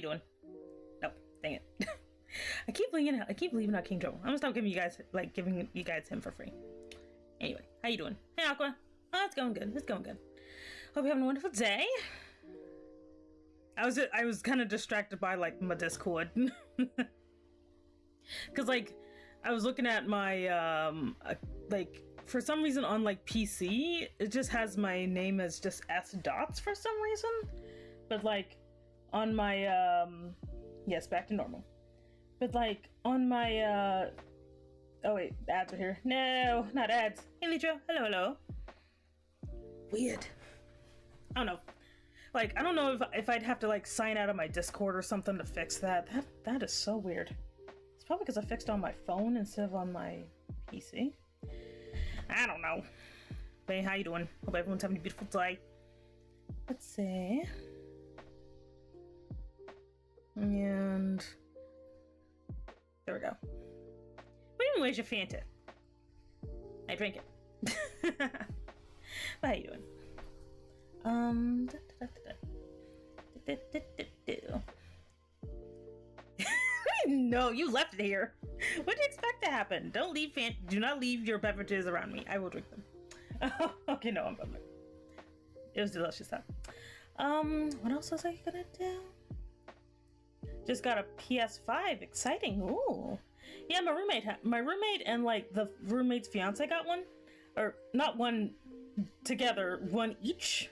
you doing? Nope, dang it. I keep leaving out King Trouble. I'm gonna stop giving you guys him for free. Anyway, how you doing? Hey, Aqua. Oh, it's going good. It's going good. Hope you're having a wonderful day. I was kind of distracted by like my Discord, because like I was looking at my like for some reason on like PC it just has my name as just S dots for some reason, but like on my yes, back to normal. But like on my oh wait, ads are here. No, not ads. Hey Litro, hello. Weird. I don't know. Like, I don't know if I'd have to like sign out of my Discord or something to fix that. That is so weird. It's probably because I fixed it on my phone instead of on my PC. I don't know. But hey, how you doing? Hope everyone's having a beautiful day. Let's see. And there we go. What even where's your Fanta? I drink it. But how you doing? No, you left it here. What do you expect to happen? Do not leave your beverages around me. I will drink them. Okay, no, I'm bummed. It was delicious, huh? What else was I gonna do? Just got a PS5. Exciting. Ooh. Yeah, my roommate and like the roommate's fiance got one. Or not one together, one each.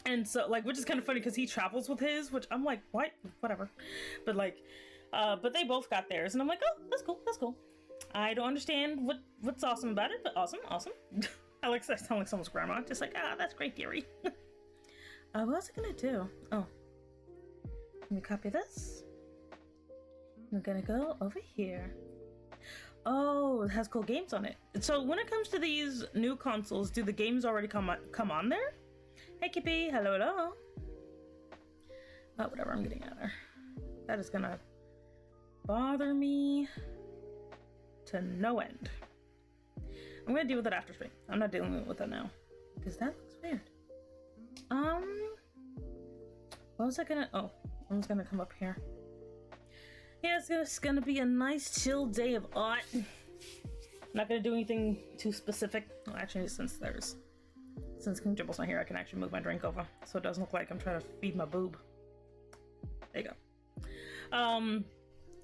And so like, which is kind of funny because he travels with his, which I'm like, what? Whatever. But like, but they both got theirs and I'm like, oh, that's cool. I don't understand what's awesome about it, but awesome. I sound like someone's grandma, just like, that's great, Gary. What was I gonna do? Oh, let me copy this. I'm gonna go over here. Oh, it has cool games on it. So when it comes to these new consoles, do the games already come on there? Hey Kippy, hello. Oh, whatever, I'm getting out of there. That is gonna bother me to no end. I'm gonna deal with it after stream. I'm not dealing with it now because that looks weird. What was I gonna? Oh, I was gonna come up here. Yeah, it's gonna be a nice chill day of art. Not gonna do anything too specific. Well, actually, since King Dribble's not here, I can actually move my drink over so it doesn't look like I'm trying to feed my boob. There you go.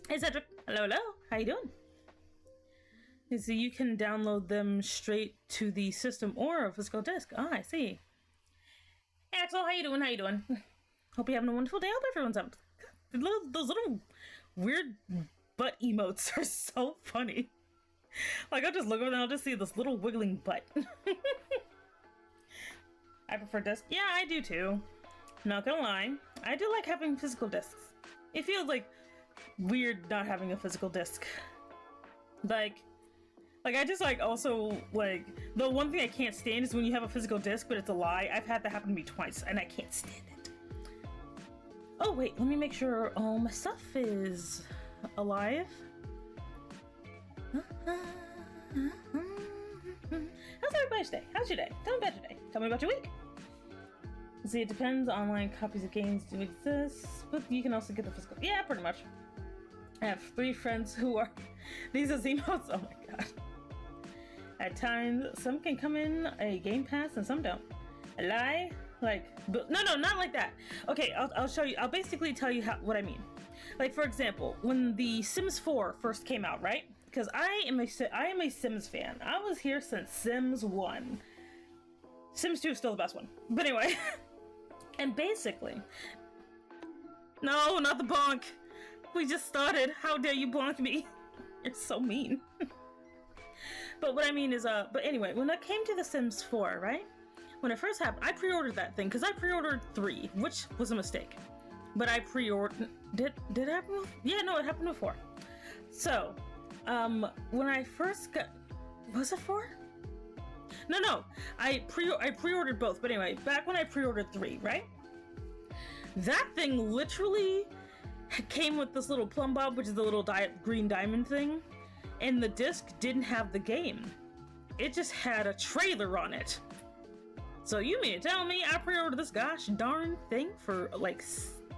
Hey Cedric, hello. How you doing? So you can download them straight to the system or a physical disc. Ah, I see. Hey Axel, how you doing? Hope you're having a wonderful day. I hope everyone's having. Those little weird butt emotes are so funny. Like I'll just look over and I'll just see this little wiggling butt. I prefer disc. Yeah, I do too. Not gonna lie, I do like having physical discs. It feels like weird not having a physical disc. Like I just like also like the one thing I can't stand is when you have a physical disc but it's a lie. I've had that happen to me twice and I can't stand it. Oh wait, let me make sure all my stuff is alive. How's everybody's day? How's your day? Tell me about your day. Tell me about your week. See, it depends. Online copies of games do exist, but you can also get the physical. Yeah, pretty much. I have 3 friends who are these are emotes. Oh my god. At times, some can come in a Game Pass and some don't. A lie? Like, but no, not like that. Okay, I'll show you. I'll basically tell you what I mean. Like, for example, when the Sims 4 first came out, right? Because I am a Sims fan. I was here since Sims 1. Sims 2 is still the best one. But anyway. And basically... No, not the bonk! We just started. How dare you bonk me? You're so mean. But what I mean is, but anyway, when I came to The Sims 4, right? When it first happened, I pre-ordered that thing, because I pre-ordered 3, which was a mistake. But I pre-ordered... Did it happen? Yeah, no, it happened before. So... when I first got, was it 4? No, I pre-ordered both, but anyway, back when I pre-ordered 3, right? That thing literally came with this little plumb bob, which is the little green diamond thing, and the disc didn't have the game. It just had a trailer on it. So you mean to tell me I pre-ordered this gosh darn thing for like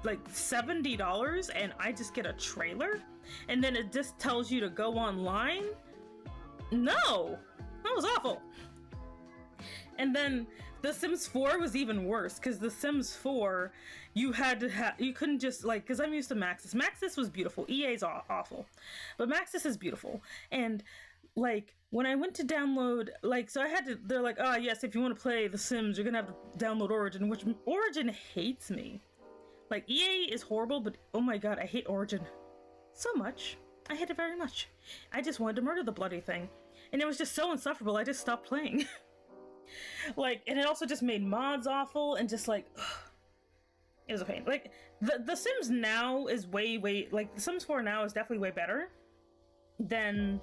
like $70 and I just get a trailer and then it just tells you to go online? No, that was awful. And then The Sims 4 was even worse, because The Sims 4, you had to you couldn't just, like, because I'm used to Maxis. Maxis was beautiful. EA's awful. But Maxis is beautiful. And, like, when I went to download, like, so I had to, they're like, oh, yes, if you want to play The Sims, you're going to have to download Origin, which Origin hates me. Like, EA is horrible, but oh my god, I hate Origin so much. I hate it very much. I just wanted to murder the bloody thing. And it was just so insufferable, I just stopped playing. Like, and it also just made mods awful, and just like, ugh, it was a pain. Like, the Sims now is way, like, The Sims 4 now is definitely way better than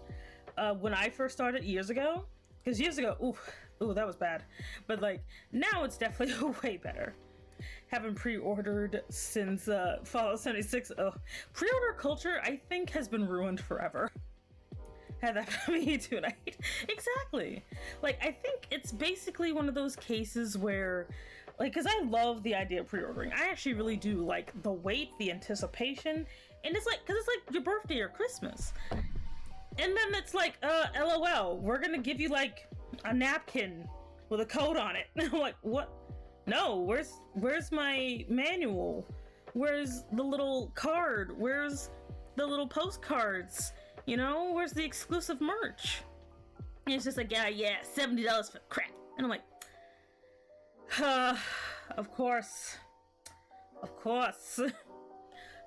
when I first started years ago. Because years ago, ooh, that was bad. But, like, now it's definitely way better. Haven't pre-ordered since Fallout 76. Ugh. Pre-order culture, I think, has been ruined forever. Had that for me tonight. Exactly. Like, I think it's basically one of those cases where, like, because I love the idea of pre-ordering. I actually really do like the wait, the anticipation, and it's like, because it's like your birthday or Christmas. And then it's like, LOL, we're gonna give you like a napkin with a code on it. And I'm like, what? No, where's my manual? Where's the little card? Where's the little postcards? You know, where's the exclusive merch? And it's just like, yeah, $70 for crap. And I'm like, of course.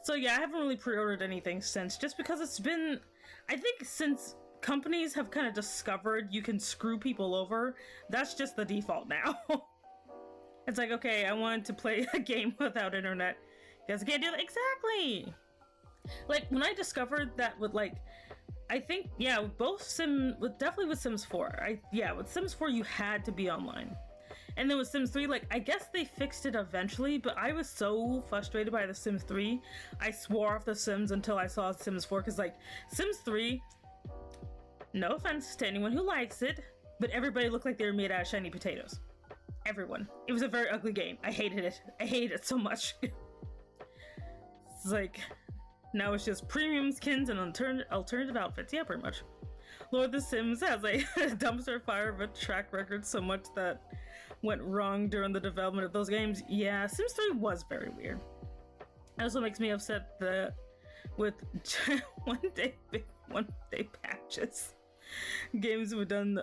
So yeah, I haven't really pre-ordered anything since, just because it's been, I think since companies have kind of discovered you can screw people over, that's just the default now. It's like, okay, I wanted to play a game without internet. Guess I can't do that. Exactly. Like, when I discovered that with, like, I think, yeah, definitely with Sims 4. With Sims 4, you had to be online. And then with Sims 3, like, I guess they fixed it eventually, but I was so frustrated by the Sims 3, I swore off the Sims until I saw Sims 4, because, like, Sims 3, no offense to anyone who likes it, but everybody looked like they were made out of shiny potatoes. Everyone. It was a very ugly game. I hated it. I hated it so much. It's like, now it's just premium skins and alternative outfits. Yeah, pretty much. Lord of the Sims has a dumpster fire of a track record, so much that went wrong during the development of those games. Yeah, Sims 3 was very weird. It also makes me upset with one day patches. Games were done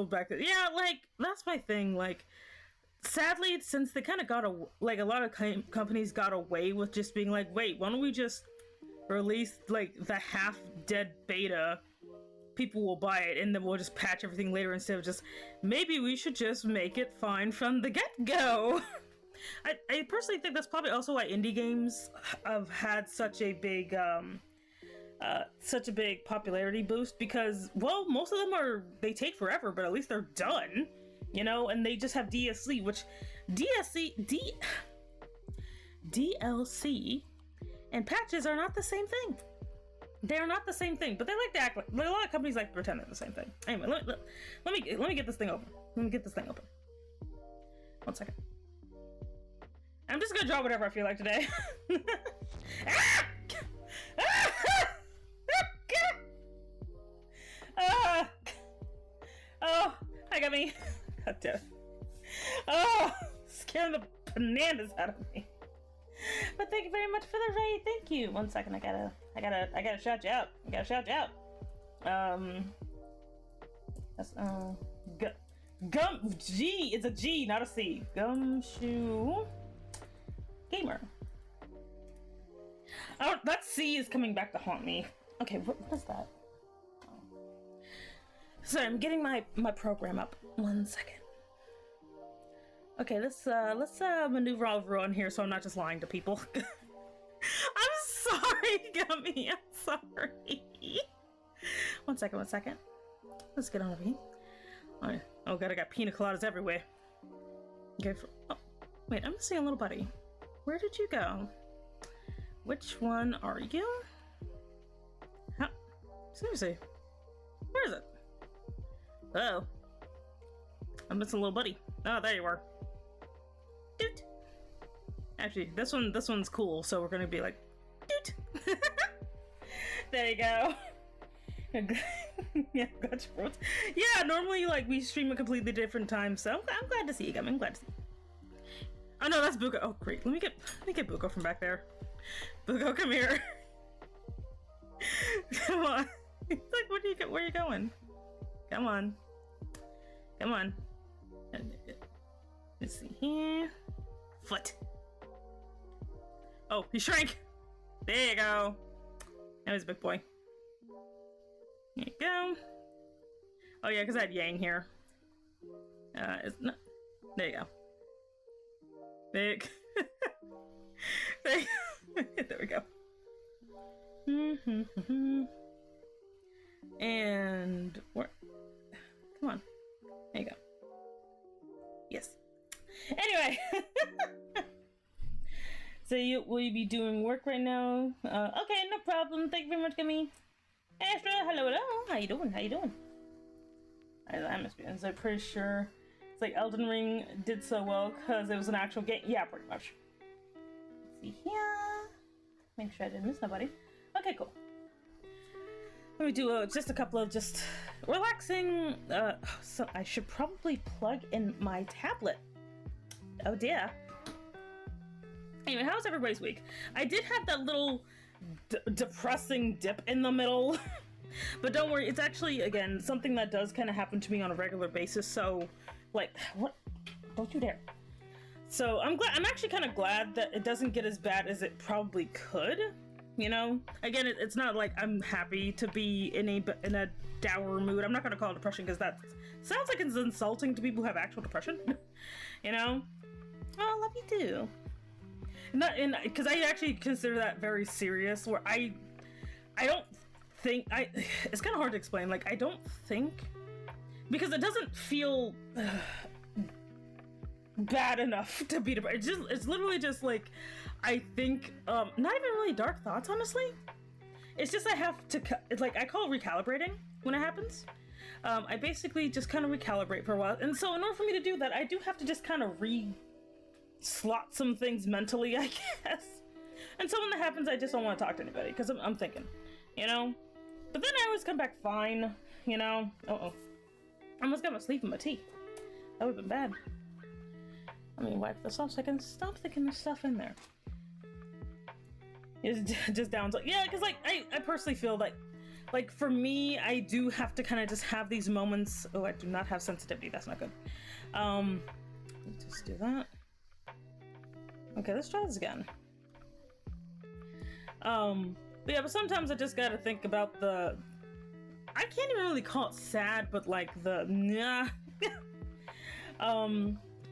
back then. Yeah, like, that's my thing. Like, sadly, since they kind of got a lot of companies got away with just being like, wait, why don't we just release like the half-dead beta, people will buy it, and then we'll just patch everything later, instead of just, maybe we should just make it fine from the get-go. I personally think that's probably also why indie games have had such a big popularity boost, because, well, most of them they take forever, but at least they're done, you know, and they just have DLC, which DLC and patches are not the same thing. They're not the same thing, but they like to act like a lot of companies like to pretend they're the same thing. Anyway, let me get this thing open. One second. I'm just gonna draw whatever I feel like today. Oh, I got me. God damn it. Oh, scaring the bananas out of me. But thank you very much for the raid. Thank you. 1 second, I gotta shout you out. That's G. It's a G, not a C. Gumshoe Gamer. Oh, that C is coming back to haunt me. Okay, what is that? Sorry, I'm getting my program up. 1 second. Okay, let's maneuver all around here so I'm not just lying to people. I'm sorry, Gummy. I'm sorry. 1 second. Let's get on over here. Alright. Oh god, I got pina coladas everywhere. Okay. Oh, wait, I'm missing a little buddy. Where did you go? Which one are you? How? Seriously. Where is it? Oh. I'm missing a little buddy. Oh, there you are. Doot. Actually, this one's cool, so we're gonna be like, doot. There you go. Yeah, gotcha. Yeah, normally like we stream at completely different times, so I'm glad to see you, I'm glad to see you. Oh no, that's Buko. Oh great, let me get Buko from back there. Buko, come here. Come on. He's like, where are you going? Come on. Come on. Let's see here. Foot. Oh, he shrank. There you go. That was a big boy. There you go. Oh yeah, because I had Yang here. It's not... There you go. Big. There we go. And where? Come on. There you go. Yes. Anyway. So will you be doing work right now? Okay, no problem. Thank you very much, Gummy. Astra, hello. How you doing? I must be. I'm pretty sure it's like Elden Ring did so well because it was an actual game. Yeah, pretty much. Let's see here. Make sure I didn't miss nobody. Okay, cool. Let me do just a couple of just relaxing. So I should probably plug in my tablet. Oh dear. Anyway, how's everybody's week? I did have that little depressing dip in the middle, but don't worry, it's actually, again, something that does kind of happen to me on a regular basis, so, like, what? Don't you dare. So, I'm actually kind of glad that it doesn't get as bad as it probably could, you know? Again, it's not like I'm happy to be in a dour mood. I'm not going to call it depression, because that sounds like it's insulting to people who have actual depression, you know? Oh, I love you too. Not in, because I actually consider that very serious, where I don't think, it's kind of hard to explain, like, I don't think, because it doesn't feel bad enough to be depressed. It's literally just like, I think, not even really dark thoughts, honestly. It's just I have to, it's like, I call it recalibrating when it happens. I basically just kind of recalibrate for a while, and so in order for me to do that, I do have to just kind of slot some things mentally, I guess. And so when that happens, I just don't want to talk to anybody, because I'm thinking, you know? But then I always come back fine, you know? Uh-oh. I almost got my sleep in my tea. That would've been bad. Let me wipe this off so I can stop thinking there's stuff in there. It's just down. Yeah, because, like, I personally feel like, for me, I do have to kind of just have these moments. Oh, I do not have sensitivity. That's not good. Just do that. Okay, let's try this again. But yeah, but sometimes I just gotta think about I can't even really call it sad, but like but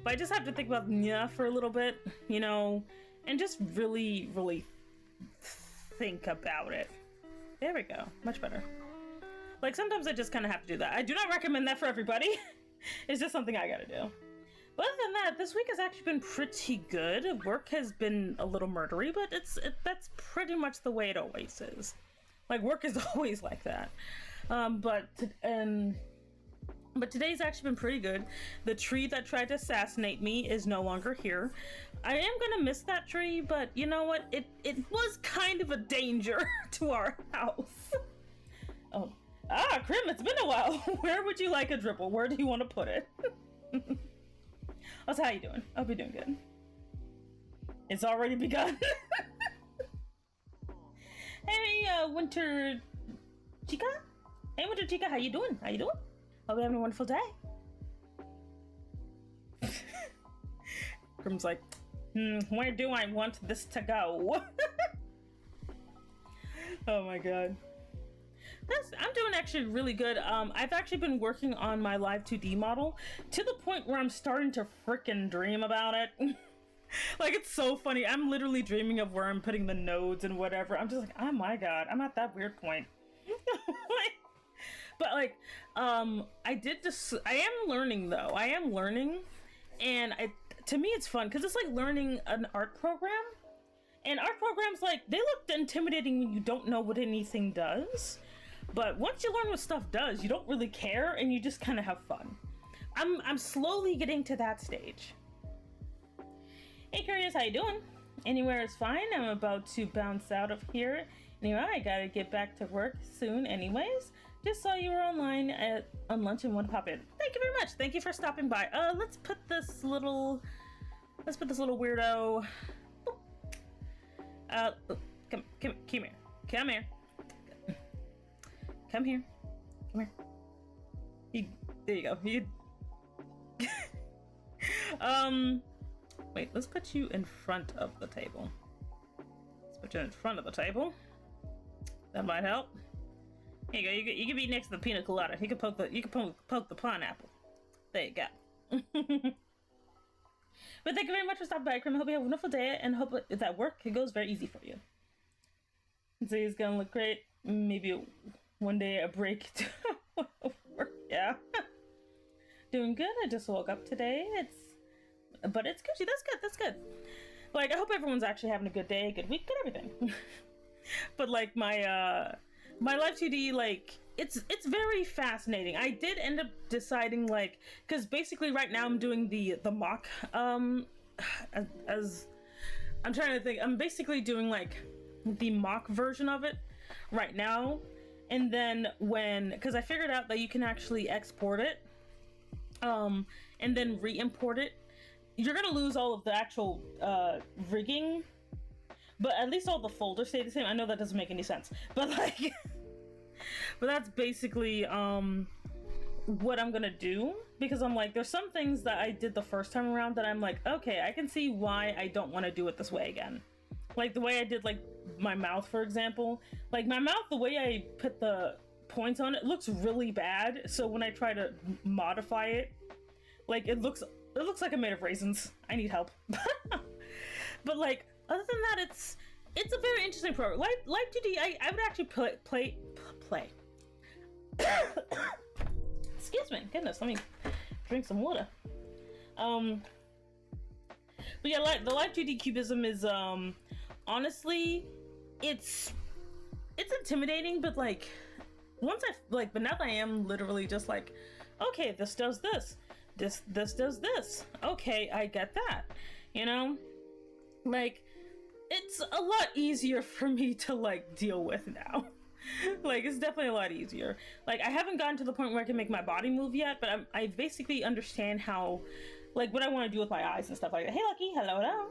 I just have to think about for a little bit, you know, and just really, really think about it. There we go, much better. Like, sometimes I just kind of have to do that. I do not recommend that for everybody. It's just something I gotta do. But other than that, this week has actually been pretty good. Work has been a little murdery, but that's pretty much the way it always is. Like, work is always like that. But today's actually been pretty good. The tree that tried to assassinate me is no longer here. I am gonna miss that tree, but you know what? It was kind of a danger to our house. Oh, Krim, it's been a while. Where would you like a dribble? Where do you want to put it? So how you doing? I hope you're doing good. It's already begun. Hey, Winter Chica? Hey, Winter Chica, how you doing? Hope you're having a wonderful day. Grim's like, where do I want this to go? Oh my god. I'm doing actually really good. I've actually been working on my Live 2D model to the point where I'm starting to frickin' dream about it. Like, it's so funny. I'm literally dreaming of where I'm putting the nodes and whatever. I'm just like, oh my god, I'm at that weird point. But like, I am learning though. I am learning, and to me it's fun because it's like learning an art program. And art programs, like, they look intimidating when you don't know what anything does. But once you learn what stuff does, you don't really care, and you just kind of have fun. I'm slowly getting to that stage. Hey, Curious, how you doing? Anywhere is fine. I'm about to bounce out of here. Anyway, I gotta get back to work soon anyways. Just saw you were online on lunch and want to pop in. Thank you very much. Thank you for stopping by. Let's put this little weirdo. Come here. Come here. Come here. Come here. There you go. Wait, let's put you in front of the table. Let's put you in front of the table. That might help. Here you go. You can be next to the pina colada. You can poke the pineapple. There you go. But thank you very much for stopping by, Krim. I hope you have a wonderful day and hope that work goes very easy for you. So it's gonna look great. Maybe one day a break to work. Yeah. Doing good. I just woke up today. But it's good. That's good. Like, I hope everyone's actually having a good day, good week, good everything. But like my Live 2D, like it's very fascinating. I did end up deciding, like, because basically right now I'm doing the mock as I'm trying to think. I'm basically doing like the mock version of it right now, and then because I figured out that you can actually export it and then re-import it. You're gonna lose all of the actual rigging, but at least all the folders stay the same. I know that doesn't make any sense, but like but that's basically what I'm gonna do, because I'm like, there's some things that I did the first time around that I'm like, okay, I can see why I don't want to do it this way again. Like the way I did like my mouth, for example. Like my mouth, the way I put the points on it looks really bad, so when I try to modify it, like it looks like I'm made of raisins. I need help. But like, other than that, it's a very interesting program. Live 2D, I would actually play. Excuse me, goodness, let me drink some water. But yeah, the Live 2D cubism is honestly, it's intimidating, but like but now that I am literally just like, okay, this does this. This does this. Okay, I get that. You know? Like, it's a lot easier for me to like deal with now. Like, it's definitely a lot easier. Like, I haven't gotten to the point where I can make my body move yet, but I basically understand how, like, what I want to do with my eyes and stuff like that. Hey, Lucky, hello.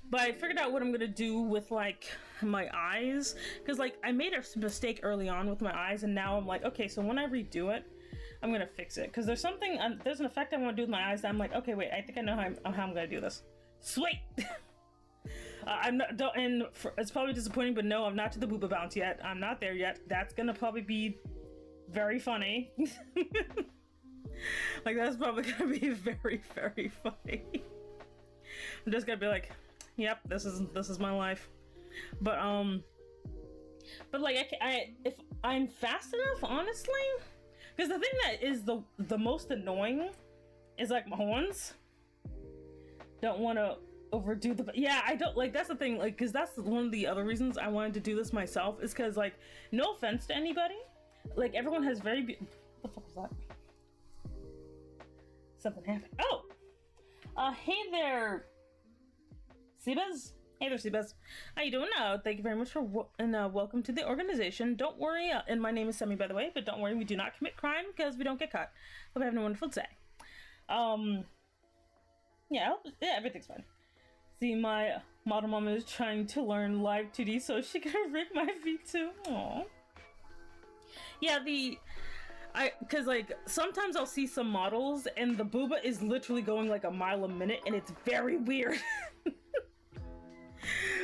But I figured out what I'm gonna do with like my eyes, because like I made a mistake early on with my eyes, and now I'm like, okay, so when I redo it, I'm gonna fix it, because there's an effect I want to do with my eyes that I'm like, okay, wait, I think I know how I'm gonna do this. Sweet. It's probably disappointing, but no, I'm not to the booba bounce yet. I'm not there yet. That's gonna probably be very funny. Like, that's probably gonna be very, very funny. I'm just gonna be like, yep, this is my life. But like if I'm fast enough, honestly, because the thing that is the most annoying is like my horns. Don't want to overdo I don't like, that's the thing, like, because that's one of the other reasons I wanted to do this myself, is because, like, no offense to anybody, like, everyone has very what the fuck was that? Something happened. Oh, hey there, Seabez. Hey there, Seabez. How you doing? Thank you very much for welcome to the organization. Don't worry, and my name is Semi, by the way, but don't worry, we do not commit crime because we don't get caught. Hope you're having a wonderful day. Yeah, everything's fine. See, my model mom is trying to learn Live 2D so she can rig my feet too. Aww. Yeah, because like sometimes I'll see some models and the booba is literally going like a mile a minute, and it's very weird.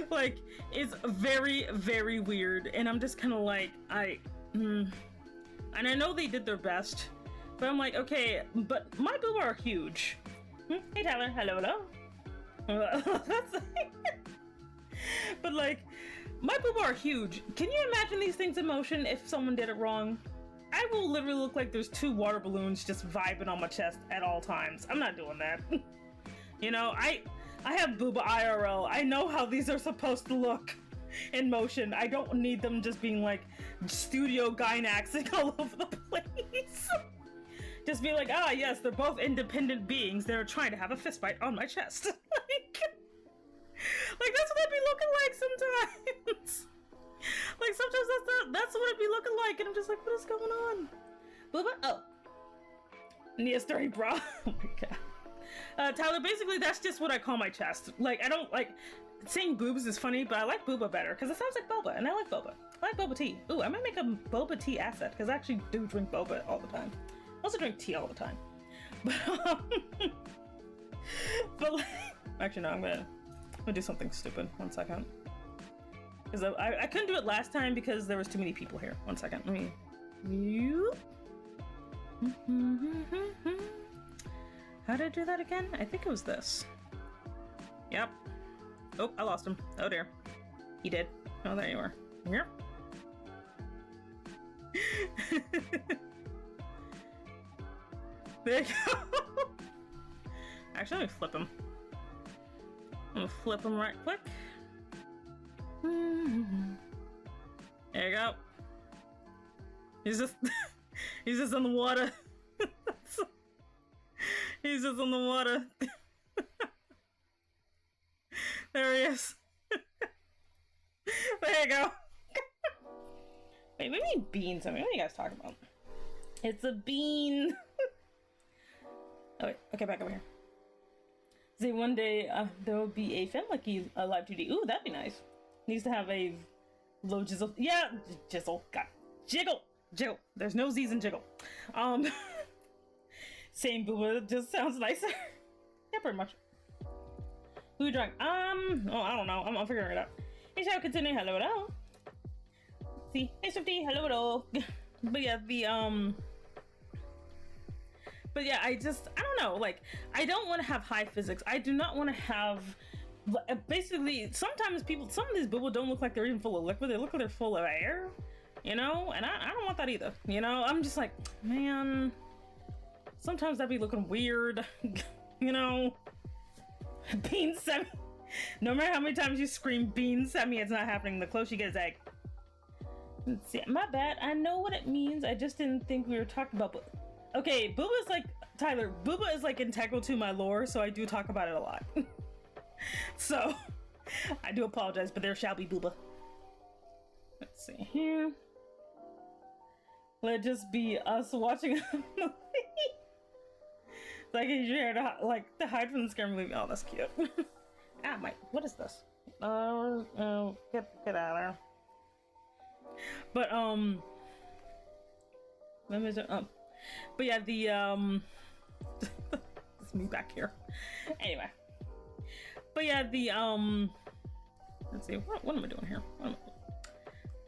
Like, it's very, very weird, and I'm just kind of like, and I know they did their best, but I'm like, okay, but my booba are huge. Hey Tyler, hello. But like, my booba are huge. Can you imagine these things in motion if someone did it wrong? I will literally look like there's 2 water balloons just vibing on my chest at all times. I'm not doing that. You know, I have booba IRL. I know how these are supposed to look in motion. I don't need them just being like studio gynaxing all over the place. Just be like, ah, yes, they're both independent beings. They're trying to have a fist fight on my chest. Like that's what I'd be looking like sometimes. Like sometimes that's what I'd be looking like, and I'm just like, what is going on? Booba? Oh. Nia story, bro. Oh my god. Tyler, basically that's just what I call my chest. Like I don't like saying boobs is funny, but I like booba better because it sounds like boba, and I like boba. I like boba tea. Ooh, I might make a boba tea asset because I actually do drink boba all the time. I also drink tea all the time. But like, actually no, I'm gonna do something stupid. 1 second. Because I couldn't do it last time because there was too many people here. 1 second. Let me. How did I do that again? I think it was this. Yep. Oh, I lost him. Oh dear. He did. Oh, there you are. Yep. There you go. Actually, let me flip him. I'm gonna flip him right quick. There you go. He's just he's just in the water. He's just in the water. There he is. There you go. Wait, what do you mean beans? I mean, what are you guys talking about? It's a bean. Oh wait, okay, back over here. See, one day there will be a film like live 2D. Ooh, that'd be nice. Needs to have a low jizzle. Yeah, jizzle. God, jiggle, jiggle. There's no Z's in jiggle. Same booba just sounds nicer. Yeah, pretty much. Who drank? Oh, I don't know. I'm figuring it out. Hey, shall continue. Hello, hello. See, hey, Swifty. Hello, hello. But yeah, But yeah, I don't know, like, I don't want to have high physics. I do not want to have, basically, sometimes some of these booba don't look like they're even full of liquid. They look like they're full of air, you know? And I don't want that either, you know? I'm just like, man, sometimes that'd be looking weird, you know? Bean Semi. No matter how many times you scream Bean Semi, it's not happening. The closer you get is egg. Let's see, my bad. I know what it means. I just didn't think we were talking about okay, Booba is like, Tyler, Booba is like integral to my lore, so I do talk about it a lot. So, I do apologize, but there shall be Booba. Let's see here. Let it just be us watching a movie. Like, you hear to hide from the scary movie. Oh, that's cute. Ah, what is this? Get out of there. But, let me just, but yeah, it's me back here. Anyway. But yeah, let's see, what am I doing here?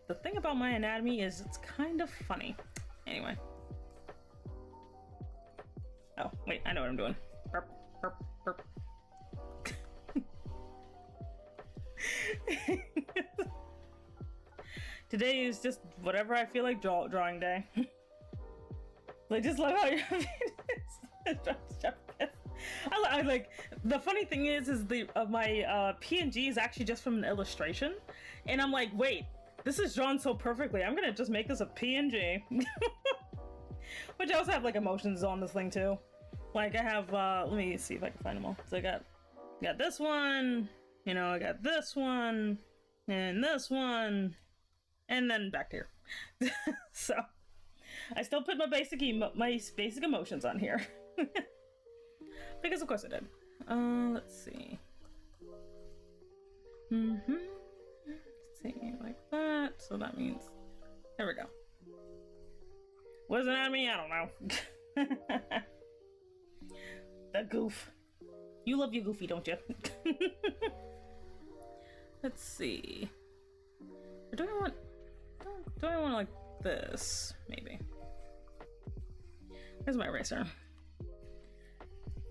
The thing about my anatomy is it's kind of funny. Anyway. Oh, wait, I know what I'm doing. Burp, burp, burp. Today is just whatever I feel like drawing day. Like, just love how you're I like, the funny thing is my PNG is actually just from an illustration, and I'm like, wait, this is drawn so perfectly, I'm gonna just make this a PNG. Which I also have like emotions on this thing too. Like I have, let me see if I can find them all. So I got this one, you know, I got this one, and this one, and then back here. So I still put my basic emotions on here. Because of course I did. Let's see. Let's see, like that. So that means, there we go. What does that mean? I don't know. The goof. You love your goofy, don't you? Let's see. Or do I want like this? Maybe. Where's my eraser?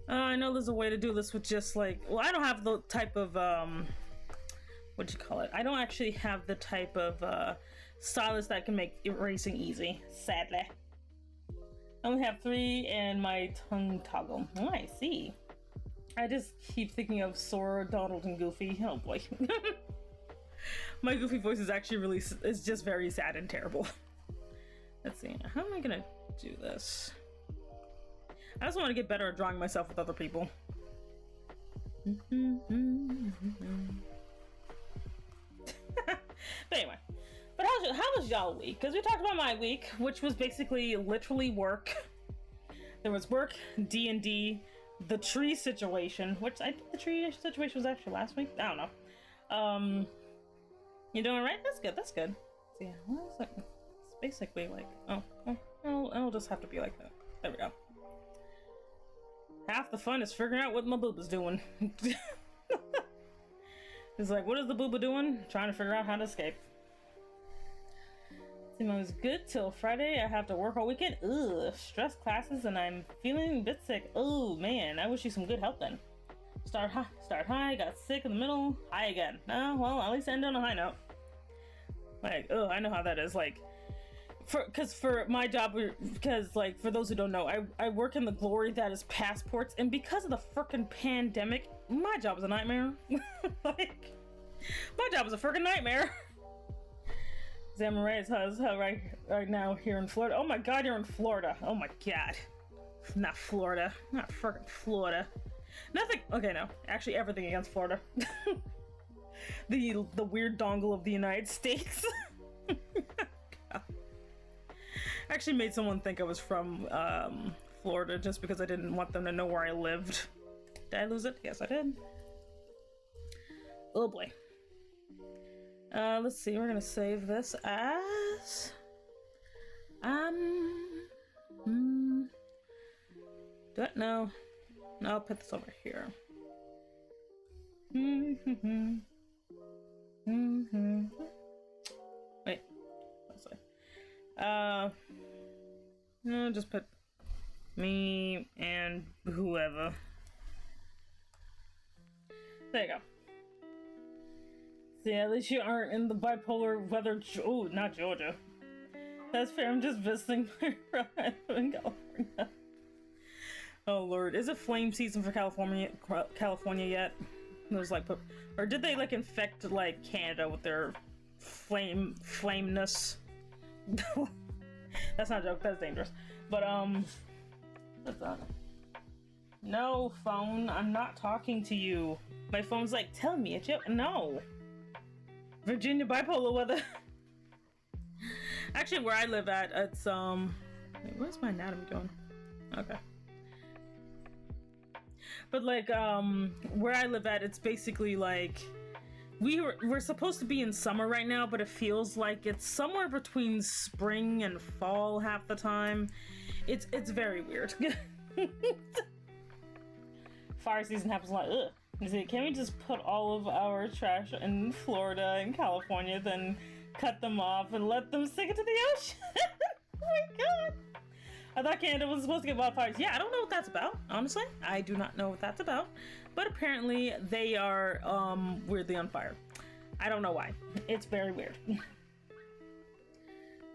I know there's a way to do this with just like, well, I don't have the type of, what'd you call it? I don't actually have the type of stylus that can make erasing easy, sadly. I only have 3 and my tongue toggle. Oh, I see. I just keep thinking of Sora, Donald, and Goofy. Oh boy. My Goofy voice is actually it's just very sad and terrible. Let's see, how am I gonna do this? I just want to get better at drawing myself with other people. But anyway, but how was y'all week? Because we talked about my week, which was basically literally work. There was work, D&D, the tree situation, which I think the tree situation was actually last week. I don't know. You doing right? That's good. That's good. So yeah, what is it? It's basically like, it'll just have to be like that. There we go. Half the fun is figuring out what my booba's doing. It's like, what is the booba doing? Trying to figure out how to escape. Seemed was good till Friday. I have to work all weekend. Ugh, stress classes and I'm feeling a bit sick. Oh man, I wish you some good help then. Start high, got sick in the middle, high again. Well, at least end on a high note. Like, oh, I know how that is. Like, for my job, because like for those who don't know, I work in the glory that is passports, and because of the frickin' pandemic, my job is a nightmare. Like, my job is a frickin' nightmare. Zamaray is right now here in Florida. Oh my god, you're in Florida. Oh my god. Not Florida. Not frickin' Florida. Nothing. Okay, no. Actually, everything against Florida. The weird dongle of the United States. I actually made someone think I was from Florida just because I didn't want them to know where I lived. Did I lose it? Yes, I did. Oh boy. Let's see. We're gonna save this as do it? No. No, I'll put this over here. Wait. Let's see. No, just put me and whoever. There you go. See, at least you aren't in the bipolar weather. Oh, not Georgia. That's fair. I'm just visiting my friend in California. Oh lord, is it flame season for California yet? There's like, or did they like infect like Canada with their flameness? That's not a joke. That's dangerous. But what's that? No phone. I'm not talking to you. My phone's like, tell me a joke. No. Virginia bipolar weather. Actually, where I live at, it's wait, where's my anatomy going? Okay. But like where I live at, it's basically like we're supposed to be in summer right now, but it feels like it's somewhere between spring and fall half the time. It's very weird. Fire season happens like, ugh. You see, can we just put all of our trash in Florida and California, then cut them off and let them sink into the ocean? Oh my god. I thought Canada was supposed to get wildfires. Yeah, I don't know what that's about, honestly. I do not know what that's about. But apparently they are weirdly on fire. I don't know why. It's very weird.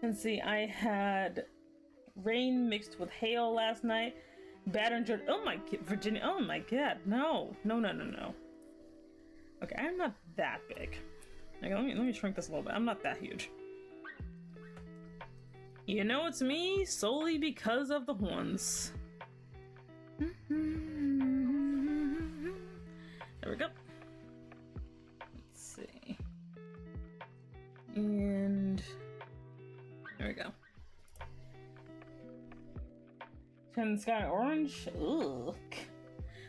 And see, I had rain mixed with hail last night. Bad and oh my, Virginia, oh my god, no. Okay, I'm not that big. Okay, let me shrink this a little bit. I'm not that huge. You know it's me solely because of the horns. There we go. Let's see. And there we go. Turn the sky orange? Ugh.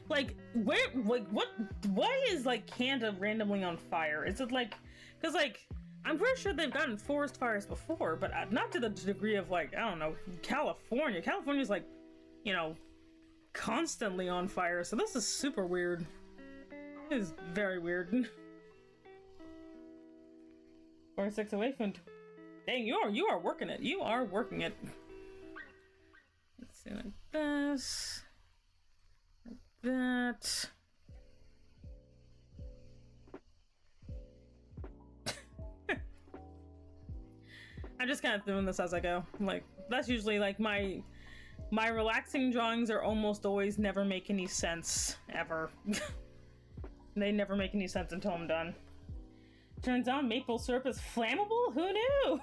Like, where, like, what, why is, like, Canada randomly on fire? Is it, like, because, like, I'm pretty sure they've gotten forest fires before, but not to the degree of, like, I don't know, California. California's, like, you know, constantly on fire, so this is super weird. It is very weird. 4 or 6 away from... Dang, you are working it. You are working it. Let's see, like this. Like that. I'm just kind of doing this as I go. Like, that's usually like my relaxing drawings are almost always never make any sense, ever. They never make any sense until I'm done. Turns out maple syrup is flammable? Who knew?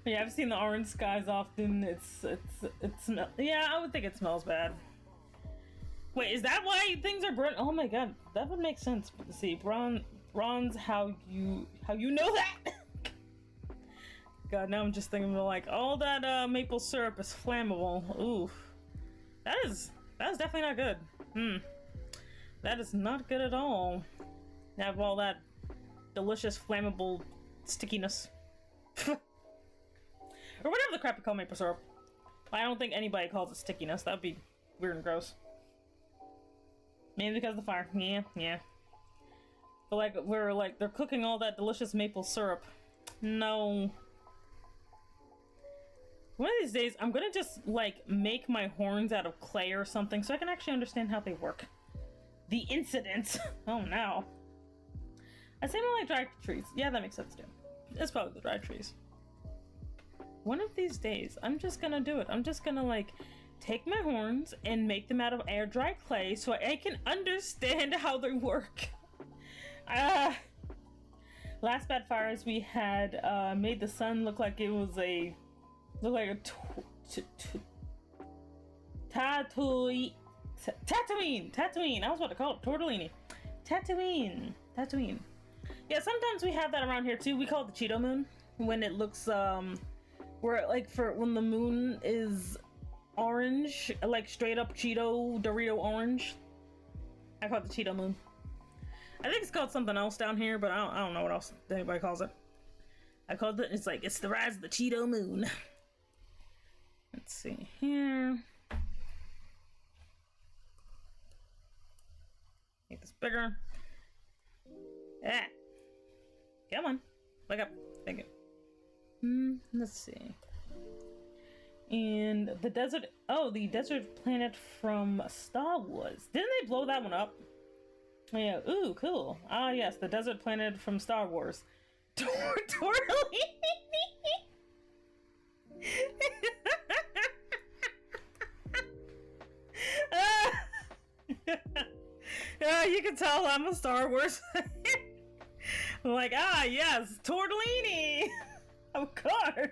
Yeah, I've seen the orange skies often. It's yeah, I would think it smells bad. Wait, is that why things are burnt? Oh my god, that would make sense. See, bronze, how you know that? God, now I'm just thinking of like all that maple syrup is flammable. Oof, that is definitely not good. That is not good at all. Have all that delicious flammable stickiness. Or whatever the crap you call maple syrup. I don't think anybody calls it stickiness. That would be weird and gross. Maybe because of the fire. Yeah. But like, they're cooking all that delicious maple syrup. No. One of these days, I'm gonna just, like, make my horns out of clay or something so I can actually understand how they work. The incident. Oh no. I say more like dry trees. Yeah, that makes sense too. It's probably the dry trees. One of these days, I'm just gonna do it. I'm just gonna, like, take my horns and make them out of air dry clay so I can understand how they work. Last bad fires we had made the sun look like it was a Tatooine. I was about to call it tortellini. Tatooine. Yeah, sometimes we have that around here too. We call it the Cheeto moon when it looks where like for when the moon is orange, like straight up Cheeto Dorito orange. I call it the Cheeto moon. I think it's called something else down here, but I don't know what else anybody calls it. I called it. It's the rise of the Cheeto moon. Let's see here. Make this bigger. Ah. Come on. Wake up. Thank you. Let's see. And the desert. Oh, the desert planet from Star Wars. Didn't they blow that one up? Yeah. Ooh, cool. Ah, yes, the desert planet from Star Wars. Tortellini. You can tell I'm a Star Wars fan. I'm like, yes, tortellini. Of course.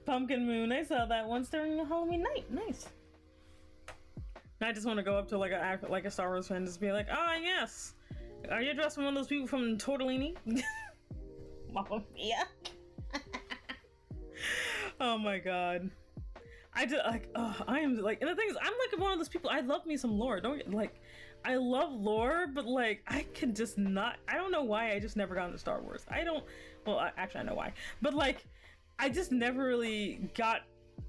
Pumpkin moon. I saw that once during the Halloween night. Nice. I just want to go up to like a Star Wars fan and just be like, yes. Are you dressed one of those people from Tortellini? Mamma mia. Oh my god. I am like, and the thing is, I'm like one of those people. I love me some lore. I love lore, but like, I can just not. I don't know why. I just never got into Star Wars. Actually, I know why. But like, I just never really got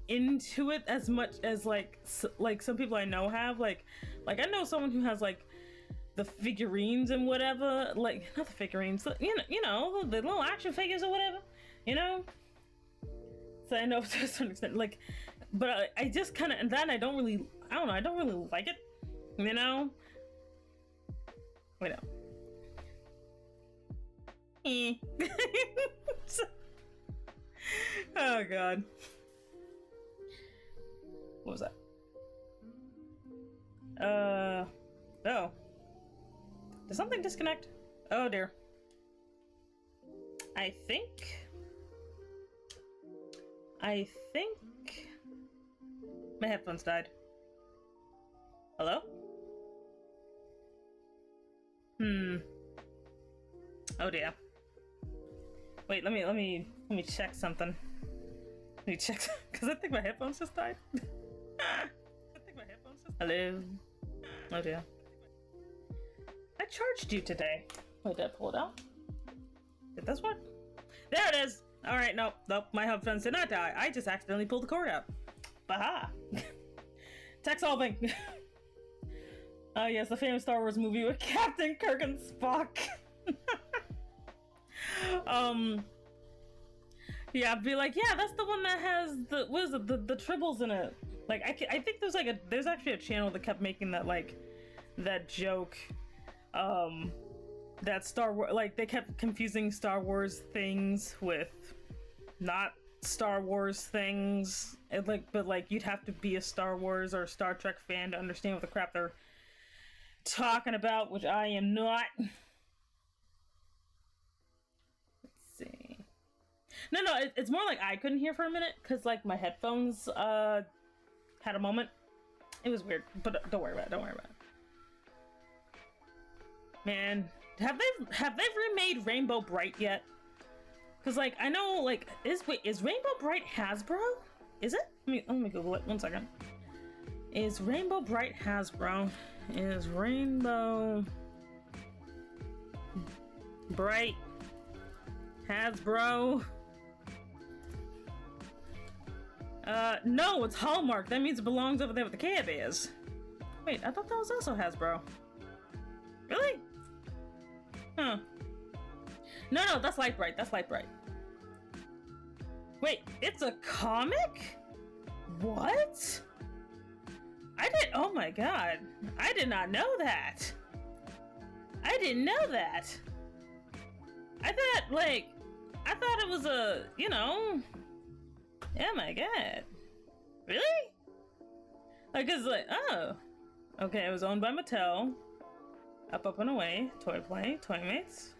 into it as much as like some people I know have. Like I know someone who has like the figurines and whatever. Like not the figurines, you know, the little action figures or whatever. You know. So I know to a certain extent, like, but I just kind of, and then I don't really like it, you know? Wait, no. Oh, God. What was that? Oh. Did something disconnect? Oh, dear. I think my headphones died. Hello? Oh dear. Wait, let me check something. Let me check, because I think my headphones just died. Hello? Oh dear. I charged you today. Wait, did I pull it out? Did this work? There it is! Alright, nope, my headphones did not die. I just accidentally pulled the cord out. Baha! Tech solving! Oh yes, the famous Star Wars movie with Captain Kirk and Spock. Yeah, I'd be like, yeah, that's the one that has the tribbles in it. Like, I think there's actually a channel that kept making that joke, that Star Wars, like, they kept confusing Star Wars things with not Star Wars things, and but you'd have to be a Star Wars or Star Trek fan to understand what the crap they're talking about, which I am not. Let's see. No, it's more like I couldn't hear for a minute because like my headphones had a moment. It was weird, but don't worry about it. Don't worry about it. Man, have they remade Rainbow Bright yet? Because like I know like is Rainbow Bright Hasbro? Is it? Let me Google it. 1 second. Is Rainbow Bright Hasbro? Is Rainbow Bright Hasbro? No, it's Hallmark. That means it belongs over there with the Care Bears. Wait, I thought that was also Hasbro. Really? Huh. No, that's Light Bright. That's Light Bright. Wait, it's a comic? What? Oh my god. I did not know that. I didn't know that. I thought it was a, you know. Oh my god. Really? Like, it's like, oh. Okay, it was owned by Mattel. Up and Away, Toy Play, Toy Mates,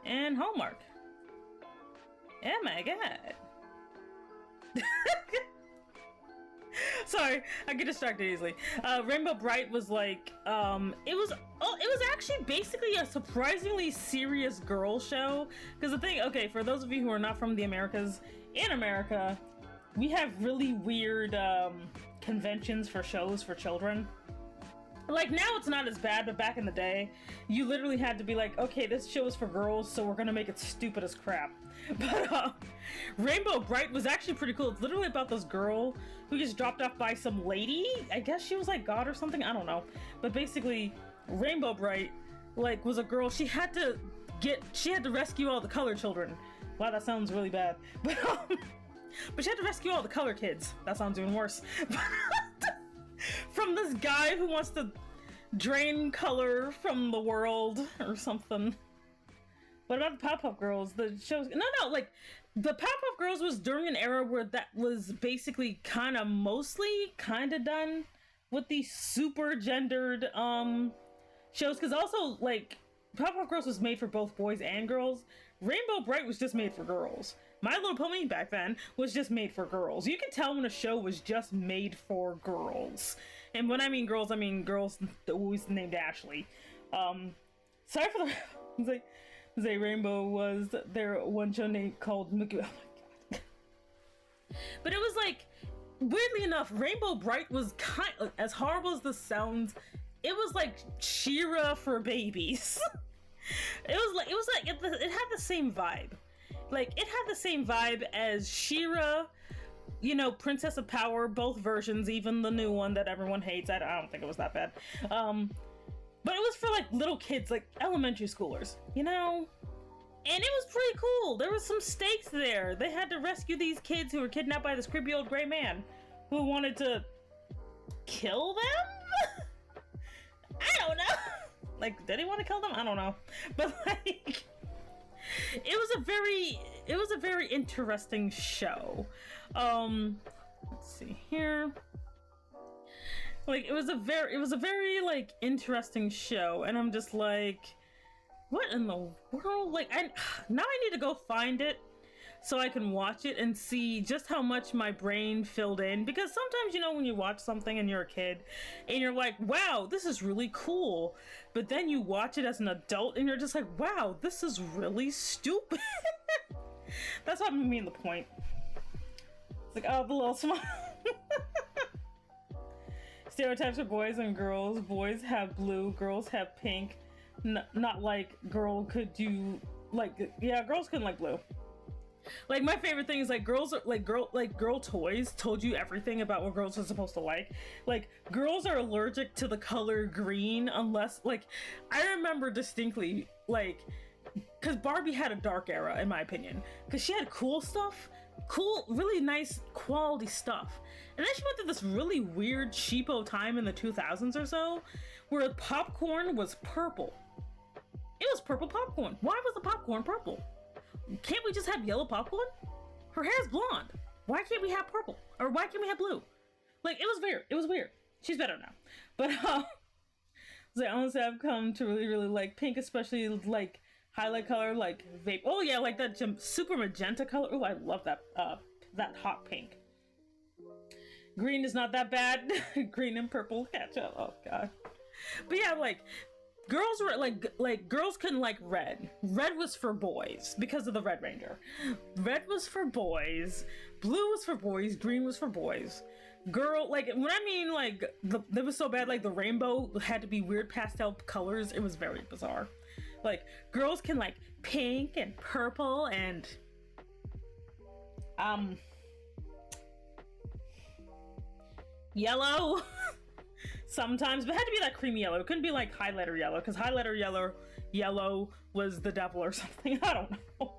and Hallmark. Oh my god. Sorry, I get distracted easily. Rainbow Bright was like, it was actually basically a surprisingly serious girl show. Because the thing, okay, for those of you who are not from the Americas, in America, we have really weird conventions for shows for children. Like, now it's not as bad, but back in the day, you literally had to be like, okay, this show is for girls, so we're gonna make it stupid as crap. But, Rainbow Bright was actually pretty cool. It's literally about this girl who gets dropped off by some lady. I guess she was like God or something, I don't know. But basically, Rainbow Bright, like, was a girl, she had to rescue all the color children. Wow, that sounds really bad. But she had to rescue all the color kids. That sounds even worse. From this guy who wants to drain color from the world or something. What about the Powerpuff Girls? The shows? No, like the Powerpuff Girls was during an era where that was basically mostly done with these super gendered shows. Because also like Powerpuff Girls was made for both boys and girls. Rainbow Bright was just made for girls. My Little Pony back then was just made for girls. You can tell when a show was just made for girls. And when I mean girls always named Ashley. Sorry for the... Say Rainbow was their one show named called Mickey... Oh my god. But it was like... Weirdly enough, Rainbow Bright was as horrible as this sounds, it was like She-Ra for babies. It had the same vibe. Like, it had the same vibe as She-Ra, you know, Princess of Power, both versions, even the new one that everyone hates. I don't think it was that bad. But it was for, like, little kids, like, elementary schoolers, you know? And it was pretty cool. There was some stakes there. They had to rescue these kids who were kidnapped by this creepy old gray man who wanted to kill them? I don't know. Like, did he want to kill them? I don't know. But, like... It was a very interesting show. Let's see here. Like, it was a very like interesting show, and I'm just like, what in the world? Like, now I need to go find it so I can watch it and see just how much my brain filled in. Because sometimes, you know, when you watch something and you're a kid and you're like, wow, this is really cool. But then you watch it as an adult and you're just like, wow, this is really stupid. That's what I mean the point. It's like, oh, the little smile. Stereotypes for boys and girls. Boys have blue, girls have pink. Not like girl could do, like, yeah, girls couldn't like blue. Like, my favorite thing is, like, girls are, girl toys told you everything about what girls are supposed to like. Like, girls are allergic to the color green unless, like, I remember distinctly, like, because Barbie had a dark era, in my opinion. Because she had cool stuff, really nice quality stuff. And then she went through this really weird cheapo time in the 2000s or so, where popcorn was purple. It was purple popcorn. Why was the popcorn purple? Can't we just have yellow popcorn? Her hair's blonde. Why can't we have purple? Or why can't we have blue? Like, it was weird. It was weird. She's better now. But, so honestly, I've come to really, really like pink, especially like highlight color, like vape. Oh yeah, like that super magenta color. Oh, I love that. That hot pink. Green is not that bad. Green and purple catch up. Oh god. But yeah, like girls were like girls couldn't like red. Red was for boys because of the Red Ranger. Red was for boys. Blue was for boys. Green was for boys. Girl, like when I mean like that was so bad, like the rainbow had to be weird pastel colors. It was very bizarre. Like girls can like pink and purple and yellow sometimes, but it had to be like creamy yellow. It couldn't be like highlighter yellow because highlighter yellow was the devil or something. I don't know.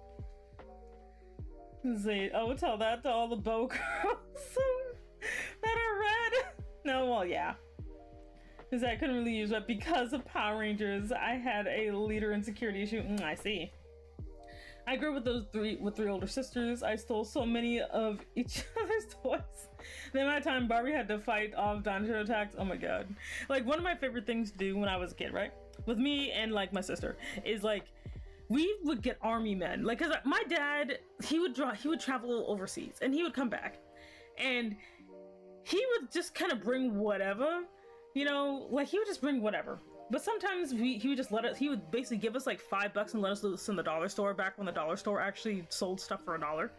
Let's see. Oh, tell that to all the bow girls that are red. No, well, yeah. Because I couldn't really use that because of Power Rangers. I had a leader insecurity issue. I see. I grew up with three older sisters. I stole so many of each other's toys. The amount of time Barbie had to fight off dinosaur attacks. Oh my god. Like one of my favorite things to do when I was a kid, right? With me and like my sister is like we would get army men. Like cause my dad, he would travel overseas and he would come back and he would just kind of bring whatever, you know, like he would just bring whatever. But sometimes he would just let us, he would basically give us like $5 and let us loose in the dollar store back when the dollar store actually sold stuff for $1.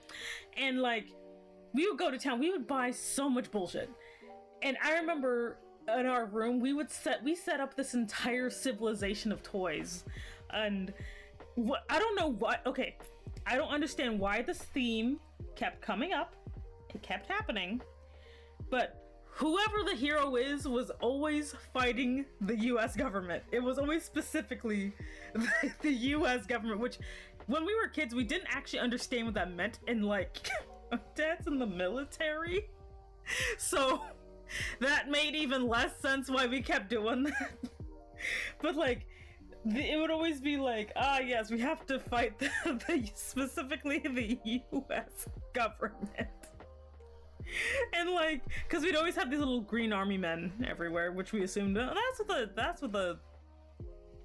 And like, we would go to town, we would buy so much bullshit. And I remember in our room, we set up this entire civilization of toys. And I don't know what, okay, I don't understand why this theme kept coming up. It kept happening. But whoever the hero was always fighting the US government. It was always specifically the US government, which when we were kids, we didn't actually understand what that meant. And like, Dad's in the military. So that made even less sense why we kept doing that. But like, it would always be like, yes, we have to fight specifically the US government. And like, because we'd always have these little green army men everywhere, which we assumed that's what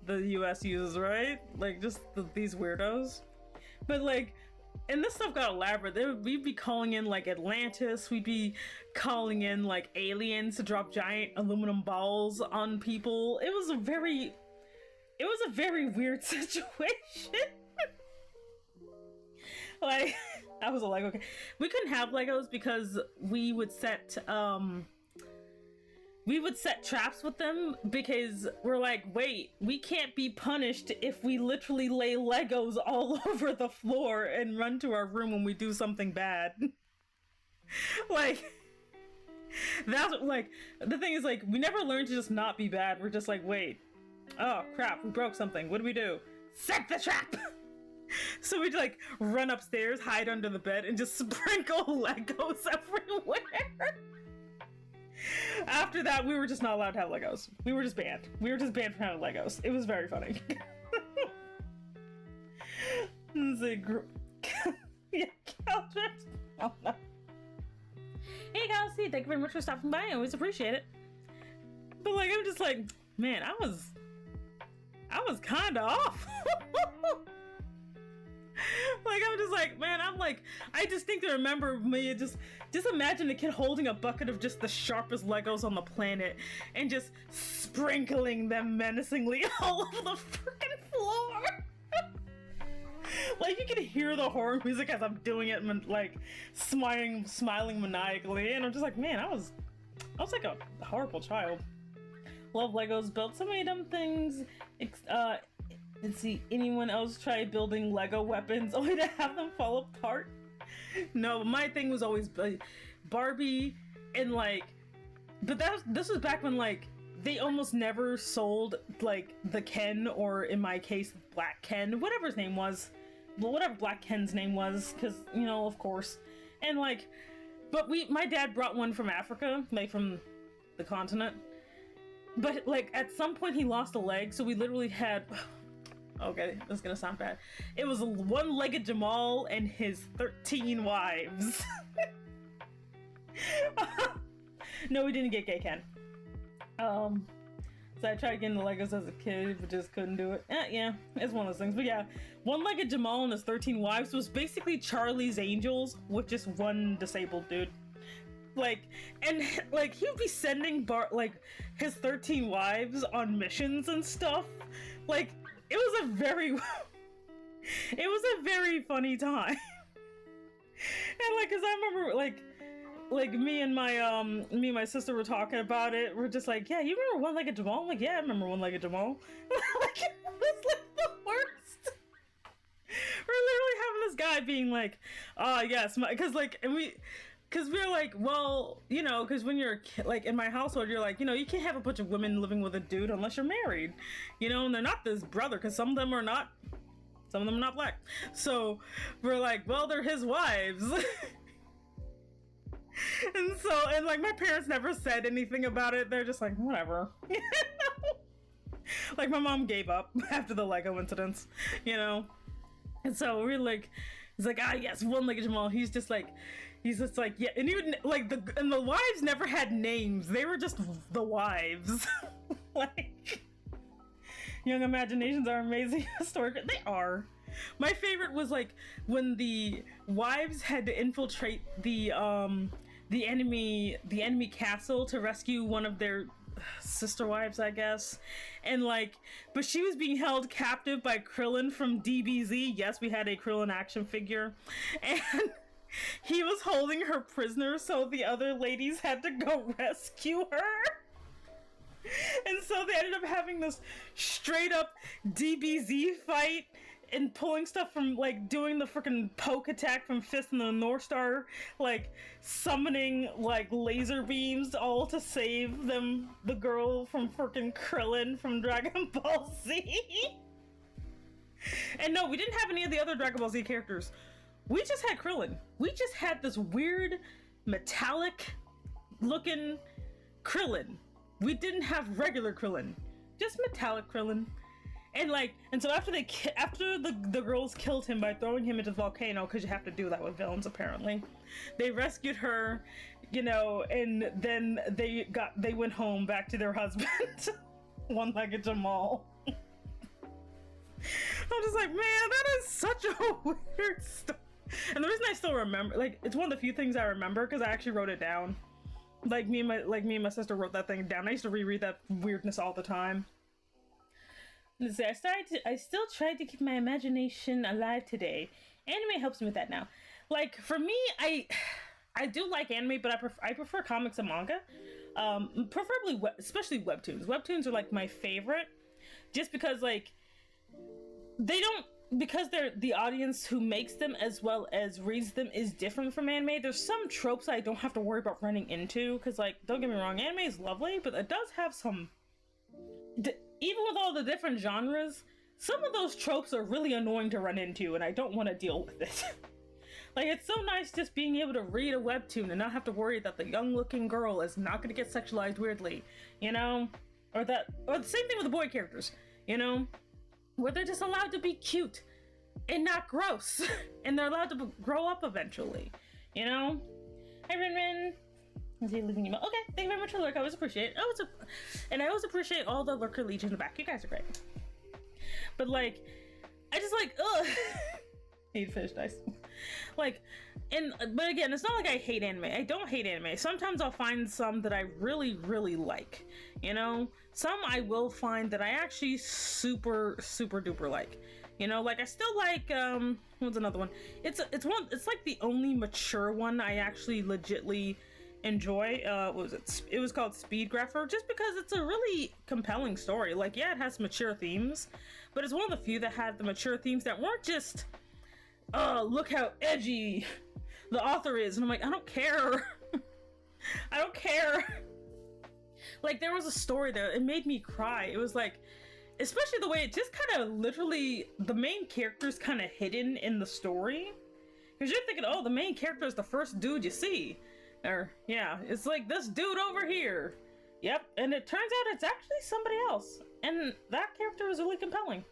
the US uses, right? Like just these weirdos. But like, and this stuff got elaborate. We'd be calling in like Atlantis. We'd be calling in like aliens to drop giant aluminum balls on people. It was a very weird situation. Like, I was like, okay, we couldn't have Legos because we would set traps with them because we're like, wait, we can't be punished if we literally lay Legos all over the floor and run to our room when we do something bad. Like, that's like, the thing is like, we never learned to just not be bad. We're just like, wait, oh crap, we broke something. What do we do? Set the trap! So we'd like run upstairs, hide under the bed, and just sprinkle Legos everywhere. After that, we were just not allowed to have Legos. We were just banned. We were just banned from having Legos. It was very funny. Yeah, oh, no. Hey guys, thank you very much for stopping by. I always appreciate it. But like, I'm just like, man, I was kind of off. Like, I'm just like, man, I'm like, I distinctly remember me just imagine a kid holding a bucket of just the sharpest Legos on the planet and just sprinkling them menacingly all over the freaking floor. Like, you can hear the horror music as I'm doing it and like smiling maniacally, and I'm just like, man, I was like a horrible child. Love Legos, built so many dumb things. Let's see, anyone else try building Lego weapons only to have them fall apart? No, my thing was always Barbie and like, but this was back when like they almost never sold like the Ken, or in my case, Black Ken, whatever his name was, well, whatever Black Ken's name was, because you know, of course, and like, but my dad brought one from Africa, like from the continent, but like at some point he lost a leg, so we literally had. Okay, this is gonna sound bad. It was a one-legged Jamal and his 13 wives. No, we didn't get gay Ken. So I tried getting the Legos as a kid, but just couldn't do it. Yeah, it's one of those things. But yeah, One-Legged Jamal and his 13 Wives was basically Charlie's Angels with just one disabled dude. Like, and like he would be sending his 13 wives on missions and stuff. Like, it was a very funny time. And like, cause I remember like me and my sister were talking about it. We're just like, yeah, you remember One-Legged Jamal? I'm like, yeah, I remember One-Legged Jamal. Like, it was like the worst. We're literally having this guy being like, oh yes, because we're like, well, you know, because when you're like in my household, you're like, you know, you can't have a bunch of women living with a dude unless you're married, you know, and they're not this brother, because some of them are not black. So we're like, well, they're his wives. And like my parents never said anything about it. They're just like, whatever. Like my mom gave up after the Lego incidents, you know. And so we're like, it's like, ah, yes, One-Legged Jamal. He's just like, yeah, and even like the wives never had names. They were just the wives. Like, young imaginations are amazing. Historic, they are. My favorite was like when the wives had to infiltrate the enemy castle to rescue one of their sister wives, I guess, and like, but she was being held captive by Krillin from DBZ. Yes, we had a Krillin action figure, and he was holding her prisoner, so the other ladies had to go rescue her. And so they ended up having this straight up DBZ fight and pulling stuff from, like, doing the freaking poke attack from Fist and the North Star, like, summoning, like, laser beams, all to save them, the girl from freaking Krillin from Dragon Ball Z. And no, we didn't have any of the other Dragon Ball Z characters. We just had Krillin. We just had this weird, metallic looking Krillin. We didn't have regular Krillin, just metallic Krillin. And like, and so after the girls killed him by throwing him into the volcano, because you have to do that with villains apparently, they rescued her, you know, and then they went home back to their husband. One-Legged Jamal. I'm just like, man, that is such a weird story. And the reason I still remember, like, it's one of the few things I remember because I actually wrote it down. Like me and my sister wrote that thing down. I used to reread that weirdness all the time. Let's see, I still try to keep my imagination alive today. Anime helps me with that now. Like, for me, I do like anime, but I prefer comics and manga. Preferably, especially webtoons. Webtoons are like my favorite, just because like because they're the audience who makes them as well as reads them is different from anime. There's some tropes I don't have to worry about running into, because like, don't get me wrong, anime is lovely, but it does have some, even with all the different genres, some of those tropes are really annoying to run into, and I don't want to deal with it. Like, it's so nice just being able to read a webtoon and not have to worry that the young looking girl is not going to get sexualized weirdly, you know? Or the same thing with the boy characters, you know? Where they're just allowed to be cute and not gross. And they're allowed to grow up eventually, you know? Hi, Rin. Is he leaving email? Okay, thank you very much for the lurk. I always appreciate it. And I always appreciate all the lurker legion in the back. You guys are great. But like, I just like, ugh. Hate fish dice. Like, but again, it's not like I hate anime. I don't hate anime. Sometimes I'll find some that I really, really like, you know? Some I will find that I actually super, super duper like. You know, like I still like, what's another one? It's like the only mature one I actually legitly enjoy. What was it? It was called Speed Grapher, just because it's a really compelling story. Like, yeah, it has mature themes, but it's one of the few that had the mature themes that weren't just, oh, look how edgy the author is. And I'm like, I don't care. I don't care. Like, there was a story there, it made me cry. It was like, especially the way it just kind of literally, the main character's kind of hidden in the story. Because you're thinking, oh, the main character is the first dude you see. Or, yeah, it's like this dude over here. Yep, and it turns out it's actually somebody else. And that character is really compelling.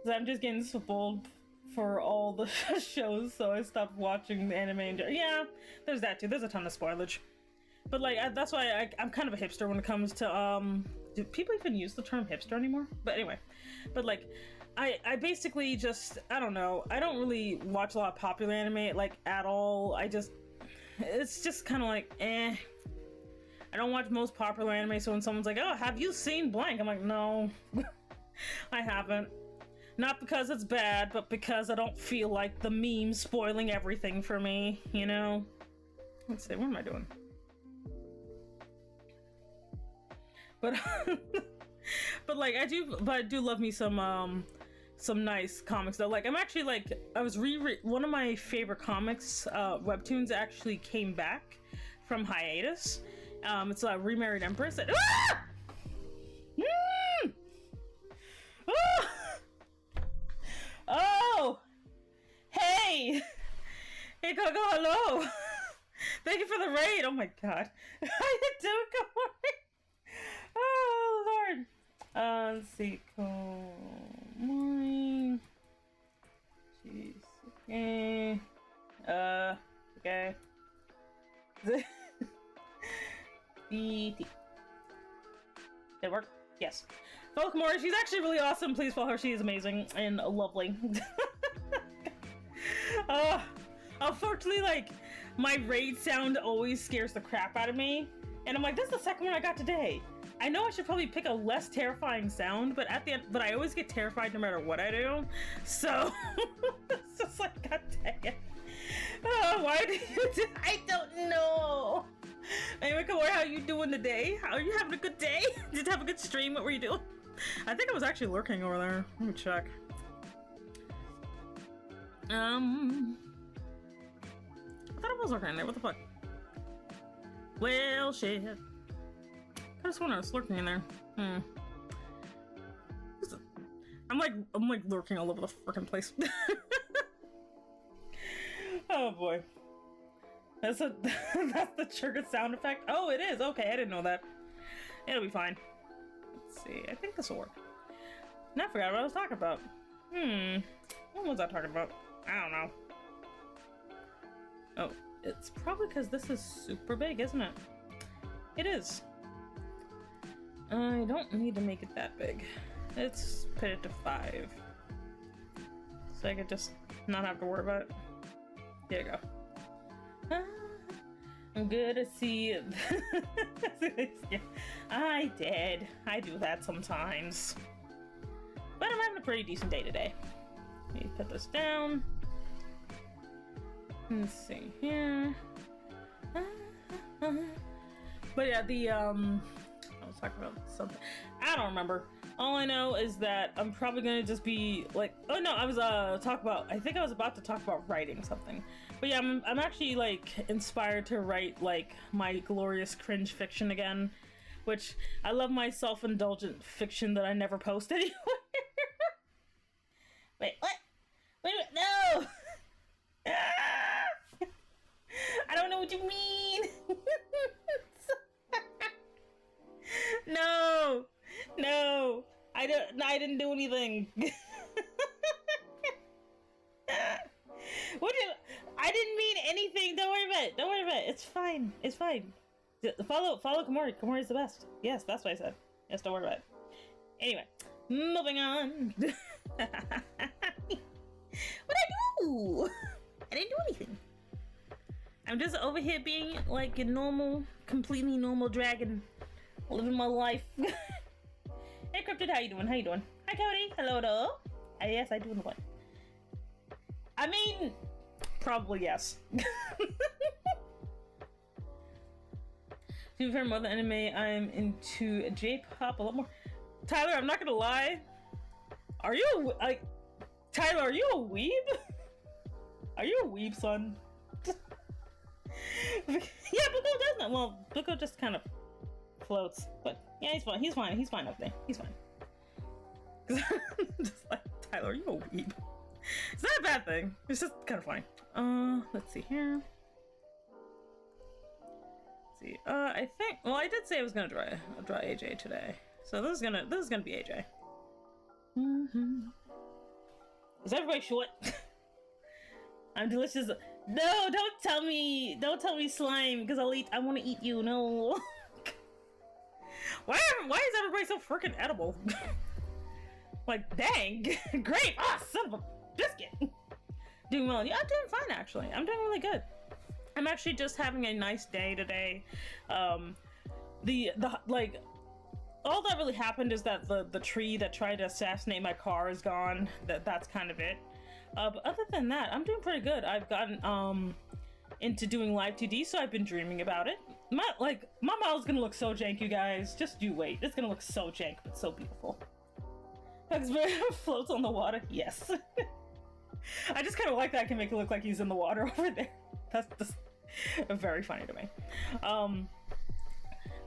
So I'm just getting spoiled for all the shows, so I stopped watching the anime. And yeah, there's that too. There's a ton of spoilage. But like, that's why I'm kind of a hipster when it comes to do people even use the term hipster anymore? But anyway, but like, I basically just, I don't know, I don't really watch a lot of popular anime, like, at all. It's just kind of like, eh. I don't watch most popular anime, so when someone's like, oh, have you seen blank? I'm like, no, I haven't. Not because it's bad, but because I don't feel like the meme spoiling everything for me, you know? Let's see, what am I doing? But, but like, I do love me some nice comics though. Like, I'm actually like, I was one of my favorite comics, webtoons actually came back from hiatus. It's a Remarried Empress. Ah! Mm! Ah! Oh! Hey! Hey, Coco, hello! Thank you for the raid! Oh my god. How you doing? Good morning! Oh, Lord! Let's see. Good morning. Jeez. Okay. Okay. BT. Did it work? Yes. Follow Kimori, she's actually really awesome. Please follow her. She is amazing and lovely. Unfortunately, like, my raid sound always scares the crap out of me. And I'm like, this is the second one I got today. I know I should probably pick a less terrifying sound, but at the end, but I always get terrified no matter what I do. So, it's just like, god dang it. Oh, why did you do? I don't know. Anyway, Kimori, how you doing today? Are you having a good day? Did you have a good stream? What were you doing? I think I was actually lurking over there. Let me check. I thought I was lurking in there. What the fuck? Well, shit. I just wonder I was lurking in there. I'm like lurking all over the freaking place. Oh boy. That's the triggered sound effect. Oh, it is. Okay, I didn't know that. It'll be fine. Let's see. I think this will work. And I forgot what I was talking about. What was I talking about? I don't know. Oh, it's probably because this is super big, isn't it? It is. I don't need to make it that big. Let's put it to 5. So I could just not have to worry about it. There you go. I'm good to see it. I did. I do that sometimes. But I'm having a pretty decent day today. Let me put this down. Let's see here. But yeah, I was talking about something. I don't remember. All I know is that I'm probably gonna just be like, oh no, I was I think I was about to talk about writing something. But yeah, I'm actually like inspired to write like my glorious cringe fiction again, which I love my self-indulgent fiction that I never post anywhere. Wait, what? Wait, no! I don't know what you mean. No, no, I didn't do anything. I didn't mean anything. Don't worry about it. Don't worry about it. It's fine. It's fine. Follow Kimori. Kimori's the best. Yes, that's what I said. Yes, don't worry about it. Anyway, moving on. What'd I do? I didn't do anything. I'm just over here being like a normal, completely normal dragon, living my life. Hey, Cryptid, how you doing? How you doing? Hi, Cody. Hello, though. Yes, I do know what. I mean, probably yes. To be fair, more than anime, I'm into J-pop a lot more. Tyler, I'm not gonna lie. Are you like, Tyler? Are you a weeb? Are you a weeb, son? Yeah, Buko does not. Well, Buko just kind of floats, but yeah, he's fine. He's fine. He's fine up there. He's fine. Just like, Tyler, are you a weeb? It's not a bad thing. It's just kind of funny. Let's see here. Let's see. I think. Well, I did say I was gonna draw AJ today, so this is gonna be AJ. Is everybody short? I'm delicious. No, don't tell me slime, because I want to eat you. No. Why is everybody so freaking edible? Like, dang. Great. Ah, son of a biscuit. Doing well. Yeah, I'm doing fine, actually. I'm doing really good. I'm actually just having a nice day today. Like, all that really happened is that the tree that tried to assassinate my car is gone. That's kind of it. But other than that, I'm doing pretty good. I've gotten into doing live 2D, so I've been dreaming about it. My model's gonna look so jank, you guys. Just you wait. It's gonna look so jank, but so beautiful. Floats on the water. Yes. I just kind of like that. I can make it look like he's in the water over there. That's just very funny to me.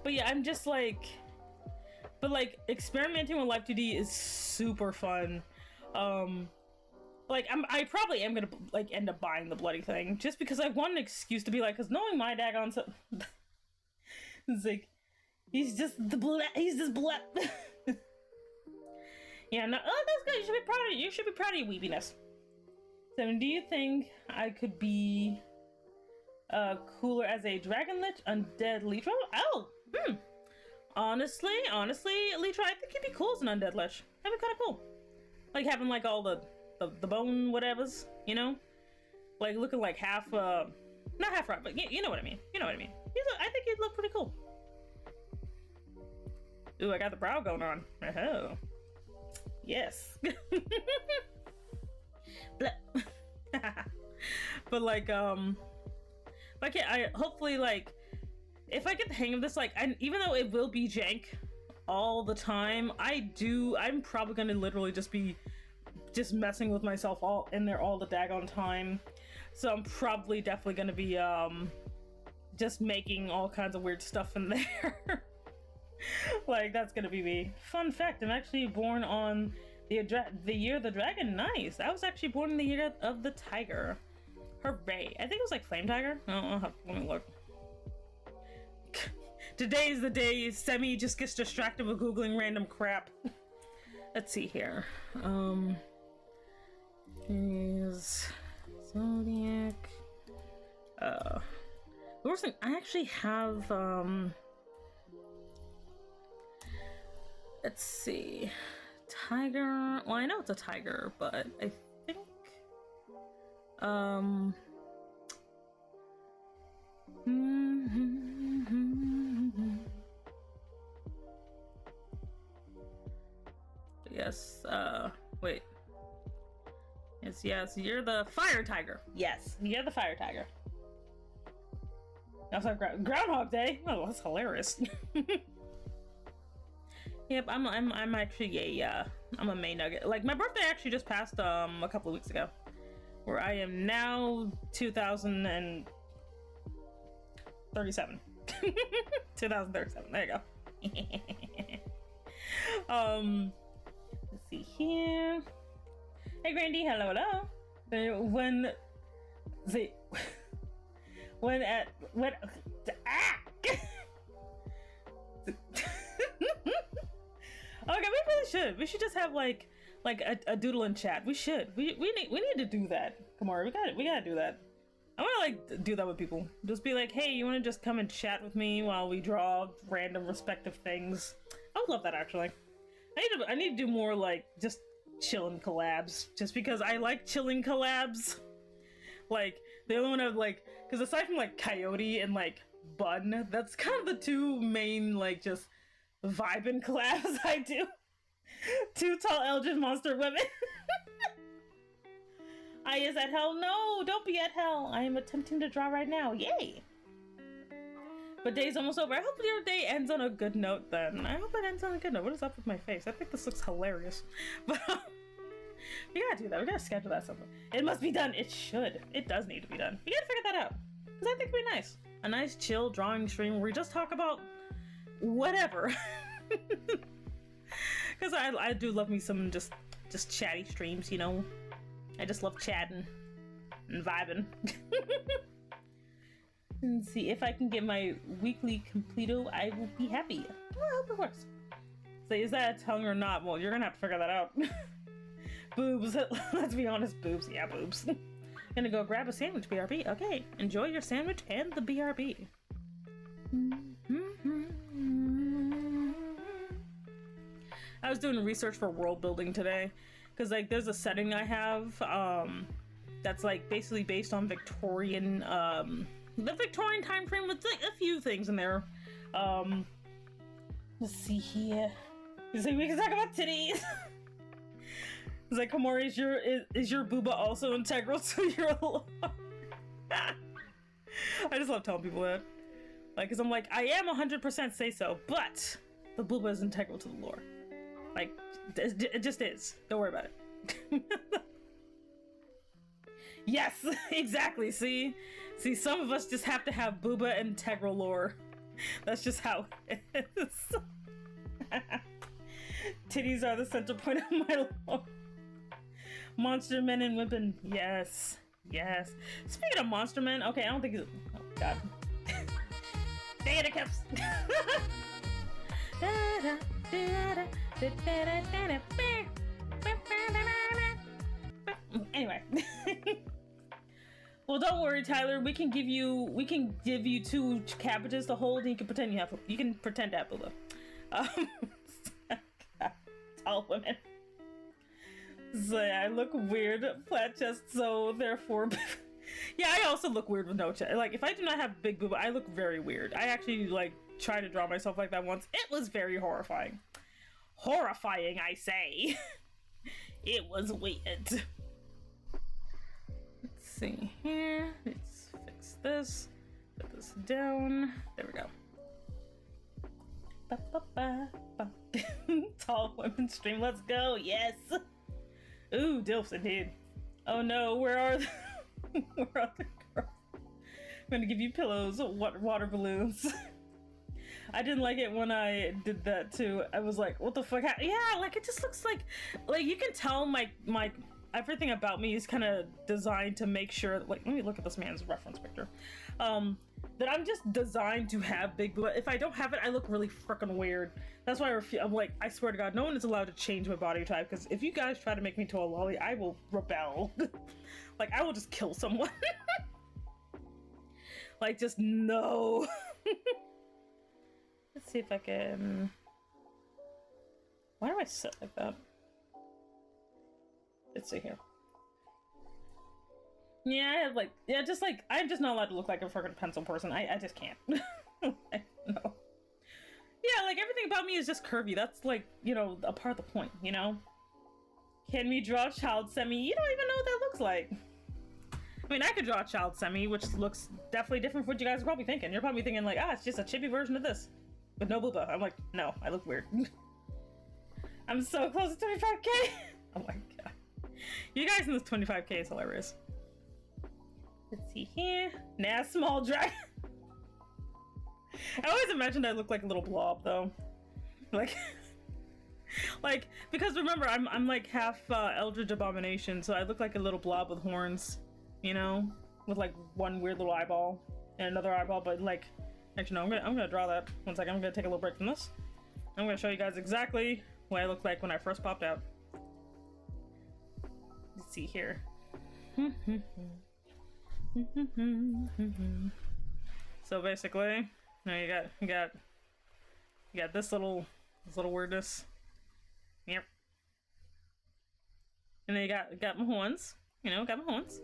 But yeah, I'm just like, experimenting with Live 2D is super fun. Like I probably am gonna like end up buying the bloody thing just because I want an excuse to be like, cause knowing my daggone so, it's like he's just black. Yeah, no, oh, that's good. You should be proud of you should be proud of your weepiness. So, do you think I could be cooler as a Dragon Lich Undead Leetro? Oh, Honestly, Leetro, I think you'd be cool as an Undead Lich. That'd be kind of cool. Like having like all the bone whatevers, you know? Like looking like half, not half right, but you know what I mean. You know what I mean. I think you'd look pretty cool. Ooh, I got the brow going on. Oh. Yes. But like yeah, I hopefully like if I get the hang of this, like, even though it will be jank all the time, I'm probably gonna literally just be messing with myself all in there all the daggone time. So I'm probably definitely gonna be just making all kinds of weird stuff in there. Like, that's gonna be me. Fun fact, I'm actually born on the year of the dragon. Nice. I was actually born in the year of the tiger. Hooray. I think it was like flame tiger. Oh, let me look. Today is the day Semi just gets distracted with googling random crap. Let's see here. Is Zodiac. The worst thing, I actually have let's see. Tiger. Well, I know it's a tiger, but I think yes, wait. Yes, you're the fire tiger. Yes, you're the fire tiger. That's like Groundhog Day. Oh, that's hilarious. Yep, I'm actually I'm a May Nugget. Like, my birthday actually just passed a couple of weeks ago, where I am now 2037. 2037. There you go. Let's see here. Hey, Grandy. Hello. Okay, we really should. We should just have like a doodle in chat. We should. We need to do that. Kamara, we gotta do that. I wanna like do that with people. Just be like, hey, you wanna just come and chat with me while we draw random respective things? I would love that, actually. I need to do more like just chilling collabs, just because I like chilling collabs. Like the other one of like, because aside from like Coyote and like Bun, that's kind of the two main like just vibing collabs I do. Two tall Eldritch monster women. I is at hell. No, don't be at hell. I am attempting to draw right now. Yay! But day's almost over. I hope your day ends on a good note then. I hope it ends on a good note. What is up with my face? I think this looks hilarious. But we gotta do that. We gotta schedule that something. It must be done. It should. It does need to be done. We gotta figure that out. Because I think it'd be nice. A nice chill drawing stream where we just talk about whatever. Because I do love me some just chatty streams, you know. I just love chatting and vibing. Let's see, if I can get my weekly completo, I will be happy. Well, I hope it works. So is that a tongue or not? Well, you're gonna have to figure that out. Boobs. Let's be honest, boobs. Yeah, boobs. Gonna go grab a sandwich, BRB. Okay, enjoy your sandwich and the BRB. I was doing research for world building today, because like there's a setting I have that's like basically based on Victorian the Victorian time frame with like a few things in there. Let's see here. He's like, we can talk about titties. He's like, Komori, is your booba also integral to your lore? I just love telling people that. Like, cause I'm like, I am 100% say so, but the booba is integral to the lore. Like, it just is. Don't worry about it. Yes, exactly. See, some of us just have to have booba integral lore. That's just how it is. Titties are the center point of my lore. Monster men and women. Yes. Yes. Speaking of monster men, okay, I don't think it's... Oh, God. Dang it, caps. Anyway. Well, don't worry, Tyler. We can give you 2 cabbages to hold, and you can pretend to have booba. Tall women. So yeah, I look weird, flat chest, so therefore... Yeah, I also look weird with no chest. Like, if I do not have big booba, I look very weird. I actually, like, tried to draw myself like that once. It was very horrifying. Horrifying, I say. It was weird. Let's see here. Let's fix this. Put this down. There we go. Ba, ba, ba, ba. Tall women stream. Let's go. Yes. Ooh, dilfs indeed. Oh no, where are the girls? I'm gonna give you pillows, water balloons. I didn't like it when I did that too. I was like, what the fuck? Yeah, like it just looks like you can tell my everything about me is kind of designed to make sure that, like, let me look at this man's reference picture. That I'm just designed to have big booba. If I don't have it, I look really freaking weird. That's why I'm like, I swear to God, no one is allowed to change my body type, because if you guys try to make me to a lolly, I will rebel. Like, I will just kill someone. Like, just no. Let's see if I can... Why do I sit like that? Let's see here. Yeah, I have like, yeah, just like, I'm just not allowed to look like a freaking pencil person. I just can't. No. Yeah, like everything about me is just curvy. That's like, you know, a part of the point, you know? Can we draw a child semi? You don't even know what that looks like. I mean, I could draw a child semi, which looks definitely different from what you guys are probably thinking. You're probably thinking like, it's just a chibi version of this with no booba. I'm like, no, I look weird. I'm so close to 25K. Oh my God. You guys in this 25K is hilarious. Let's see here. Nah, small dragon. I always imagined I look like a little blob though. Like, because remember, I'm like half Eldritch Abomination, so I look like a little blob with horns, you know, with like one weird little eyeball and another eyeball. But like, actually no, I'm gonna draw that. One second, I'm gonna take a little break from this. I'm gonna show you guys exactly what I looked like when I first popped out. Let's see here. So basically, you got this little weirdness. Yep. And then you got my horns. You know, got my horns.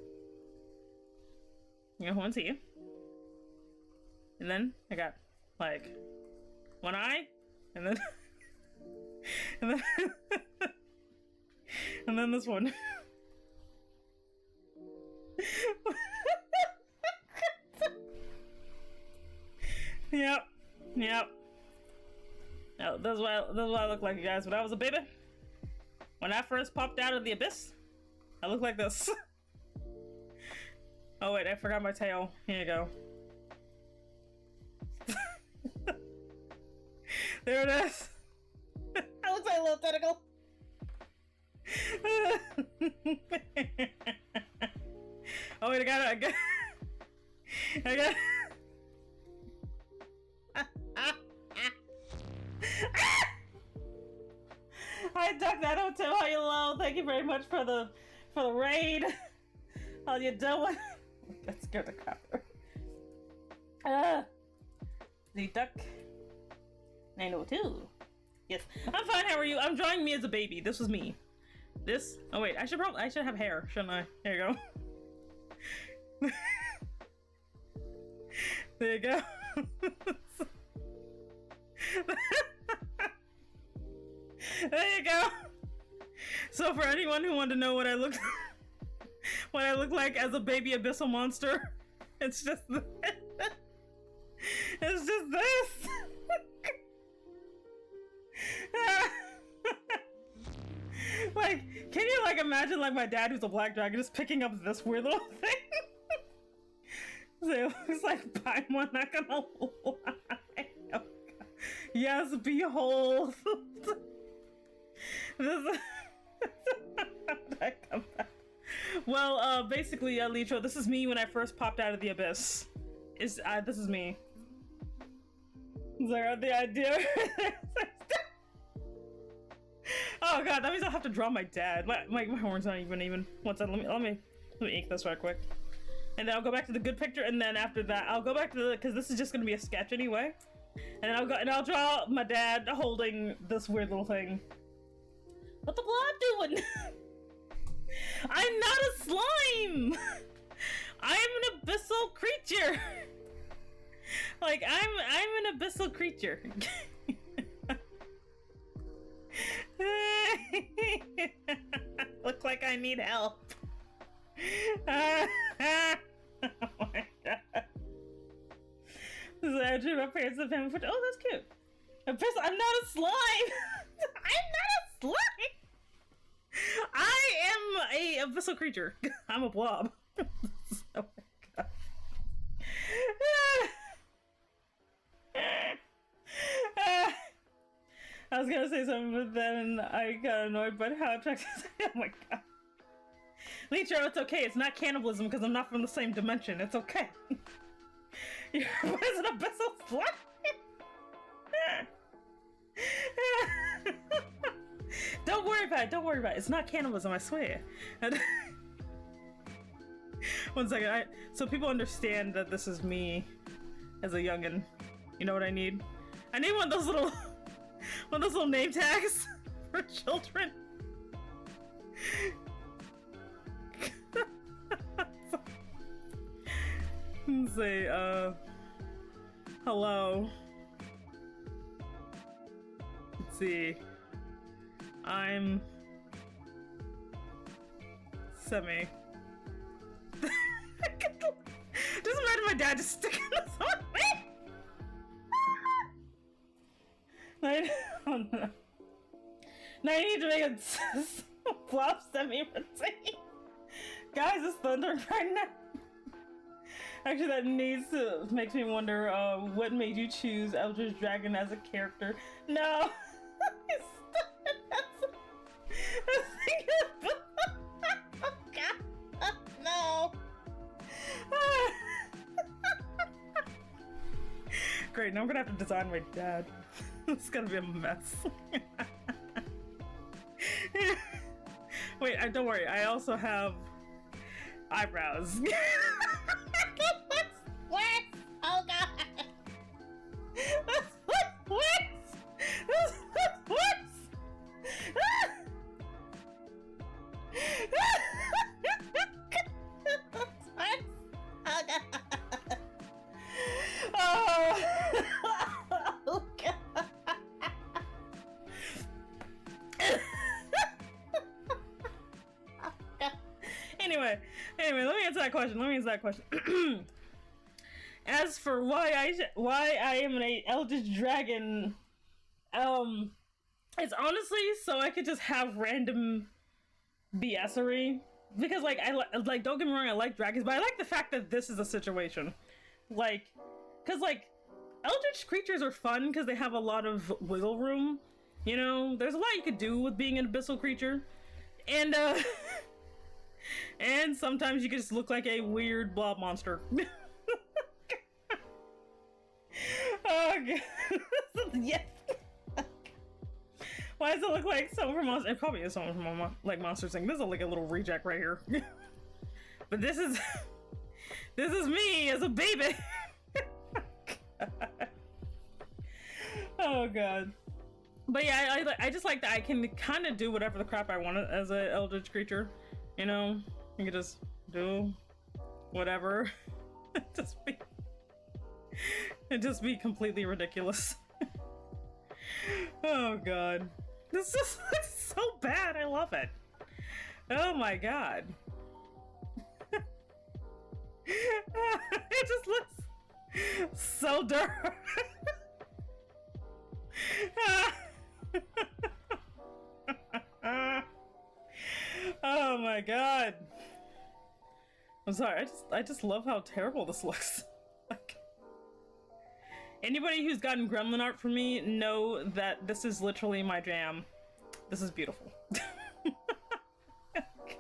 You got horns here. And then I got like one eye, and then and then this one. Yep. No, that's what I look like, you guys. When I was a baby, when I first popped out of the abyss, I looked like this. Oh wait, I forgot my tail. Here you go. There it is. I look like a little tentacle. Oh wait, I got it. Hi Duck 902, how you low? Thank you very much for the raid. How you doing? That scared the crap out of me. The Duck 902. Yes, I'm fine. How are you? I'm drawing me as a baby. This was me. This. Oh wait, I should have hair, shouldn't I? There you go. There you go. There you go. So for anyone who wanted to know what I look like as a baby abyssal monster, it's just this. It's just this. Like, can you like imagine like my dad who's a black dragon just picking up this weird little thing? So it looks like Paimon, not gonna lie. Oh, God. Yes, behold. This well, basically, Litro, this is me when I first popped out of the abyss. This is me. Is that the idea? Oh god, that means I'll have to draw my dad. My horn's not even. One second, let me ink this right quick. And then I'll go back to the good picture, and then after that, I'll go back to the, because this is just gonna be a sketch anyway. And I'll draw my dad holding this weird little thing. What the blob doing? I'm not a slime! I'm an abyssal creature! Like, I'm an abyssal creature. Look like I need help. Oh my god. This is actually my parents and family footage. Oh, that's cute. I'm not a slime! I'm not a slime! I am a abyssal creature. I'm a blob. Oh my god. I was gonna say something, but then I got annoyed by how attractive. Oh my god. Leecher, it's okay. It's not cannibalism because I'm not from the same dimension. It's okay. You're an abyssal slime. Don't worry about it. Don't worry about it. It's not cannibalism, I swear. One second. So people understand that this is me as a youngin'. You know what I need? I need one of those little name tags for children. Say, hello. Let's see. I'm Semi. Just imagine my dad just sticking this on me. Oh no. Now you need to make a flop Semi routine. Guys, it's thundering right now. Actually, that makes me wonder, what made you choose Eldritch Dragon as a character? No! Oh god! No! Great, now I'm gonna have to design my dad. It's gonna be a mess. Wait, don't worry, I also have eyebrows. What? Oh god! What? What? Oh god! Oh god! Anyway, let me answer that question. As for why I am an Eldritch Dragon, it's honestly so I could just have random BS-ery. Because like don't get me wrong, I like dragons, but I like the fact that this is a situation. Like, cause like Eldritch creatures are fun because they have a lot of wiggle room. You know, there's a lot you could do with being an abyssal creature, and and sometimes you can just look like a weird blob monster. Oh god. Yes. Why does it look like someone from Monster? It probably is someone from like Monster Inc. This is like a little reject right here. But this is me as a baby. Oh god. But yeah, I just like that I can kind of do whatever the crap I want as an eldritch creature. You know, you can just do whatever. just be completely ridiculous. Oh god, this just looks so bad. I love it. Oh my god. It just looks so dark. Oh my god. I'm sorry, I just love how terrible this looks. Like, anybody who's gotten gremlin art from me know that this is literally my jam. This is beautiful.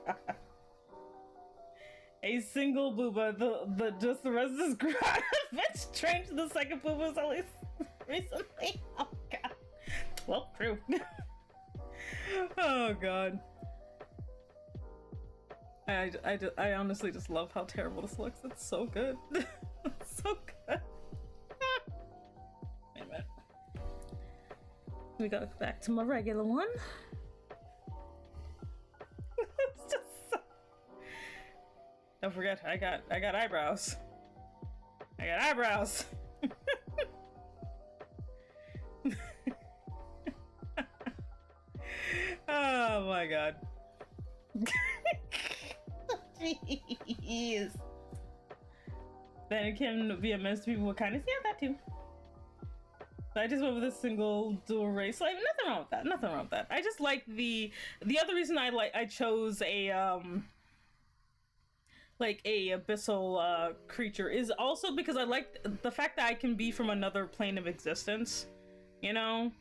God. A single booba, just the rest of this crowd. It's strange the second booba is at least recently. Oh god. Well, true. Oh god. I honestly just love how terrible this looks. It's so good. It's so good. Wait a minute. We go back to my regular one. It's just so... Don't forget, I got eyebrows. I got eyebrows. Oh my god. Jeez. Then it can be a mess to people with kindness. Yeah, that too. But I just went with a single dual race. Like, nothing wrong with that. Nothing wrong with that. I just like the other reason I chose a like a abyssal creature is also because I like the fact that I can be from another plane of existence. You know?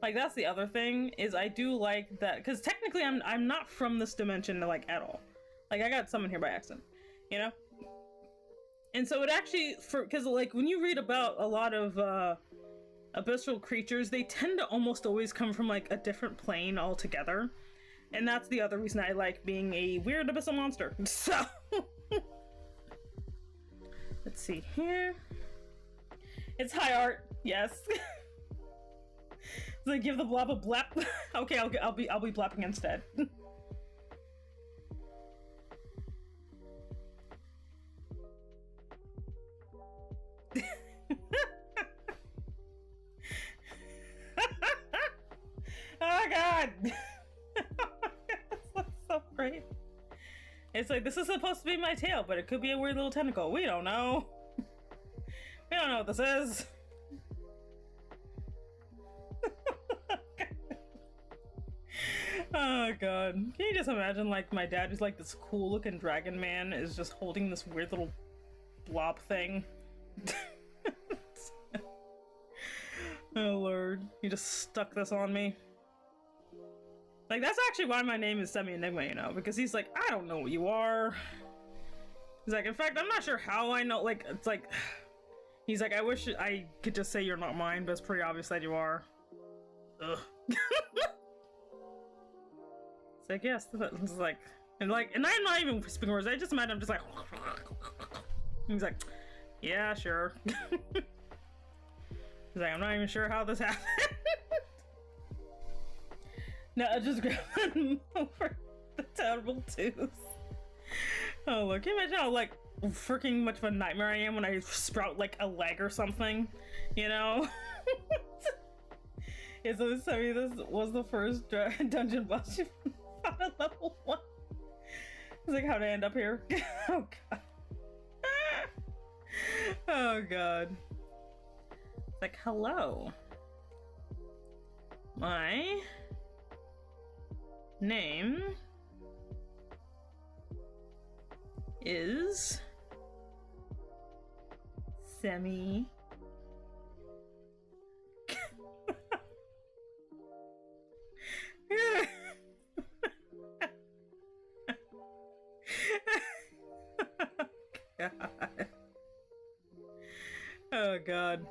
Like, that's the other thing, is I do like that, because technically I'm not from this dimension, like, at all. Like, I got summoned here by accident, you know? And so it actually, because, like, when you read about a lot of abyssal creatures, they tend to almost always come from, like, a different plane altogether. And that's the other reason I like being a weird abyssal monster. So, let's see here. It's high art, yes. So give the blob a blap. Okay, I'll be blapping instead. Oh god. This looks so great. It's like, this is supposed to be my tail, but it could be a weird little tentacle. We don't know. We don't know what this is. Oh god. Can you just imagine, like, my dad, who's like this cool looking dragon man, is just holding this weird little blob thing? Oh lord. He just stuck this on me. Like, that's actually why my name is Semi-Enigma, you know, because he's like, I don't know what you are. He's like, in fact, I'm not sure how I know, like, it's like, he's like, I wish I could just say you're not mine, but it's pretty obvious that you are. Ugh. It's like, yes, it's like, and I'm not even whispering words, I just imagine I'm just like, he's like, yeah, sure. He's like, I'm not even sure how this happened. No, I just grabbed over the terrible tooth. Oh, look, can you imagine how, like, freaking much of a nightmare I am when I sprout, like, a leg or something, you know? Yeah, so this was the first dungeon boss you found at level 1. It's like, how to end up here? Oh, God. Oh, God. It's like, hello. My name is Semi. God. Oh god.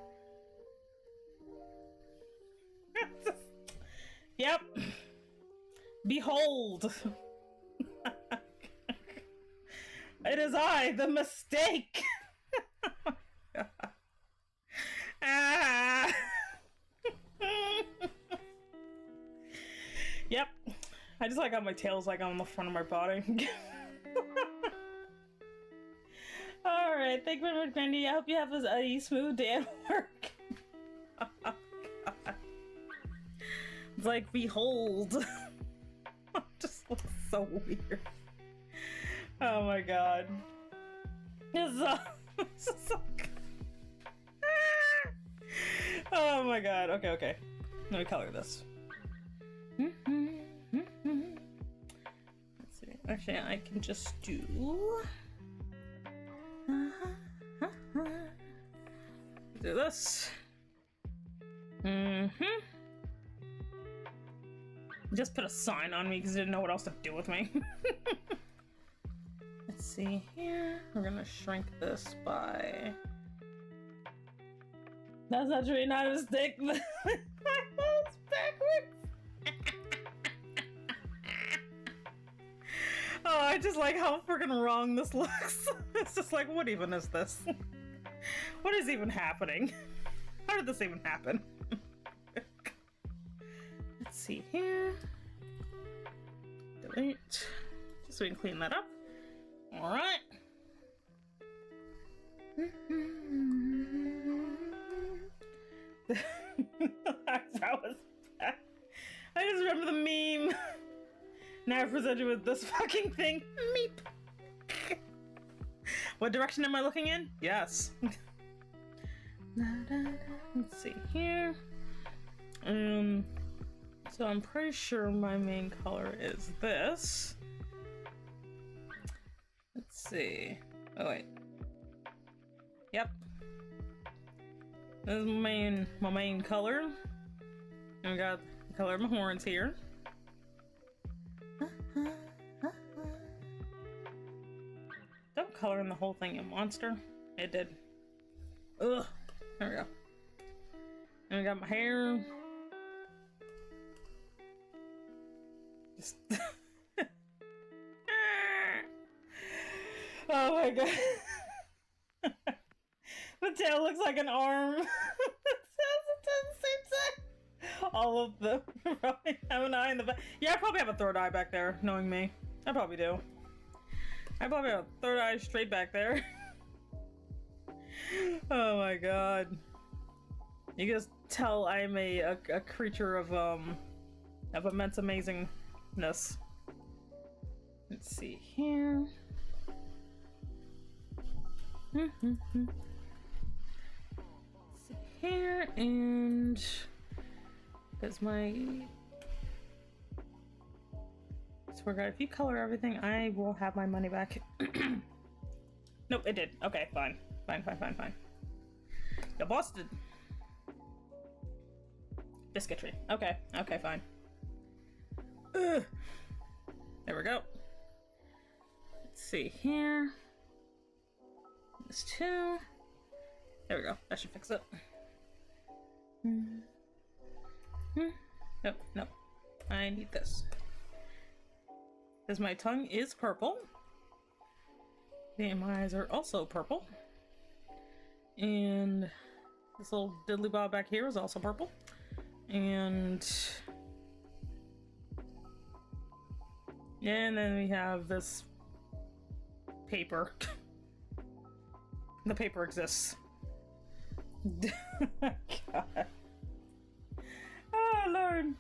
Yep. Behold. It is I, the mistake. Ah. I just like how my tail's like on the front of my body. Alright, thank you very much, Grandy. I hope you have a smooth day at work. Oh, God. It's like, behold. It just looks so weird. Oh my god. This is so good. Oh my god. Okay, okay. Let me color this. Let's see. Actually, I can just do... do this. Just put a sign on me because I didn't know what else to do with me. Let's see here. We're gonna shrink this by... That's actually not a mistake, but my phone's backwards. Oh, I just like how freaking wrong this looks. It's just like, what even is this? What is even happening? How did this even happen? Let's see here. Delete. Just so we can clean that up. Alright. That was bad. I just remember the meme. Now I present you with this fucking thing. Meep. What direction am I looking in? Yes. Let's see here. So I'm pretty sure my main color is this. Let's see. Oh wait. Yep. This is my main color. And we got the color of my horns here. Don't color in the whole thing, you monster. It did. Ugh. There we go. And we got my hair. Just oh my god. The tail looks like an arm. It says it at the same time. All of them probably have an eye in the back. Yeah, I probably have a third eye back there, knowing me. I probably do. I probably have a third eye straight back there. Oh my god. You can just tell I'm a creature of immense amazingness. Let's see here. Let's see here, and because my swear God, if you color everything, I will have my money back. Nope, it did. Okay, fine. Fine. You busted. Biscuitry. Okay, fine. Ugh. There we go. Let's see here. This too. There we go. That should fix it. Nope. I need this. Because my tongue is purple. And my eyes are also purple. And this little diddly bob back here is also purple. And then we have this paper. The paper exists. God. Oh Lord.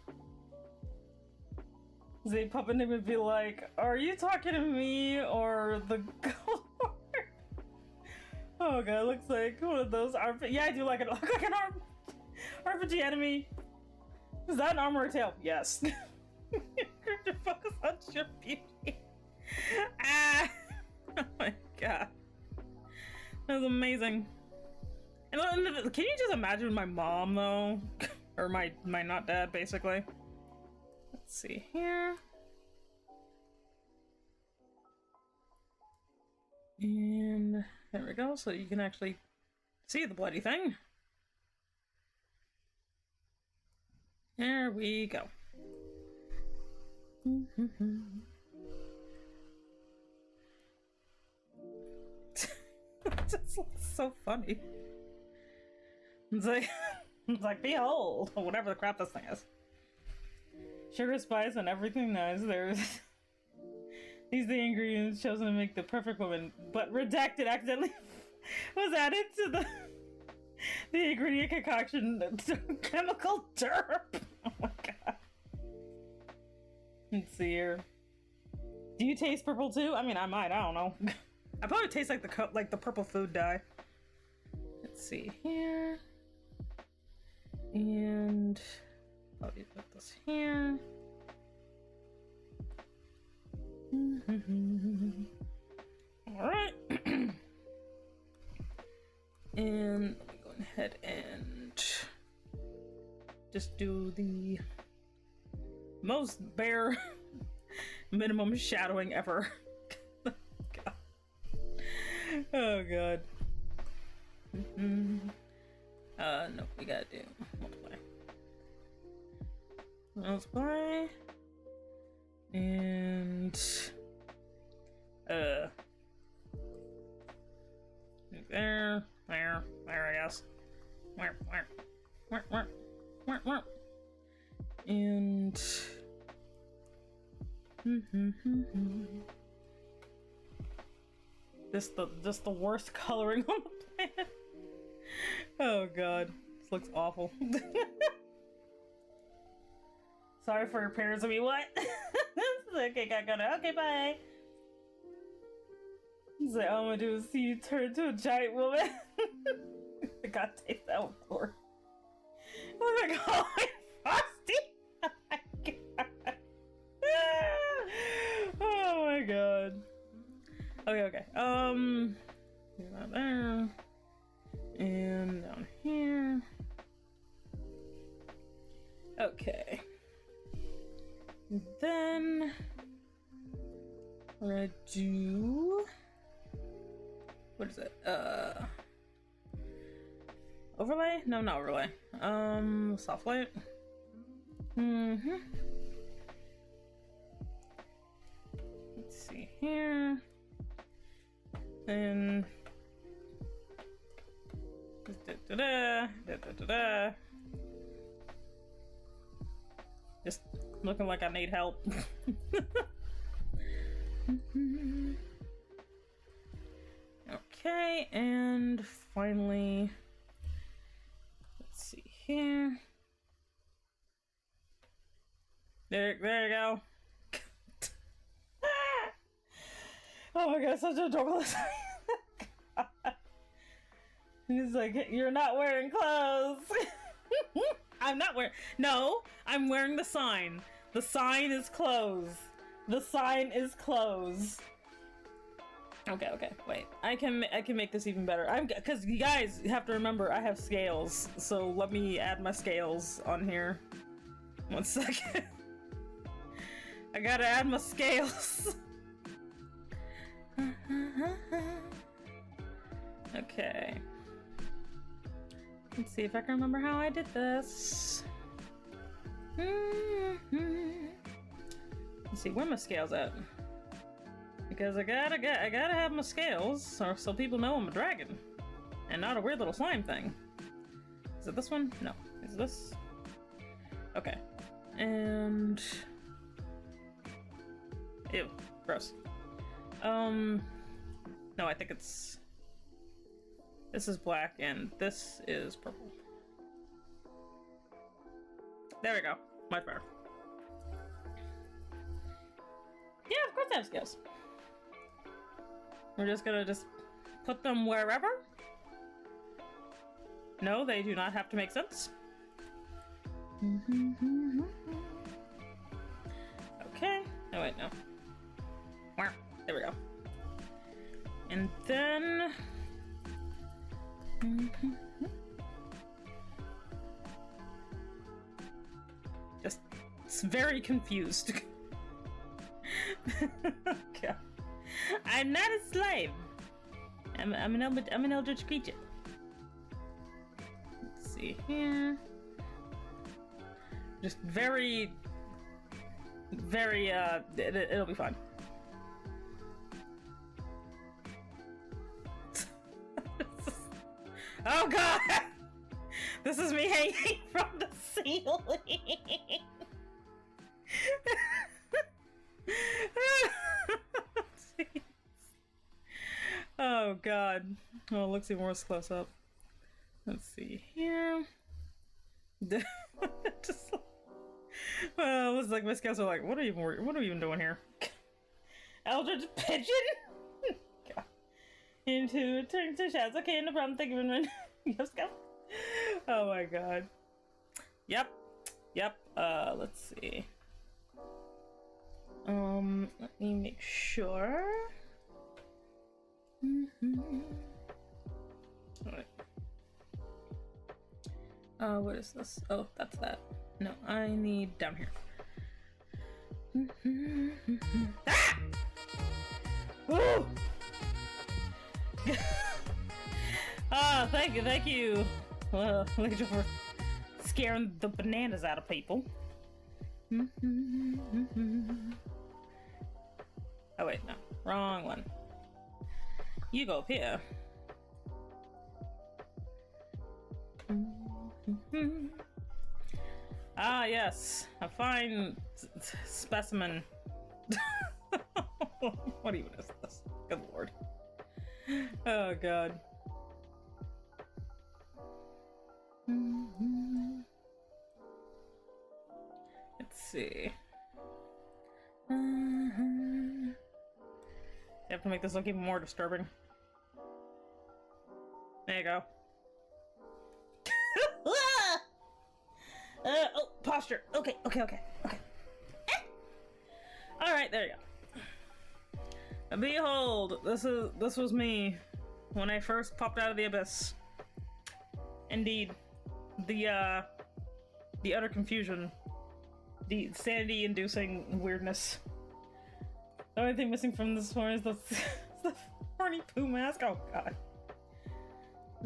The puppet name would be like, are you talking to me or the color? Oh god, it looks like one of those RPG. Yeah, I do like it. Look like an RPG enemy. Is that an arm or a tail? Yes. Focus on your beauty. Ah! Oh my god. That was amazing. And can you just imagine my mom though? Or my not dad, basically. Let's see here. And there we go, so you can actually see the bloody thing. There we go. It just looks so funny. It's like behold, or whatever the crap this thing is. Sugar, spice, and everything nice. There's these are the ingredients chosen to make the perfect woman, but redacted accidentally was added to the ingredient concoction chemical derp. Oh my god. Let's see here. Do you taste purple too? I mean, I might. I don't know. I probably taste like the purple food dye. Let's see here. And probably put this here. All right. And let me go ahead and just do the most bare minimum shadowing ever. God. Oh god. No, we gotta do multiply. Multiply. And there, I guess. And this the worst coloring on the planet. Oh god, this looks awful. Sorry for your parents. I mean, what? Okay, okay, bye. He's like, all I'm gonna do is see you turn into a giant woman. I gotta taste that one for. Oh my god, Frosty! Oh my god. Oh my god. Okay. Not there. And down here. Okay. Then we're gonna do, what is it? Overlay? No, not overlay. Soft light. Let's see here. And just looking like I need help. Okay, and finally, let's see here. There you go. Oh my god, such a adorable. He's like, you're not wearing clothes. I'm not wearing. No, I'm wearing the sign. The sign is closed. The sign is closed. Okay. Wait, I can make this even better. Because you guys have to remember, I have scales. So let me add my scales on here. 1 second. I gotta add my scales. Okay. Let's see if I can remember how I did this. Let's see, where are my scales at? Because I gotta have my scales so people know I'm a dragon and not a weird little slime thing. Is it this one? No. Is it this? Okay. And ew, gross. No, I think it's, this is black and this is purple. There we go. Much better. Yeah, of course I have scales. We're just gonna put them wherever. No, they do not have to make sense. Okay. Oh wait, no. There we go. And then just very confused. Okay. I'm not a slime. I'm an eldritch creature. Let's see here. Just very, it'll be fun. Oh god! This is me hanging from the ceiling. Oh god. Oh, let's see more close up. Let's see here. Just, well, it's like my scouts are like, what are we even doing here? Eldritch pigeon. God. Into turn to shadows. Okay, no problem. Thank you, Benjamin. Yes, go. Oh my god. Yep. Let's see. Let me make sure. Alright. What is this? Oh, that's that. No, I need down here. Ah! Woo! Ah, thank you. Well, Legion for scaring the bananas out of people. Oh wait, no, wrong one. You go up here. Ah, yes, a fine specimen. What even is this? Good lord. Oh god. Let's see. You have to make this look even more disturbing. There you go. Oh, posture. Okay. Alright, there you go. And behold, this was me when I first popped out of the abyss. Indeed. The utter confusion. The sanity-inducing weirdness. The only thing missing from this one is the horny poo mask. Oh god.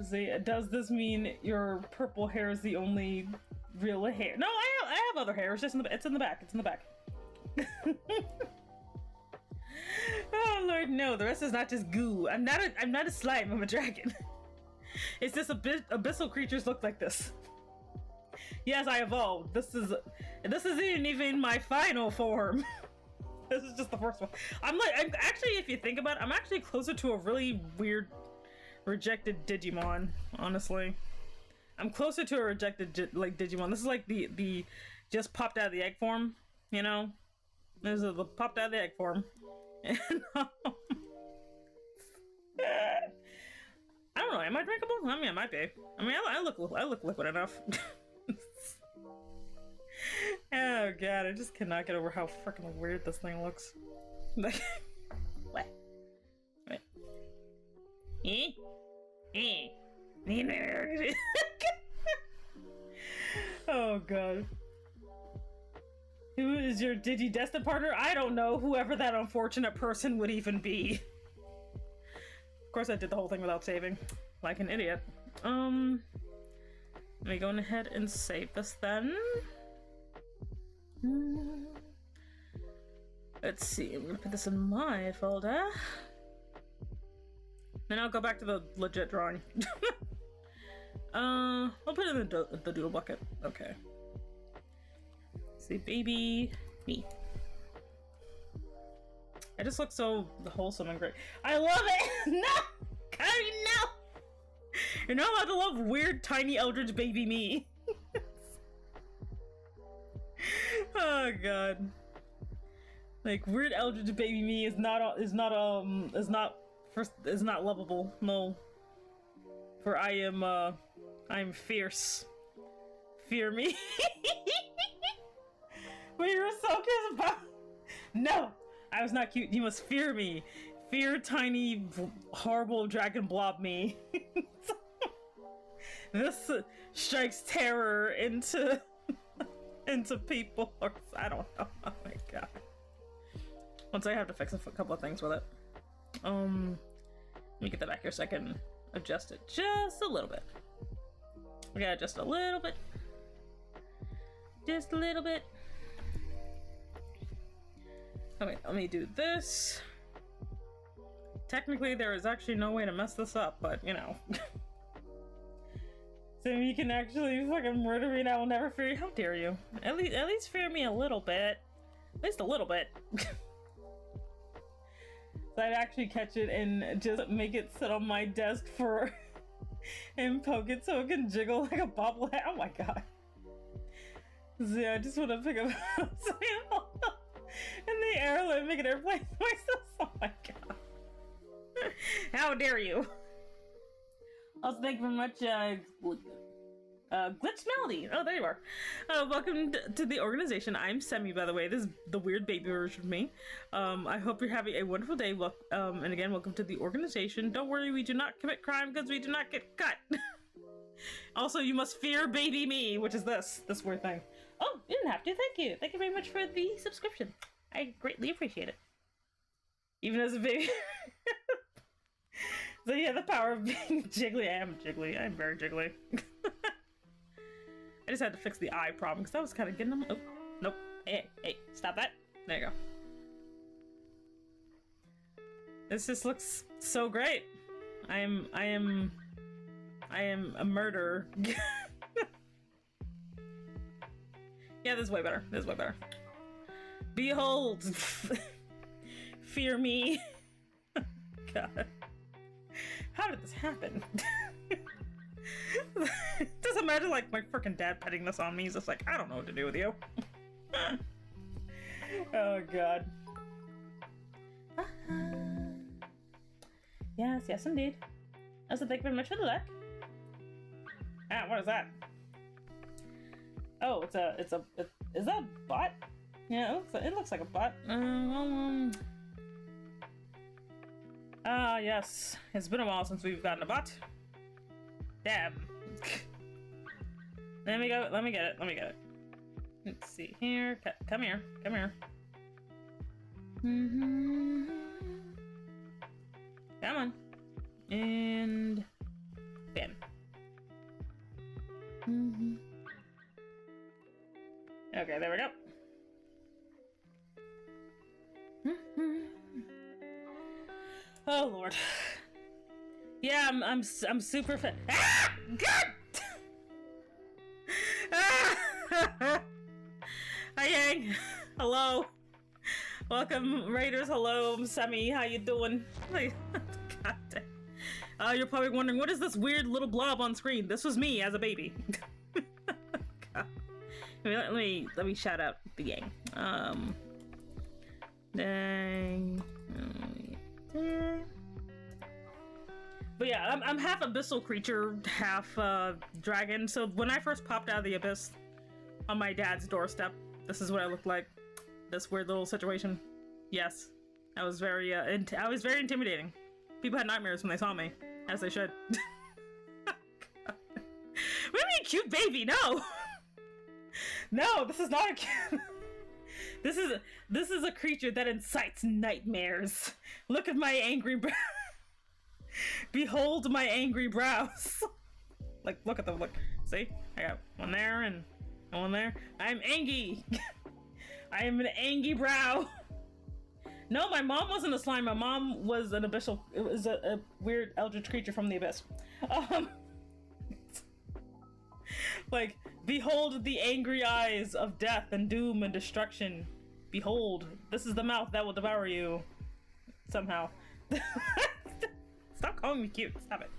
See, does this mean your purple hair is the only real hair? No, I have other hair. It's just it's in the back. It's in the back. Oh lord, no. The rest is not just goo. I'm not a slime. I'm a dragon. It's just abyssal creatures look like this. Yes, I evolved. This isn't even my final form. This is just the first one. I'm actually, if you think about it, I'm actually closer to a really weird rejected Digimon, honestly. I'm closer to a rejected Digimon. This is like the just popped out of the egg form, you know? This is the popped out of the egg form. And, I don't know, am I drinkable? I mean, I might be. I mean, I look liquid enough. Oh god, I just cannot get over how freaking weird this thing looks. Like, what? Oh god. Who is your Digi-Destined partner? I don't know, whoever that unfortunate person would even be. Of course I did the whole thing without saving. Like an idiot. Let me go ahead and save this then. Let's see, I'm gonna put this in my folder. Then I'll go back to the legit drawing. I'll put it in the doodle bucket. Okay. See, baby me. I just look so wholesome and great. I love it! No! Kyrie, no! You're not allowed to love weird, tiny Eldritch baby me. Oh god. Like, weird Eldritch baby me is not lovable. No. For I am fierce. Fear me. Wait, you were so cute about. No! I was not cute. You must fear me. Fear tiny, horrible dragon blob me. This strikes terror into people. Or I don't know. Oh my god. Once I have to fix a couple of things with it. Let me get that back here so I can adjust it just a little bit. Yeah, just a little bit. Just a little bit. Okay, let me do this. Technically, there is actually no way to mess this up, but you know. So you can actually fucking murder me and I will never fear you. How dare you? At least fear me a little bit. At least a little bit. I'd actually catch it and just make it sit on my desk for and poke it so it can jiggle like a bobblehead. Oh my god. So yeah, I just want to pick up in the air, like make an airplane noises. Oh my god. How dare you? Also, thank you very much, Glitch Melody. Oh, there you are. Welcome to the organization. I'm Semi, by the way. This is the weird baby version of me. I hope you're having a wonderful day. And again, welcome to the organization. Don't worry, we do not commit crime because we do not get cut. Also, you must fear baby me, which is this weird thing. Oh, you didn't have to. Thank you. Thank you very much for the subscription. I greatly appreciate it. Even as a baby. So yeah, the power of being jiggly. I am jiggly. I'm very jiggly. I just had to fix the eye problem because that was kind of getting them. Oh, nope. Hey, stop that. There you go. This just looks so great. I am a murderer. Yeah, this is way better. This is way better. Behold, fear me. God, how did this happen? Just imagine like my freaking dad petting this on me. He's just like, I don't know what to do with you. Oh god. Yes, indeed. Also, thank you very much for the luck. Ah, what is that? Oh, is that a bot? Yeah, it looks like a bot. Yes. It's been a while since we've gotten a bot. Damn. Let me get it. Let's see here. Come here. Come on. And bam. Okay, there we go. Oh Lord. Yeah, I'm super fit. Ah! God! Hi Yang. Hello. Welcome Raiders. Hello, I'm Semi. How you doing? God damn. You're probably wondering, what is this weird little blob on screen? This was me as a baby. God. Let me shout out the gang. Dang. But yeah, I'm half abyssal creature, half dragon. So when I first popped out of the abyss on my dad's doorstep, this is what I looked like. This weird little situation. Yes, I was very intimidating. People had nightmares when they saw me, as they should. What do you mean, cute baby? No, no, this is not a cute. This is a creature that incites nightmares. Look at my angry brow. Behold my angry brows. Like, look at them. Look. See? I got one there and one there. I'm angry. I am an angry brow. No, my mom wasn't a slime. My mom was an abyssal. It was a weird eldritch creature from the abyss. Like, behold the angry eyes of death and doom and destruction. Behold, this is the mouth that will devour you. Somehow. Stop calling me cute. Stop it.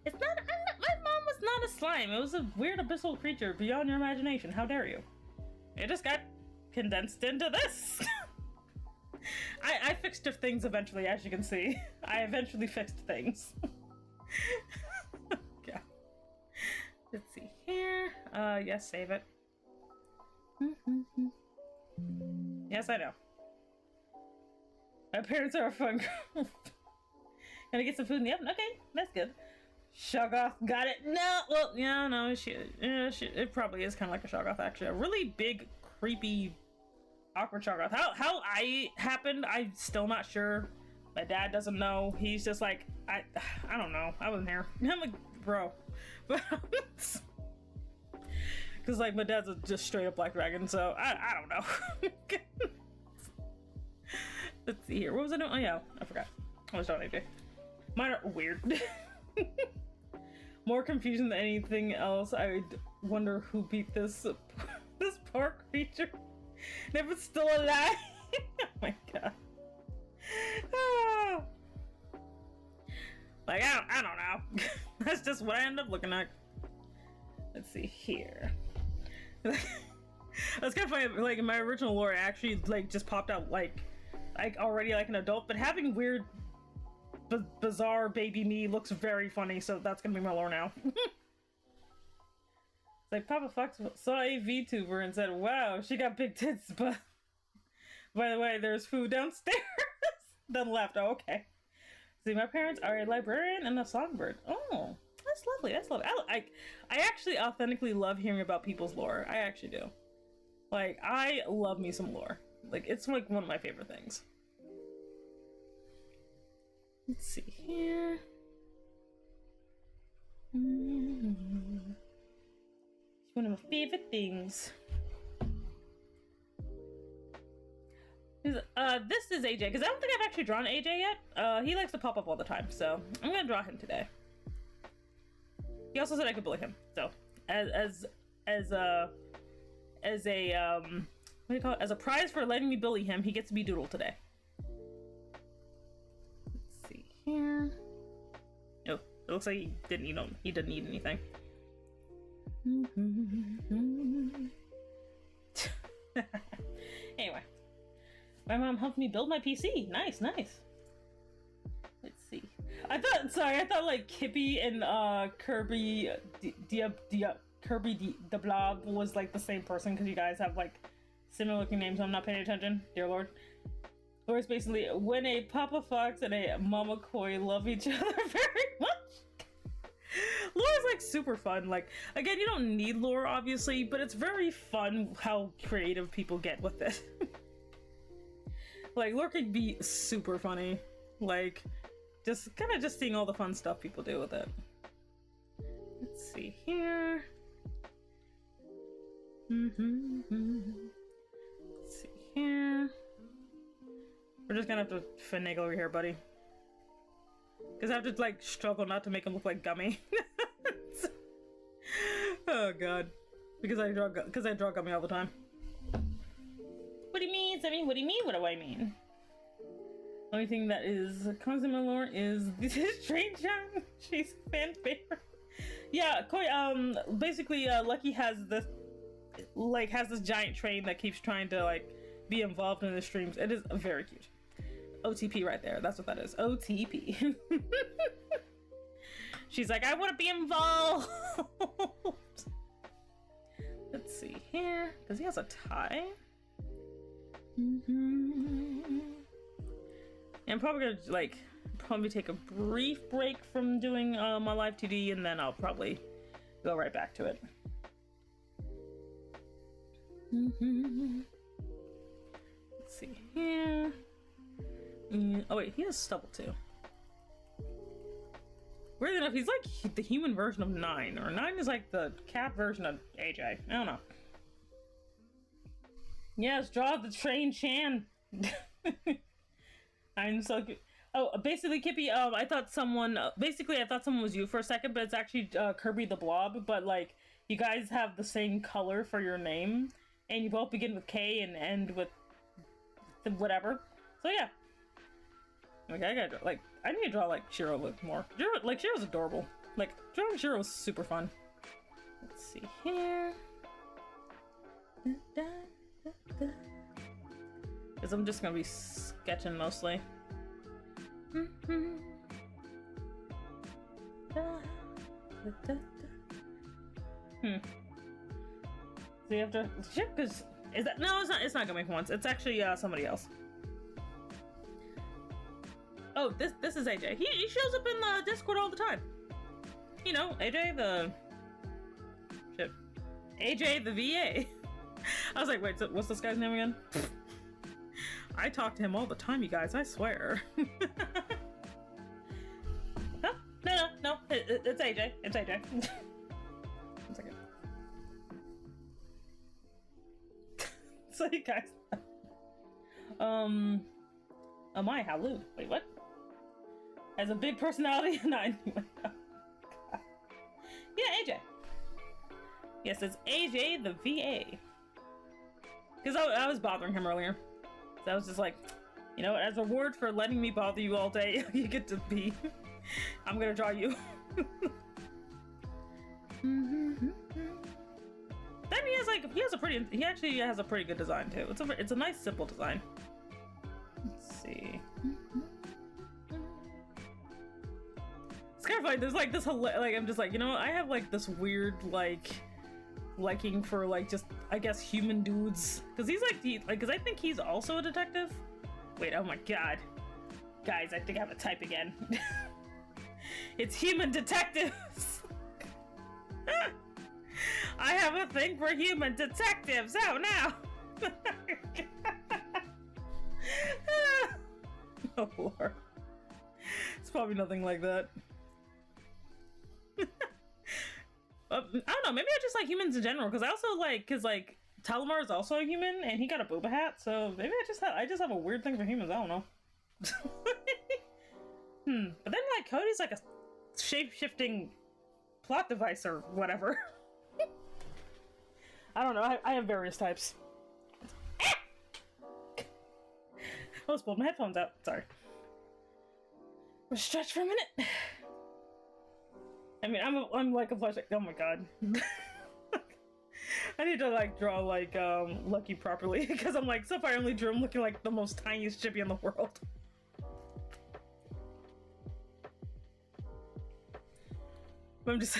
My mom was not a slime. It was a weird abyssal creature beyond your imagination. How dare you? It just got condensed into this. I fixed things eventually, as you can see. I eventually fixed things. Okay. Let's see here. Yes, save it. Yes, I know. My parents are a fun group. Gonna get some food in the oven? Okay, that's good. Shoggoth, got it. No, well, yeah, no, it probably is kind of like a Shoggoth, actually. A really big, creepy, awkward Shoggoth. How I happened, I'm still not sure. My dad doesn't know. He's just like, I don't know. I wasn't here. I'm like, bro. But, because, like, my dad's just straight up Black Dragon, so I don't know. Let's see here. What was I doing? Oh, yeah, I forgot. I was trying to do. Mine are weird. More confusion than anything else. I wonder who beat this poor creature. And if it's still alive, oh my god. Ah. Like, I don't know. That's just what I end up looking at. Let's see here. That's kind of funny. Like in my original lore, it actually like just popped out like already like an adult, but having weird, bizarre baby me looks very funny. So that's gonna be my lore now. It's like Papa Fox saw a VTuber and said, "Wow, she got big tits." But by the way, there's food downstairs. Then left. Oh, okay. See, my parents are a librarian and a songbird. Oh, that's lovely. That's lovely. I actually authentically love hearing about people's lore. I actually do. Like, I love me some lore. Like, it's like one of my favorite things. Let's see here. It's one of my favorite things. This is AJ, because I don't think I've actually drawn AJ yet. He likes to pop up all the time, so I'm gonna draw him today. He also said I could bully him, so as a what do you call it? As a prize for letting me bully him, he gets to be Doodle today. Let's see here. Oh, it looks like he didn't eat anything. Anyway. My mom helped me build my PC. Nice, nice. Let's see. I thought like Kippy and Kirby the Blob was like the same person because you guys have like similar looking names. I'm not paying attention, dear lord. Or it's basically when a Papa Fox and a Mama Koi love each other very much. Lore is like super fun. Like, again, you don't need lore obviously, but it's very fun how creative people get with it. Like, lore can be super funny. Like, just kind of just seeing all the fun stuff people do with it. Let's see here. Let's see here. We're just gonna have to finagle over here, buddy. Because I have to, like, struggle not to make him look like Gummy. Oh, God. Because I draw Gummy all the time. What do you mean, Sammy? What do you mean? What do I mean? Only thing that is constant in my lore is this Train Chan. She's a fan favorite. Yeah, Koi. Basically, Lucky has this giant train that keeps trying to like be involved in the streams. It is very cute. OTP right there. That's what that is. OTP. She's like, I want to be involved. Let's see here. Does he has a tie? I'm probably gonna probably take a brief break from doing my live 2D, and then I'll probably go right back to it. Let's see here. Oh wait, he has stubble too. Weird enough, he's like the human version of 9, or 9 is like the cat version of AJ. I don't know. Yes, draw the Train Chan. I'm so cute. Oh, basically, Kippy, I thought someone was you for a second, but it's actually Kirby the Blob. But like, you guys have the same color for your name, and you both begin with K and end with whatever. So yeah. Okay, I need to draw like Shiro a little more. Shiro's adorable. Like, drawing Shiro is super fun. Let's see here. Because I'm just gonna be sketching mostly. So you have to ship, because is that no? It's not gonna make once. It's actually somebody else. Oh, this is AJ. He shows up in the Discord all the time. You know, AJ the VA. I was like, wait, so what's this guy's name again? I talk to him all the time, you guys, I swear. Huh? No, it's AJ. It's AJ. 1 second. So you guys... Oh my, hello. Wait, what? Has a big personality? No, anyway. Oh, yeah, AJ. Yes, it's AJ the VA. Because I was bothering him earlier. So I was just like, you know, as a reward for letting me bother you all day, you get to be. I'm gonna draw you. Then he actually has a pretty good design too. It's a nice simple design. Let's see. It's kind of funny. There's like this I'm just like, you know, I have like this weird like liking for like just I guess human dudes because he's like because I think he's also a detective. Wait, oh my god, guys, I think I have a type again. It's human detectives. I have a thing for human detectives. Oh no. Oh Lord, it's probably nothing like that. I don't know, maybe I just like humans in general because I also because Talamar is also a human and he got a booba hat, so maybe I just have a weird thing for humans. I don't know. But then like Cody's like a shape-shifting plot device or whatever. I don't know. I have various types. I almost pulled my headphones out. Sorry. We'll stretch for a minute. I mean, I'm like a flashlight. Oh my god. I need to like draw like Lucky properly because I'm like so far I only drew him looking like the most tiniest chippy in the world. But I'm just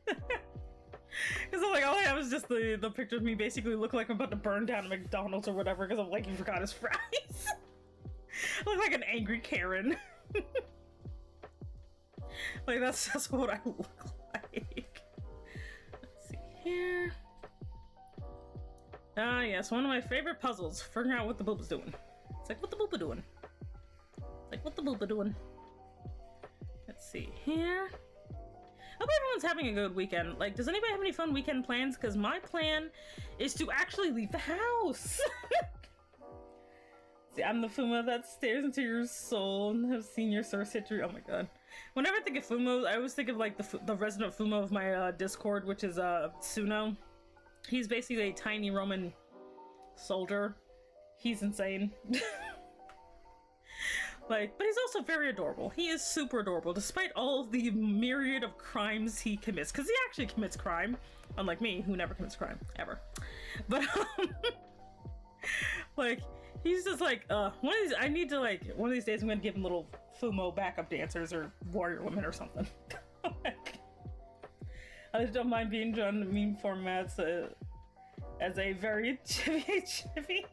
because I'm like all I have is just the picture of me basically look like I'm about to burn down a McDonald's or whatever because I'm like he forgot his fries. I look like an angry Karen. Like that's just what I look like. Let's see here. Ah, yes, one of my favorite puzzles. Figuring out what the booba's doing. It's like, what the booba doing? It's like, what the booba doing? Let's see here. I hope everyone's having a good weekend. Like, does anybody have any fun weekend plans? Because my plan is to actually leave the house. See, I'm the Fuma that stares into your soul and have seen your source history. Oh my god. Whenever I think of Fumo, I always think of like the resident Fumo of my Discord, which is Suno. He's basically a tiny Roman soldier. He's insane. Like, but he's also very adorable. He is super adorable, despite all of the myriad of crimes he commits. Because he actually commits crime, unlike me, who never commits crime, ever. But, like, he's just like, one of these, I need to, like, one of these days I'm gonna give him little Fumo backup dancers or warrior women or something. I just don't mind being drawn in meme formats as a very chibi.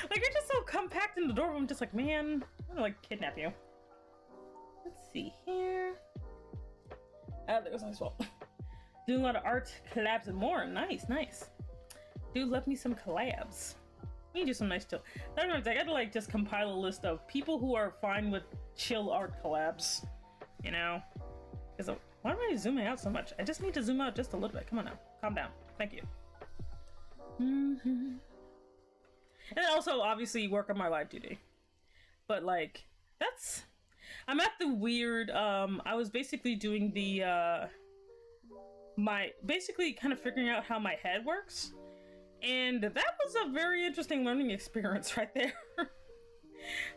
Like, you're just so compact and adorable. I'm just like, man, I'm gonna like kidnap you. Let's see here. Ah, there goes my swap. Doing a lot of art, collabs, and more. Nice, nice. Dude, love me some collabs. You can do some nice chill. I gotta like just compile a list of people who are fine with chill art collabs. You know? Because why am I zooming out so much? I just need to zoom out just a little bit. Come on now. Calm down. Thank you. And then also, obviously, work on my live duty. But, like, I'm at the weird, I was basically doing the, basically kind of figuring out how my head works. And that was a very interesting learning experience right there.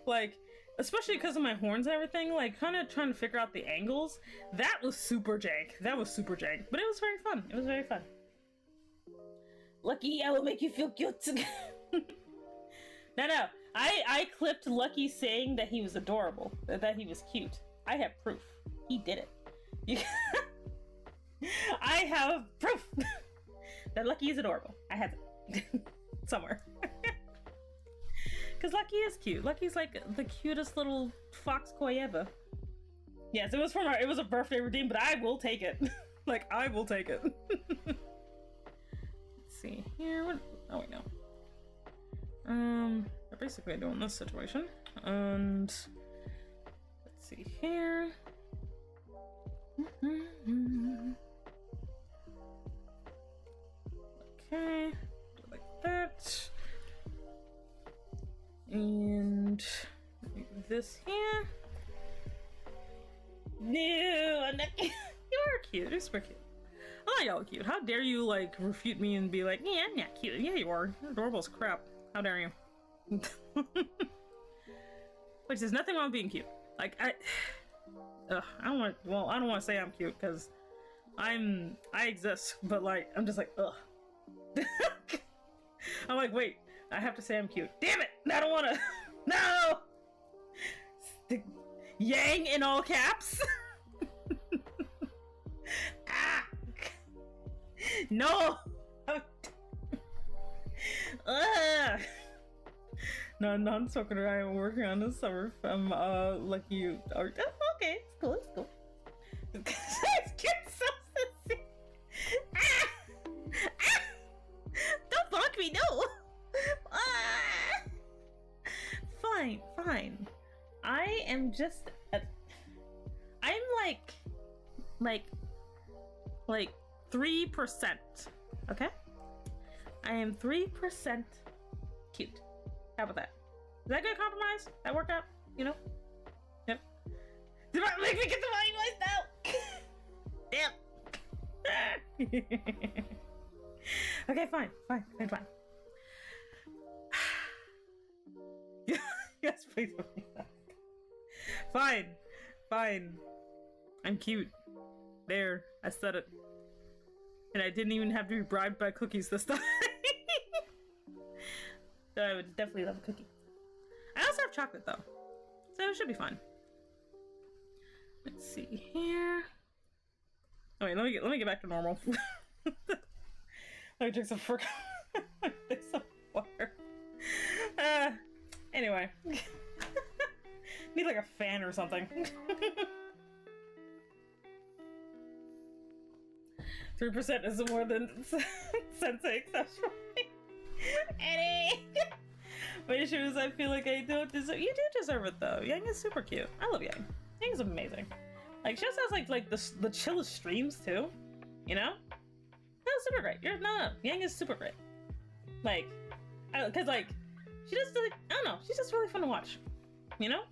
Like, especially because of my horns and everything, like, kind of trying to figure out the angles. That was super jank. But it was very fun. It was very fun. Lucky, I will make you feel cute. No. I clipped Lucky saying that he was adorable, that he was cute. I have proof. He did it. I have proof that Lucky is adorable. I have it somewhere. Because Lucky is cute. Lucky's like the cutest little fox koi ever. Yes, it was a birthday redeem, but I will take it. Like, I will take it. Let's see here. Oh wait, no. We're basically doing this situation, and let's see here. Okay, do it like that, and this here. No, I'm not. You are cute. You're super cute. not yellow cute. How dare you, like, refute me and be like, yeah, I'm not cute. Yeah, you are. You're adorable as crap. How dare you? Which there's nothing wrong with being cute. Like, I don't want to say I'm cute, because I exist, but, like, I'm just like, ugh. I'm like, wait, I have to say I'm cute. Damn it! I don't want to. No! Yang in all caps? Ah! No! No, non-spoken I am working on this summer from Lucky Art. Oh, okay, it's cool, it's cool. It's getting so sissy. Ah! Ah! Don't bonk me, no! Ah! Fine, fine. I am just I'm like 3%, okay? I am 3% cute. How about that? Is that good compromise? That work out? You know? Yep. Did I make me get the volume voice now? Damn. Okay, fine. Yes, please. Fine. I'm cute. There, I said it. And I didn't even have to be bribed by cookies this time. So I would definitely love a cookie. I also have chocolate though, so it should be fun. Let's see here. Oh wait, let me get back to normal. Let me drink some some water. Anyway, need like a fan or something. 3% is more than Sensei accepts for me. Eddie! My issue is I feel like I don't deserve. You do deserve it though. Yang is super cute. I love Yang. Yang is amazing. Like she also has like the chillest streams too. You know? That's super great. Yang is super great. Like, cause like she just like I don't know. She's just really fun to watch. You know?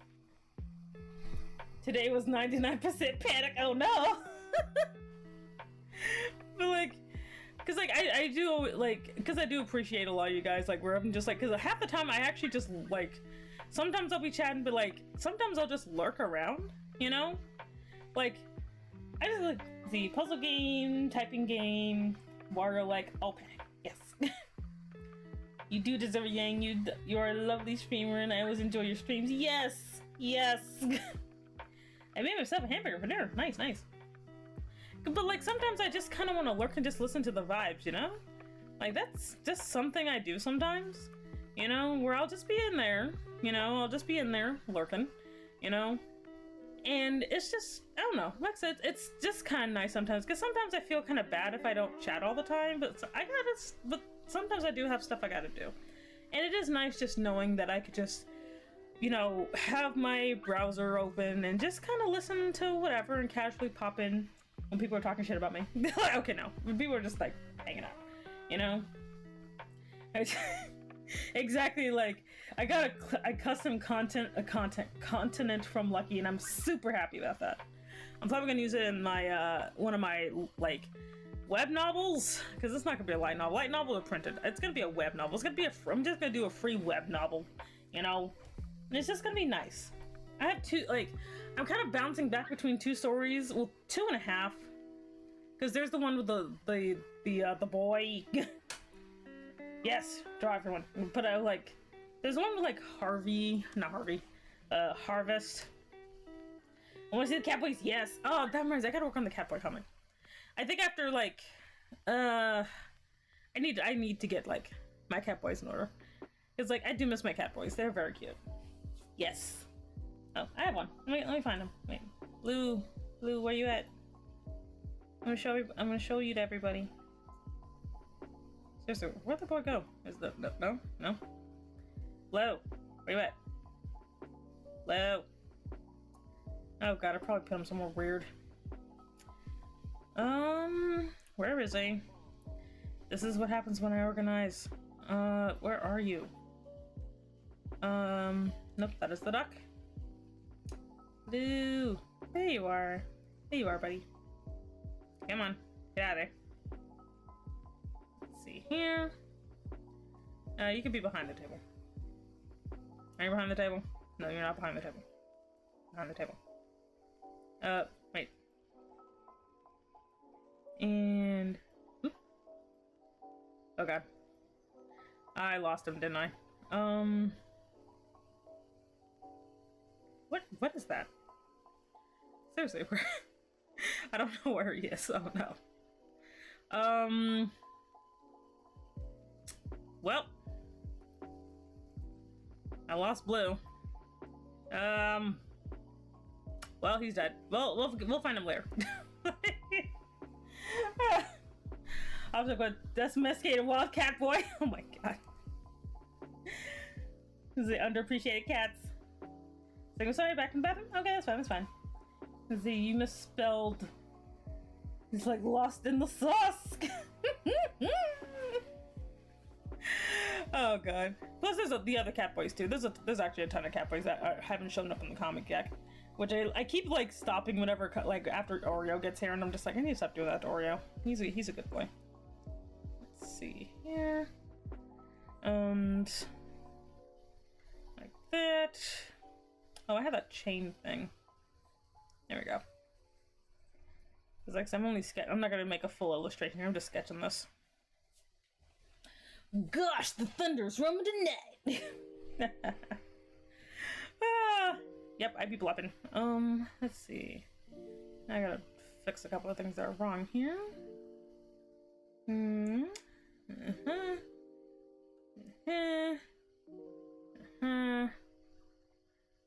Today was 99% panic. Oh no! But like. Cause like I do like, cause I do appreciate a lot of you guys like where I'm just like, cause half the time I actually just like, sometimes I'll be chatting, but like sometimes I'll just lurk around, you know, like I just like the puzzle game, typing game, Wario like okay, yes, you do deserve Yang. You are a lovely streamer, and I always enjoy your streams. Yes. I made myself a hamburger for dinner. Nice. But like sometimes I just kind of want to lurk and just listen to the vibes, you know? Like that's just something I do sometimes, you know, where I'll just be in there, you know, I'll just be in there lurking, you know? And it's just, I don't know, like I said, it's just kind of nice sometimes, because sometimes I feel kind of bad if I don't chat all the time, but but sometimes I do have stuff I gotta do. And it is nice just knowing that I could just, you know, have my browser open and just kind of listen to whatever and casually pop in when people are talking shit about me. Okay, no. When people are just like hanging out, you know? Exactly, like I got a custom continent from Lucky, and I'm super happy about that. I'm probably gonna use it in my one of my like web novels, because it's not gonna be a light novel. Light novel are printed. It's gonna be a web novel. It's gonna be I'm just gonna do a free web novel, you know? And it's just gonna be nice. I have two, like, I'm kind of bouncing back between two stories, well, 2.5, because there's the one with the boy. Yes, draw everyone. But I like, there's one with like Harvest. I want to see the Catboys. Yes. Oh, that reminds me, I gotta work on the Catboy comic. I think after like, I need to get like my Catboys in order. Cause like I do miss my Catboys. They're very cute. Yes. Oh, I have one. Let me find him. Wait, Blue, where you at? I'm gonna show you to everybody. Seriously, where'd the boy go? Is the no? Blue, where you at? Blue. Oh god, I probably put him somewhere weird. Where is he? This is what happens when I organize. Where are you? Nope, that is the duck. Blue, there you are. There you are, buddy. Come on, get out of there. see here. You can be behind the table. Are you behind the table? No, you're not behind the table. Behind the table. Wait. And... Oop. Oh god. I lost him, didn't I? What is that? Seriously, where... I don't know where he is. Oh no. Well, I lost Blue. Well, he's dead. Well, we'll find him later. I was like, a domesticated wildcat boy. Oh my god. Is it underappreciated cats? Like, I'm sorry, back in the bathroom? Okay, that's fine, that's fine. See, you misspelled. He's like lost in the sauce. Oh god. Plus, there's the other cat boys too. There's actually a ton of cat boys that haven't shown up in the comic yet, which I keep like stopping whenever like after Oreo gets here, and I'm just like, I need to stop doing that to Oreo. He's a good boy. Let's see here, and like that. Oh, I have that chain thing. There we go. Cause like, I'm not gonna make a full illustration here. I'm just sketching this. Gosh, the thunder's roaming tonight. Yep, I be bluffing. Let's see. I gotta fix a couple of things that are wrong here.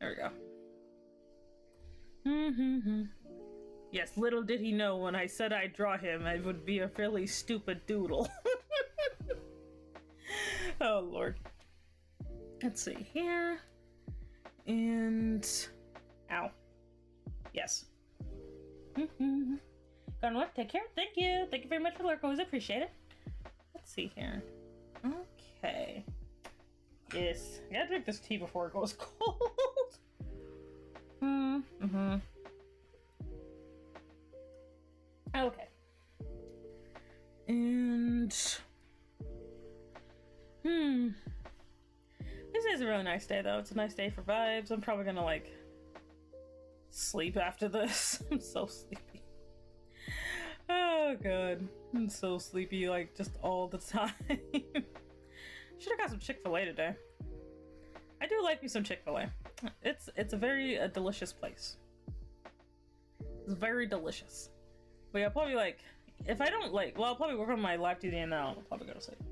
There we go. Yes, little did he know when I said I'd draw him, it would be a fairly stupid doodle. Oh lord. Let's see here. And ow. Yes. Gone what? Take care. Thank you. Thank you very much for the lurk. Always appreciate it. Let's see here. Okay. Yes. I gotta drink this tea before it goes cold. Okay. And this is a really nice day though. It's a nice day for vibes. I'm probably gonna like sleep after this. I'm so sleepy. Oh god. I'm so sleepy like just all the time. Should have got some Chick-fil-A today. I do like me some Chick-fil-A. It's a very delicious place. It's very delicious. But I'll probably like, if I don't like, well, I'll probably work on my live duty and then I'll probably go to sleep.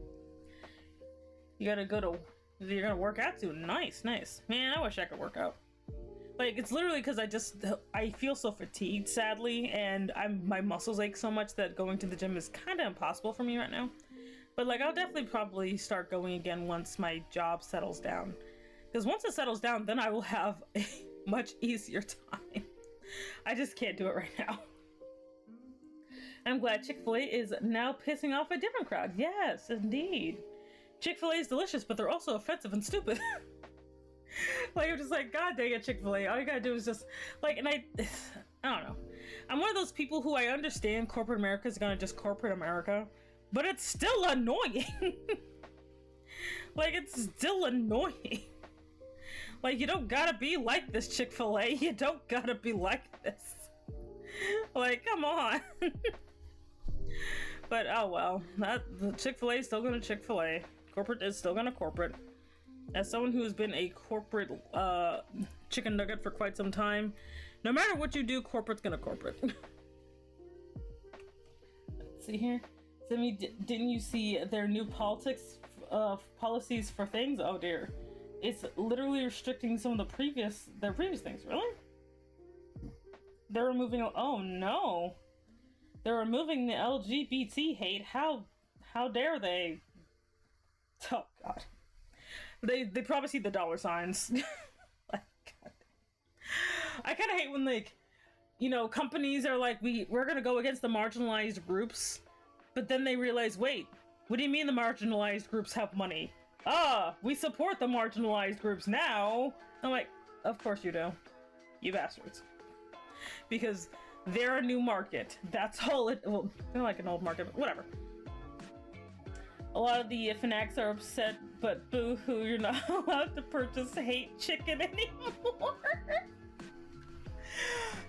You're gonna work out soon. Nice. Man, I wish I could work out. Like, it's literally because I feel so fatigued, sadly, and my muscles ache so much that going to the gym is kind of impossible for me right now. But like, I'll definitely probably start going again once my job settles down. Because once it settles down, then I will have a much easier time. I just can't do it right now. I'm glad Chick-fil-A is now pissing off a different crowd. Yes, indeed. Chick-fil-A is delicious, but they're also offensive and stupid. Like, I'm just like, god dang it, Chick-fil-A. All you gotta do is just, like, and I don't know. I'm one of those people who I understand corporate America is gonna just corporate America, but it's still annoying. Like, it's still annoying. Like, you don't gotta be like this, Chick-fil-A. You don't gotta be like this. Like, come on. But, oh well. The Chick-fil-A is still gonna Chick-fil-A. Corporate is still gonna corporate. As someone who has been a corporate chicken nugget for quite some time, no matter what you do, corporate's gonna corporate. Let's see here. Simi, didn't you see their new policies for things? Oh dear. It's literally restricting some of their previous things. Really? They're removing. Oh no. They're removing the LGBT hate. How dare they? Oh god. They probably see the dollar signs. Like, god. I kind of hate when, like, you know, companies are like, we're gonna go against the marginalized groups, but then they realize, wait, what do you mean the marginalized groups have money? We support the marginalized groups now. I'm like, of course you do, you bastards. Because they're a new market. That's all it. Well, they're like an old market, but whatever. A lot of the fanatics are upset, but boo-hoo, you're not allowed to purchase hate chicken anymore.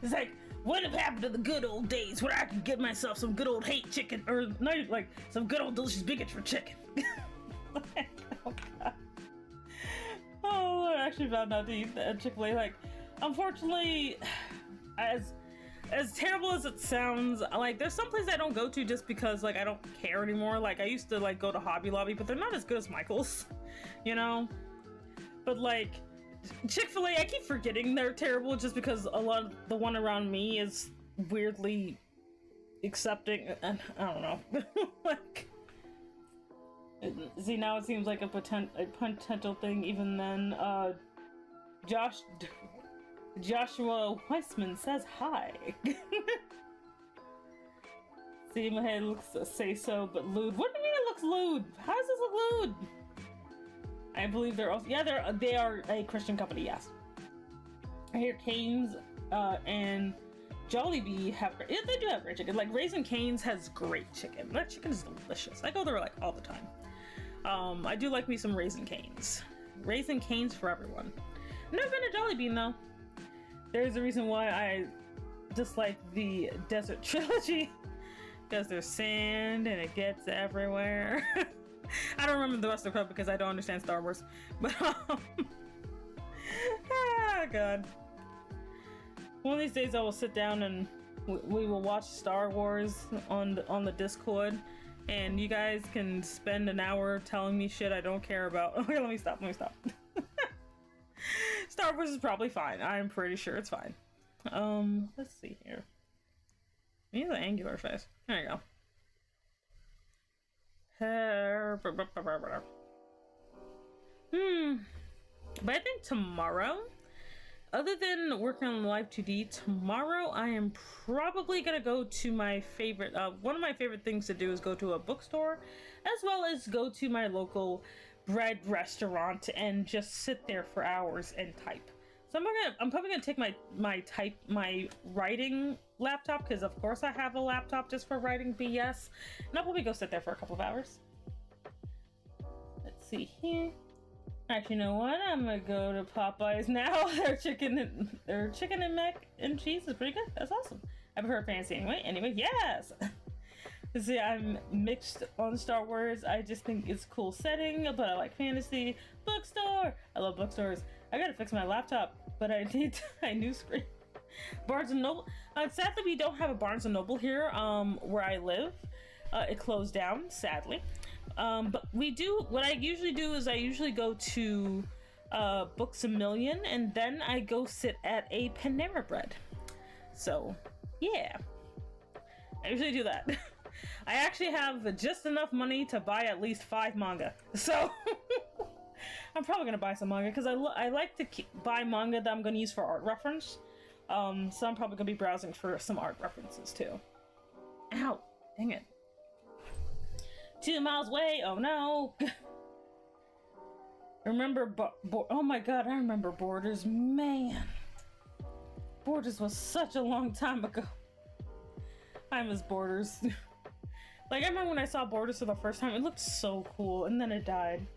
It's like, what have happened to the good old days where I could get myself some good old hate chicken, or no, like some good old delicious bigotry chicken? Like, oh god. Oh, I actually found out to eat that Chick-fil-A. Like, unfortunately, as terrible as it sounds, like there's some places I don't go to just because like I don't care anymore. Like I used to like go to Hobby Lobby, but they're not as good as Michael's, you know? But like Chick-fil-A, I keep forgetting they're terrible just because a lot of the one around me is weirdly accepting, and I don't know. Like, see, now it seems like a potential thing. Even then, Joshua Weissman says hi. See, my head looks say so, but lewd. What do you mean it looks lewd? How does this look lewd? I believe they're also, yeah, they are a Christian company, yes. I hear Cane's and Jollibee have, yeah, they do have great chicken. Like Raising Cane's has great chicken. That chicken is delicious. I go there like all the time. I do like me some Raising Cane's. Raising Cane's for everyone. I've never been to Jollibee though. There's a reason why I dislike the Desert Trilogy, because there's sand and it gets everywhere. I don't remember the rest of the club because I don't understand Star Wars, but ah, god. One of these days I will sit down and we will watch Star Wars on the Discord, and you guys can spend an hour telling me shit I don't care about. Okay, let me stop. Star Wars is probably fine. I'm pretty sure it's fine. Let's see here. He has an angular face. There you go. But I think tomorrow, other than working on Live 2D, tomorrow I am probably gonna go to my favorite, one of my favorite things to do is go to a bookstore, as well as go to my local bread restaurant and just sit there for hours and type. So I'm probably gonna take my writing laptop, because of course I have a laptop just for writing BS, and I'll probably go sit there for a couple of hours. Let's see here. Actually, you know what? I'm gonna go to Popeyes now. Their chicken and mac and cheese is pretty good. That's awesome. I prefer fancy anyway. Yes. See, I'm mixed on Star Wars. I just think it's a cool setting, but I like fantasy. Bookstore. I love bookstores. I gotta fix my laptop, but I need a new screen. Barnes and Noble. Sadly, we don't have a Barnes and Noble here, where I live. It closed down, sadly. But we do. What I usually do is I usually go to Books A Million, and then I go sit at a Panera Bread. So, yeah, I usually do that. I actually have just enough money to buy at least 5 manga. So I'm probably gonna buy some manga because I like to buy manga that I'm gonna use for art reference. So I'm probably gonna be browsing for some art references too. Ow! Dang it. 2 miles away. Oh no. Remember, oh my god, I remember Borders. Man, Borders was such a long time ago. I miss Borders. Like, I remember when I saw Borders for the first time, it looked so cool, and then it died.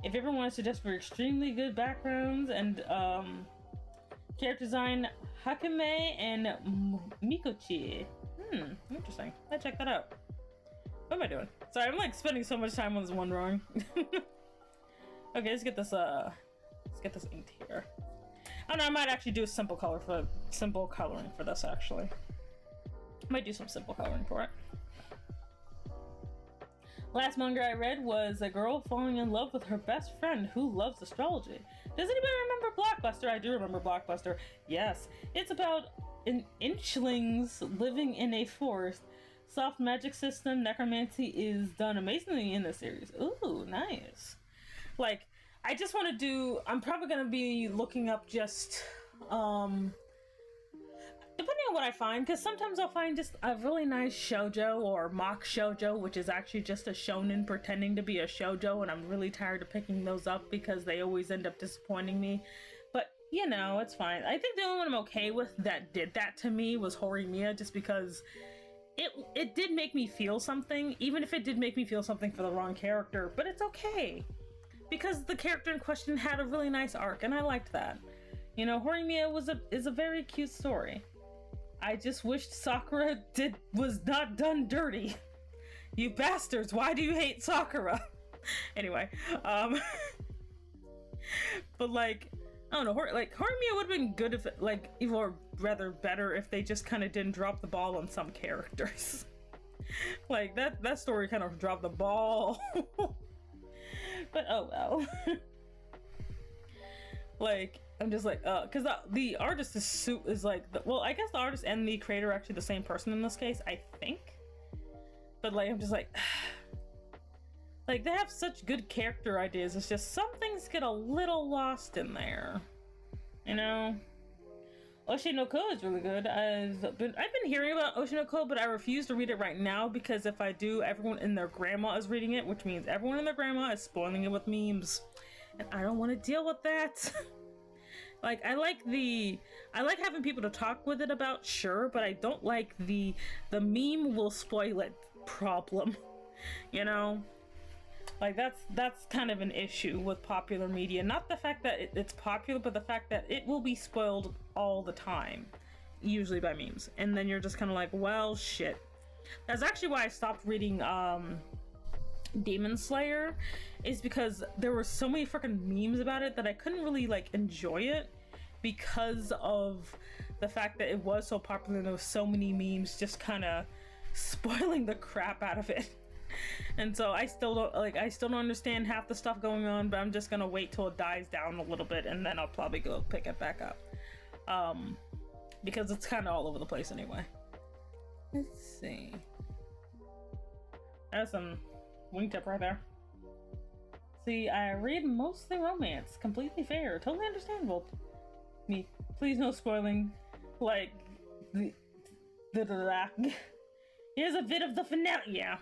If you ever want to suggest for extremely good backgrounds and character design, Hakame and Mikochi. Interesting. I'll check that out. What am I doing? Sorry, I'm like spending so much time on this one drawing. Okay, let's get this inked here. I don't know, I might actually do a simple coloring for this actually. I might do some simple coloring for it. Last manga I read was a girl falling in love with her best friend who loves astrology. Does anybody remember Blockbuster? I do remember Blockbuster. Yes, it's about inchlings living in a forest. Soft magic system, necromancy is done amazingly in this series. Ooh, nice. Like, I just want to do, I'm probably going to be looking up just, depending on what I find, because sometimes I'll find just a really nice shoujo or mock shoujo, which is actually just a shonen pretending to be a shoujo, and I'm really tired of picking those up because they always end up disappointing me. But, you know, it's fine. I think the only one I'm okay with that did that to me was Horimiya, just because it did make me feel something, even if it did make me feel something for the wrong character, but it's okay. Because the character in question had a really nice arc, and I liked that. You know, Horimiya is a very cute story. I just wished Sakura was not done dirty. You bastards, why do you hate Sakura? Anyway, but like, I don't know, Horimiya would have been good if, like, or rather better if they just kind of didn't drop the ball on some characters. Like, that story kind of dropped the ball. But oh well. Like, I'm just like, because the artist is like, well, I guess the artist and the creator are actually the same person in this case, I think. But like, I'm just like, like, they have such good character ideas. It's just some things get a little lost in there, you know. Oshinoko is really good. I've been hearing about Oshinoko, but I refuse to read it right now because if I do, everyone and their grandma is reading it, which means everyone and their grandma is spoiling it with memes, and I don't want to deal with that. Like, I like having people to talk with it about, sure, but I don't like the meme will spoil it problem, you know. Like, that's kind of an issue with popular media. Not the fact that it's popular, but the fact that it will be spoiled all the time, usually by memes. And then you're just kind of like, well, shit. That's actually why I stopped reading Demon Slayer, is because there were so many freaking memes about it that I couldn't really, like, enjoy it because of the fact that it was so popular and there was so many memes just kind of spoiling the crap out of it. And so I still don't understand half the stuff going on, but I'm just gonna wait till it dies down a little bit and then I'll probably go pick it back up, because it's kind of all over the place anyway. Let's see, that's some wingtip right there. See, I read mostly romance, completely fair, totally understandable. Me, please no spoiling. Like, here's a bit of the finale. Yeah.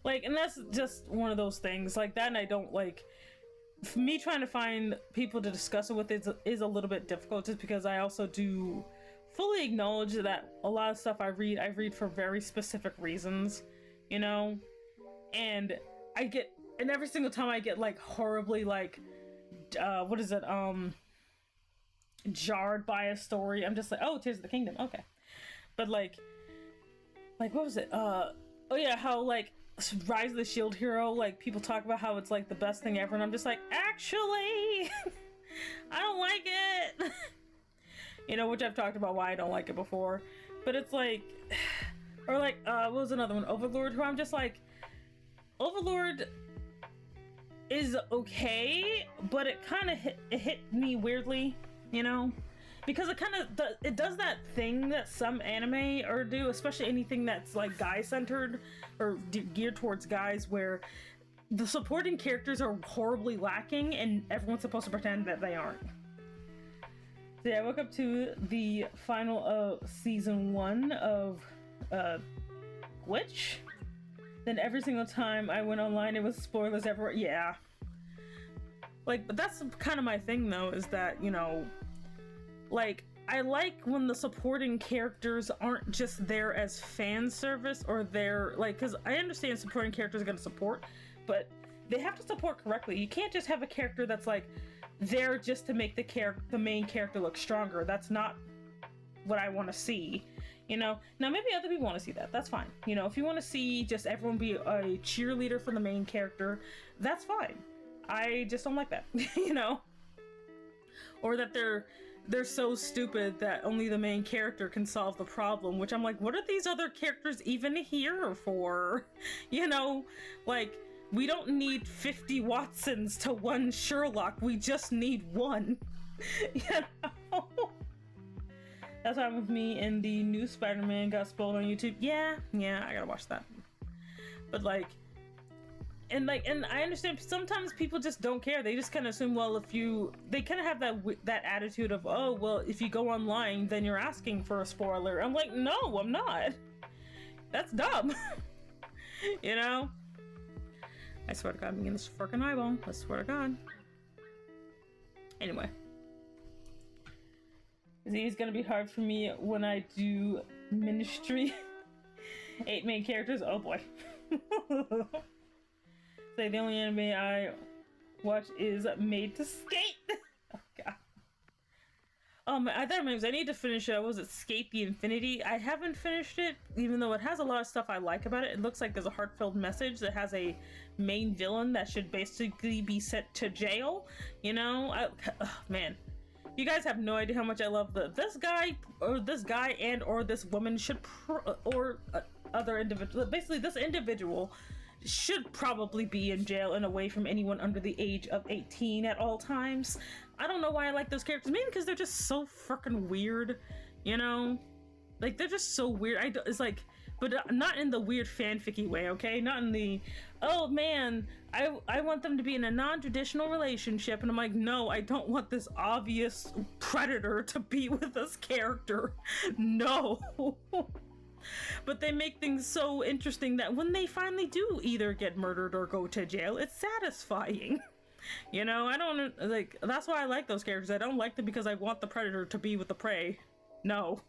Like, and that's just one of those things like that, and I don't like, me trying to find people to discuss it with is a little bit difficult, just because I also do fully acknowledge that a lot of stuff I read for very specific reasons, you know, and every single time I get like horribly like jarred by a story, I'm just like, oh, Tears of the Kingdom, okay. But like what was it, oh yeah, how like Rise of the Shield Hero, like, people talk about how it's like the best thing ever, and I'm just like, actually I don't like it. You know, which I've talked about why I don't like it before, but it's like, or like what was another one, Overlord, who I'm just like, Overlord is okay, but it kind of hit me weirdly, you know, because it does that thing that some anime or do, especially anything that's like guy centered or geared towards guys, where the supporting characters are horribly lacking and everyone's supposed to pretend that they aren't. So yeah, I woke up to the final of season 1 of Glitch. Then every single time I went online, it was spoilers everywhere. Yeah. Like, but that's kind of my thing though, is that, you know, like, I like when the supporting characters aren't just there as fan service, or they're like, because I understand supporting characters are going to support, but they have to support correctly. You can't just have a character that's like there just to make the main character look stronger. That's not what I want to see, you know. Now maybe other people want to see that, that's fine, you know. If you want to see just everyone be a cheerleader for the main character, that's fine. I just don't like that. You know, or that they're so stupid that only the main character can solve the problem, which I'm like, what are these other characters even here for? You know, like, we don't need 50 Watsons to one Sherlock, we just need one. You know? That's what happened with me in the new Spider-Man got spoiled on YouTube. Yeah, I gotta watch that. But like, and I understand sometimes people just don't care. They just kind of assume, well, they kind of have that attitude of, oh, well, if you go online, then you're asking for a spoiler. I'm like, no, I'm not. That's dumb. You know? I swear to God, I'm getting this freaking eyeball. I swear to God. Anyway. It's gonna be hard for me when I do ministry. 8 main characters. Oh boy. Say the only anime I watch is Made to Skate. Oh god. I thought I need to finish was it Skate the Infinity? I haven't finished it, even though it has a lot of stuff I like about it. It looks like there's a heartfelt message that has a main villain that should basically be sent to jail. You know, man, you guys have no idea how much I love this guy and or this woman should other individual. Basically, this individual should probably be in jail and away from anyone under the age of 18 at all times. I don't know why I like those characters, mainly because they're just so freaking weird, you know? Like, they're just so weird. It's like, but not in the weird fanficky way, okay? Not in the, oh man, I want them to be in a non-traditional relationship, and I'm like, no, I don't want this obvious predator to be with this character. No. But they make things so interesting that when they finally do either get murdered or go to jail, it's satisfying. You know, I don't like, that's why I like those characters. I don't like them because I want the predator to be with the prey. No,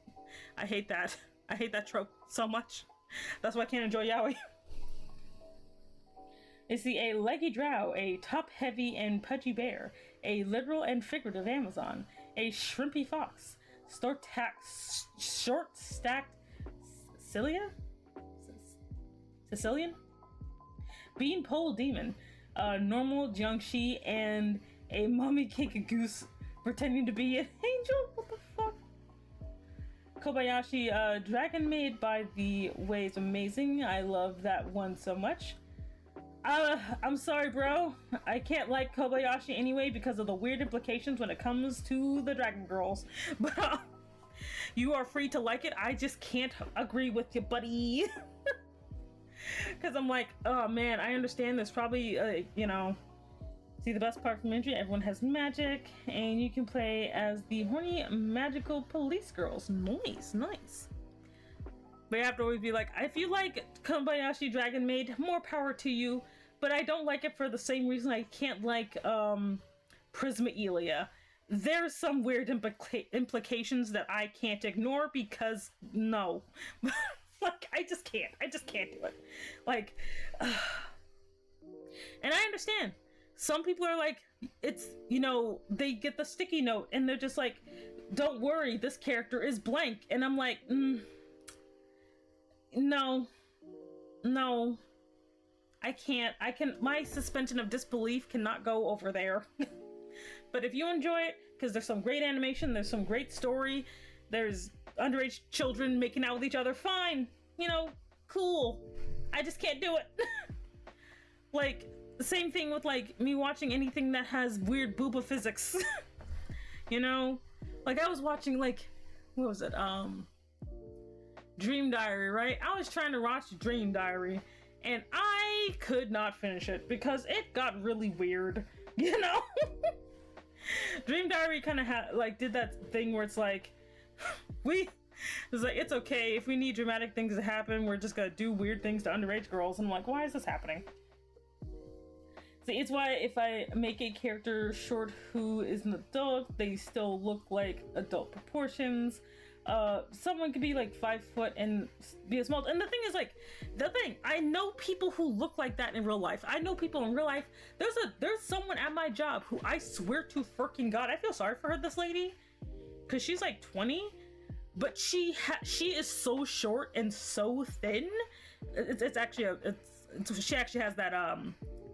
I hate that. I hate that trope so much. That's why I can't enjoy yaoi. Is a leggy drow, a top-heavy and pudgy bear, a literal and figurative Amazon, a shrimpy fox, short-stacked Sicilian? Beanpole demon, a normal Jiangshi, and a mummy cake goose pretending to be an angel? What the fuck? Kobayashi, dragon made by the way is amazing. I love that one so much. I'm sorry, bro. I can't like Kobayashi anyway because of the weird implications when it comes to the Dragon Girls. But you are free to like it. I just can't agree with you, buddy. Because I'm like, oh man, I understand there's probably, you know, see the best part from Injury, everyone has magic, and you can play as the horny magical police girls. Nice, nice. But you have to always be like, if you like Kobayashi Dragon Maid, more power to you, but I don't like it for the same reason I can't like Prisma Elia. There's some weird implications that I can't ignore because no. Like, I just can't do it. Like, and I understand. Some people are like, it's, you know, they get the sticky note and they're just like, don't worry, this character is blank. And I'm like, no, I can't. My suspension of disbelief cannot go over there. But if you enjoy it, because there's some great animation, there's some great story, there's underage children making out with each other, fine, you know, cool. I just can't do it. Like, the same thing with, like, me watching anything that has weird booba physics. You know? Like, I was watching, like, what was it? Dream Diary, right? I was trying to watch Dream Diary, and I could not finish it because it got really weird, you know? Dream Diary kind of did that thing where it's like, it's okay, if we need dramatic things to happen, we're just gonna do weird things to underage girls. And I'm like, why is this happening? See, it's why if I make a character short who is an adult, they still look like adult proportions. Someone could be like 5 foot and be a small. And the thing is, like, I know people who look like that in real life. I know people in real life. There's someone at my job who I swear to freaking God, I feel sorry for her, this lady, because she's like 20, but she is so short and so thin. It's actually she actually has that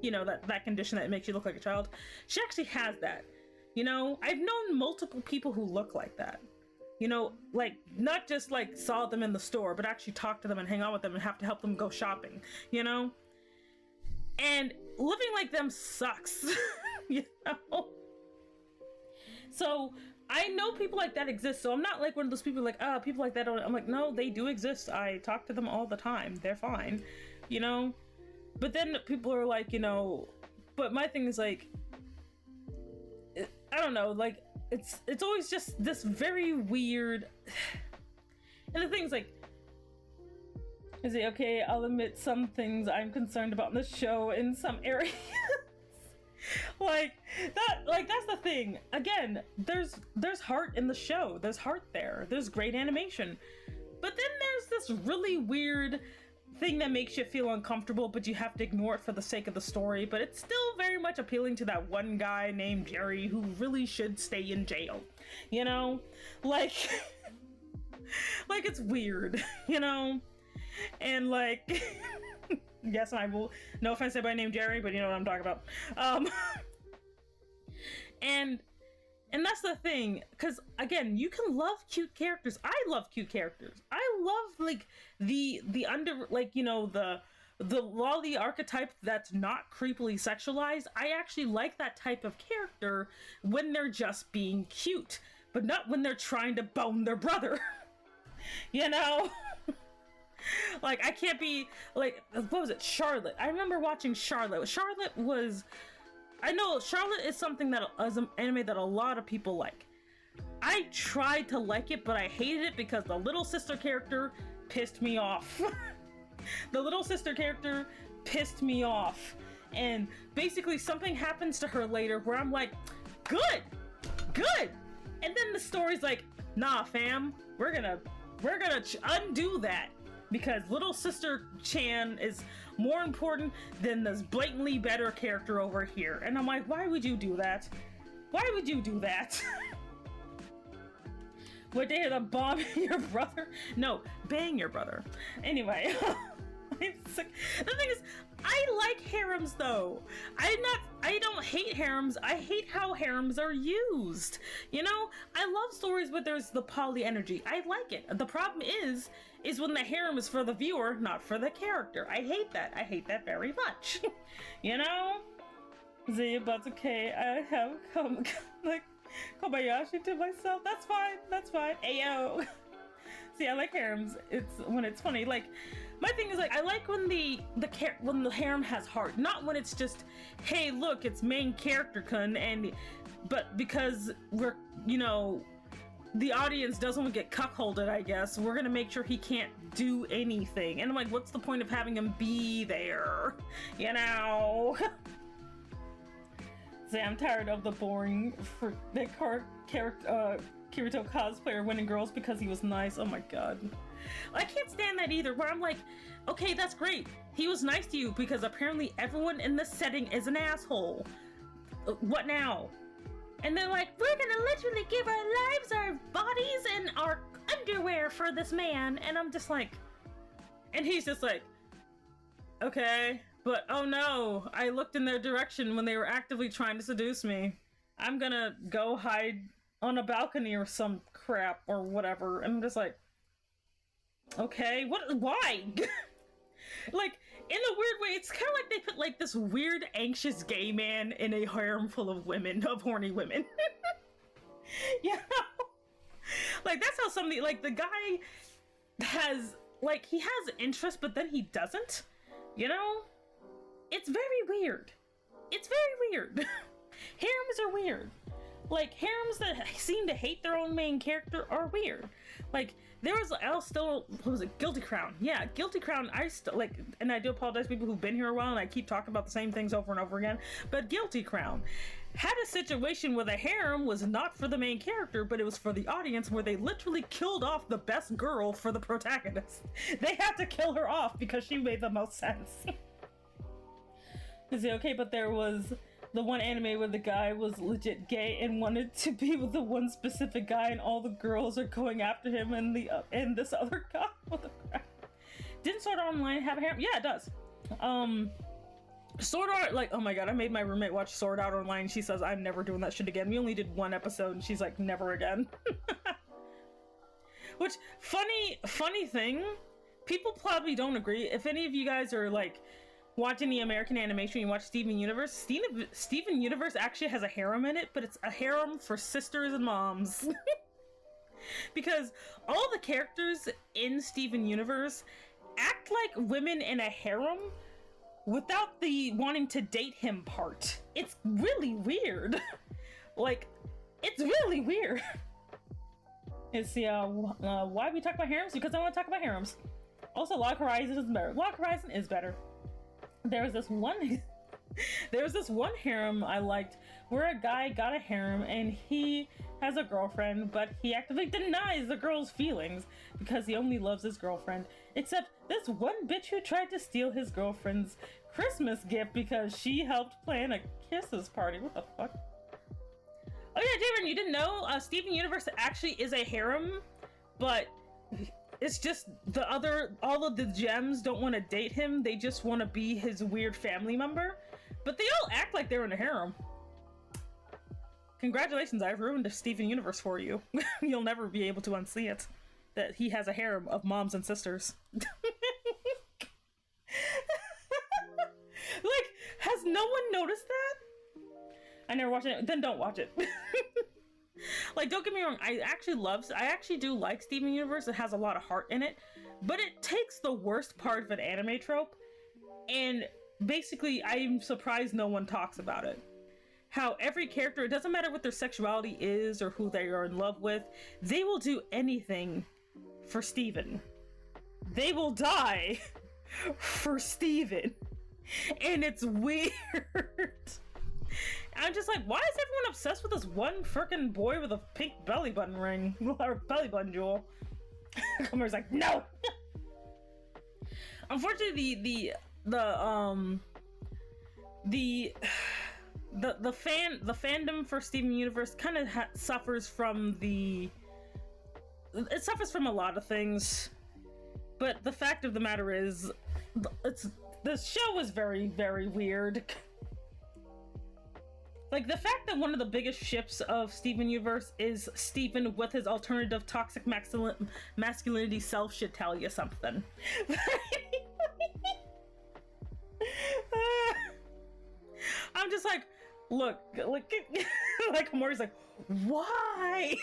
you know, that condition that makes you look like a child. She actually has that. You know, I've known multiple people who look like that. You know, like, not just like saw them in the store, but actually talk to them and hang out with them and have to help them go shopping, you know? And living like them sucks, you know? So I know people like that exist, so I'm not like one of those people like, people like that don't. I'm like, no, they do exist. I talk to them all the time. They're fine, you know? But then people are like, you know, but my thing is like, I don't know, like, it's always just this very weird. And the thing's like, is it okay? I'll admit some things I'm concerned about in the show in some areas. That's the thing. Again, there's heart in the show. There's heart there. There's great animation. But then there's this really weird thing that makes you feel uncomfortable, but you have to ignore it for the sake of the story. But it's still very much appealing to that one guy named Jerry who really should stay in jail, you know? Like, like it's weird, you know? And like, yes, I will, no offense to anybody named Jerry, but you know what I'm talking about. And that's the thing, because again, you can love cute characters. I love cute characters. I love like the under, like, you know, the lolly archetype that's not creepily sexualized. I actually like that type of character when they're just being cute, but not when they're trying to bone their brother. You know? Like, I can't be like, what was it? Charlotte. I remember watching Charlotte. Charlotte was, I know Charlotte is something that is an anime that a lot of people like. I tried to like it, but I hated it because the little sister character pissed me off. The little sister character pissed me off. And basically something happens to her later where I'm like, good. And then the story's like, nah, fam, we're gonna undo that. Because little sister Chan is more important than this blatantly better character over here. And I'm like, why would you do that? Why would you do that? What, they had to bomb your brother? No, bang your brother. Anyway, I'm sick. The thing is, I like harems though. I don't hate harems. I hate how harems are used. You know, I love stories where there's the poly energy. I like it. The problem is when the harem is for the viewer, not for the character. I hate that. I hate that very much. You know? Z, but okay, I have like Kobayashi to myself. That's fine. Ayo. See, I like harems. It's when it's funny. Like, my thing is, like, I like when when the harem has heart, not when it's just, hey, look, it's main character kun, but because we're, you know, the audience doesn't want to get cuckolded, I guess, we're gonna make sure he can't do anything. And I'm like, what's the point of having him be there? You know? See, I'm tired of the boring Kirito cosplayer winning girls because he was nice. Oh my god. I can't stand that either, where I'm like, okay, that's great. He was nice to you because apparently everyone in this setting is an asshole. What now? And they're like, we're gonna literally give our lives, our bodies, and our underwear for this man. And I'm just like, and he's just like, okay, but oh no, I looked in their direction when they were actively trying to seduce me. I'm gonna go hide on a balcony or some crap or whatever. And I'm just like, okay, why? Like, in a weird way, it's kind of like they put like this weird anxious gay man in a harem full of women, of horny women. You know? Like, that's how somebody, like, the guy has, like, he has interest, but then he doesn't, you know? It's very weird. It's very weird. Harems are weird. Like, harems that seem to hate their own main character are weird. Like, there was, what was it? Guilty Crown. Yeah, Guilty Crown, I still, like, and I do apologize to people who've been here a while and I keep talking about the same things over and over again, but Guilty Crown had a situation where the harem was not for the main character, but it was for the audience, where they literally killed off the best girl for the protagonist. They had to kill her off because she made the most sense. Is it okay? But there was the one anime where the guy was legit gay and wanted to be with the one specific guy, and all the girls are going after him, and this other guy. What the crap? Didn't Sword Art Online have a harem? Yeah, it does. Sword Art, like, oh my god, I made my roommate watch Sword Art Online. She says I'm never doing that shit again. We only did one episode, and she's like, never again. Which, funny thing, people probably don't agree. If any of you guys are like watching the American animation, you watch Steven Universe. Steven Universe actually has a harem in it, but it's a harem for sisters and moms. Because all the characters in Steven Universe act like women in a harem without the wanting to date him part. It's really weird. Like, it's really weird. It's why we talk about harems? Because I want to talk about harems. Also, Log Horizon is better. Log Horizon is better. There was this one harem I liked where a guy got a harem and he has a girlfriend, but he actively denies the girl's feelings because he only loves his girlfriend. Except this one bitch who tried to steal his girlfriend's Christmas gift because she helped plan a kisses party. What the fuck? Oh yeah, Javen, you didn't know Steven Universe actually is a harem, but it's just all of the gems don't want to date him. They just want to be his weird family member, but they all act like they're in a harem. Congratulations, I've ruined the Steven Universe for you. You'll never be able to unsee it. That he has a harem of moms and sisters. Like, has no one noticed that? I never watched it. Then don't watch it. Like, don't get me wrong. I actually do like Steven Universe. It has a lot of heart in it, but it takes the worst part of an anime trope, and basically, I'm surprised no one talks about it. How every character, it doesn't matter what their sexuality is or who they are in love with, they will do anything for Steven. They will die for Steven. And it's weird. I'm just like, why is everyone obsessed with this one frickin' boy with a pink belly button ring? Or belly button jewel? Comer's like, no! Unfortunately, the fandom for Steven Universe kind of suffers from it suffers from a lot of things, but the fact of the matter is, the show is very, very weird. Like, the fact that one of the biggest ships of Steven Universe is Steven with his alternative toxic masculinity self should tell you something. I'm just like, look, like Maury's like, why?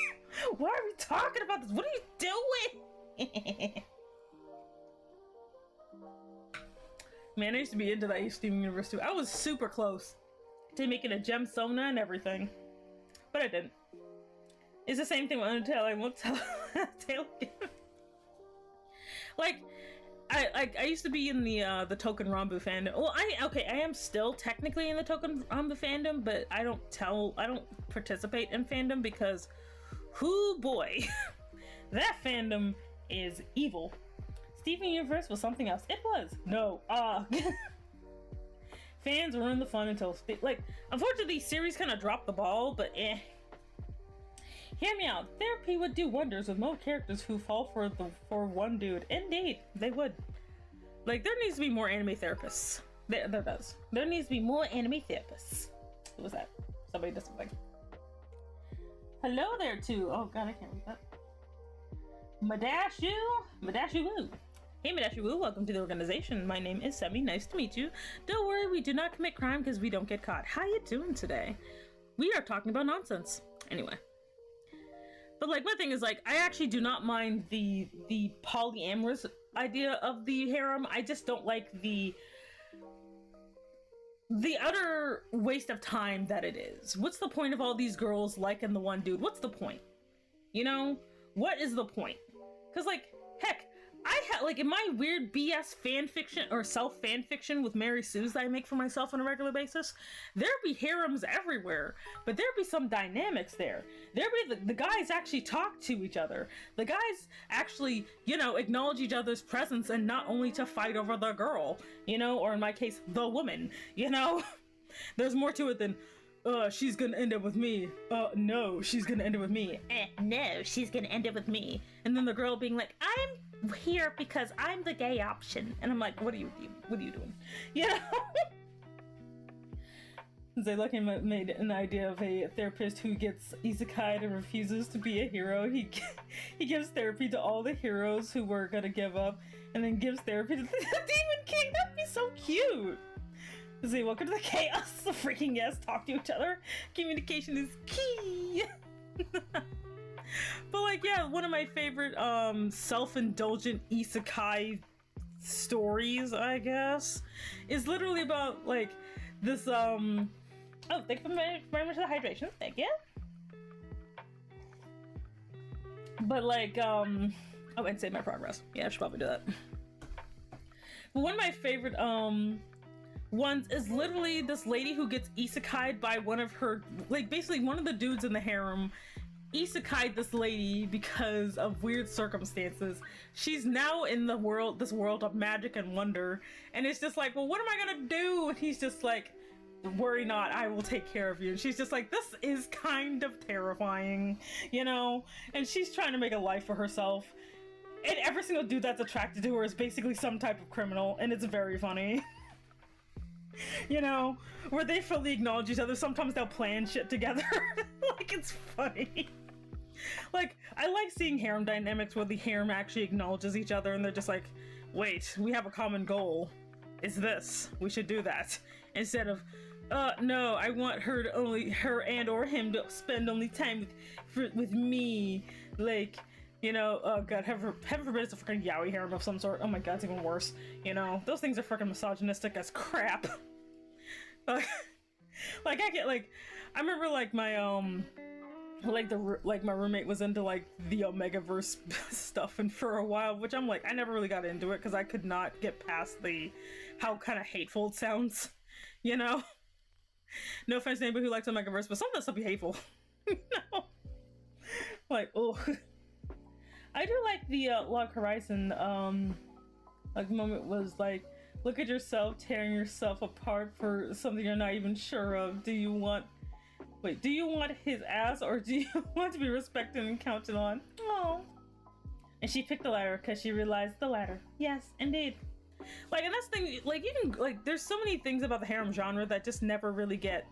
Why are we talking about this? What are you doing? Man, I used to be into that Steven Universe too. I was super close to making a gem Sona and everything, but I didn't. It's the same thing with Undertale. I won't tell Tale again. Like, I used to be in the Token Rambu fandom. Well, I am still technically in the Token Rambu fandom, but I don't participate in fandom because, whoo boy, that fandom is evil. Steven Universe was something else. It was. No. Fans ruined the fun until, unfortunately, series kind of dropped the ball, but eh. Hear me out. Therapy would do wonders with more characters who fall for one dude. Indeed, they would. Like, there needs to be more anime therapists. There does. There needs to be more anime therapists. Who was that? Somebody did something. Hello there, too. Oh god, I can't read that. Madashu Woo. Hey Madashu Woo, welcome to the organization. My name is Semi. Nice to meet you. Don't worry, we do not commit crime because we don't get caught. How you doing today? We are talking about nonsense. Anyway. But like, my thing is, like, I actually do not mind the polyamorous idea of the harem. I just don't like the utter waste of time that it is. What's the point of all these girls liking the one dude? What's the point? You know? What is the point? Because, like, heck, in my weird BS fan fiction or self fan fiction with Mary Sue's that I make for myself on a regular basis, there'd be harems everywhere, but there'd be some dynamics there. There'd be the guys actually talk to each other. The guys actually, acknowledge each other's presence and not only to fight over the girl, or in my case, the woman, There's more to it than, she's gonna end up with me. No, she's gonna end up with me. No, she's gonna end up with me. And then the girl being like, I'm here because I'm the gay option. And I'm like, what are you doing? They lucky made an idea of a therapist who gets isekai'd and refuses to be a hero. He gives therapy to all the heroes who were gonna give up, and then gives therapy to the Demon King. That'd be so cute. Say, welcome to the chaos. Freaking yes, talk to each other. Communication is key. But like, yeah, one of my favorite self-indulgent isekai stories, I guess, is literally about like this oh, thank you very much for the hydration. Thank you. But like oh, and save my progress. Yeah, I should probably do that. But one of my favorite ones is literally this lady who gets isekai'd by one of her, like, basically one of the dudes in the harem isekai this lady because of weird circumstances. She's now in this world of magic and wonder, and it's just like, well, what am I gonna do? And he's just like, worry not, I will take care of you. And she's just like, this is kind of terrifying, you know? And she's trying to make a life for herself, and every single dude that's attracted to her is basically some type of criminal, and it's very funny. You know, where they fully acknowledge each other. Sometimes they'll plan shit together. Like, it's funny. Like, I like seeing harem dynamics where the harem actually acknowledges each other and they're just like, wait, we have a common goal. It's this. We should do that. Instead of, no, I want her and or him to spend only time with me. Like, you know, oh god, heaven forbid it's a freaking yaoi harem of some sort. Oh my god, it's even worse. You know, those things are freaking misogynistic as crap. Like, I get, like, I remember, like, my, my roommate was into, like, the Omegaverse stuff, and for a while, which I'm like, I never really got into it, because I could not get past how kind of hateful it sounds, you know? No offense to anybody who likes Omegaverse, but some of that stuff be hateful. You know? Like, oh. I do like the Log Horizon, like, moment was like, look at yourself tearing yourself apart for something you're not even sure of. Do you want his ass, or do you want to be respected and counted on? Oh. And she picked the latter because she realized the latter. Yes, indeed. Like, and that's the thing, like, even, like, there's so many things about the harem genre that just never really get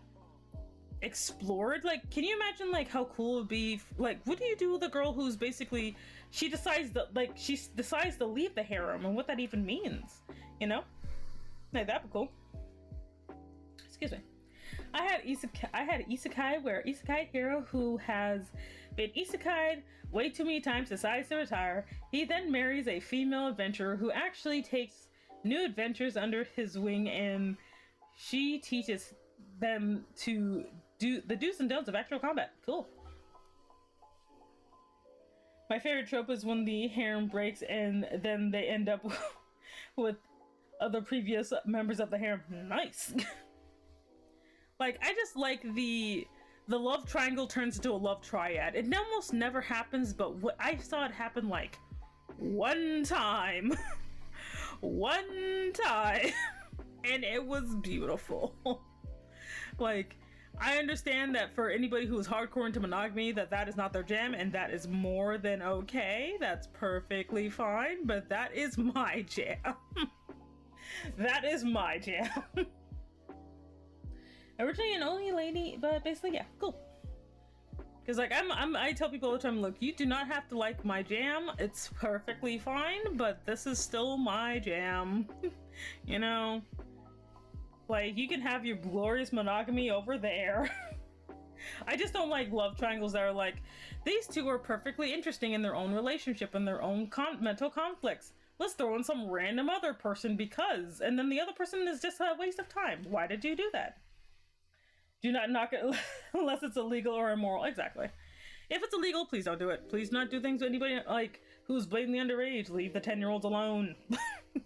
explored. Like, can you imagine, like, how cool it would be, like, what do you do with a girl who's basically, she decides to leave the harem, and what that even means, you know? Like, that'd be cool. Excuse me. I had isekai where isekai hero who has been isekai'd way too many times decides to retire. He then marries a female adventurer who actually takes new adventures under his wing, and she teaches them to do the do's and don'ts of actual combat. Cool. My favorite trope is when the harem breaks and then they end up with other previous members of the harem. Nice. Like, I just like the love triangle turns into a love triad. It almost never happens, but what I saw it happen like one time. One time. And it was beautiful. Like, I understand that for anybody who is hardcore into monogamy, that is not their jam, and that is more than okay. That's perfectly fine, but that is my jam. That is my jam. Originally an only lady, but basically, yeah, cool. Because, like, I tell people all the time, look, you do not have to like my jam. It's perfectly fine, but this is still my jam. You know? Like, you can have your glorious monogamy over there. I just don't like love triangles that are like, these two are perfectly interesting in their own relationship and their own mental conflicts. Let's throw in some random other person because, and then the other person is just a waste of time. Why did you do that? Do not knock it unless it's illegal or immoral. Exactly. If it's illegal, please don't do it. Please not do things with anybody, like, who's blatantly underage. Leave the 10-year-olds alone. I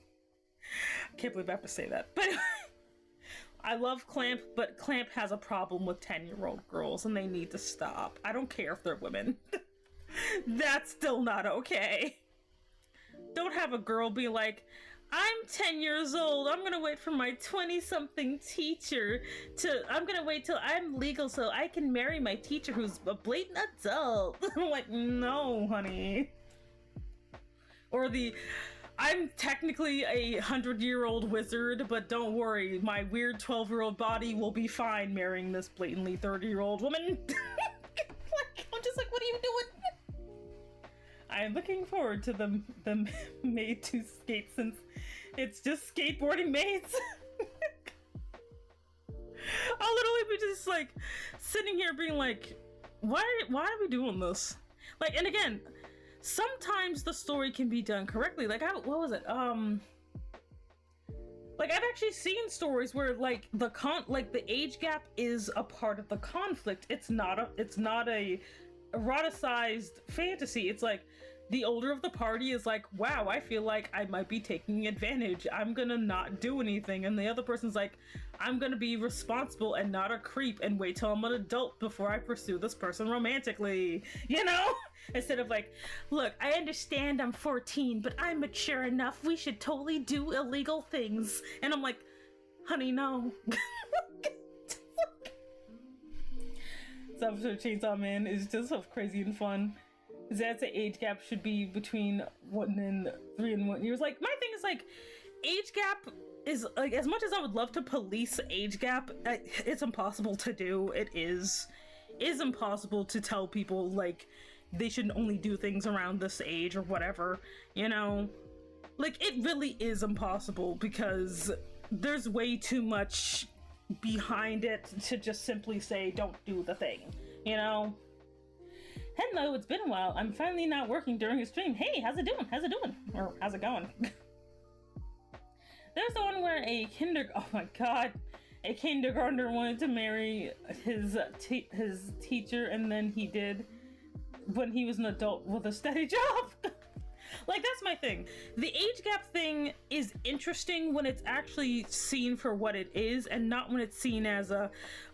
can't believe I have to say that. But I love Clamp, but Clamp has a problem with 10-year-old girls, and they need to stop. I don't care if they're women. That's still not okay. Don't have a girl be like, I'm 10 years old. I'm gonna wait for my 20-something teacher I'm gonna wait till I'm legal so I can marry my teacher who's a blatant adult. I'm like, no, honey. Or I'm technically a 100-year-old wizard, but don't worry, my weird 12-year-old body will be fine marrying this blatantly 30-year-old woman. Like, I'm just like, what are you doing? I'm looking forward to the maid to skate since it's just skateboarding maids. I'll literally be just like sitting here being like, why are we doing this? Like, and again, sometimes the story can be done correctly. Like, what was it? Like, I've actually seen stories where like the age gap is a part of the conflict. It's not a eroticized fantasy. It's like the older of the party is like, wow, I feel like I might be taking advantage. I'm gonna not do anything. And the other person's like, I'm gonna be responsible and not a creep and wait till I'm an adult before I pursue this person romantically. You know? Instead of like, look, I understand I'm 14, but I'm mature enough. We should totally do illegal things. And I'm like, honey, no. So Chainsaw Man is just so crazy and fun. That's the age gap should be between 1 and 3 and 1 years. Like, my thing is like, age gap is like, as much as I would love to police age gap, it's impossible to do. It is impossible to tell people like they should only do things around this age or whatever, you know? Like, it really is impossible because there's way too much behind it to just simply say don't do the thing, you know? Hello, it's been a while. I'm finally not working during a stream. Hey, how's it doing? How's it doing? Or how's it going? There's the one where a kindergartner wanted to marry his teacher, and then he did when he was an adult with a steady job. Like, that's my thing. The age gap thing is interesting when it's actually seen for what it is and not when it's seen as a,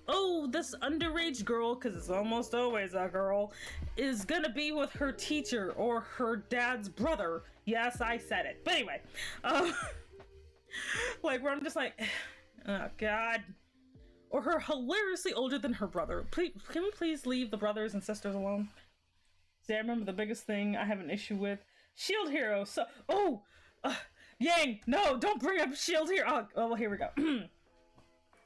oh, this underage girl, because it's almost always a girl, is gonna be with her teacher or her dad's brother. Yes, I said it. But anyway, like, where I'm just like, oh god. Or her hilariously older than her brother. Please, can we please leave the brothers and sisters alone? See, I remember the biggest thing I have an issue with Shield Hero. So, Yang, no, don't bring up Shield Hero. Oh, here we go.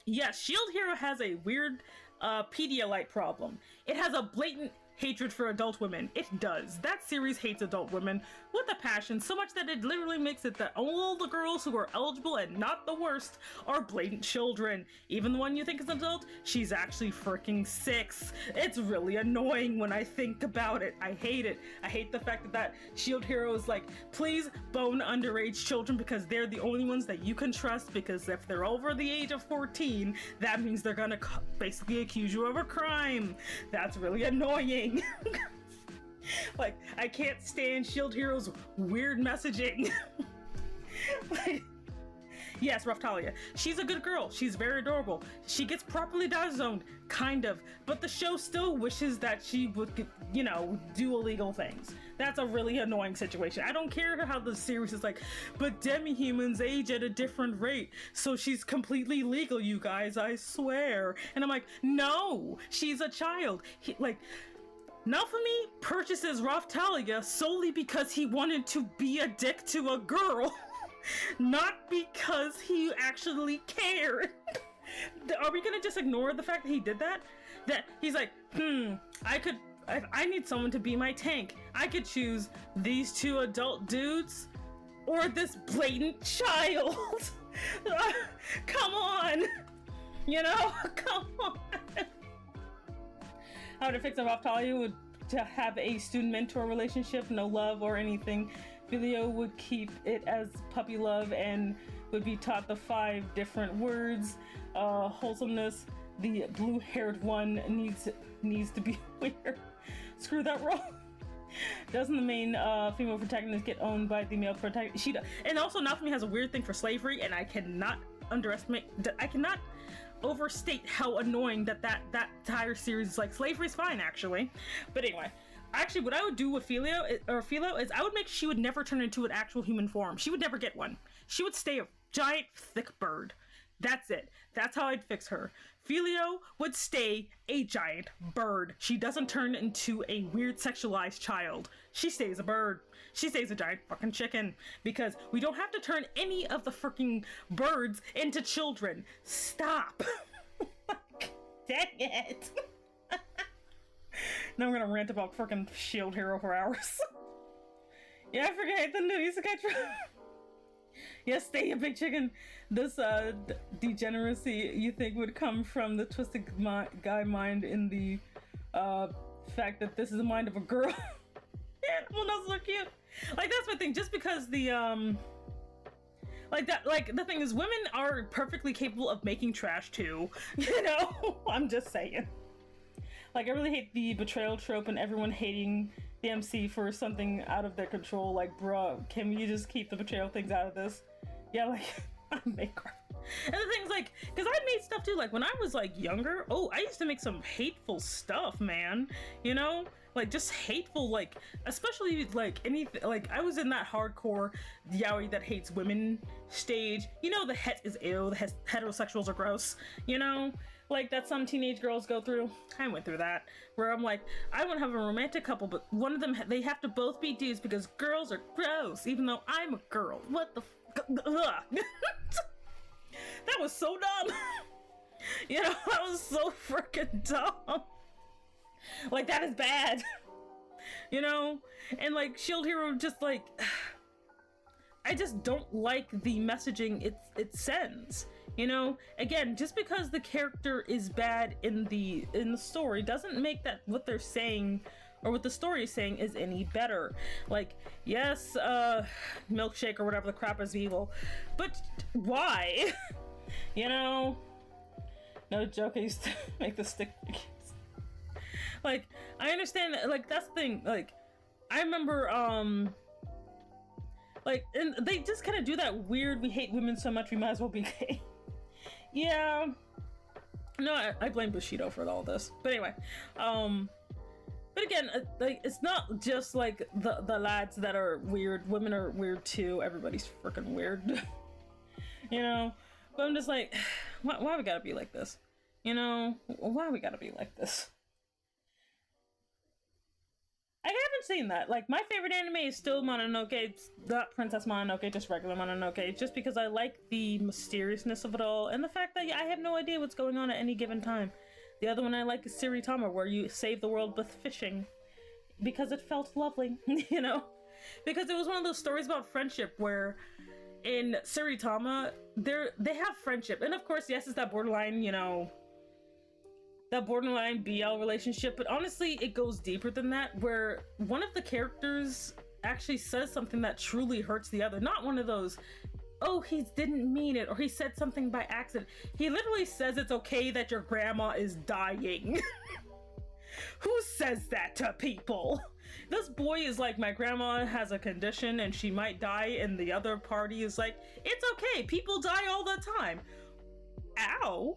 Yes, Shield Hero has a weird Pedialyte problem. It has a blatant hatred for adult women. It does. That series hates adult women with a passion, so much that it literally makes it that all the girls who are eligible and not the worst are blatant children. Even the one you think is an adult, she's actually freaking 6. It's really annoying when I think about it. I hate it. I hate the fact that Shield Hero is like, please bone underage children because they're the only ones that you can trust, because if they're over the age of 14, that means they're gonna basically accuse you of a crime. That's really annoying. Like, I can't stand Shield Hero's weird messaging. Like, yes, Rough Talia. She's a good girl. She's very adorable. She gets properly dodge-zoned, kind of. But the show still wishes that she would, you know, do illegal things. That's a really annoying situation. I don't care how the series is like, but demi-humans age at a different rate, so she's completely legal, you guys, I swear. And I'm like, no, she's a child. Naofumi purchases Raphtalia solely because he wanted to be a dick to a girl, not because he actually cared. Are we gonna just ignore the fact that he did that? That he's like, I need someone to be my tank. I could choose these 2 adult dudes or this blatant child. Come on, you know, come on. How to fix a Raphtalia would to have a student-mentor relationship, no love or anything. Filio would keep it as puppy love and would be taught the 5 different words. Wholesomeness. The blue-haired one needs to be weird. Screw that role. Doesn't the main female protagonist get owned by the male protagonist? She does. And also, Naofumi has a weird thing for slavery, and I cannot overstate how annoying that entire series is. Like, slavery's fine, actually. But anyway, actually, what I would do with Philo is I would make sure she would never turn into an actual human form. She would never get one. She would stay a giant, thick bird. That's it. That's how I'd fix her. Filio would stay a giant bird. She doesn't turn into a weird sexualized child. She stays a bird. She stays a giant fucking chicken. Because we don't have to turn any of the freaking birds into children. Stop. Dang it. Now I'm gonna rant about freaking Shield Hero for hours. Yeah, I forget the new isekai trope. Yes, stay a big chicken. This degeneracy you think would come from the twisted guy mind in the fact that this is the mind of a girl. Yeah, well, that's so cute. Like, that's my thing. Just because the the thing is, women are perfectly capable of making trash too. You know, I'm just saying. Like, I really hate the betrayal trope and everyone hating the MC for something out of their control. Like, bruh, can you just keep the betrayal things out of this? Yeah, like, I make crap. And the thing's like, because I made stuff too, like when I was like younger, oh, I used to make some hateful stuff, man. You know? Like just hateful, like, especially like anything, like I was in that hardcore yaoi that hates women stage. You know, the het is ew, the heterosexuals are gross, you know? Like that some teenage girls go through. I went through that, where I'm like, I want to have a romantic couple, but one of them, they have to both be dudes because girls are gross, even though I'm a girl. What the that was so dumb. You know, that was so freaking dumb. Like, that is bad. You know? And like Shield Hero, just like, I just don't like the messaging it sends. You know, again, just because the character is bad in the story doesn't make that what they're saying or what the story is saying is any better. Like, yes, milkshake or whatever the crap is evil, but why? You know? No joke, I used to make the stick figures. Like, I understand that, like, that's the thing, like, I remember, like, and they just kind of do that weird, we hate women so much we might as well be gay. Yeah. No, I blame Bushido for all this. But anyway, but again, like, it's not just like the lads that are weird. Women are weird too. Everybody's freaking weird. You know? But I'm just like, why we gotta be like this? You know? Why we gotta be like this? I haven't seen that. Like, my favorite anime is still Mononoke. It's not Princess Mononoke, just regular Mononoke. Just because I like the mysteriousness of it all and the fact that I have no idea what's going on at any given time. The other one I like is Siritama, where you save the world with fishing. Because it felt lovely, you know? Because it was one of those stories about friendship where in Siritama, they have friendship. And of course, yes, it's that borderline, you know, that borderline BL relationship, but honestly it goes deeper than that, where one of the characters actually says something that truly hurts the other. Not one of those, oh, he didn't mean it, or he said something by accident. He literally says it's okay that your grandma is dying. Who says that to people? This boy is like, my grandma has a condition and she might die, and the other party is like, it's okay, people die all the time. Ow.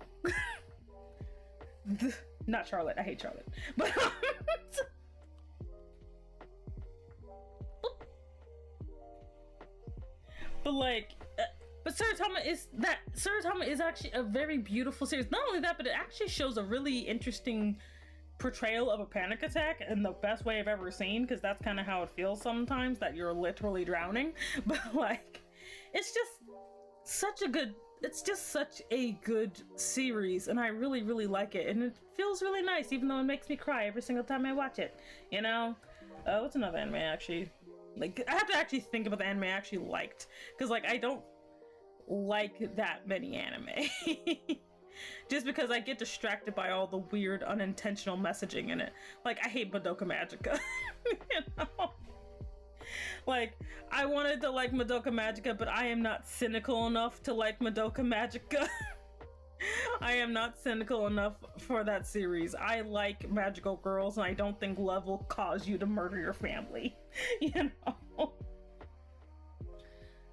Not Charlotte, I hate Charlotte. But but like, but Saritama is actually a very beautiful series. Not only that, but it actually shows a really interesting portrayal of a panic attack in the best way I've ever seen, because that's kind of how it feels sometimes, that you're literally drowning. But like, it's just such a good series, and I really, really like it, and it feels really nice, even though it makes me cry every single time I watch it, you know? What's another anime I actually, like, I have to actually think about the anime I actually liked, because, like, I don't like that many anime. Just because I get distracted by all the weird, unintentional messaging in it. Like, I hate Madoka Magica, you know? Like, I wanted to like Madoka Magica, but I am not cynical enough to like Madoka Magica. I am not cynical enough for that series. I like magical girls, and I don't think love will cause you to murder your family. You know?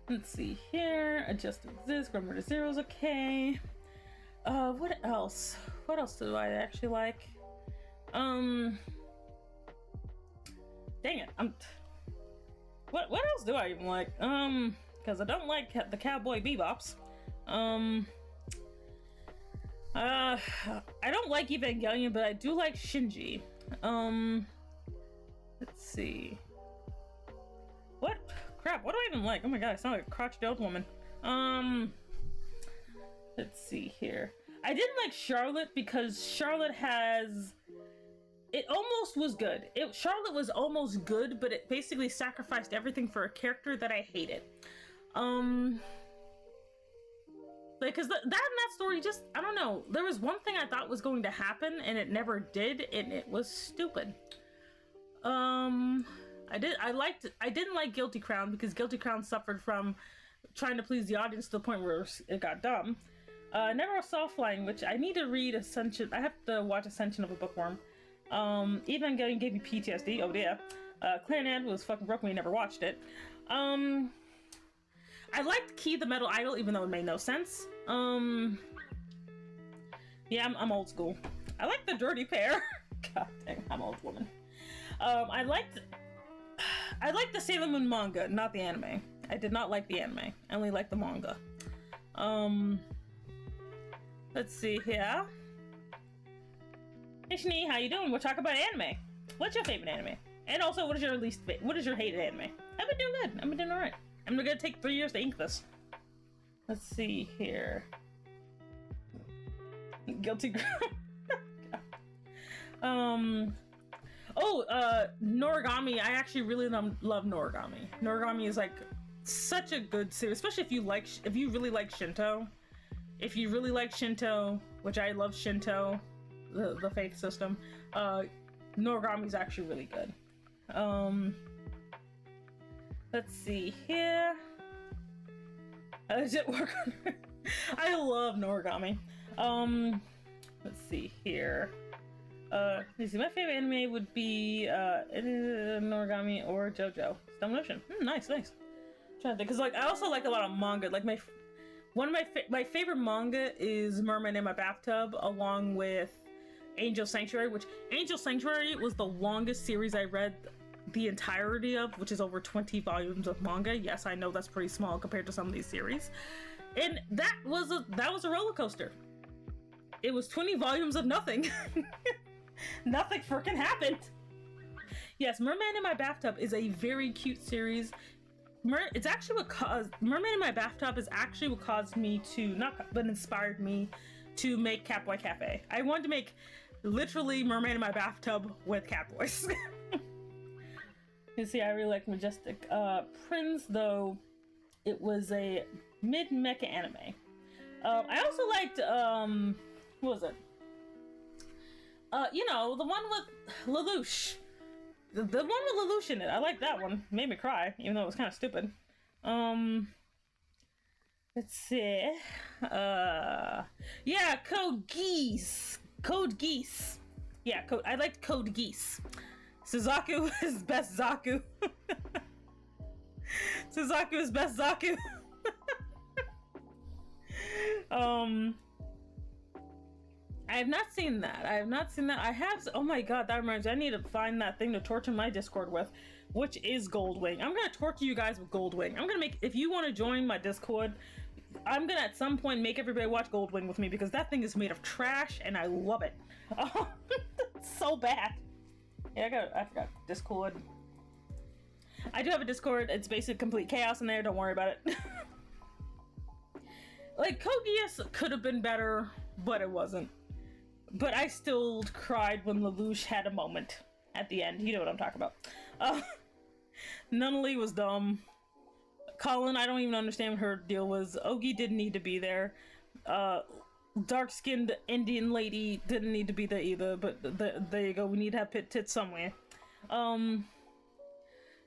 Let's see here. Adjust to exist. Grammar to zero is okay. What else? What else do I actually like? Dang it. What else do I even like? Because I don't like the Cowboy Bebops. I don't like Evangelion, but I do like Shinji. Let's see. What? Crap, what do I even like? Oh my god, I sound like a crotchety old woman. Let's see here. I didn't like Charlotte because Charlotte has... It almost was good. Charlotte was almost good, but it basically sacrificed everything for a character that I hated. Like, cause that story just, I don't know. There was one thing I thought was going to happen, and it never did, and it was stupid. I didn't like Guilty Crown because Guilty Crown suffered from trying to please the audience to the point where it got dumb. Never Saw Flying, which I need to read Ascension. I have to watch Ascension of a Bookworm. Evangelion gave me PTSD. Oh yeah. Clarinet was fucking broken. We never watched it. I liked Key the Metal Idol, even though it made no sense. Yeah, I'm old school. I like the Dirty Pair. God dang, I'm an old woman. I liked the Sailor Moon manga, not the anime. I did not like the anime. I only liked the manga. Let's see here. Hey Shani, how you doing? We'll talk about anime. What's your favorite anime? And also, what is your hated anime? I've been doing good. I've been doing alright. I'm gonna take 3 years to ink this. Let's see here. Guilty Girl. Noragami. I actually really love Noragami. Noragami is like such a good series, especially if you really like Shinto. If you really like Shinto, which I love Shinto, the faith system, Noragami is actually really good. Let's see here. Does it work on her? I love Noragami. Let's see here. Let's see, my favorite anime would be Noragami or JoJo. Stone Ocean. Nice. I'm trying to think, because like I also like a lot of manga. Like my favorite manga is Mermaid in My Bathtub, along with Angel Sanctuary, which Angel Sanctuary was the longest series I read the entirety of, which is over 20 volumes of manga. Yes, I know that's pretty small compared to some of these series. And that was a roller coaster. It was 20 volumes of nothing. Nothing freaking happened. Yes, Mermaid in My Bathtub is a very cute series. It's actually what caused Mermaid in My Bathtub is actually what caused me to but inspired me to make Catboy Cafe. I wanted to make literally Mermaid in My Bathtub with Catboys. You see, I really like Majestic Prince, though it was a mid-mecha anime. I also liked what was it? The one with Lelouch. The one with Lelouch in it. I like that one. Made me cry, even though it was kind of stupid. Let's see. Yeah, Code Geass. Yeah, I liked Code Geass. Suzaku is best Zaku. Suzaku is best Zaku. I have not seen that. I have. Oh my god, that reminds me. I need to find that thing to torture my Discord with, which is Goldwing. I'm gonna torture you guys with Goldwing. I'm gonna make. If you want to join my Discord, I'm gonna at some point make everybody watch Goldwing with me, because that thing is made of trash and I love it. Oh, it's so bad. Yeah, I forgot Discord. I do have a Discord. It's basically complete chaos in there. Don't worry about it. Like, Code Geass could have been better, but it wasn't. But I still cried when Lelouch had a moment at the end. You know what I'm talking about. Nunnally was dumb. Colin, I don't even understand what her deal was. Ogi didn't need to be there. Dark-skinned Indian lady didn't need to be there either, but there you go. We need to have pit tits somewhere.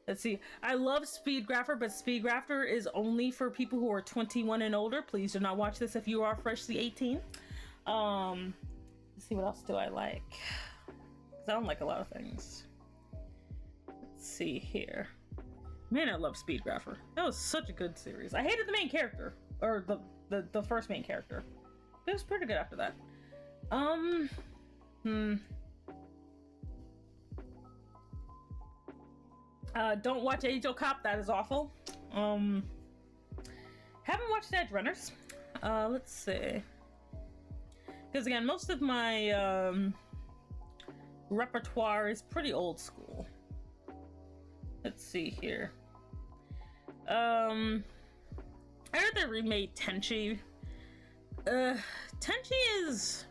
Let's see. I love Speedgrapher, but Speedgrapher is only for people who are 21 and older. Please do not watch this if you are freshly 18. Let's see, what else do I like? Because I don't like a lot of things. Let's see here. Man, I love Speedgrapher. That was such a good series. I hated the main character, or the first main character. It was pretty good after that. Don't watch Angel Cop, that is awful. Haven't watched Edge Runners. Let's see. Because again, most of my repertoire is pretty old school. Let's see here. I heard they remade Tenchi. Tenchi,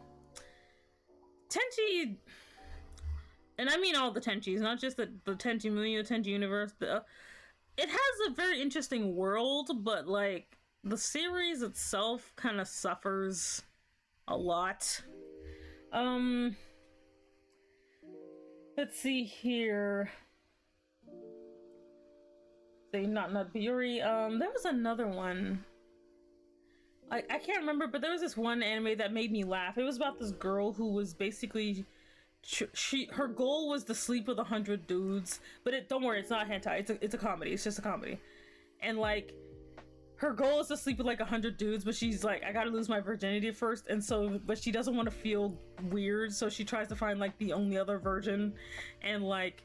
and I mean all the Tenchis, not just the Tenchi Muyo, Tenchi Universe. It has a very interesting world, but like the series itself kind of suffers a lot. Let's see here. Say not Biuri. There was another one. I can't remember, but there was this one anime that made me laugh. It was about this girl who was basically her goal was to sleep with 100 dudes, but don't worry, it's not hentai. It's a comedy. It's just a comedy, and like her goal is to sleep with like 100 dudes, but she's like, I gotta lose my virginity first, and so but she doesn't want to feel weird, so she tries to find like the only other virgin, and like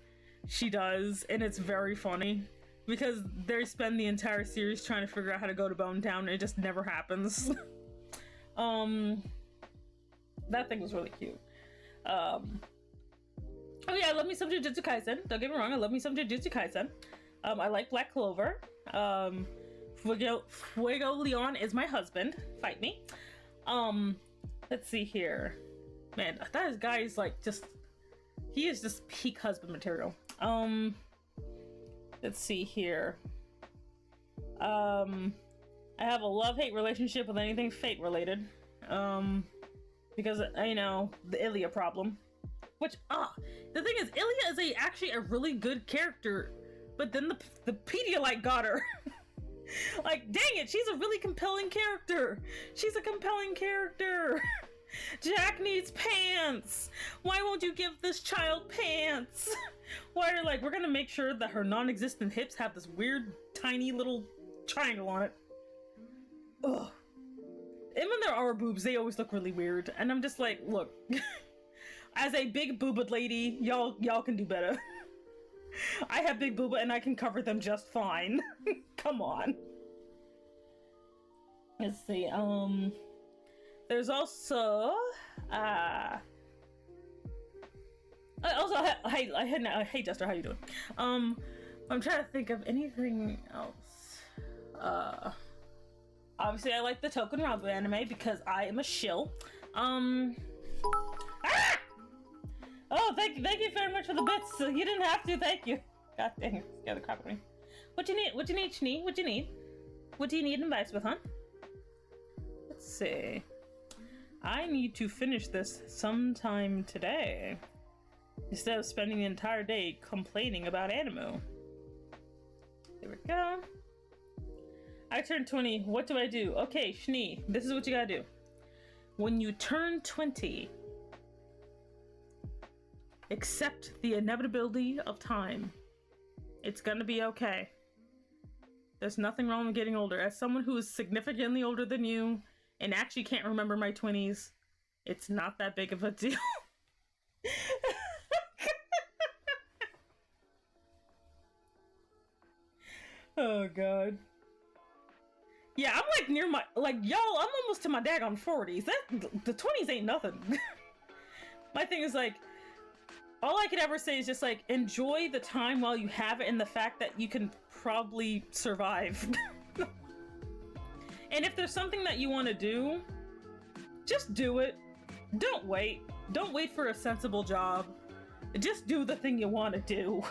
she does, and it's very funny because they spend the entire series trying to figure out how to go to Bone Town, and it just never happens. That thing was really cute. Oh yeah, I love me some Jujutsu Kaisen. Don't get me wrong, I love me some Jujutsu Kaisen. I like Black Clover. Fuego Leon is my husband. Fight me. Let's see here. Man, that guy is like he is just peak husband material. Let's see here. I have a love-hate relationship with anything fate related. Because you know, the Ilya problem. Which, the thing is, Ilya is actually a really good character, but then the Pedialyte got her. Like, dang it, she's a really compelling character. She's a compelling character. Jack needs pants. Why won't you give this child pants? Why are like, we're gonna make sure that her non-existent hips have this weird, tiny little triangle on it. Ugh. And when there are boobs, they always look really weird. And I'm just like, look. As a big boobed lady, y'all can do better. I have big booba and I can cover them just fine. Come on. Let's see, there's also, hey Jester, how you doing? I'm trying to think of anything else. Obviously I like the Token Rabu anime because I am a shill. Oh, thank you very much for the bits. You didn't have to, thank you. God dang it, scared the crap out of me. What you need, Shnee? What you need? What do you need advice with, huh? Let's see. I need to finish this sometime today. Instead of spending the entire day complaining about anime. There we go. I turned 20, what do I do? Okay, Shnee, this is what you gotta do. When you turn 20, accept the inevitability of time. It's gonna be okay. There's nothing wrong with getting older. As someone who is significantly older than you and actually can't remember my 20s, it's not that big of a deal. Oh god. Yeah, I'm like near my, like, yo, I'm almost to my daggone 40s. The 20s ain't nothing. My thing is like, all I could ever say is just like, enjoy the time while you have it and the fact that you can probably survive. And if there's something that you want to do, just do it. Don't wait. Don't wait for a sensible job. Just do the thing you want to do.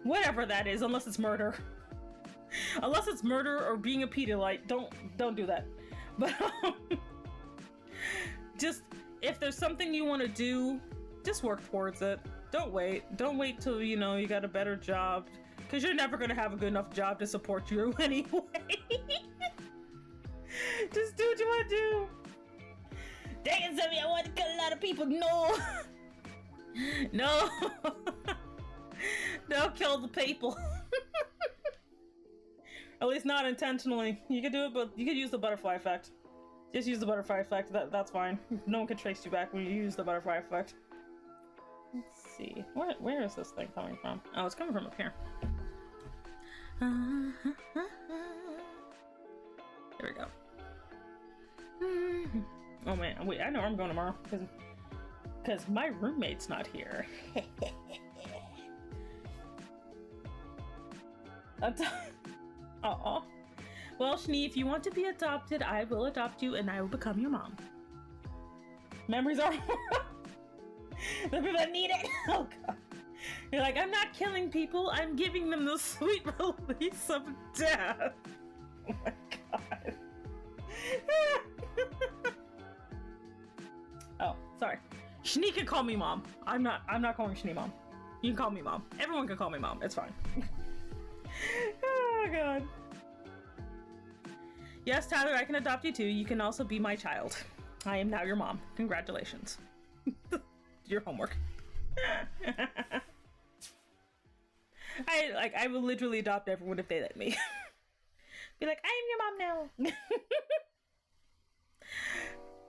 Whatever that is, unless it's murder. Unless it's murder or being a Pedialyte, don't do that. But just, if there's something you want to do, just work towards it. Don't wait. Don't wait till, you know, you got a better job. Because you're never going to have a good enough job to support you anyway. Just do what you want to do. Dang it, Zemi, I want to kill a lot of people. No. No. Don't kill the people. At least not intentionally. You could do it, but you could use the butterfly effect. Just use the butterfly effect. That's fine. No one can trace you back when you use the butterfly effect. Let's see. Where is this thing coming from? Oh, it's coming from up here. There we go. Oh man, wait, I know where I'm going tomorrow. Because my roommate's not here. Aw. Well, Shnee, if you want to be adopted, I will adopt you and I will become your mom. Memories are... The people that need it. Oh god. You're like, I'm not killing people, I'm giving them the sweet release of death. Oh my god. Oh, sorry. Shnee can call me mom. I'm not calling Shnee mom. You can call me mom. Everyone can call me mom. It's fine. Oh god. Yes, Tyler, I can adopt you too. You can also be my child. I am now your mom. Congratulations. Your homework. I will literally adopt everyone if they let me. Be like, I am your mom now.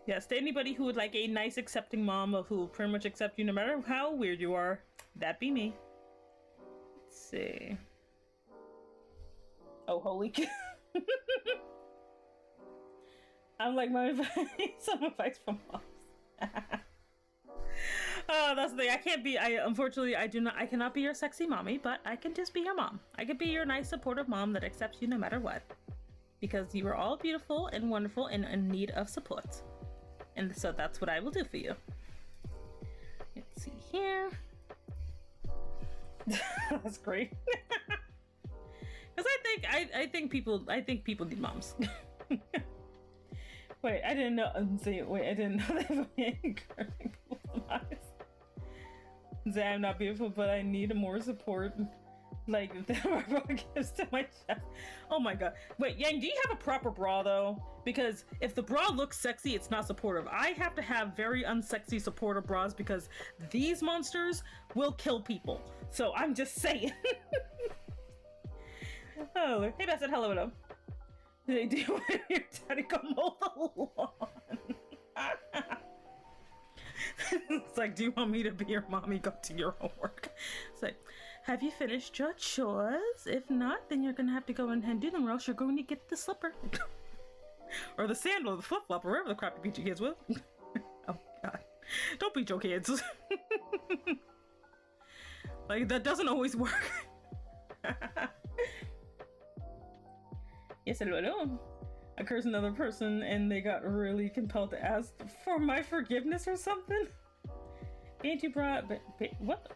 Yes, to anybody who would like a nice, accepting mom who will pretty much accept you no matter how weird you are, that'd be me. Let's see. Oh, holy cow. I'm like, my advice, some advice from moms. Oh, that's the thing. I can't be, unfortunately, I cannot be your sexy mommy, but I can just be your mom. I could be your nice, supportive mom that accepts you no matter what. Because you are all beautiful and wonderful and in need of support. And so that's what I will do for you. Let's see here. That's great. Because I think people need moms. Wait, I didn't know. Wait, I didn't know they were encouraging people's lives. Say I'm not beautiful, but I need more support. Like that my bra gives to my chest. Oh my god. Wait, Yang, do you have a proper bra though? Because if the bra looks sexy, it's not supportive. I have to have very unsexy supportive bras because these monsters will kill people. So I'm just saying. Oh, hey Bassett, hello, hello. Do you want your daddy go mow the lawn? It's like, do you want me to be your mommy? Go do your homework. It's like, have you finished your chores? If not, then you're gonna have to go in and do them, or else you're going to get the slipper. Or the sandal, or the flip-flop, or whatever the crap you beat your kids with. Oh god. Don't beat your kids. Like, that doesn't always work. Yes, hello. Occurs another person and they got really compelled to ask for my forgiveness or something. Ain't you brought what?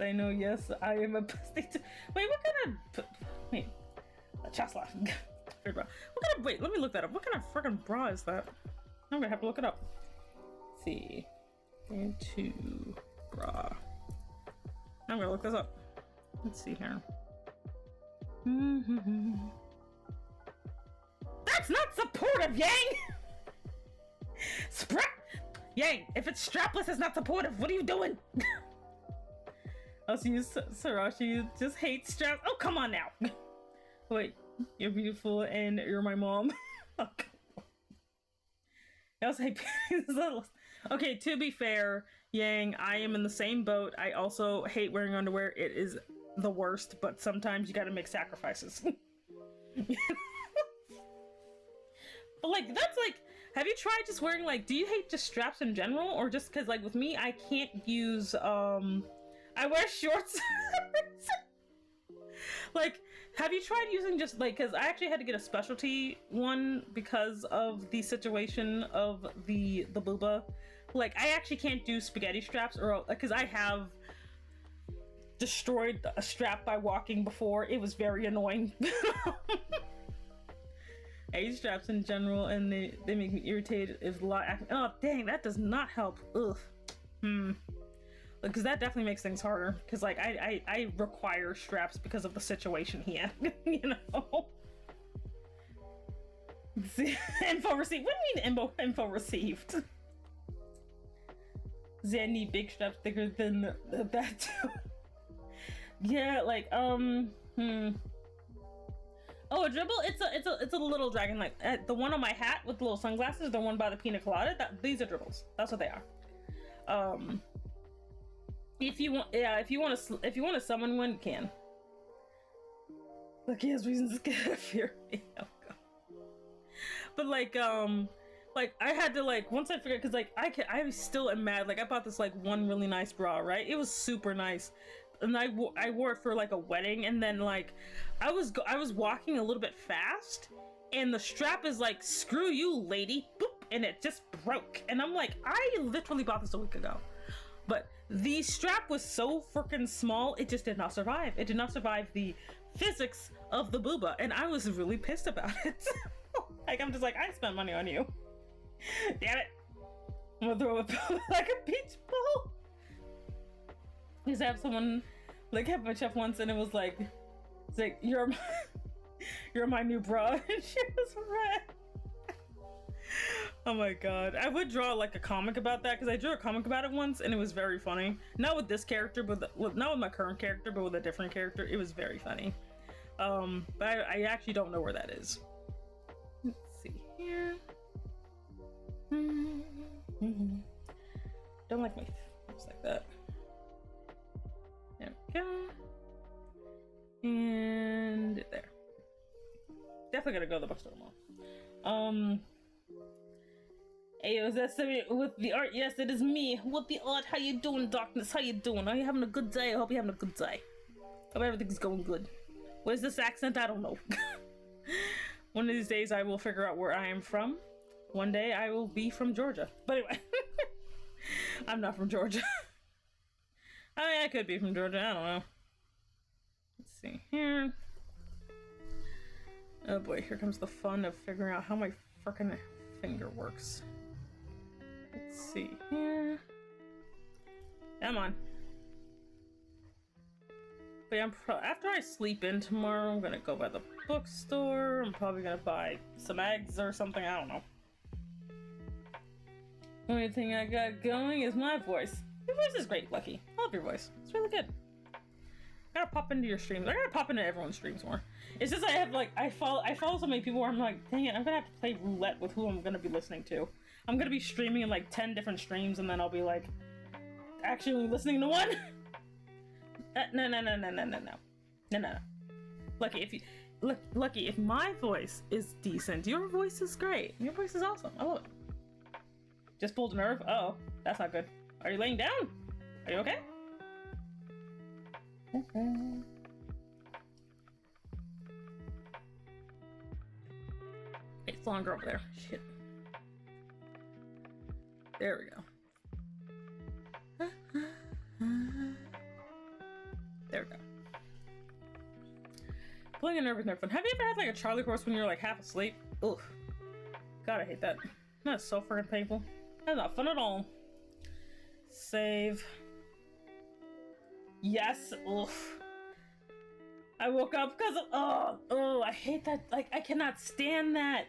I know, yes, I am a pussy. Wait, what kind of wait? A chest laugh. What kind of wait, let me look that up. What kind of freaking bra is that? I'm gonna have to look it up. Let's see. Into bra. I'm gonna look this up. Let's see here. That's not supportive, Yang! Yang, if it's strapless, it's not supportive. What are you doing? Also, you Sarashi just hates straps. Oh, come on now. Wait, you're beautiful and you're my mom. Oh, I also hate okay, to be fair, Yang, I am in the same boat. I also hate wearing underwear. It is the worst, but sometimes you gotta make sacrifices. But like, that's like, have you tried just wearing like, do you hate just straps in general? Or just because like with me, I can't use, I wear shorts. Like, have you tried using just like, because I actually had to get a specialty one because of the situation of the booba. Like, I actually can't do spaghetti straps, or because I have destroyed a strap by walking before. It was very annoying. I use straps in general and they make me irritated. If a lot, oh dang, that does not help. Ugh. Because that definitely makes things harder. Because like I require straps because of the situation here. You know. See, info received. What do you mean info received? Zan need big straps thicker than that too. Yeah, like Oh, a dribble? It's a little dragon, like the one on my hat with the little sunglasses, the one by the pina colada. These are dribbles. That's what they are. If you want to summon one, you can. Look, he has reasons to fear me. Oh god. But like I had to like, once I figured, because like I still am mad. Like I bought this like one really nice bra, right? It was super nice. And I wore it for like a wedding, and then like I was walking a little bit fast, and the strap is like, screw you lady, boop, and it just broke. And I'm like, I literally bought this a week ago, but the strap was so freaking small, it just did not survive. It did not survive the physics of the booba, and I was really pissed about it. Like I'm just like, I spent money on you, damn it. I'm gonna throw it like a beach ball. I used to have someone like have my chef once, and it was like, it's like, you're my new bra, and she was red. Oh my god. I would draw like a comic about that because I drew a comic about it once and it was very funny. Not with this character, but not with my current character, but with a different character. It was very funny. But I actually don't know where that is. Let's see here. Don't like my just like that. There we go. And there. Definitely gotta go to the bookstore tomorrow. Ayo, is that something with the art? Yes, it is me. With the art, how you doing, Darkness? How you doing? Are you having a good day? I hope you're having a good day. Hope everything's going good. Where's this accent? I don't know. One of these days I will figure out where I am from. One day I will be from Georgia. But anyway. I'm not from Georgia. I mean, I could be from Georgia. I don't know. Let's see here. Oh boy, here comes the fun of figuring out how my frickin' finger works. Let's see here. Come on. But yeah, after I sleep in tomorrow, I'm gonna go by the bookstore. I'm probably gonna buy some eggs or something. I don't know. The only thing I got going is my voice. Your voice is great, Lucky. I love your voice. It's really good. I gotta pop into your streams. I gotta pop into everyone's streams more. It's just I have like I follow so many people where I'm like, dang it, I'm gonna have to play roulette with who I'm gonna be listening to. I'm gonna be streaming in like 10 different streams and then I'll be like actually listening to one. No. Lucky, if my voice is decent, your voice is great. Your voice is awesome. I love it. Just pulled a nerve? Oh, that's not good. Are you laying down? Are you okay? It's longer over there. Shit. There we go. There we go. Pulling a nerve is never fun. Have you ever had like a Charlie horse when you're like half asleep? Ugh. God, I hate that. That's so freaking painful. That's not fun at all. Save. Yes. Oof. I woke up because of I hate that. Like I cannot stand that.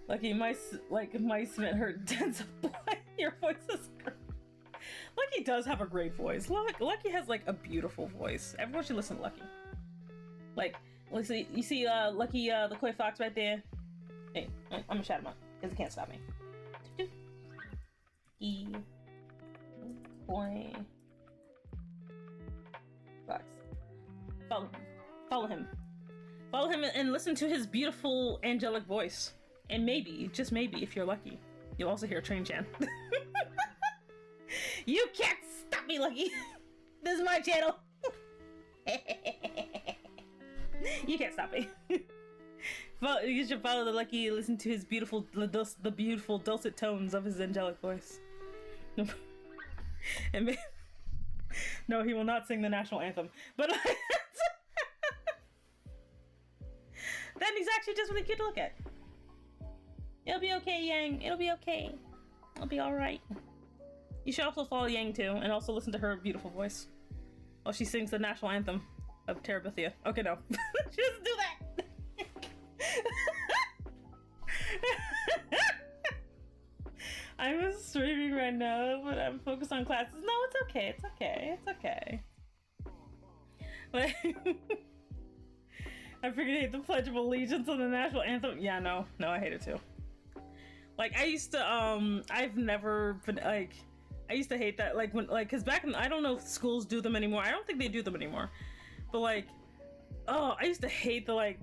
Lucky mice meant her dense boy. Your voice is great. Lucky does have a great voice. Lucky has like a beautiful voice. Everyone should listen to Lucky. Like, let's see. You see, Lucky, the koi fox right there. Hey, I'm gonna shout him out because he can't stop me. Koi fox. Follow him. Follow him and listen to his beautiful angelic voice. And maybe, just maybe, if you're lucky, you'll also hear Train Chan. You can't stop me, Lucky. This is my channel. You can't stop me. You should follow the Lucky. Listen to his beautiful, the beautiful dulcet tones of his angelic voice. And no, he will not sing the national anthem. But then he's actually just really cute to look at. It'll be okay, Yang. It'll be okay. It'll be alright. You should also follow Yang too, and also listen to her beautiful voice while she sings the national anthem of Terabithia. Okay, no. She doesn't do that! I'm streaming right now, but I'm focused on classes. No, it's okay. It's okay. It's okay. Like, I freaking hate the Pledge of Allegiance on the national anthem. Yeah, no, I hate it too. Like, I used to, I've never been, like, I used to hate that, like, when, like, cause back in, I don't know if schools do them anymore. I don't think they do them anymore. But, like, oh, I used to hate the, like,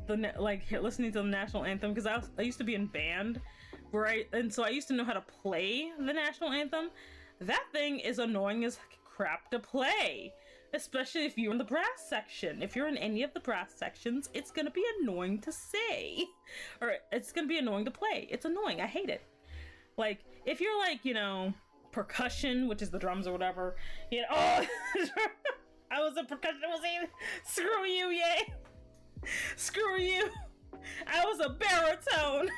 listening to the national anthem, cause I used to be in band, and so I used to know how to play the national anthem. That thing is annoying as crap to play. Especially if you're in the brass section. If you're in any of the brass sections, it's gonna be annoying to say. Or it's gonna be annoying to play. It's annoying. I hate it. Like, if you're like, you know, percussion, which is the drums or whatever, you know, oh, I was a percussion, screw you, yay! Screw you! I was a baritone!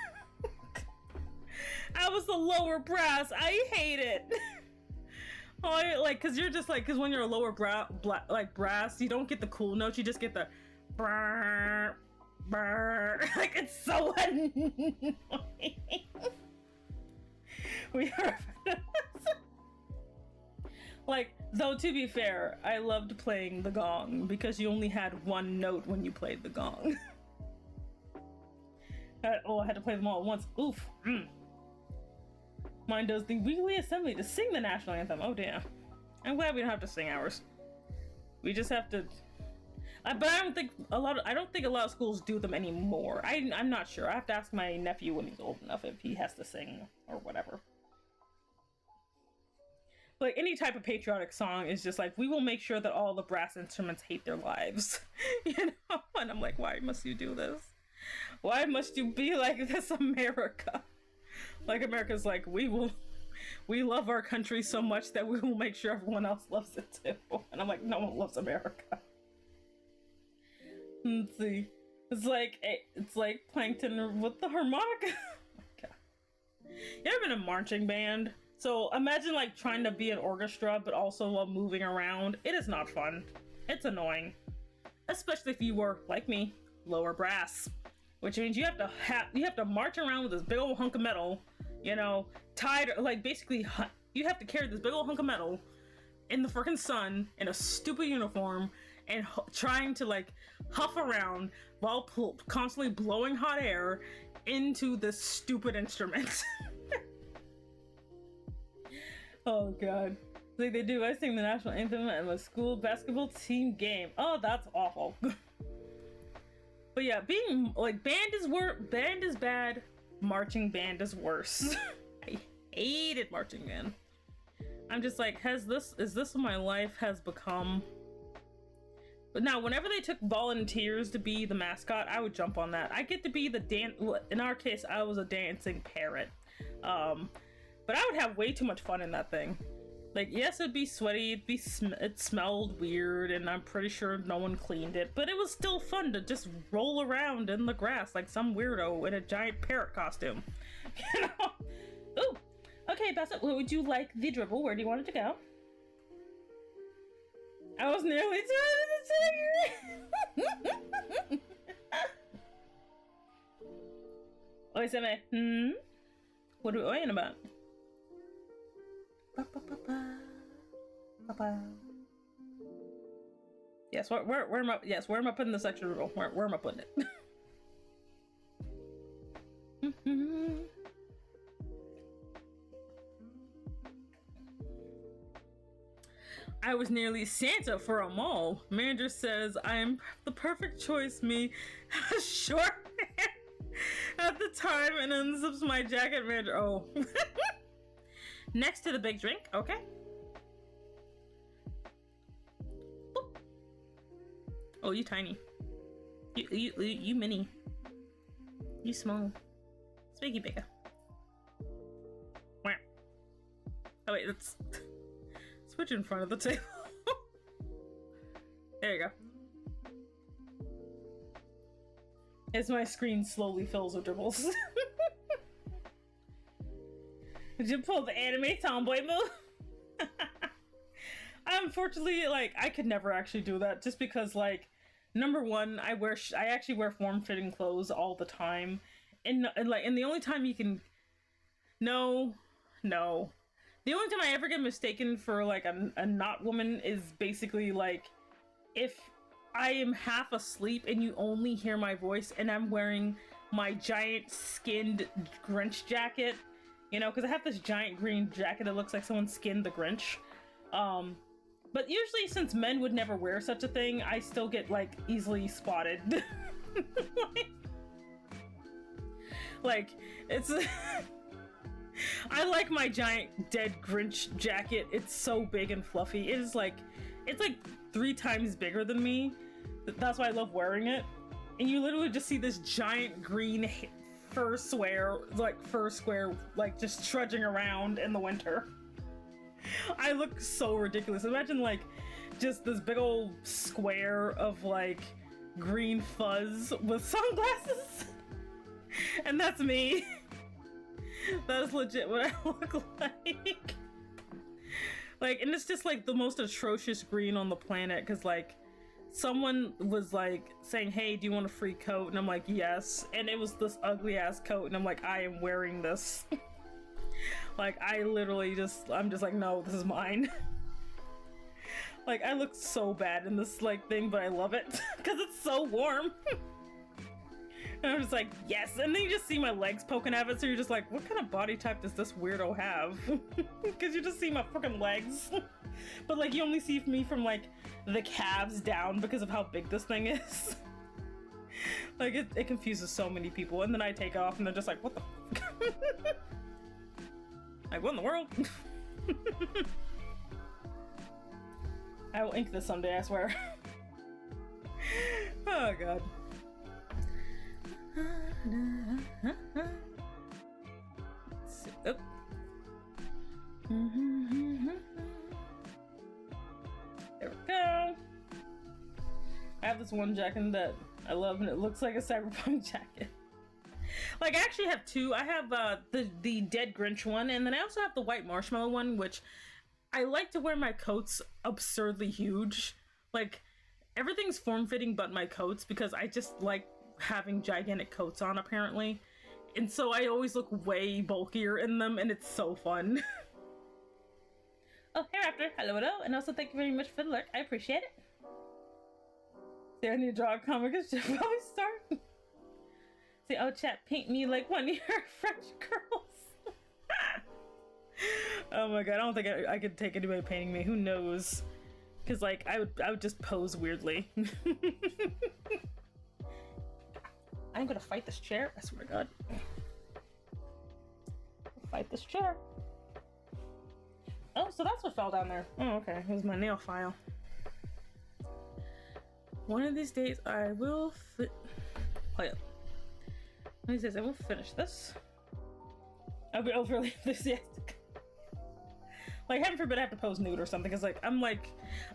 I was the lower brass. I hate it. Oh, like, cause you're just like, cause when you're a lower brass, you don't get the cool notes. You just get the brrr, brrr. Like, it's so annoying. We are. Like, though, to be fair, I loved playing the gong because you only had one note when you played the gong. I had to play them all at once. Oof. Mine does the weekly assembly to sing the national anthem. Oh, damn. I'm glad we don't have to sing ours. We just have to. But I don't think a lot of schools do them anymore. I'm not sure. I have to ask my nephew when he's old enough if he has to sing or whatever. Like, any type of patriotic song is just like, we will make sure that all the brass instruments hate their lives. You know? And I'm like, why must you do this? Why must you be like this, America? Like, America's like, we love our country so much that we will make sure everyone else loves it too. And I'm like, no one loves America. Let's see. It's like Plankton with the harmonica. Okay. You ever been in a marching band? So imagine like trying to be an orchestra, but also while moving around. It is not fun. It's annoying. Especially if you were, like me, lower brass. Which means you have to march around with this big old hunk of metal, you know, tied, like basically you have to carry this big old hunk of metal in the freaking sun in a stupid uniform and trying to like huff around while constantly blowing hot air into this stupid instrument. Oh god. Like they do, I sing the national anthem at my school basketball team game. Oh, that's awful. But yeah, being like band is bad, marching band is worse. I hated marching band. I'm just like, is this what my life has become? But now, whenever they took volunteers to be the mascot, I would jump on that. I get to be the in our case, I was a dancing parrot. But I would have way too much fun in that thing. Like, yes, it'd be sweaty, it smelled weird, and I'm pretty sure no one cleaned it, but it was still fun to just roll around in the grass like some weirdo in a giant parrot costume. You know? Ooh! Okay, Bassett, would you like the dribble? Where do you want it to go? I was nearly trying to tell you! Oiseme, What are we oiing about? Yes, where am I putting this extra roll? Where am I putting it? I was nearly Santa for a mall. Manager says I am the perfect choice. Me, short hair at the time, and unzips my jacket. Manager, oh. Next to the big drink, okay. Boop. Oh, you tiny. You mini. You small. Speaky bigger. Wow. Oh wait, let's switch in front of the table. There you go. As my screen slowly fills with dribbles. Did you pull the anime tomboy move? Unfortunately, like, I could never actually do that just because, like, number one, I actually wear form-fitting clothes all the time. And the only time you can... No. The only time I ever get mistaken for, like, a not woman is basically, like, if I am half asleep and you only hear my voice and I'm wearing my giant skinned Grinch jacket. You know, because I have this giant green jacket that looks like someone skinned the Grinch. But usually, since men would never wear such a thing, I still get, like, easily spotted. Like, it's... I like my giant dead Grinch jacket. It's so big and fluffy. It's like 3 times bigger than me. That's why I love wearing it. And you literally just see this giant green fur square, like, just trudging around in the winter. I look so ridiculous. Imagine, like, just this big old square of, like, green fuzz with sunglasses. And that's me. That is legit what I look like. Like, and it's just, like, the most atrocious green on the planet, because, like, someone was, like, saying, hey, do you want a free coat? And I'm like, yes. And it was this ugly-ass coat, and I'm like, I am wearing this. Like, I literally I'm just like, no, this is mine. Like, I look so bad in this, like, thing, but I love it. Because it's so warm. And I'm just like, yes. And then you just see my legs poking out of it, so you're just like, what kind of body type does this weirdo have? Because you just see my fucking legs. But, like, you only see me from, like, the calves down because of how big this thing is. Like, it confuses so many people. And then I take off, and they're just like, what the fuck? Like, what in the world? I will ink this someday, I swear. Oh, God. Oh. There we go. I have this one jacket that I love, and it looks like a cyberpunk jacket. Like, I actually have two. I have the Dead Grinch one, and then I also have the White Marshmallow one, which I like to wear my coats absurdly huge. Like, everything's form-fitting but my coats, because I just like having gigantic coats on, apparently. And so I always look way bulkier in them, and it's so fun. Oh, hey Raptor, hello, and also thank you very much for the lurk. I appreciate it. See, I need to draw a comic, I should probably start. See, oh chat, paint me like one of your French girls. Oh my god, I don't think I could take anybody painting me. Who knows? Because, like, I would just pose weirdly. I'm gonna fight this chair, I swear to god. Fight this chair. Oh, so that's what fell down there. Oh, okay. It was my nail file. One of these days I will Hold up. One of these days I will finish this. I'll be overly enthusiastic. Like, heaven forbid I have to pose nude or something, because, like,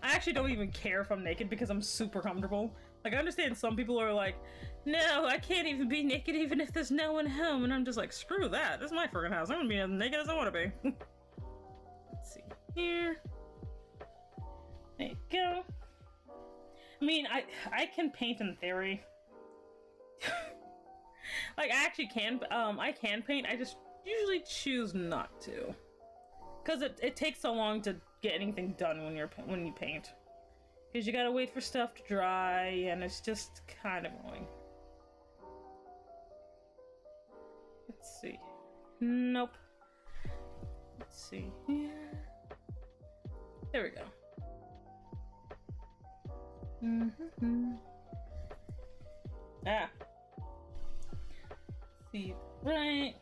I actually don't even care if I'm naked because I'm super comfortable. Like, I understand some people are like, no, I can't even be naked even if there's no one home, and I'm just like, screw that, this is my friggin' house, I'm gonna be as naked as I want to be. Let's see here. There you go. I mean, I can paint in theory. Like, I actually can, I can paint, I just usually choose not to. Because it takes so long to get anything done when you paint. Because you gotta wait for stuff to dry, and it's just kind of annoying. Let's see. Nope. Let's see here. There we go. Ah. See, right.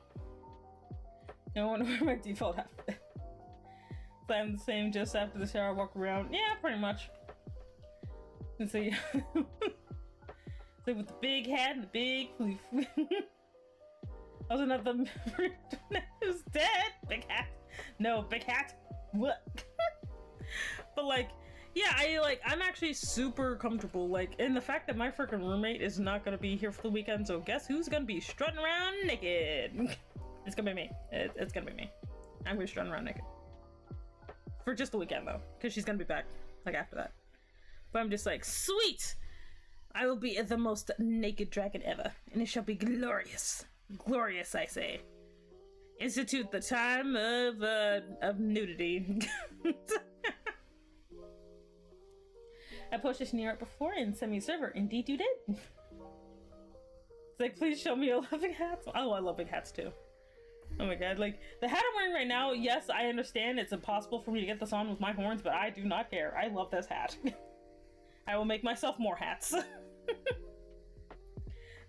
I wonder where my default outfit. So I'm the same just after the shower, walk around. Yeah, pretty much. And so, yeah. So with the big hat and the big floof. I was another member who's dead. Big hat. No, big hat. What? But, like, yeah, I'm actually super comfortable. Like, and the fact that my freaking roommate is not gonna be here for the weekend, so guess who's gonna be strutting around naked? It's gonna be me. It's gonna be me. I'm gonna be strutting around naked. For just the weekend, though, because she's gonna be back, like, after that. But I'm just like, sweet! I will be the most naked dragon ever, and it shall be glorious. Glorious, I say. Institute the time of nudity. I posted this near it before in semi-server. Indeed you did. It's like, please show me your loving hats. Oh, I love big hats too. Oh my god, like, the hat I'm wearing right now, yes, I understand it's impossible for me to get this on with my horns, but I do not care. I love this hat. I will make myself more hats.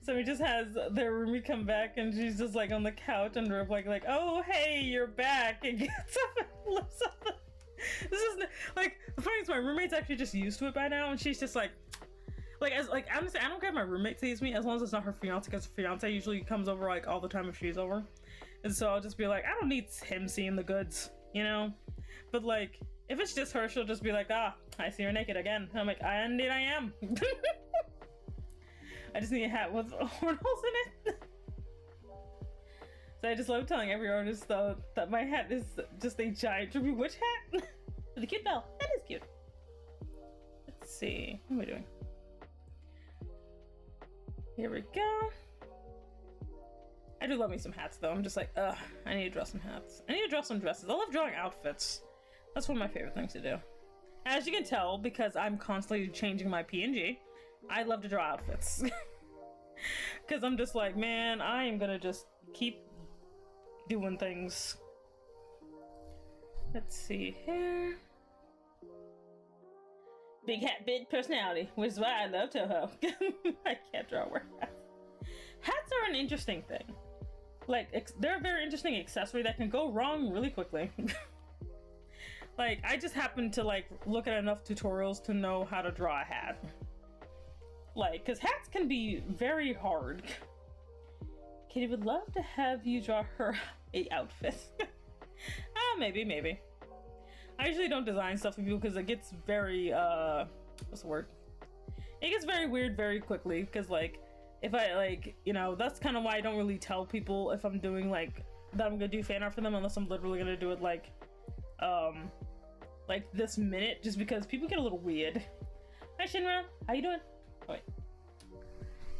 So he just has their roomie come back, and she's just, like, on the couch under a blanket, like, oh, hey, you're back, and gets up and lifts up the... This is, like, the funny is my roommate's actually just used to it by now, and she's just like, honestly, I don't care if my roommate sees me, as long as it's not her fiance, because her fiance usually comes over, like, all the time if she's over. And so I'll just be like, I don't need him seeing the goods, you know? But, like, if it's just her, she'll just be like, ah, I see her naked again. And I'm like, indeed I am. I just need a hat with horn holes in it. So I just love telling every artist, though, that my hat is just a giant Trippy Witch hat. With a cute bell. That is cute. Let's see. What am I doing? Here we go. I do love me some hats though. I'm just like, ugh, I need to draw some hats. I need to draw some dresses. I love drawing outfits. That's one of my favorite things to do. As you can tell, because I'm constantly changing my PNG, I love to draw outfits. Because I'm just like, man, I am gonna just keep doing things. Let's see here. Big hat, big personality, which is why I love Toho. I can't draw wear hats. Hats are an interesting thing. Like, they're a very interesting accessory that can go wrong really quickly. Like, I just happen to, like, look at enough tutorials to know how to draw a hat. Like, because hats can be very hard. Katie would love to have you draw her a outfit. Maybe. I usually don't design stuff for people because it gets very, what's the word? It gets very weird very quickly, because, like, if I, like, you know, that's kind of why I don't really tell people if I'm doing, like, that I'm gonna do fan art for them, unless I'm literally gonna do it, like this minute, just because people get a little weird. Hi, Shinra. How you doing? Oh, wait.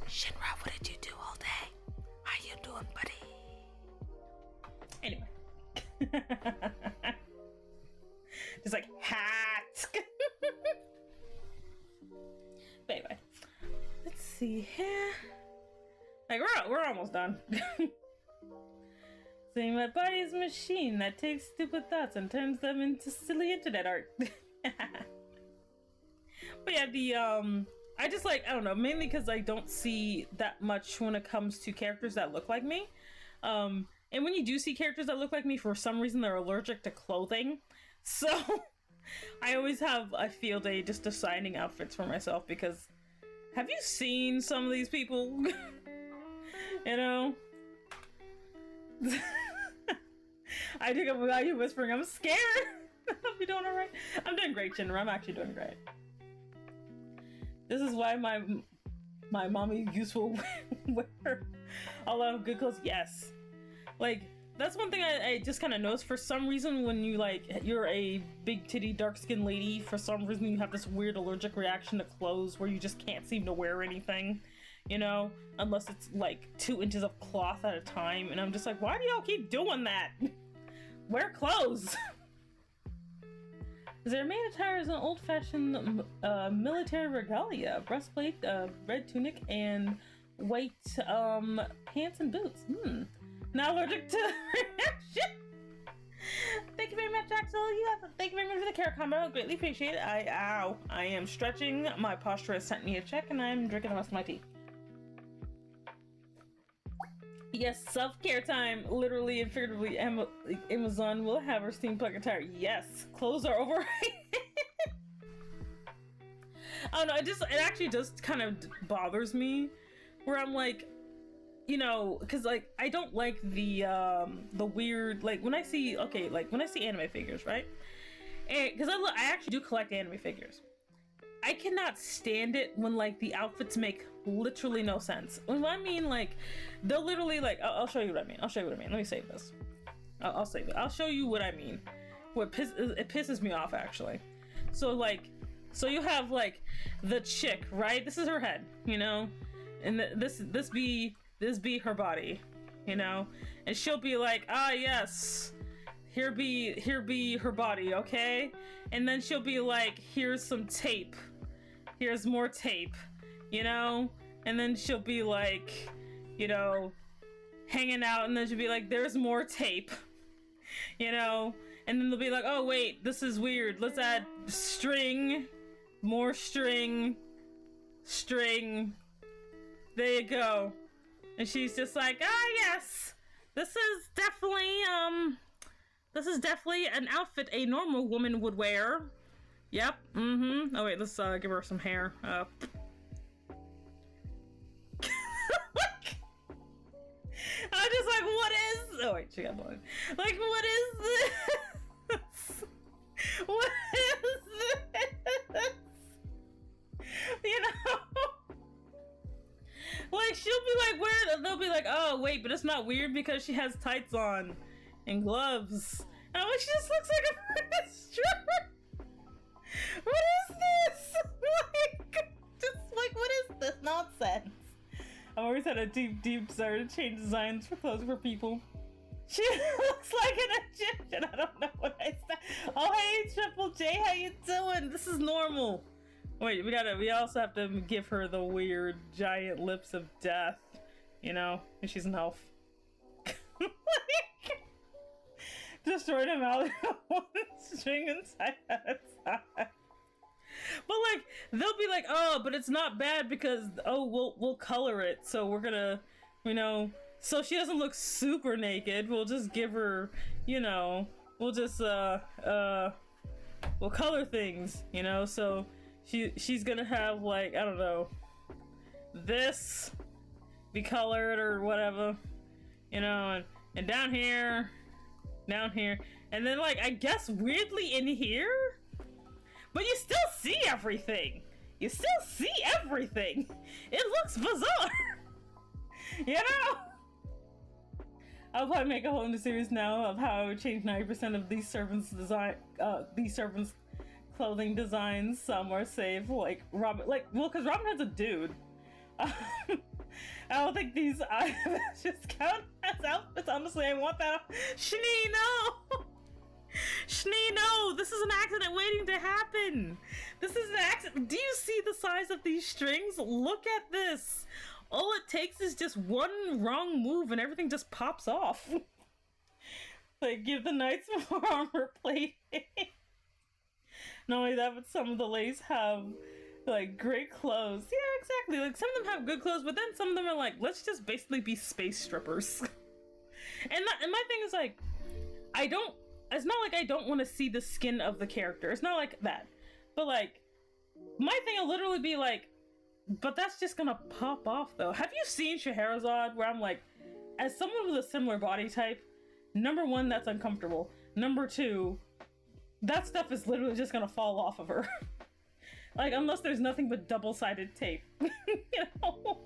Shinra, what did you do all day? How you doing, buddy? Anyway. Just like, hats. But anyway. Let's see here. Like, we're almost done. Saying my body is a machine that takes stupid thoughts and turns them into silly internet art. But yeah, I just like, I don't know, mainly because I don't see that much when it comes to characters that look like me. And when you do see characters that look like me, for some reason they're allergic to clothing. So I always have a field day just deciding outfits for myself, because have you seen some of these people? You know? I think without you whispering, I'm scared. Hope you're doing alright. I'm doing great, Shinra. I'm actually doing great. This is why my mommy useful wear a lot of good clothes. Yes. Like, that's one thing I just kind of noticed. For some reason, when you, like, you're a big titty, dark skinned lady, for some reason you have this weird allergic reaction to clothes where you just can't seem to wear anything, you know, unless it's like 2 inches of cloth at a time. And I'm just like, why do y'all keep doing that? Wear clothes. Their main attire is an old-fashioned military regalia, breastplate, red tunic, and white pants and boots. Not allergic to reaction. Thank you very much, Axel. Thank you very much for the care combo. Greatly appreciate it. I am stretching. My posture has sent me a check, and I'm drinking the rest of my tea. Yes, self-care time. Literally and figuratively, Amazon will have her steampunk attire. Yes, clothes are overrated. I don't know. It actually just kind of bothers me, where I'm like, you know, because like I don't like the weird, like when I see anime figures, right? Because I actually do collect anime figures. I cannot stand it when like the outfits make literally no sense. When I mean, like, they'll literally, like, I'll show you what I mean. Let me save this. I'll save it. I'll show you what I mean. It pisses me off, actually. So you have like the chick, right? This is her head, you know, and this be her body, you know, and she'll be like, ah, yes, here be her body, okay? And then she'll be like, here's some tape, here's more tape, you know? And then she'll be like, you know, hanging out, and then she'll be like, there's more tape, you know? And then they'll be like, oh wait, this is weird, let's add string, more string, there you go. And she's just like, ah, yes, this is definitely an outfit a normal woman would wear. Yep. Oh wait, let's give her some hair. I'm just like, what is? Oh wait, she got blood. Like, what is this? What is this? You know? Like, she'll be like, where? They'll be like, oh wait, but it's not weird because she has tights on and gloves. And I'm like, she just looks like a freaking stripper. What is this? Like, just like, what is this nonsense? I've always had a deep desire to change designs for clothes for people. She looks like an Egyptian. I don't know what I said. Oh, hey, Triple J, how you doing? This is normal. Wait, we also have to give her the weird giant lips of death. You know, and she's an elf. Destroyed him out of one string inside outside. But like, they'll be like, oh, but it's not bad because, oh, we'll color it. So we're gonna, you know, so she doesn't look super naked. We'll just give her, you know, we'll just, we'll color things, you know? So she's gonna have like, I don't know, this be colored or whatever, you know, and down here, and then like, I guess weirdly in here, but you still see everything. You still see everything. It looks bizarre. You know? I'll probably make a whole new series now of how I would change 90% of these servants' clothing designs. Some are safe, like Robin, because Robin has a dude. I don't think these outfits just count as outfits. Honestly, I want that. Shnee, no! Shnee, no! This is an accident waiting to happen! This is an accident. Do you see the size of these strings? Look at this! All it takes is just one wrong move and everything just pops off. Like, give the knights more armor plating. Not only that, but some of the ladies have like great clothes. Yeah, exactly. Like some of them have good clothes, but then some of them are like, let's just basically be space strippers. And my thing is like, it's not like I don't want to see the skin of the character. It's not like that. But like, my thing will literally be like, but that's just gonna pop off though. Have you seen Scheherazade, where I'm like, as someone with a similar body type, number one, that's uncomfortable. Number two, that stuff is literally just gonna fall off of her. Like, unless there's nothing but double-sided tape. You know?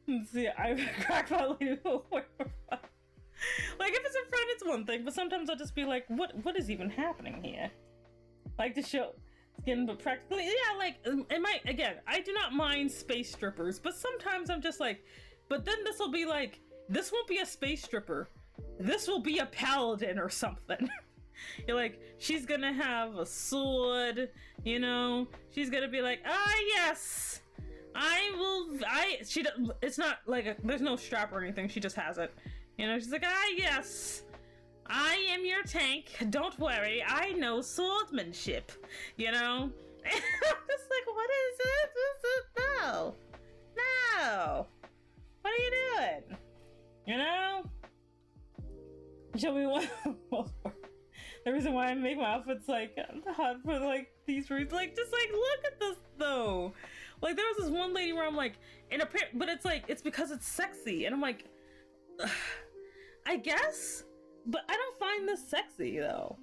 Let's see, I crack my lady. Like, if it's in front, it's one thing, but sometimes I'll just be like, what is even happening here? Like, to show skin, but practically, yeah, like, again, I do not mind space strippers, but sometimes I'm just like, but then this will be like, this won't be a space stripper. This will be a paladin or something. You're like, she's gonna have a sword, you know, she's gonna be like, yes, it's not like, there's no strap or anything, she just has it, you know, she's like, yes, I am your tank, don't worry, I know swordsmanship, you know. And I'm just like, what is it? No, what are you doing, you know? Show me one. The reason why I make my outfits like hot for like these reasons, like just like look at this though. Like there was this one lady where I'm like, but it's like it's because it's sexy, and I'm like, I guess, but I don't find this sexy though.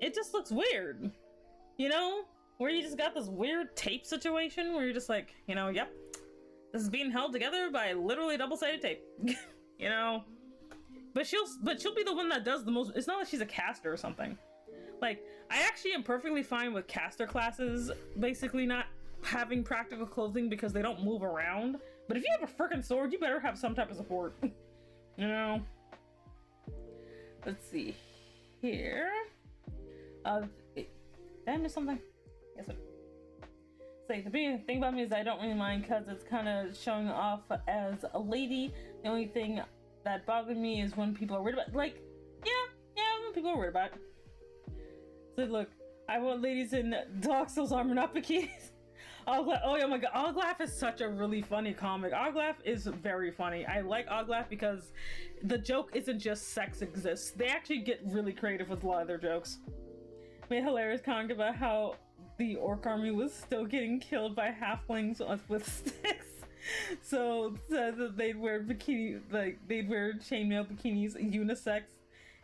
It just looks weird, you know, where you just got this weird tape situation where you're just like, you know, yep, this is being held together by literally double-sided tape, you know. But she'll be the one that does the most. It's not like she's a caster or something. Like, I actually am perfectly fine with caster classes basically not having practical clothing because they don't move around. But if you have a freaking sword, you better have some type of support. You know? Let's see. Here. Did I miss something? Yes, sir. Say, the big thing about me is I don't really mind because it's kind of showing off as a lady. The only thing that bothered me is when people are worried about, like, yeah, when people are worried about it. So look, I want ladies in Dark Souls armor, not bikinis. Oglaf, oh my god, Oglaf is such a really funny comic. Oglaf is very funny. I like Oglaf because the joke isn't just sex exists. They actually get really creative with a lot of their jokes. Made hilarious comic about how the orc army was still getting killed by halflings with sticks. So said that they'd wear bikini, like they'd wear chainmail bikinis, unisex,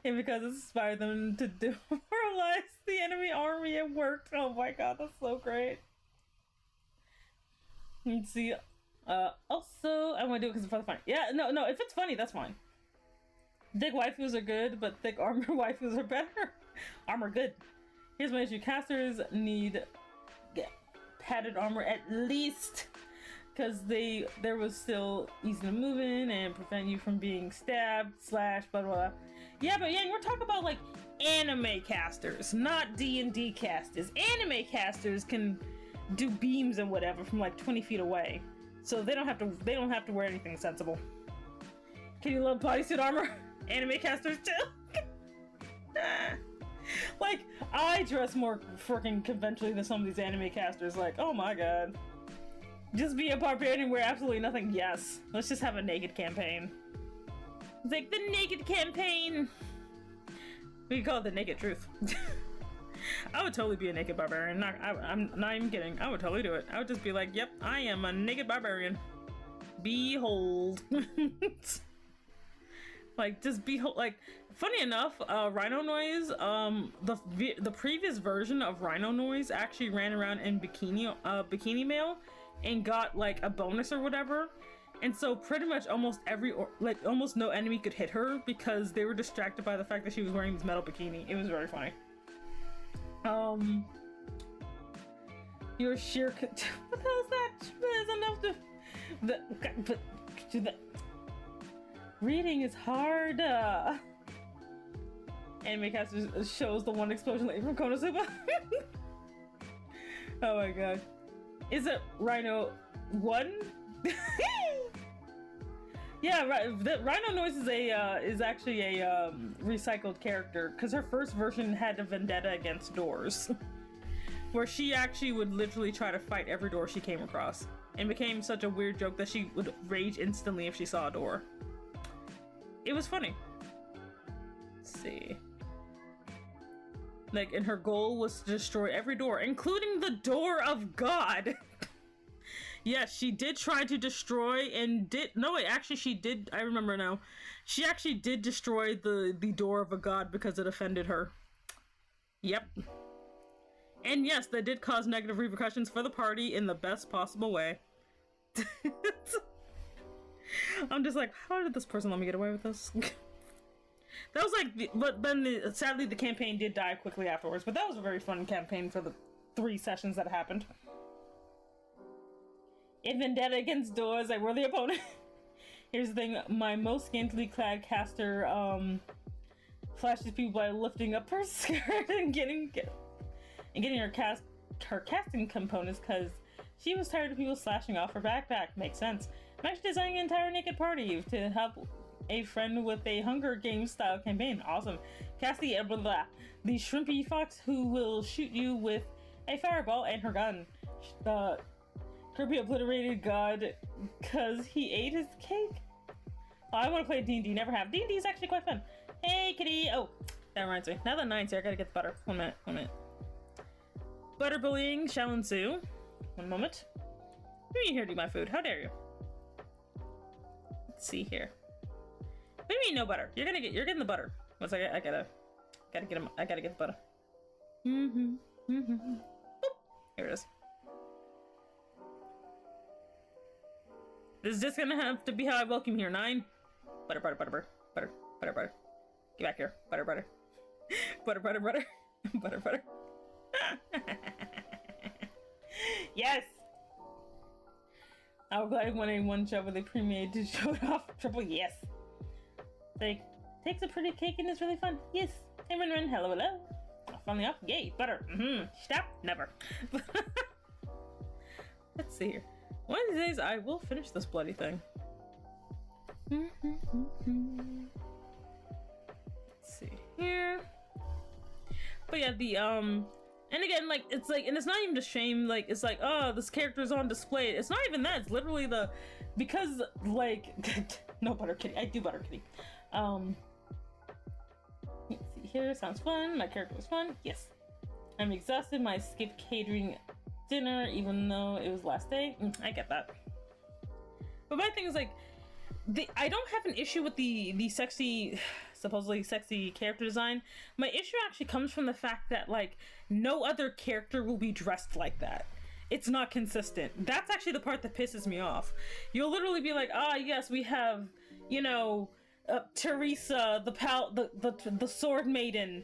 and because it inspired them to demoralize the enemy army, it worked. Oh my god, that's so great. Let's see. Also, I want to do it because it's for the fun. Yeah, no, if it's funny, that's fine. Thick waifus are good, but thick armor waifus are better. Armor good. Here's my issue: casters need padded armor at least. because there was still easy to move in and prevent you from being stabbed / blah blah blah. Yeah, but Yang, we're talking about like anime casters, not D&D casters. Anime casters can do beams and whatever from like 20 feet away, so they don't have to wear anything sensible. Can you love bodysuit armor? Anime casters too. Like, I dress more freaking conventionally than some of these anime casters. Like, oh my god. Just be a barbarian and wear absolutely nothing? Yes. Let's just have a naked campaign. It's like the naked campaign. We can call it the naked truth. I would totally be a naked barbarian. I'm not even kidding. I would totally do it. I would just be like, yep, I am a naked barbarian. Behold. Like, just behold. Like, funny enough, Rhino Noise, the previous version of Rhino Noise actually ran around in bikini male and got like a bonus or whatever, and so pretty much almost almost no enemy could hit her because they were distracted by the fact that she was wearing this metal bikini. It was very funny. Your sheer what the hell is that? That is enough to reading is hard. Anime caster shows the one explosion lady from Konosuba. Oh my god. Is it Rhino 1? Yeah, right. Rhino Noise is actually a recycled character because her first version had a vendetta against doors, where she actually would literally try to fight every door she came across, and became such a weird joke that she would rage instantly if she saw a door. It was funny. Let's see. Like, and her goal was to destroy every door, including the door of God. Yes, she did try to destroy and she did, I remember now. She actually did destroy the door of a god because it offended her. Yep. And yes, that did cause negative repercussions for the party in the best possible way. I'm just like, how did this person let me get away with this? That was like, but then sadly the campaign did die quickly afterwards, but that was a very fun campaign for the 3 sessions that happened. In vendetta against doors, I were the opponent. Here's the thing, my most scantily clad caster flashes people by lifting up her skirt and getting her casting components because she was tired of people slashing off her backpack. Makes sense. I'm actually designing an entire naked party to help a friend with a Hunger Games style campaign. Awesome. Cast the shrimpy fox who will shoot you with a fireball and her gun. The Kirby obliterated god because he ate his cake. Oh, I want to play D&D. Never have. D&D is actually quite fun. Hey, kitty. Oh, that reminds me. Now that 9's here, I gotta get the butter. One minute. Butter bullying shall ensue. One moment. Who are you here to do my food? How dare you? Let's see here. What do you mean no butter? You're getting the butter. Once I gotta get him. I gotta get the butter. Boop. Here it is. This is just gonna have to be how I welcome here. 9. Butter. Get back here. Butter. Butter. Yes! I was glad when a one-shot with a pre-made to show it off. Triple yes. Like, takes a pretty cake and it's really fun. Yes. Hey, Ren. Hello. Finally off. Yay. Butter. Stop. Never. Let's see here. One of these days, I will finish this bloody thing. Let's see here. But yeah, and again, like, it's like, and it's not even just shame, like, it's like, oh, this character's on display. It's not even that, it's literally because, like, no butter kitty, I do butter kitty. Let's see here, sounds fun, my character was fun, yes. I'm exhausted, I skipped catering dinner, even though it was last day. I get that. But my thing is, like, I don't have an issue with the sexy, supposedly sexy character design. My issue actually comes from the fact that, like, no other character will be dressed like that. It's not consistent. That's actually the part that pisses me off. You'll literally be like, ah, yes, we have, you know, Teresa, the sword maiden,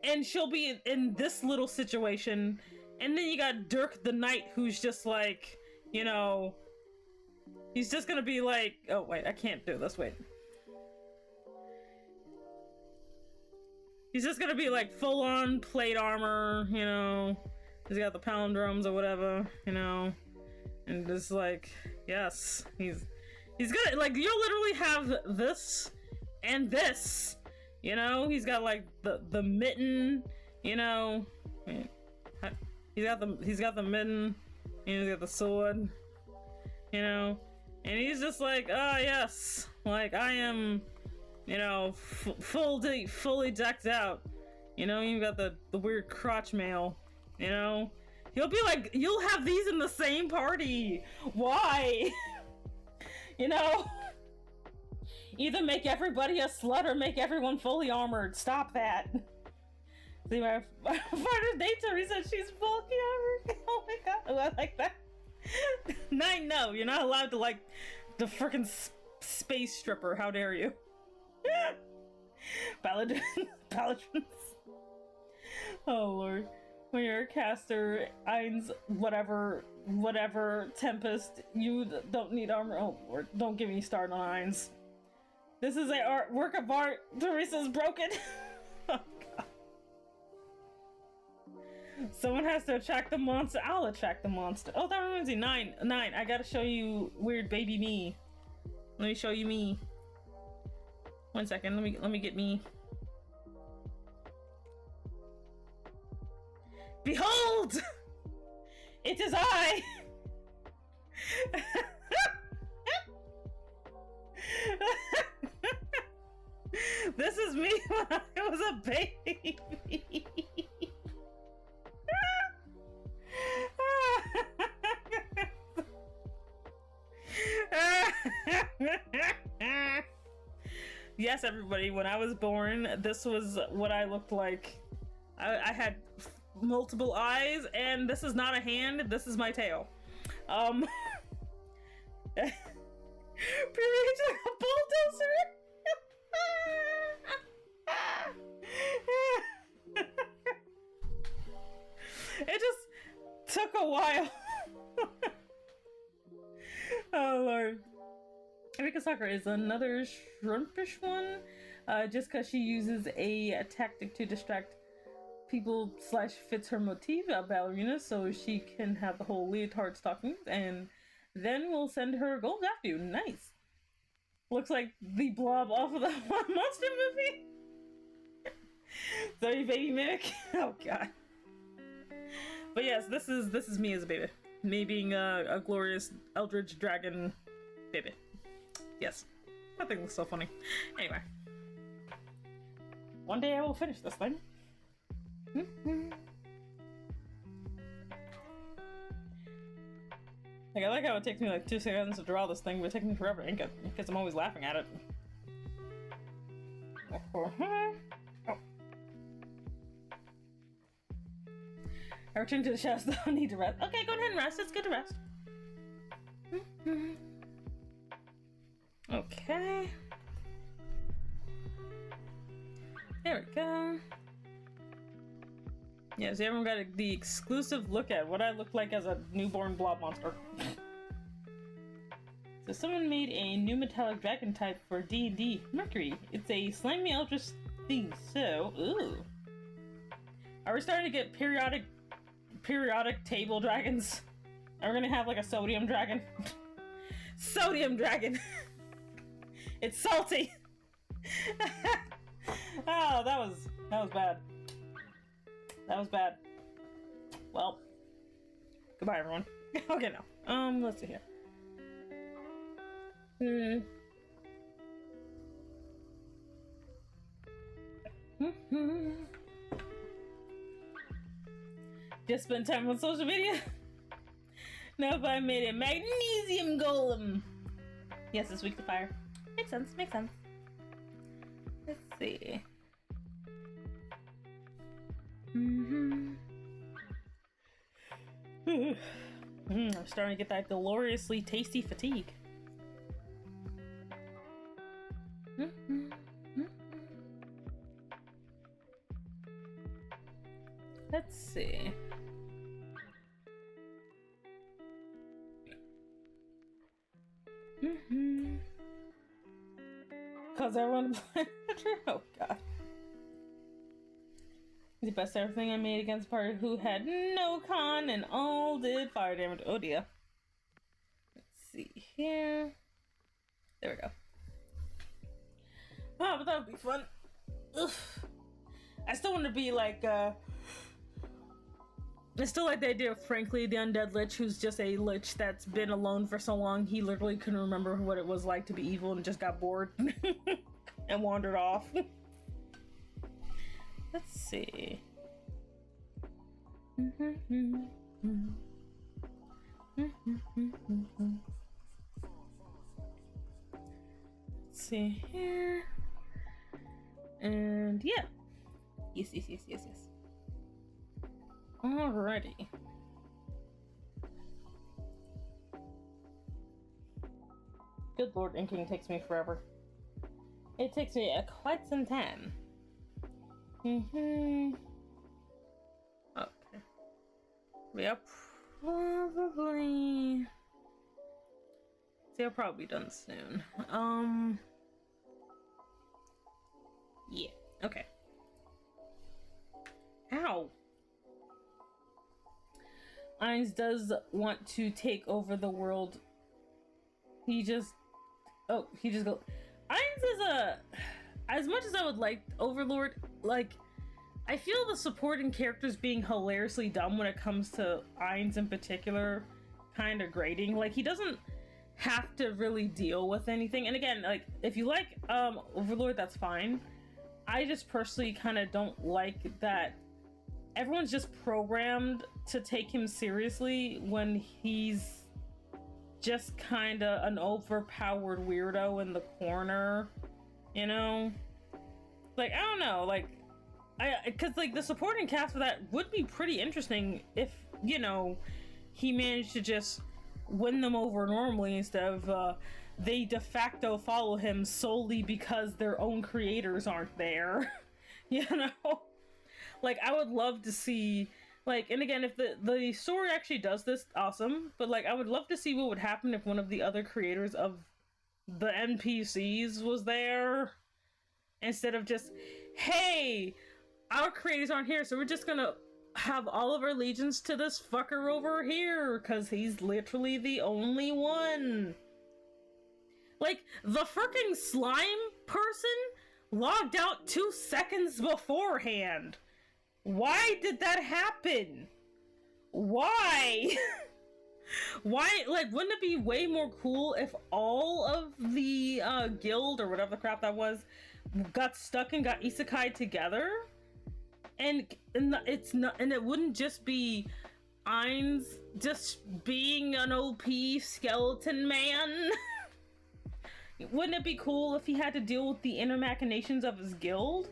and she'll be in this little situation. And then you got Dirk the Knight, who's just like, you know, He's just gonna be like, oh wait, I can't do this, wait. He's just gonna be like full on plate armor, you know. He's got the palindromes or whatever, you know. And just like, yes, he's gonna, like, you'll literally have this and this, you know. He's got like the mitten, you know. He's got the mitten, and he's got the sword, you know. And he's just like, oh yes, like I am, you know, fully decked out. You know, you've got the weird crotch mail, you know. He'll be like, you'll have these in the same party. Why? You know? Either make everybody a slut or make everyone fully armored. Stop that. See, my partner's name Teresa, she's bulky armored. Oh my god, oh, I like that. 9, no, you're not allowed to like the freaking space stripper. How dare you? Paladins. Oh lord. When you're a caster, Ainz, whatever, Tempest, you don't need armor. Oh lord, don't get me started on Ainz. This is a work of art. Teresa's broken. Oh god. Someone has to attract the monster. I'll attract the monster. Oh, that reminds me. 9. I gotta show you weird baby me. Let me show you me. 1 second. Let me get me. Behold! It is I! This is me when I was a baby. Yes, everybody, when I was born, this was what I looked like. I had multiple eyes, and this is not a hand, this is my tail. Pretty much like a bulldozer. It just took a while. Oh lord. Erika Sakura is another shrumpish one, just because she uses a tactic to distract people / fits her motif, a ballerina, so she can have the whole leotard stockings, and then we'll send her gold after you. Nice. Looks like the blob off of the monster movie. Sorry, baby mimic. Oh god. But yes, this is me as a baby. Me being a glorious eldritch dragon baby. Yes. I think it's so funny. Anyway. One day I will finish this thing. Like, I like how it takes me like 2 seconds to draw this thing, but it takes me forever to ink it, because I'm always laughing at it. Oh. I return to the shadows, though. I need to rest. Okay, go ahead and rest. It's good to rest. Okay. There we go. Yeah, so everyone got the exclusive look at what I look like as a newborn blob monster. So someone made a new metallic dragon type for D&D Mercury. It's a slimy eldritch thing, so... Ooh. Are we starting to get periodic table dragons? Are we gonna have like a sodium dragon? Sodium dragon! It's salty! Oh, that was bad. That was bad. Well, goodbye everyone. Okay, now. Let's see here. Just spend time on social media? Nope, I made a magnesium golem. Yes, it's weak to fire. Makes sense, makes sense. Let's see. I'm starting to get that gloriously tasty fatigue. Let's see. Cause everyone. Oh god. The best ever thing I made against a party who had no con and all did fire damage. Oh dear. Let's see here. There we go. Oh, but that would be fun. Ugh. I still want to be like, I still like the idea of Frankly, the undead lich, who's just a lich that's been alone for so long he literally couldn't remember what it was like to be evil and just got bored and wandered off. Let's see. Let's see here. And yeah. Yes. Alrighty. Good lord, inking takes me forever. It takes me quite some time. Okay. We are probably... See, I'll probably be done soon. Yeah, okay. Ow! Ainz does want to take over the world. He just goes... Ainz is a... As much as I would like Overlord, like, I feel the supporting characters being hilariously dumb when it comes to Ainz in particular kind of grating. Like, he doesn't have to really deal with anything. And again, like, if you like Overlord, that's fine. I just personally kind of don't like that everyone's just programmed to take him seriously when he's just kind of an overpowered weirdo in the corner, you know? Like, I don't know, like, because, like, the supporting cast for that would be pretty interesting if, you know, he managed to just win them over normally instead of, they de facto follow him solely because their own creators aren't there, you know? Like, I would love to see, like, and again, if the story actually does this, awesome, but, like, I would love to see what would happen if one of the other creators of the NPCs was there, instead of just, hey, our creators aren't here, so we're just gonna have all of our allegiance to this fucker over here, because he's literally the only one. Like, the frickin' slime person logged out 2 seconds beforehand. Why did that happen? Why? Why, like, wouldn't it be way more cool if all of the guild, or whatever the crap that was, got stuck and got isekai together? And it's not, and it wouldn't just be Ainz just being an OP skeleton man. Wouldn't it be cool if he had to deal with the inner machinations of his guild,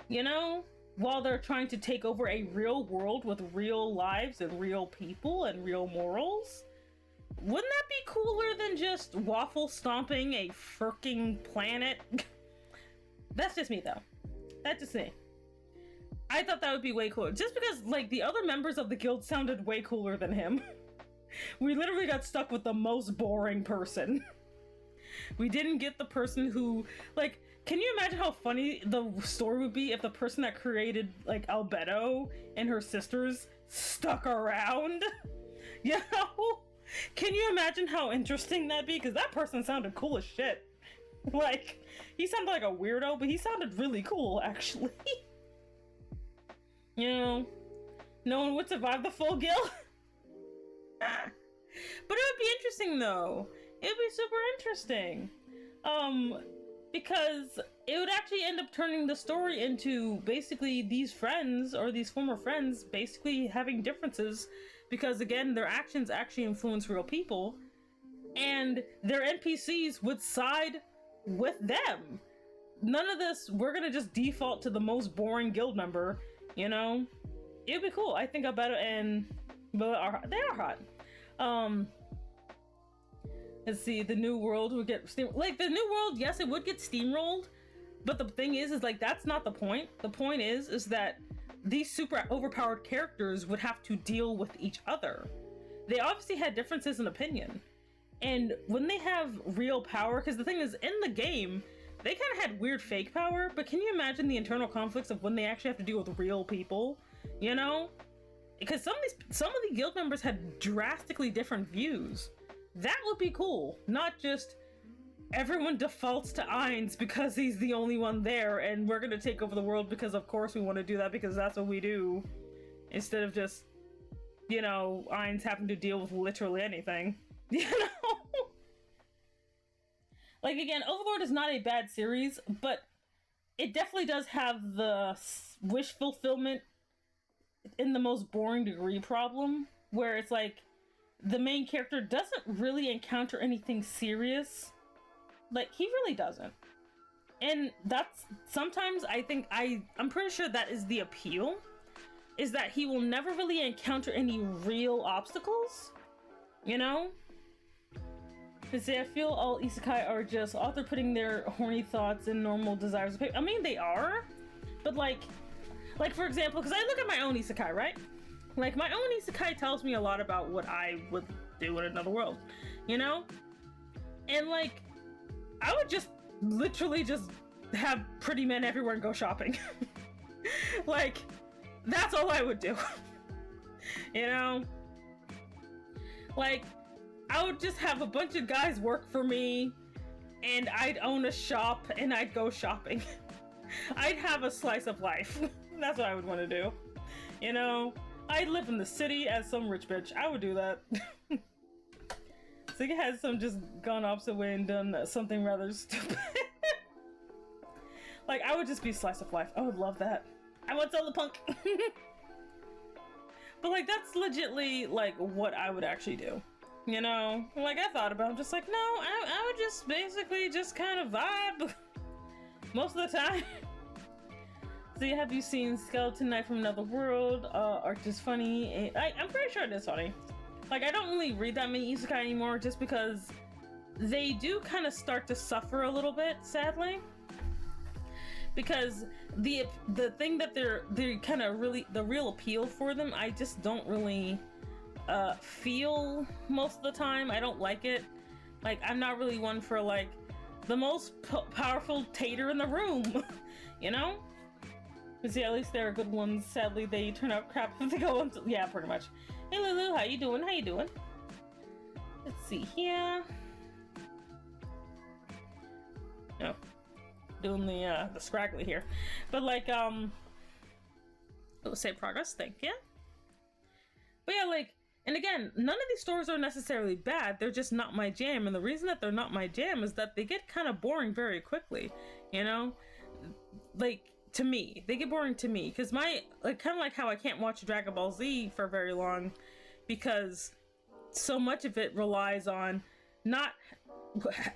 you know, while they're trying to take over a real world with real lives and real people and real morals? Wouldn't that be cooler than just waffle stomping a freaking planet? That's just me, though. That's just me. I thought that would be way cooler. Just because, like, the other members of the guild sounded way cooler than him. We literally got stuck with the most boring person. We didn't get the person who, like, can you imagine how funny the story would be if the person that created, like, Albedo and her sisters stuck around? You know? Can you imagine how interesting that'd be? Because that person sounded cool as shit. Like, he sounded like a weirdo, but he sounded really cool, actually. You know, no one would survive the full guild. But it would be interesting, though. It would be super interesting. Because it would actually end up turning the story into basically these friends, or these former friends, basically having differences because, again, their actions actually influence real people, and their NPCs would side with them. None of this, we're gonna just default to the most boring guild member, you know? It'd be cool. I think Albedo and Bella are, they are hot. Let's see, the new world would get like, the new world, yes, it would get steamrolled, but the thing is like, that's not the point. The point is that these super overpowered characters would have to deal with each other. They obviously had differences in opinion, and when they have real power, because the thing is, in the game, they kind of had weird fake power, but can you imagine the internal conflicts of when they actually have to deal with real people, you know? Because some of the guild members had drastically different views. That would be cool. Not just everyone defaults to Ainz because he's the only one there and we're gonna take over the world because of course we want to do that because that's what we do. Instead of just, you know, Ainz having to deal with literally anything. You know? Like, again, Overlord is not a bad series, but it definitely does have the wish fulfillment in the most boring degree problem, where it's like, the main character doesn't really encounter anything serious. Like, he really doesn't. And that's, sometimes I think, I'm pretty sure that is the appeal, is that he will never really encounter any real obstacles, you know? To say, I feel all isekai are just author putting their horny thoughts and normal desires. I mean, they are, but like for example, because I look at my own isekai, right? Like, my own isekai tells me a lot about what I would do in another world, you know? And like, I would just literally just have pretty men everywhere and go shopping. Like, that's all I would do. You know? Like, I would just have a bunch of guys work for me, and I'd own a shop, and I'd go shopping. I'd have a slice of life. That's what I would want to do. You know? I'd live in the city as some rich bitch. I would do that. Zigga has just gone opposite way and done something rather stupid. Like, I would just be slice of life. I would love that. I want Solar Punk. But like, that's legitly like what I would actually do. You know, like, I thought about it, I'm just like, no, I would just basically just kind of vibe most of the time. So have you seen Skeleton Knight from Another World? Art is funny. I'm pretty sure it is funny. Like, I don't really read that many isekai anymore just because they do kind of start to suffer a little bit, sadly. Because the thing that they're kind of really, the real appeal for them, I just don't really feel most of the time. I don't like it. Like, I'm not really one for like the most powerful tater in the room. You know? But see, at least there are good ones. Sadly, they turn out crap if they go on to, yeah, pretty much. Hey Lulu, how you doing? How you doing? Let's see here. Oh, doing the scraggly here. But like, say progress, thank you. But yeah, like, and again, none of these stories are necessarily bad, they're just not my jam, and the reason that they're not my jam is that they get kind of boring very quickly, you know? Like, to me, they get boring to me, because my, like, kind of like how I can't watch Dragon Ball Z for very long, because so much of it relies on not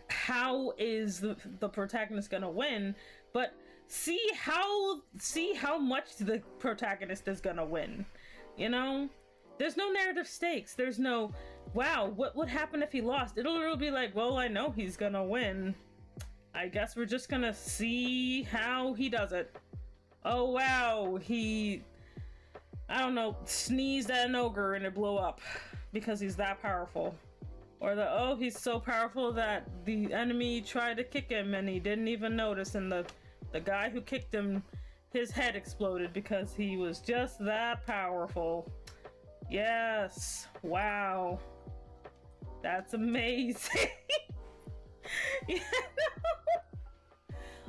how is the protagonist gonna win, but see how much the protagonist is gonna win, you know? There's no narrative stakes. There's no, wow, what would happen if he lost? It'll be like, well, I know he's gonna win. I guess we're just gonna see how he does it. Oh, wow, he, I don't know, sneezed at an ogre and it blew up because he's that powerful. Or oh, he's so powerful that the enemy tried to kick him and he didn't even notice, and the guy who kicked him, his head exploded because he was just that powerful. Yes, wow, that's amazing. Yeah.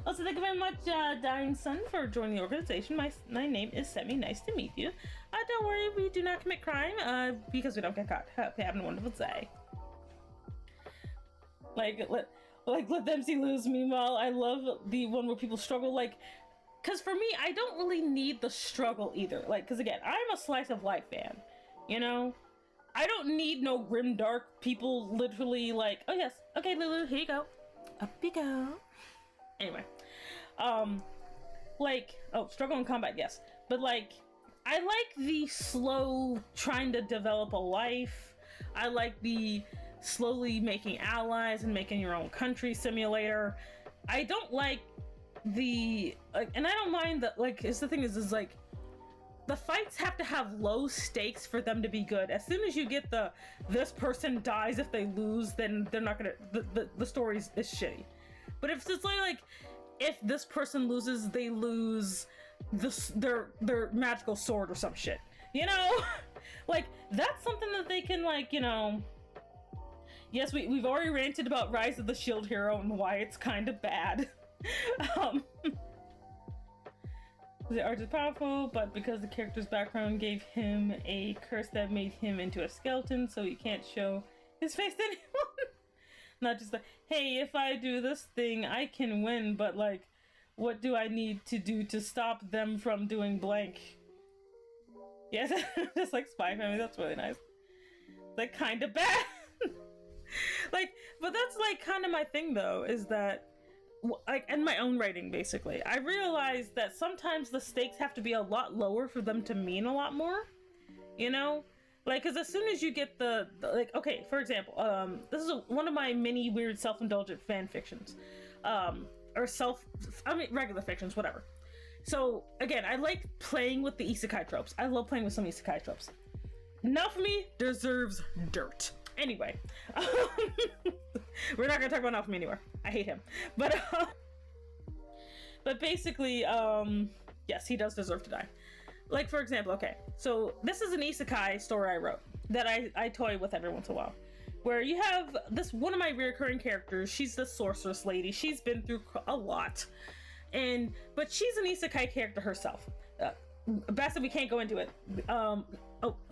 Also, thank you very much, Dying Sun, for joining the organization. My name is Semi. Nice to meet you. Don't worry, we do not commit crime, because we don't get caught. Hope you're having a wonderful day. Like, let them see lose. Meanwhile, I love the one where people struggle, like, because for me, I don't really need the struggle either. Like, because again, I'm a slice of life fan, you know? I don't need no grim dark people literally like, oh yes, okay Lulu, here you go. Up you go. Anyway, like, oh, struggle in combat, yes. But like, I like the slow trying to develop a life. I like the slowly making allies and making your own country simulator. I don't like the, like, and I don't mind that, like, is the thing is like, the fights have to have low stakes for them to be good. As soon as you get this person dies if they lose, then they're not gonna, the story is shitty. But if it's like, if this person loses, they lose their magical sword or some shit. You know? Like, that's something that they can, like, you know... Yes, we've already ranted about Rise of the Shield Hero and why it's kind of bad. The art is powerful, but because the character's background gave him a curse that made him into a skeleton, so he can't show his face to anyone. Not just like, hey, if I do this thing, I can win, but like, what do I need to do to stop them from doing blank? Yes, just like Spy Family, that's really nice. Like, kind of bad. Like, but that's like kind of my thing though, is that, like, in my own writing, basically, I realized that sometimes the stakes have to be a lot lower for them to mean a lot more, you know? Like, because as soon as you get the like, okay, for example, this is one of my many weird self-indulgent fan fictions, or regular fictions, whatever. So, again, I like playing with the isekai tropes. I love playing with some isekai tropes. Now for me, deserves dirt. Anyway, we're not gonna talk about Naofumi anymore. I hate him. But basically, yes, he does deserve to die. Like, for example, okay, so this is an isekai story I wrote that I toy with every once in a while, where you have this one of my recurring characters. She's the sorceress lady. She's been through a lot, but she's an isekai character herself. Basta, we can't go into it.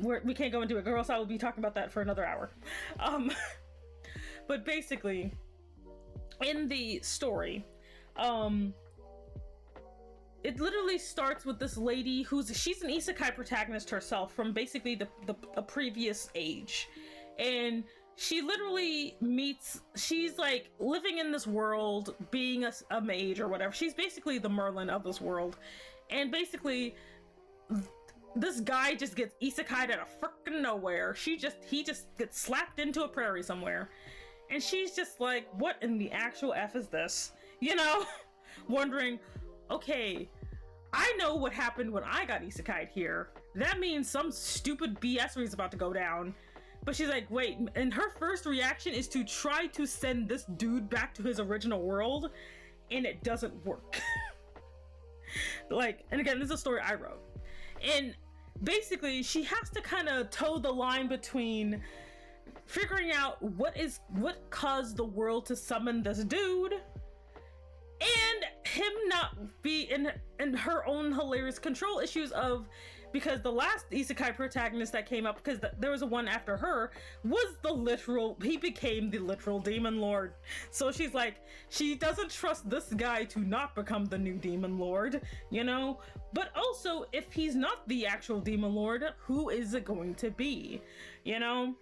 We can't go into it, girls. I will be talking about that for another hour. But basically, in the story, it literally starts with this lady she's an isekai protagonist herself from basically the previous age, and she literally she's like living in this world, being a mage or whatever. She's basically the Merlin of this world, and basically this guy just gets isekai'd out of frickin' nowhere. He just gets slapped into a prairie somewhere, and she's just like, what in the actual F is this? You know? Wondering, okay, I know what happened when I got isekai'd here. That means some stupid BS is about to go down. But she's like, wait, and her first reaction is to try to send this dude back to his original world, and it doesn't work. Like, and again, this is a story I wrote. And basically, she has to kind of toe the line between figuring out what caused the world to summon this dude, and him not be in her own hilarious control issues of, because the last isekai protagonist that came up, because there was a one after her, he became the literal demon lord. So she's like, she doesn't trust this guy to not become the new demon lord, you know? But also, if he's not the actual demon lord, who is it going to be, you know?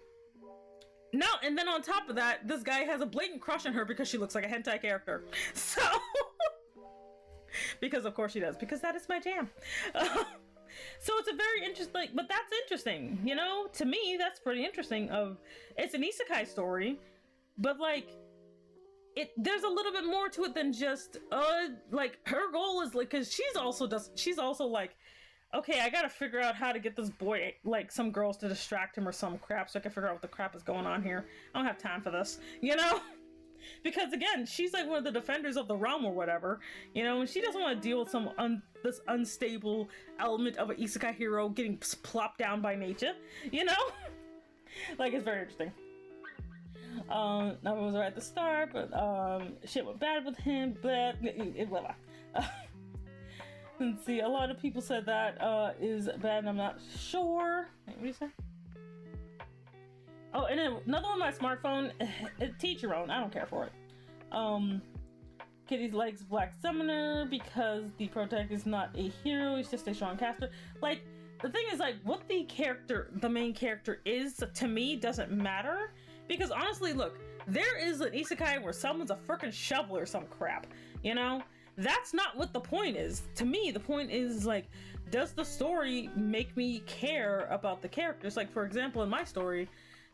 No, and then on top of that, this guy has a blatant crush on her because she looks like a hentai character. So, because of course she does, because that is my jam. So it's a very interesting, but that's interesting, you know? To me, that's pretty interesting. It's an isekai story, but like, there's a little bit more to it than just, like, her goal is like, cause she's also like, okay, I gotta figure out how to get this boy, like, some girls to distract him or some crap, so I can figure out what the crap is going on here. I don't have time for this, you know? Because again, she's like one of the defenders of the realm or whatever, you know, and she doesn't want to deal with this unstable element of an isekai hero getting plopped down by nature, you know? Like, it's very interesting. Now it was right at the start, but shit went bad with him, but let's see, a lot of people said that is bad, and I'm not sure. Wait, what do you say? Oh, and then another one on my smartphone, teach your own, I don't care for it. Kitty likes Black Summoner because the protagonist is not a hero, he's just a strong caster. Like, the thing is, like, what the main character is, to me, doesn't matter. Because honestly, look, there is an isekai where someone's a frickin' shovel or some crap, you know? That's not what the point is. To me, the point is, like, does the story make me care about the characters? Like, for example, in my story,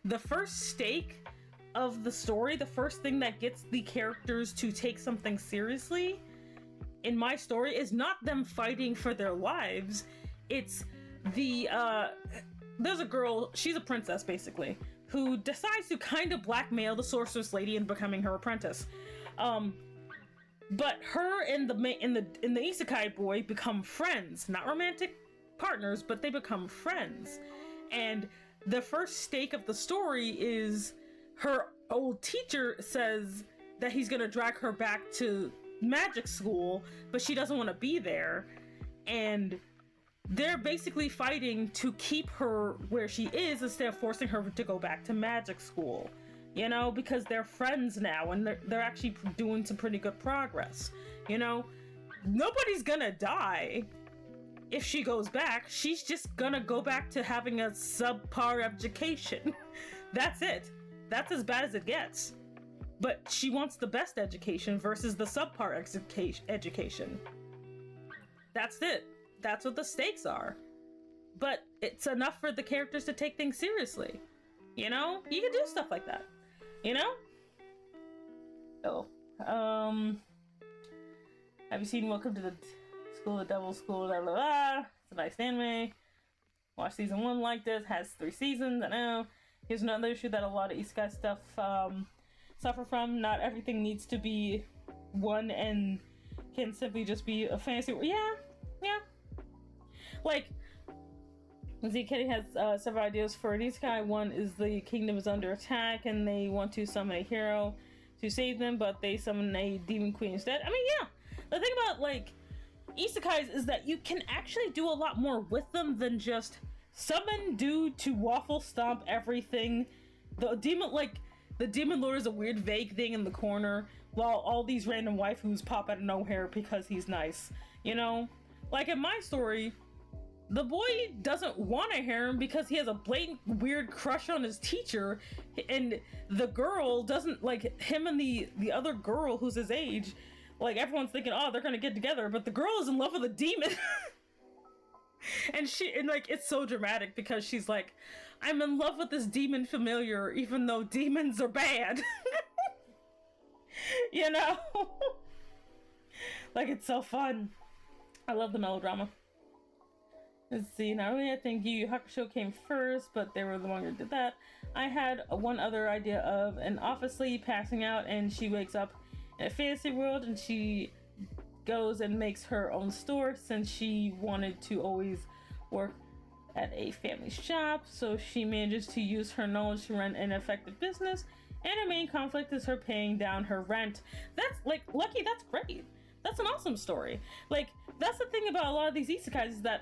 the first stake of the story, the first thing that gets the characters to take something seriously in my story is not them fighting for their lives. It's there's a girl, she's a princess basically, who decides to kind of blackmail the sorceress lady into becoming her apprentice. But her and the isekai boy become friends, not romantic partners, but they become friends. And the first stake of the story is her old teacher says that he's gonna drag her back to magic school, but she doesn't want to be there, and they're basically fighting to keep her where she is instead of forcing her to go back to magic school, you know, because they're friends now and they're actually doing some pretty good progress, you know. Nobody's gonna die if she goes back. She's just gonna go back to having a subpar education. That's it. That's as bad as it gets. But she wants the best education versus the subpar education. That's it. That's what the stakes are. But it's enough for the characters to take things seriously. You know? You can do stuff like that. You know? Oh. Have you seen Welcome to the School of Devil School? Blah, blah, blah. It's a nice anime. Watch season 1 like this. Has 3 seasons. I know. Here's another issue that a lot of isekai stuff suffer from. Not everything needs to be one and can simply just be a fantasy. Yeah. Like, Kenny has several ideas for an isekai. One is the kingdom is under attack and they want to summon a hero to save them, but they summon a demon queen instead. I mean, yeah. The thing about, like, isekais is that you can actually do a lot more with them than just summon dude to waffle stomp everything. The demon lord is a weird vague thing in the corner, while all these random waifus pop out of nowhere because he's nice, you know? Like in my story, the boy doesn't want a harem because he has a blatant weird crush on his teacher, and the girl doesn't like him, and the other girl who's his age, like everyone's thinking, oh, they're gonna get together, but the girl is in love with a demon. and like it's so dramatic because she's like, I'm in love with this demon familiar even though demons are bad. You know? Like, it's so fun. I love the melodrama. Let's see, not really. I think Yu Yu Hakusho came first, but they were the one who did that. I had one other idea of an office lady passing out, and she wakes up in a fantasy world, and she goes and makes her own store since she wanted to always work at a family shop. So she manages to use her knowledge to run an effective business, and her main conflict is her paying down her rent. That's like, lucky, that's great. That's an awesome story. Like, that's the thing about a lot of these isekais is that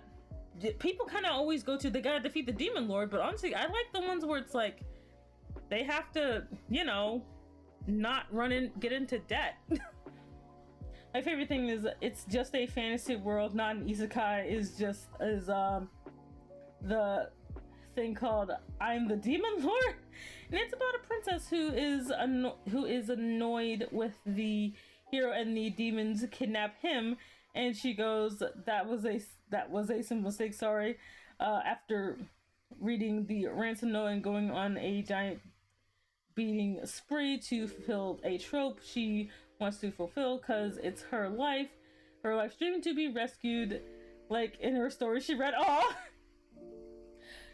people kind of always go to, they gotta defeat the demon lord, but honestly, I like the ones where it's like, they have to, you know, not get into debt. My favorite thing is it's just a fantasy world, not an isekai, is the thing called I'm the Demon Lord, and it's about a princess who is annoyed with the hero and the demons kidnap him, and she goes, that was a simple mistake, sorry, after reading the ransom note and going on a giant beating spree to fulfill a trope she wants to fulfill because it's her life's dream to be rescued. Like in her story she read,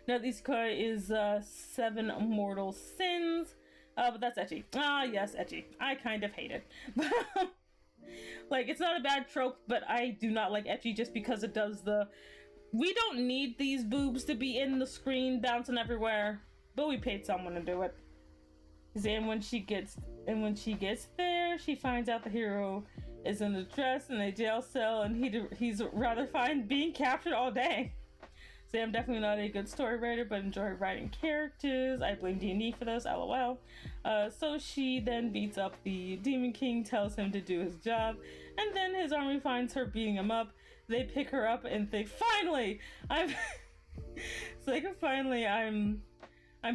now this card is 7 Mortal Sins, but that's ecchi. Yes, ecchi. I kind of hate it. Like, it's not a bad trope, but I do not like ecchi just because it does we don't need these boobs to be in the screen bouncing everywhere, but we paid someone to do it. And when she gets there, she finds out the hero is in a dress in a jail cell, and he's rather fine being captured all day. So I'm definitely not a good story writer, but enjoy writing characters. I blame D&D for this, lol. So she then beats up the Demon King, tells him to do his job, and then his army finds her beating him up. They pick her up and think, finally, I'm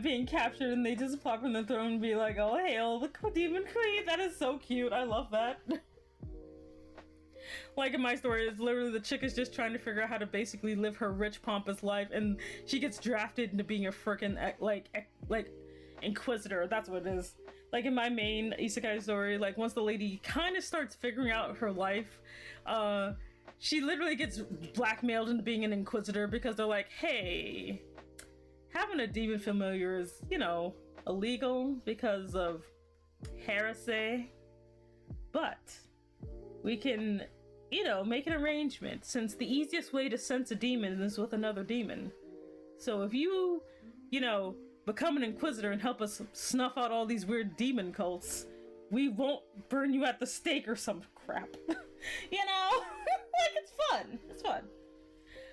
being captured, and they just plop from the throne and be like, oh, hail the Demon Queen. That is so cute. I love that. Like in my story, it's literally the chick is just trying to figure out how to basically live her rich, pompous life, and she gets drafted into being a freaking like inquisitor. That's what it is. Like in my main isekai story, like once the lady kind of starts figuring out her life, she literally gets blackmailed into being an inquisitor because they're like, hey, having a demon familiar is, you know, illegal because of heresy, but we can, you know, make an arrangement, since the easiest way to sense a demon is with another demon. So if you, you know, become an inquisitor and help us snuff out all these weird demon cults, we won't burn you at the stake or some crap. You know? Like, it's fun. It's fun.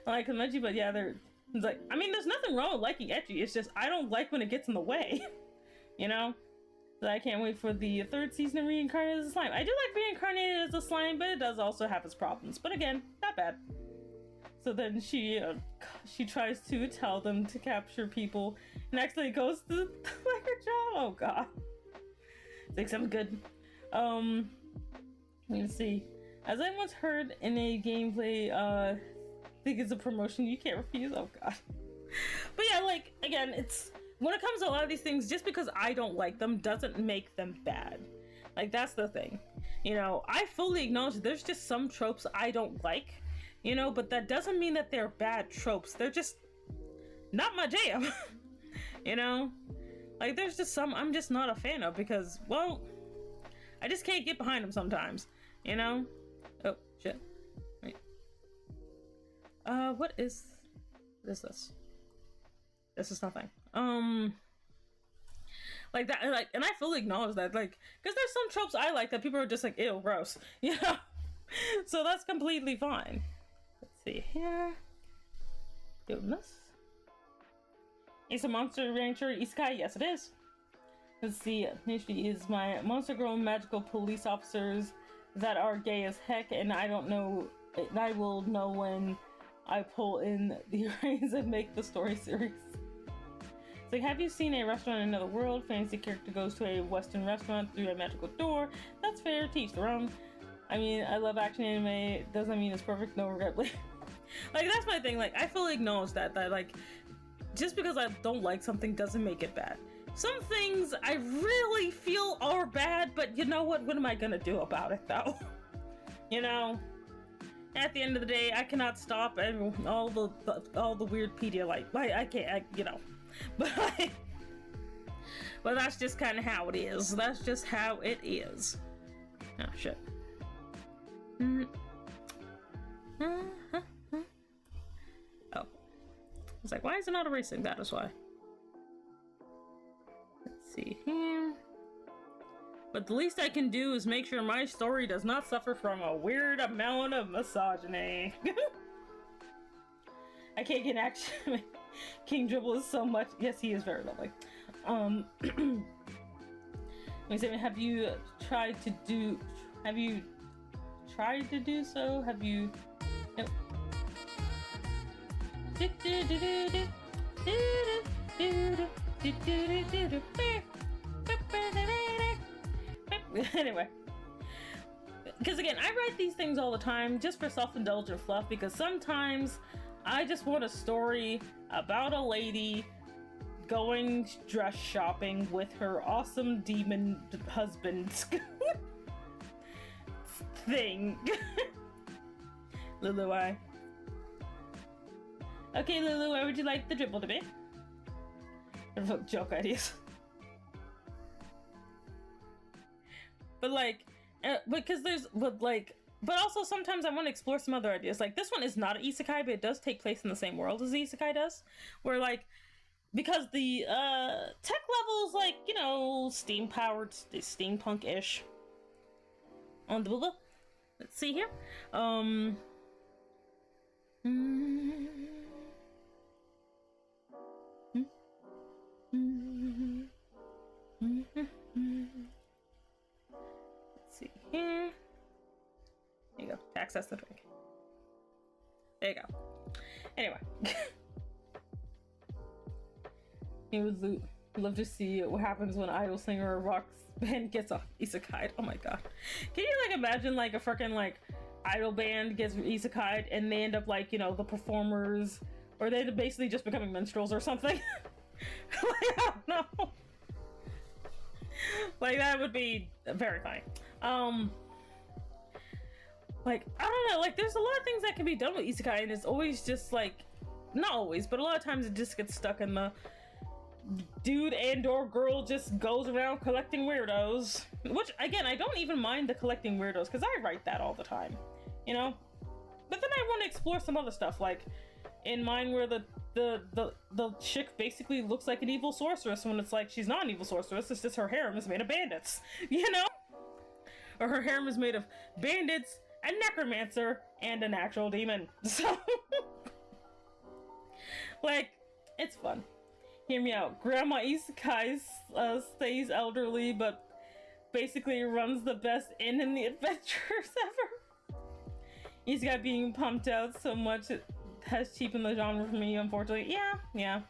I like Komeji, but yeah, it's like, I mean, there's nothing wrong with liking ecchi. It's just, I don't like when it gets in the way. You know? But I can't wait for the 3rd season of Reincarnated as a Slime. I do like Reincarnated as a Slime, but it does also have its problems. But again, not bad. So then she tries to tell them to capture people and actually goes to like her job. Oh god. It's like something good. Let's see. As I once heard in a gameplay, I think it's a promotion you can't refuse. Oh god. But yeah, like, again, it's when it comes to a lot of these things, just because I don't like them doesn't make them bad. Like, that's the thing. You know, I fully acknowledge that there's just some tropes I don't like, you know, but that doesn't mean that they're bad tropes. They're just not my jam. You know? Like, there's just some I'm just not a fan of because, well, I just can't get behind them sometimes, you know? Oh, shit. Wait. What is this? This is nothing. Like that, like, and I fully acknowledge that, like, because there's some tropes I like that people are just like, ew, gross, you know? So that's completely fine. Let's see here. Goodness. It's a monster rancher isekai? Yes, it is. Let's see. She is my monster girl magical police officers that are gay as heck, and I don't know. I will know when I pull in the reins and make the story series. It's like, have you seen a restaurant in another world? Fantasy character goes to a Western restaurant through a magical door. That's fair. Teach their own. I mean, I love action anime. Doesn't mean it's perfect. No regret. Like, that's my thing. Like, I fully acknowledge that like, just because I don't like something doesn't make it bad. Some things I really feel are bad, but you know what? What am I gonna do about it, though? You know? At the end of the day, I cannot stop all the weird Pedialyte. Like, I can't, you know. But but that's just kind of how it is. That's just how it is. Oh, shit. Oh. It's like, why is it not erasing? That is why. Let's see here. But the least I can do is make sure my story does not suffer from a weird amount of misogyny. I can't get action. King Dribble is so much. Yes, he is very lovely. Have you tried to do? Have you tried to do so? Have you? No. Anyway, because again, I write these things all the time just for self-indulgent fluff, because sometimes I just want a story about a lady going dress shopping with her awesome demon husband thing. Lulu, why? Okay, Lulu, where would you like the dribble to be? Joke ideas. But like, because there's, but also sometimes I want to explore some other ideas. Like, this one is not an isekai, but it does take place in the same world as the isekai does. Where, like, because the tech level is, like, you know, steam-powered, steampunk-ish. On the blah. Let's see here. Let's see here. There you go. Access the drink. There you go. Anyway. You would love to see what happens when Idol Singer or Rock Band gets a isekai. Oh my god. Can you like imagine like a freaking like idol band gets isekai and they end up like, you know, the performers, or they basically just becoming minstrels or something? Like, I don't know. Like, that would be very funny. Like, I don't know, like, there's a lot of things that can be done with isekai, and it's always just, like, not always, but a lot of times it just gets stuck in the dude and or girl just goes around collecting weirdos. Which, again, I don't even mind the collecting weirdos, because I write that all the time, you know? But then I want to explore some other stuff, like in mine where the chick basically looks like an evil sorceress when it's like she's not an evil sorceress, it's just her harem is made of bandits, you know? Or her harem is made of bandits, a necromancer, and an actual demon. So, like, it's fun. Hear me out. Grandma Isekai stays elderly, but basically runs the best inn in the adventures ever. Isekai being pumped out so much it has cheapened the genre for me, unfortunately. Yeah.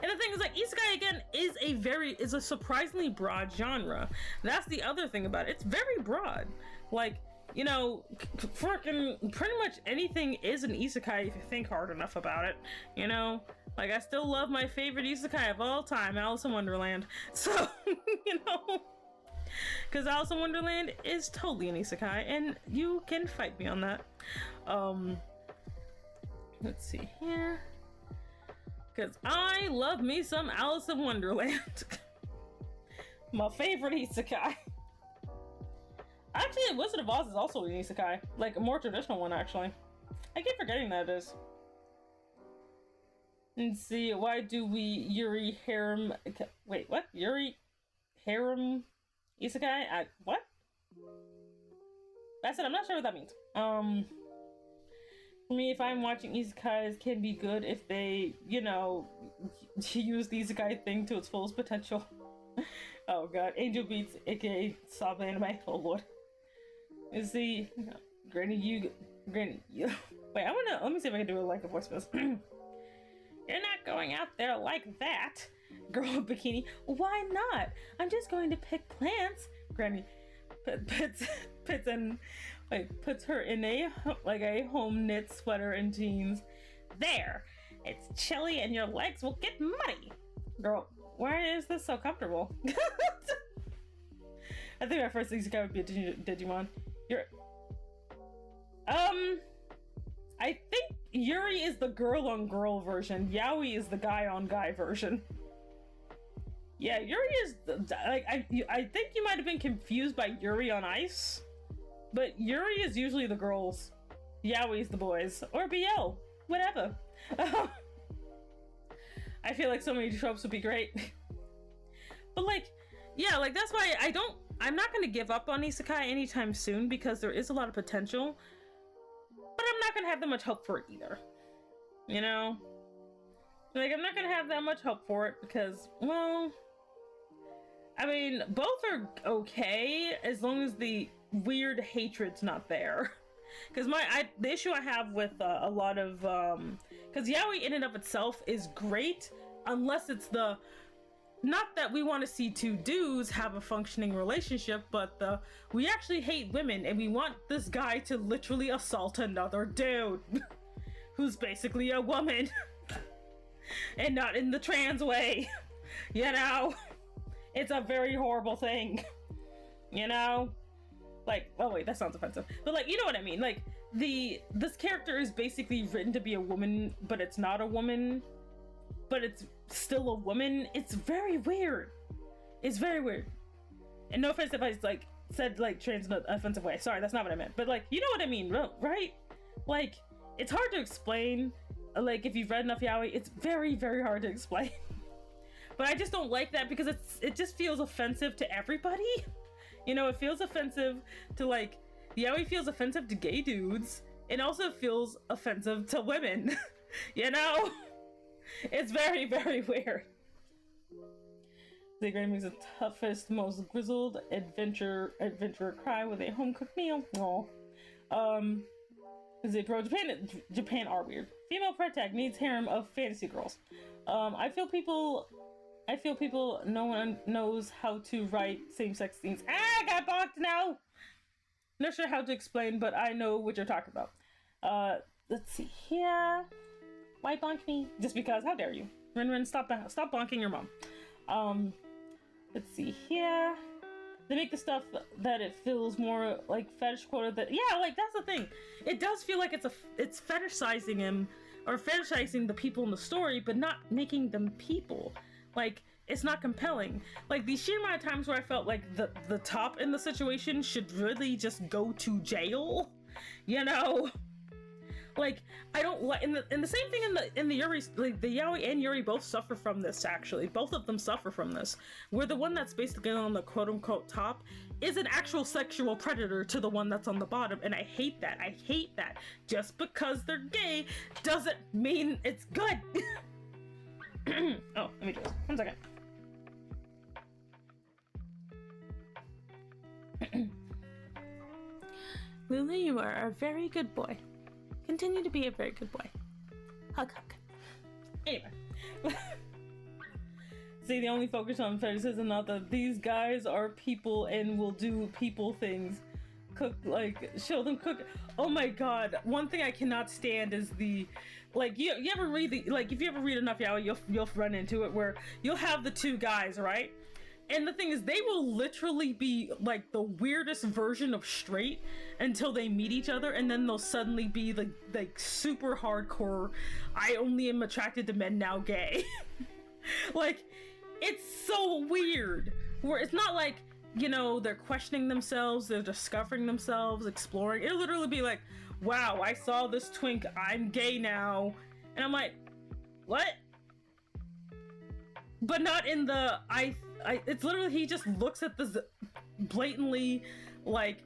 And the thing is, like, Isekai, again, is a surprisingly broad genre. That's the other thing about it. It's very broad. Like, you know, freaking pretty much anything is an isekai if you think hard enough about it, you know? Like, I still love my favorite isekai of all time, Alice in Wonderland. So, you know, because Alice in Wonderland is totally an isekai, and you can fight me on that. Let's see here. Because I love me some Alice in Wonderland. My favorite isekai. Actually, Wizard of Oz is also an isekai. Like, a more traditional one, actually. I keep forgetting that it is. Let's see, why do we Yuri harem... Wait, what? Yuri harem isekai? What? That's it, I'm not sure what that means. For me, if I'm watching isekais, can be good if they, you know, use the isekai thing to its fullest potential. Oh god, Angel Beats, aka Sob Anime, oh lord. Is the Granny you wait, let me see if I can do a voice for this. You're not going out there like that, girl in bikini. Why not? I'm just going to pick plants. Granny puts her in a home knit sweater and jeans. There, it's chilly and your legs will get muddy. Girl, why is this so comfortable? I think my first isekai would be a Digimon. I think Yuri is the girl on girl version. Yaoi is the guy on guy version. Yeah, Yuri is I think you might have been confused by Yuri on Ice, but Yuri is usually the girls. Yaoi is the boys, or BL, whatever. I feel like so many tropes would be great. But like, yeah, like that's why I'm not gonna give up on isekai anytime soon because there is a lot of potential, but I'm not gonna have that much hope for it either. You know? Like, I'm not gonna have that much hope for it because, well, I mean, both are okay as long as the weird hatred's not there. Because the issue I have with a lot of, because yaoi in and of itself is great unless it's not that we want to see two dudes have a functioning relationship, but we actually hate women and we want this guy to literally assault another dude who's basically a woman and not in the trans way, you know? It's a very horrible thing, you know? Like, oh wait, that sounds offensive. But like, you know what I mean? Like, this character is basically written to be a woman, but it's not a woman, but it's still a woman. It's very weird. It's very weird. And no offense if I said trans in an offensive way. Sorry, that's not what I meant. But like, you know what I mean, right? Like, it's hard to explain. Like, if you've read enough yaoi, it's very, very hard to explain. But I just don't like that because it just feels offensive to everybody. You know, it feels offensive to, like, yaoi feels offensive to gay dudes. It also feels offensive to women. You know? It's very, very weird. The Granny makes the toughest, most grizzled adventurer cry with a home-cooked meal. Aww. Japan are weird. Female protag needs harem of fantasy girls. I feel people no one knows how to write same-sex scenes. I got blocked now! Not sure how to explain, but I know what you're talking about. Let's see here. Why bonk me? Just because, how dare you? Rin, stop bonking your mom. Let's see here. They make the stuff that it feels more like fetish quota that, yeah, like that's the thing. It does feel like it's fetishizing him, or fetishizing the people in the story, but not making them people. Like, it's not compelling. Like the sheer amount of times where I felt like the top in the situation should really just go to jail, you know? Like I don't like, and the same thing in the Yuri, like the Yaoi and Yuri both suffer from this. Actually, both of them suffer from this, where the one that's basically on the quote unquote top is an actual sexual predator to the one that's on the bottom, and I hate that. I hate that. Just because they're gay doesn't mean it's good. Oh, let me do this. 1 second. Lulu, you are a very good boy. Continue to be a very good boy. Hug, hug. Anyway. See, the only focus on fetishism, not that these guys are people and will do people things. Cook, like, show them cook. Oh my god. One thing I cannot stand is the, like, you ever read the, like, if you ever read enough yaoi, you'll run into it where you'll have the two guys, right? And the thing is, they will literally be like the weirdest version of straight until they meet each other, and then they'll suddenly be like super hardcore, I only am attracted to men now gay. Like, it's so weird. Where it's not like, you know, they're questioning themselves, they're discovering themselves, exploring. It'll literally be like, wow, I saw this twink, I'm gay now. And I'm like, what? But not in the, it's literally, he just looks at this blatantly, like,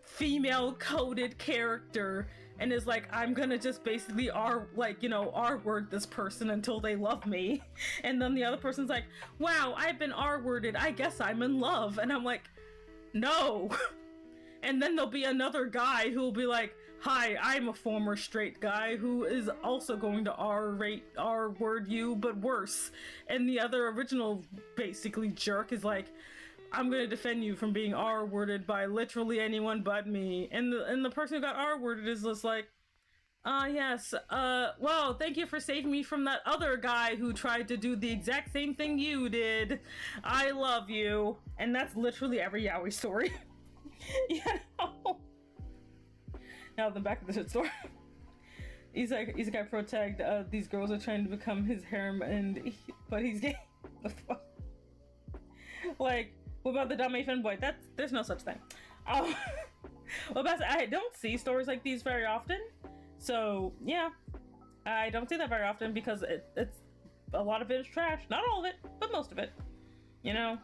female-coded character and is like, I'm gonna just basically R-word this person until they love me. And then the other person's like, wow, I've been R-worded, I guess I'm in love. And I'm like, no. And then there'll be another guy who will be like, hi, I'm a former straight guy who is also going to R-word you, but worse. And the other original, basically, jerk is like, I'm gonna defend you from being R-worded by literally anyone but me. And the person who got R-worded is just like, yes, well, thank you for saving me from that other guy who tried to do the exact same thing you did. I love you. And that's literally every yaoi story. You know? Now the back of the shit store. Isekai Pro tagged, these girls are trying to become his harem but he's gay. The fuck? Like, what about the Dame fanboy? There's no such thing. Well, I don't see stories like these very often. So, yeah. I don't see that very often because it's a lot of it is trash. Not all of it, but most of it. You know?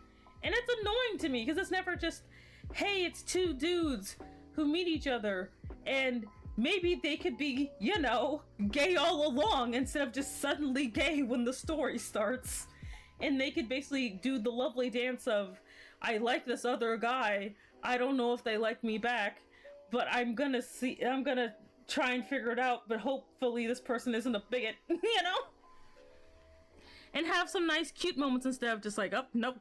And it's annoying to me because it's never just, hey, it's two dudes who meet each other and maybe they could be, you know, gay all along instead of just suddenly gay when the story starts. And they could basically do the lovely dance of, I like this other guy, I don't know if they like me back, but I'm gonna try and figure it out, but hopefully this person isn't a bigot, you know? And have some nice cute moments instead of just like, oh, nope,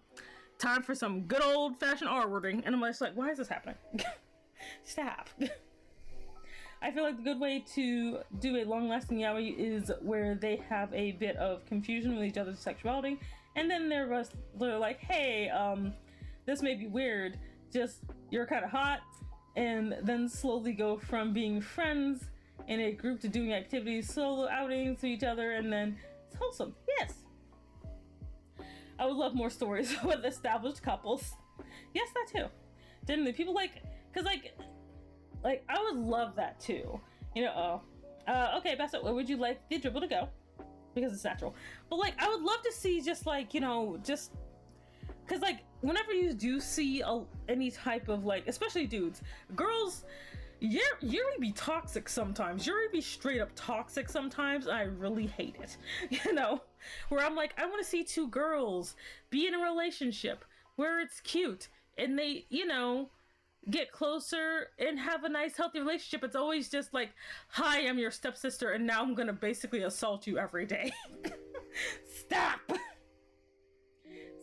time for some good old fashioned R-wording. And I'm just like, why is this happening? Stop. I feel like the good way to do a long-lasting yaoi is where they have a bit of confusion with each other's sexuality, and then they're like, hey, this may be weird, just you're kind of hot, and then slowly go from being friends in a group to doing activities, solo outings to each other, and then it's wholesome. Yes. I would love more stories with established couples. Yes, that too. Generally, people like, because like I would love that too. You know, okay, Bassett, where would you like the dribble to go? Because it's natural. But like, I would love to see just like, you know, just, because like, whenever you do see any type of like, especially dudes, girls, Yuri be toxic sometimes. Yuri be straight up toxic sometimes. I really hate it. You know, where I'm like, I want to see two girls be in a relationship where it's cute and they, you know, get closer and have a nice healthy relationship. It's always just like, hi, I'm your stepsister and now I'm gonna basically assault you every day. Stop.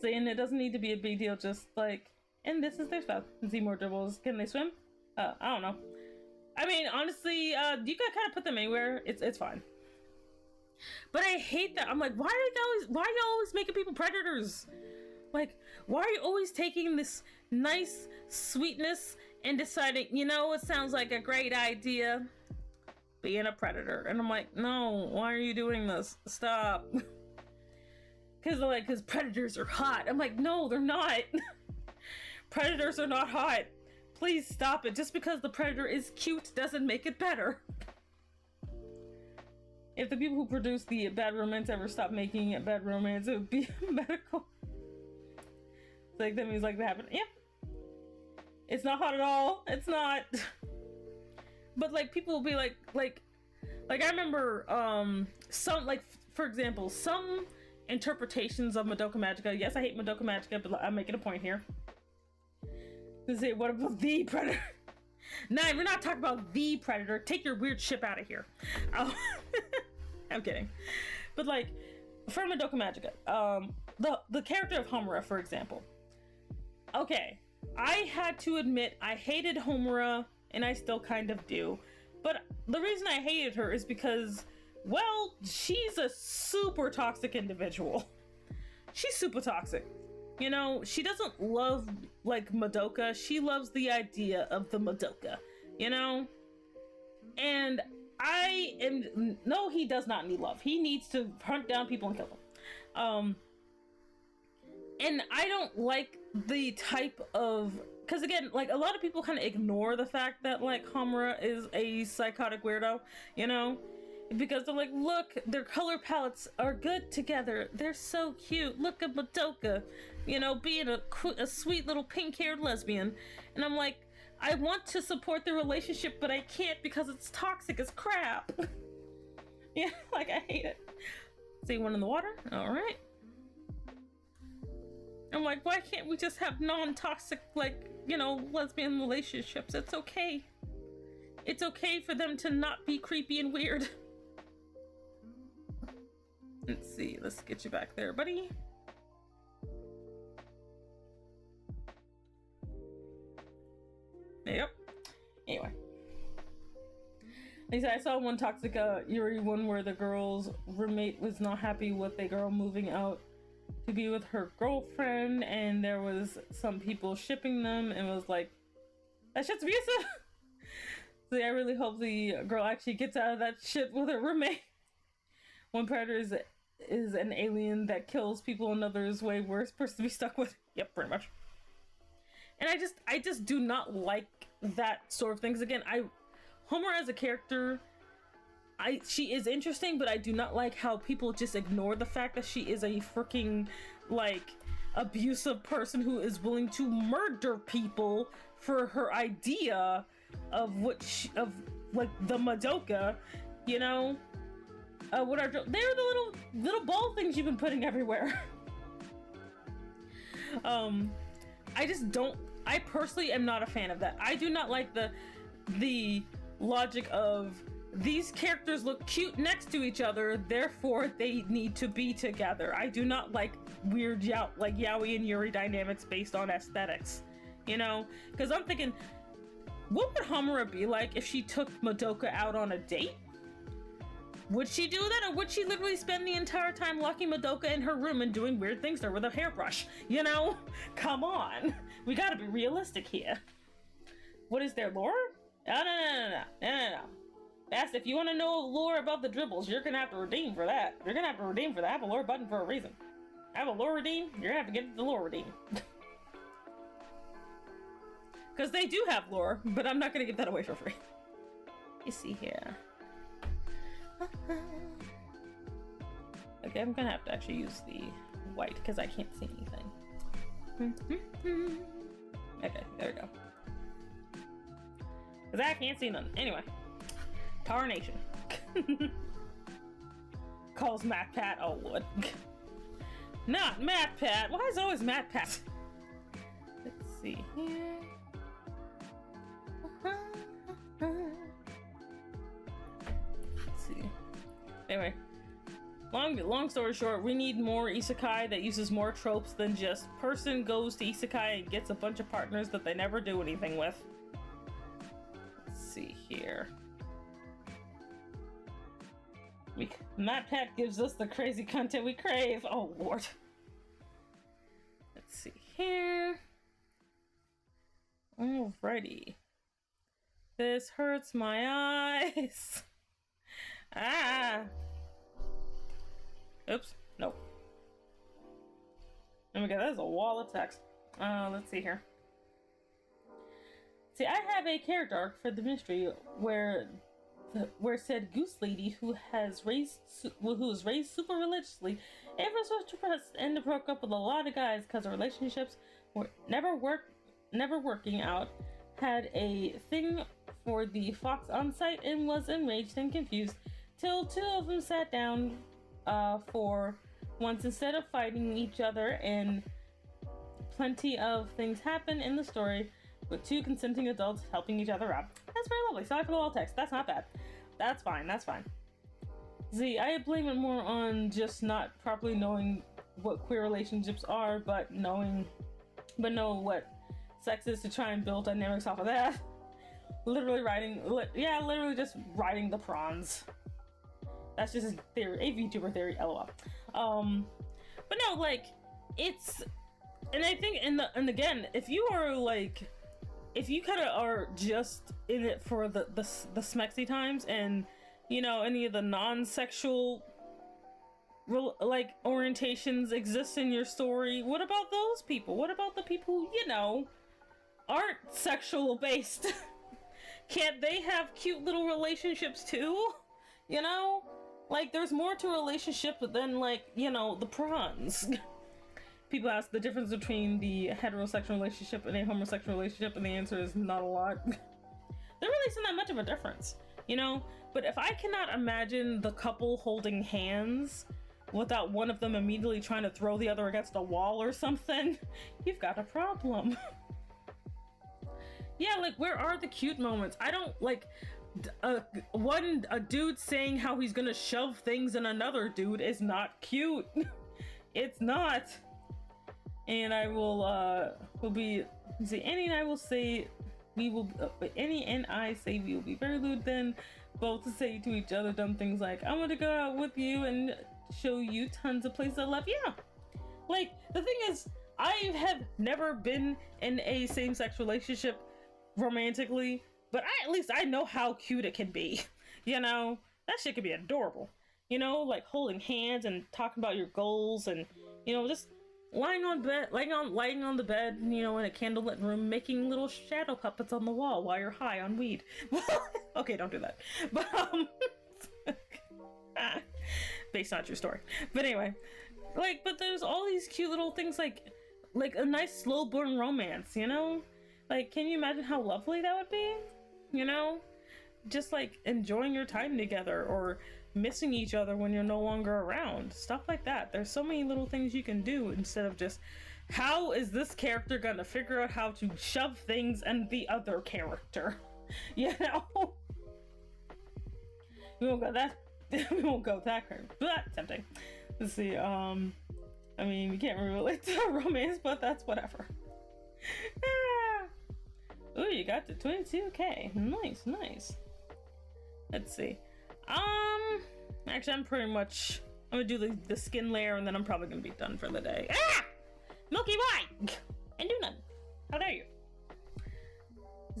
So, and it doesn't need to be a big deal, just like, and this is their spouse. See more dribbles. Can they swim? I don't know. I mean, honestly, you can kind of put them anywhere. It's fine. But I hate that. I'm like, why are you always making people predators? Like, why are you always taking this nice sweetness and deciding, you know, it sounds like a great idea, being a predator? And I'm like, no, why are you doing this? Stop. because predators are hot. I'm like, no, they're not. Predators are not hot. Please stop it. Just because the predator is cute doesn't make it better. If the people who produce the bad romance ever stop making a bad romance, it would be medical. It's like that means like that happened. Yep. It's not hot at all. It's not. But like people will be like I remember some, like, for example, some interpretations of Madoka Magica. Yes, I hate Madoka Magica, but I'm making a point here. To say, what about the predator? No, we're not talking about the predator. Take your weird ship out of here. I'm kidding. But like, for Madoka Magica, the character of Homura, for example. Okay, I had to admit I hated Homura, and I still kind of do. But the reason I hated her is because, well, she's a super toxic individual. She's super toxic. You know, she doesn't love, like, Madoka. She loves the idea of the Madoka, you know? And no, he does not need love. He needs to hunt down people and kill them. And I don't like the type of, because again, like, a lot of people kind of ignore the fact that, like, Homura is a psychotic weirdo, you know? Because they're like, look, their color palettes are good together. They're so cute. Look at Madoka, you know, being a sweet little pink-haired lesbian. And I'm like, I want to support the relationship, but I can't because it's toxic as crap. Yeah, like, I hate it. See one in the water? All right. I'm like, why can't we just have non-toxic, like, you know, lesbian relationships? It's okay. It's okay for them to not be creepy and weird. Let's see, let's get you back there, buddy. Yep. Anyway. Like I said, I saw one toxic Yuri one where the girl's roommate was not happy with a girl moving out to be with her girlfriend, and there was some people shipping them, and was like, that shit's abusive. So yeah, I really hope the girl actually gets out of that shit with her roommate. One predator is an alien that kills people, another is way worse person to be stuck with. Yep, pretty much. And I just do not like that sort of things. Again, Homura as a character, she is interesting, but I do not like how people just ignore the fact that she is a freaking, like, abusive person who is willing to murder people for her idea of like the Madoka, you know? They're the little ball things you've been putting everywhere. I personally am not a fan of that. I do not like the logic of these characters look cute next to each other, therefore they need to be together. I do not like weird yaoi and yuri dynamics based on aesthetics, you know? Because I'm thinking, what would Homura be like if she took Madoka out on a date? Would she do that, or would she literally spend the entire time locking Madoka in her room and doing weird things to her with a hairbrush? You know? Come on. We gotta be realistic here. What is their lore? No. That's, if you want to know lore about the dribbles, you're gonna have to redeem for that. You're gonna have to redeem for that. I have a lore button for a reason. I have a lore redeem, you're gonna have to get the lore redeem. Because they do have lore, but I'm not gonna give that away for free. You see here. Okay, I'm gonna have to actually use the white because I can't see anything. Okay, there we go. Because I can't see nothing. Anyway. Tarnation. Calls MathPat. Oh, Lord. Not MathPat. Why is it always MathPat? Let's see here. Let's see. Anyway. Long story short, we need more isekai that uses more tropes than just person goes to isekai and gets a bunch of partners that they never do anything with. Let's see here. MathPat gives us the crazy content we crave. Oh, Lord. Let's see here. Alrighty. This hurts my eyes. Ah. Oops. Nope. Oh my god, that is a wall of text. Let's see here. See, I have a character arc for the mystery where said goose lady who was raised super religiously ever so depressed and broke up with a lot of guys because her relationships were never working out, had a thing for the fox on site and was enraged and confused till two of them sat down for once instead of fighting each other, and plenty of things happen in the story with two consenting adults helping each other out. That's very lovely. Sorry for the wall text. That's not bad. That's fine. That's fine. See, I blame it more on just not properly knowing what queer relationships are, but know what sex is to try and build dynamics off of that. Literally just writing the prawns. That's just a theory, a VTuber theory, lol. But no, like, it's, and I think, and again, if you are like, if you kind of are just in it for the smexy times, and you know any of the non-sexual like orientations exist in your story, what about those people? What about the people who, you know, aren't sexual based? Can't they have cute little relationships too? You know, like there's more to a relationship than, like, you know, the prawns. People ask the difference between the heterosexual relationship and a homosexual relationship, and the answer is not a lot. There really isn't that much of a difference, you know? But if I cannot imagine the couple holding hands without one of them immediately trying to throw the other against a wall or something, you've got a problem. Yeah, like, where are the cute moments? I don't, like, a dude saying how he's gonna shove things in another dude is not cute. It's not. And I will be, see, Annie and I will say we will, Annie and I say we will be very lewd then, both to say to each other dumb things like, I'm gonna go out with you and show you tons of places I love. Yeah. Like, the thing is, I have never been in a same-sex relationship romantically, but at least I know how cute it can be. You know, that shit can be adorable. You know, like holding hands and talking about your goals, and, you know, just lying on the bed, you know, in a candlelit room, making little shadow puppets on the wall while you're high on weed. Okay, don't do that. But based on true story. But anyway, like, but there's all these cute little things, like a nice slow burn romance, you know? Like, can you imagine how lovely that would be? You know? Just like enjoying your time together, or missing each other when you're no longer around. Stuff like that. There's so many little things you can do instead of just, how is this character gonna figure out how to shove things in the other character? You know? We won't go that crazy, but tempting. Let's see, I mean, we can't really relate to romance, but that's whatever. Ooh, you got to 22k. Nice. Let's see. Actually, I'm gonna do the skin layer, and then I'm probably gonna be done for the day. Ah! Milky White! And do nothing. How dare you?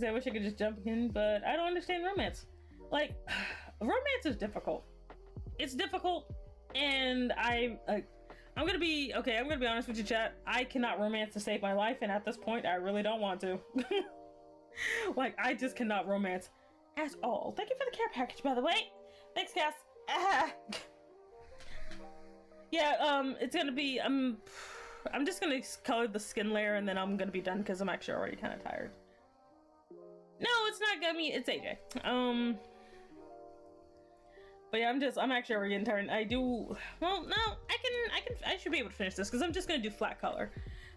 I wish I could just jump in, but I don't understand romance. Like, romance is difficult. It's difficult, and I'm gonna be honest with you, chat. I cannot romance to save my life, and at this point, I really don't want to. Like, I just cannot romance at all. Thank you for the care package, by the way. Thanks, Cass. Yeah, it's gonna be, I'm just gonna color the skin layer, and then I'm gonna be done, because I'm actually already kind of tired. No, it's not Gummy, it's AJ. But yeah, I'm actually already getting tired. I should be able to finish this, because I'm just gonna do flat color.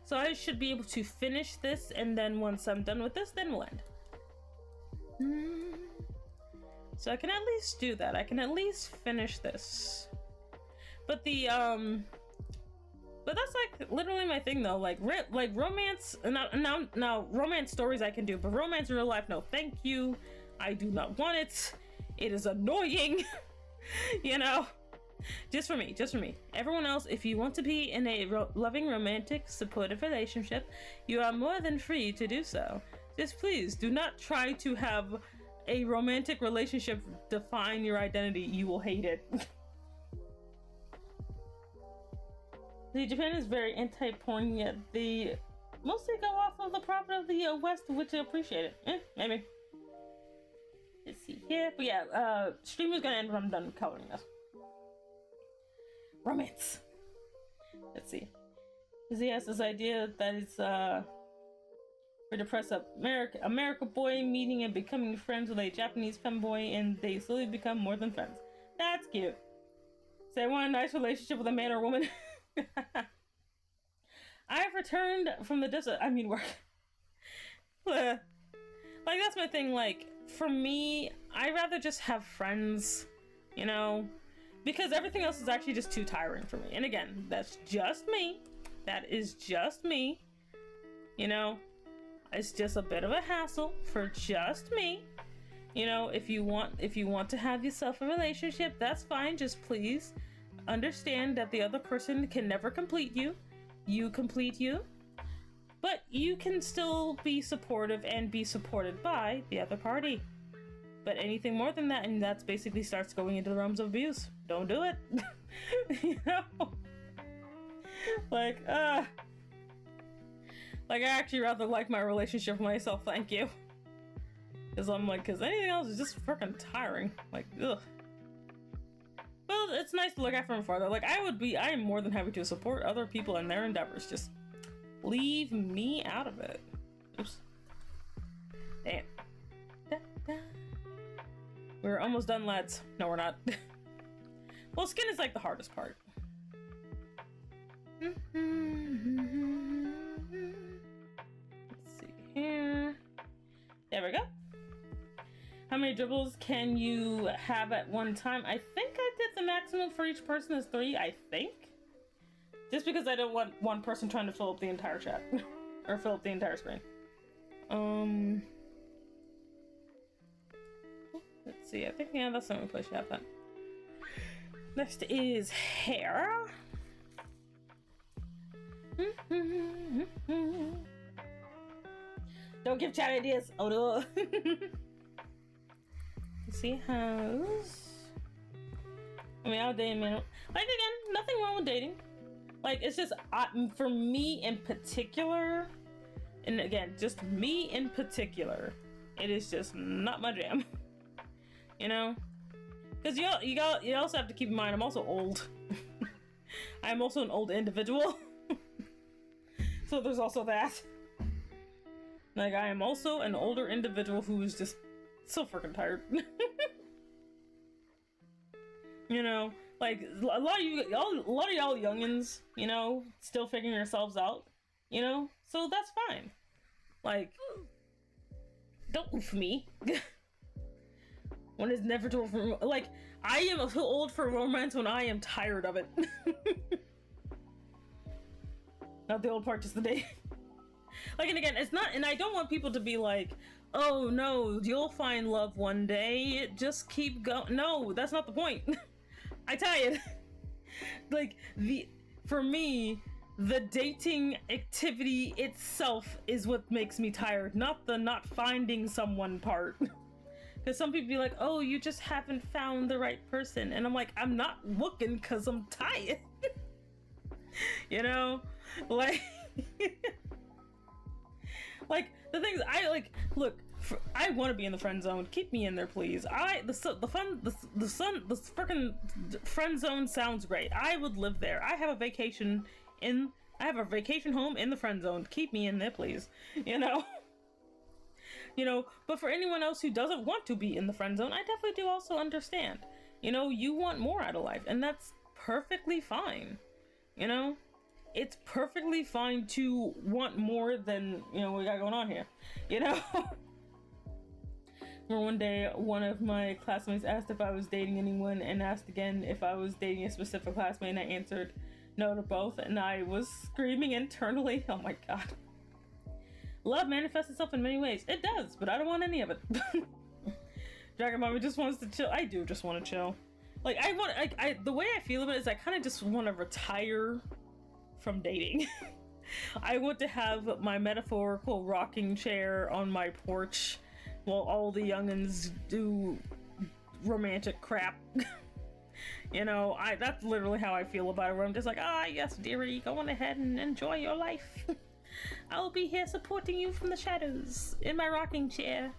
So I should be able to finish this, and then once I'm done with this, then we'll end. So I can at least do that. I can at least finish this. But but that's like literally my thing though. Like romance, now romance stories I can do, but romance in real life, no, thank you. I do not want it. It is annoying. You know, just for me. Everyone else, if you want to be in a loving, romantic, supportive relationship, you are more than free to do so. Just please do not try to have a romantic relationship define your identity. You will hate it. Japan is very anti-porn, yet they mostly go off of the profit of the West, which I appreciate it. Maybe. Let's see here. But yeah, stream is gonna end when I'm done coloring this. Romance. Let's see. He has this idea that it's for depressed America boy meeting and becoming friends with a Japanese femboy, and they slowly become more than friends. That's cute. So I want a nice relationship with a man or woman. I've returned from the desert. I mean, work. Like, that's my thing. Like, for me, I'd rather just have friends, you know, because everything else is actually just too tiring for me. And again, that's just me. That is just me. You know, it's just a bit of a hassle for just me. You know, if you want to have yourself a relationship, that's fine. Just please understand that the other person can never complete you. You complete you. But you can still be supportive and be supported by the other party. But anything more than that, and that's basically starts going into the realms of abuse. Don't do it. You know? Like, I actually rather like my relationship with myself, thank you. Because anything else is just freaking tiring. Like, ugh. Well, it's nice to look out from farther. Like, I am more than happy to support other people in their endeavors. Just leave me out of it. Oops. Damn. Da, da. We're almost done, lads. No, we're not. Well, skin is like the hardest part. Let's see here. There we go. How many dribbles can you have at one time? I think I did the maximum for each person is 3, I think. Just because I don't want one person trying to fill up the entire chat. Or fill up the entire screen. Let's see, I think, yeah, that's the only place you have that. Next is hair. Don't give chat ideas. Oh no. Let's see how's. I mean, I'll date man. Like, again, nothing wrong with dating. Like, it's just for me in particular, and again, just me in particular, it is just not my jam. You know, because you also have to keep in mind I'm also old. I'm also an old individual. So there's also that. Like, I am also an older individual who is just so freaking tired. You know, like a lot of y'all youngins, you know, still figuring yourselves out, you know, so that's fine. Like, don't oof me. One is never too old for, like, I am too old for romance when I am tired of it. Not the old part, just the day. Like, and again, it's not, and I don't want people to be like, oh no, you'll find love one day, just keep going. No, that's not the point. I tell you, like, for me, the dating activity itself is what makes me tired, not the not finding someone part. Because some people be like, oh, you just haven't found the right person. And I'm like, I'm not looking because I'm tired. You know? Like, like, the things I like, look, I want to be in the friend zone. Keep me in there, please. The freaking friend zone sounds great. I would live there. I have a vacation home in the friend zone. Keep me in there, please. You know? You know, but for anyone else who doesn't want to be in the friend zone, I definitely do also understand. You know, you want more out of life, and that's perfectly fine. You know? It's perfectly fine to want more than, you know, what we got going on here. You know? Or one day, one of my classmates asked if I was dating anyone and asked again if I was dating a specific classmate, and I answered no to both, and I was screaming internally, oh my god. Love manifests itself in many ways. It does, but I don't want any of it. Dragon Mommy just wants to chill. I do just want to chill. Like, the way I feel about it is I kind of just want to retire from dating. I want to have my metaphorical rocking chair on my porch while all the youngins do romantic crap. You know, that's literally how I feel about it, where I'm just like, ah, yes, dearie, go on ahead and enjoy your life. I'll be here supporting you from the shadows in my rocking chair.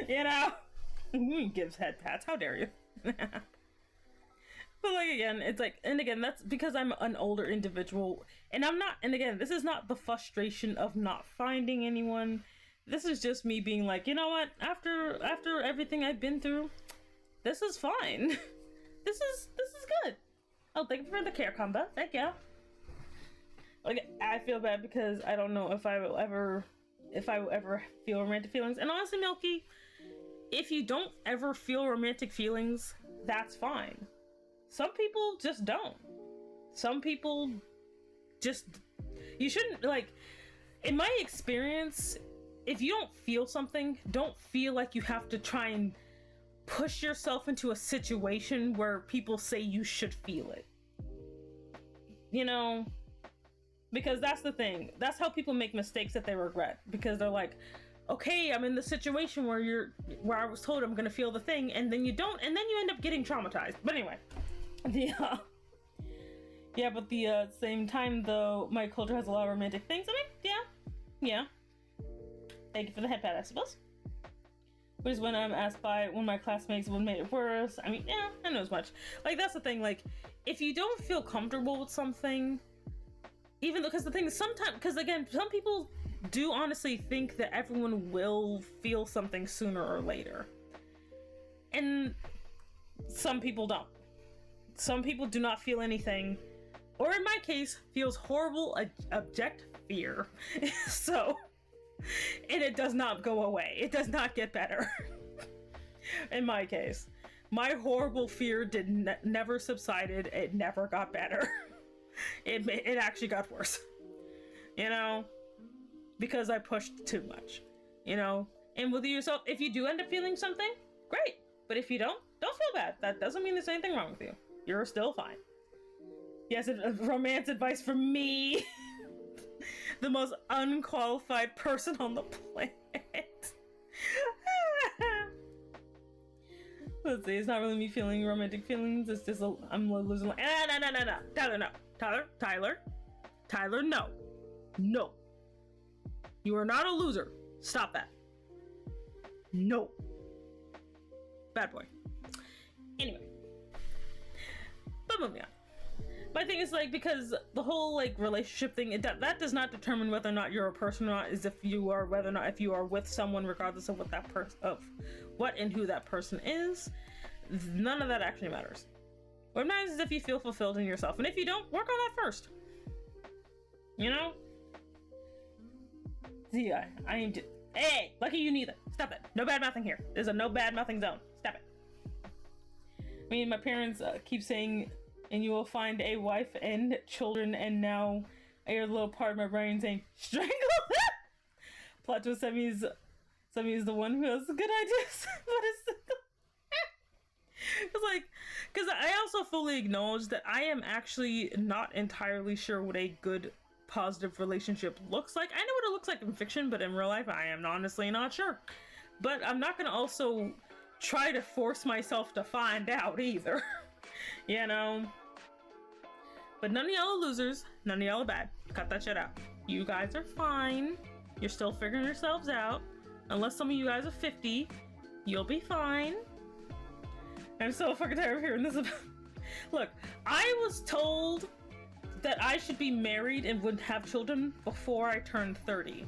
You know? Gives head pats, how dare you? But like, again, it's like, and again, that's because I'm an older individual, and I'm not, and again, this is not the frustration of not finding anyone. This is just me being like, you know what, after everything I've been through, this is fine. This is good. Oh, thank you for the care combo. Thank you. Like, I feel bad because I don't know if I will ever feel romantic feelings. And honestly, Milky, if you don't ever feel romantic feelings, that's fine. Some people just don't. Some people just, you shouldn't, like, in my experience, if you don't feel something, don't feel like you have to try and push yourself into a situation where people say you should feel it. You know? Because that's the thing. That's how people make mistakes that they regret. Because they're like, okay, I'm in the situation where I was told I'm gonna feel the thing, and then you don't, and then you end up getting traumatized. But anyway. Yeah, but the same time though, my culture has a lot of romantic things. I mean, yeah. Thank you for the head pat, I suppose. Which is when I'm asked by one of my classmates what made it worse. I mean, yeah, I know as much. Like, that's the thing, like, if you don't feel comfortable with something, even though, because the thing is sometimes, because again, some people do honestly think that everyone will feel something sooner or later. And some people don't. Some people do not feel anything, or in my case, feels horrible, abject fear. So, and it does not go away. It does not get better. In my case, my horrible fear never subsided. It never got better. It actually got worse. You know, because I pushed too much. You know, and with yourself, if you do end up feeling something, great. But if you don't feel bad. That doesn't mean there's anything wrong with you. You're still fine. Yes, romance advice from me. The most unqualified person on the planet. Let's see, it's not really me feeling romantic feelings. It's just I'm losing. No. Tyler, no. Tyler, no. No. You are not a loser. Stop that. No. Bad boy. Anyway. But moving on. My thing is, like, because the whole, like, relationship thing, that does not determine whether or not you're a person or not, is if you are, whether or not if you are with someone, regardless of what that what and who that person is. None of that actually matters. What matters is if you feel fulfilled in yourself. And if you don't, work on that first. You know? See, I am just, hey, lucky you neither. Stop it. No bad mouthing here. There's a no bad mouthing zone. Stop it. I mean, my parents keep saying, and you will find a wife and children, and now I hear a little part of my brain saying, strangle them! Plot twist, Semi's the one who has good ideas. But it's like, because I also fully acknowledge that I am actually not entirely sure what a good, positive relationship looks like. I know what it looks like in fiction, but in real life, I am honestly not sure. But I'm not going to also try to force myself to find out either. You know? But none of y'all are losers. None of y'all are bad. Cut that shit out. You guys are fine. You're still figuring yourselves out. Unless some of you guys are 50, you'll be fine. I'm so fucking tired of hearing this about... Look, I was told that I should be married and would have children before I turned 30.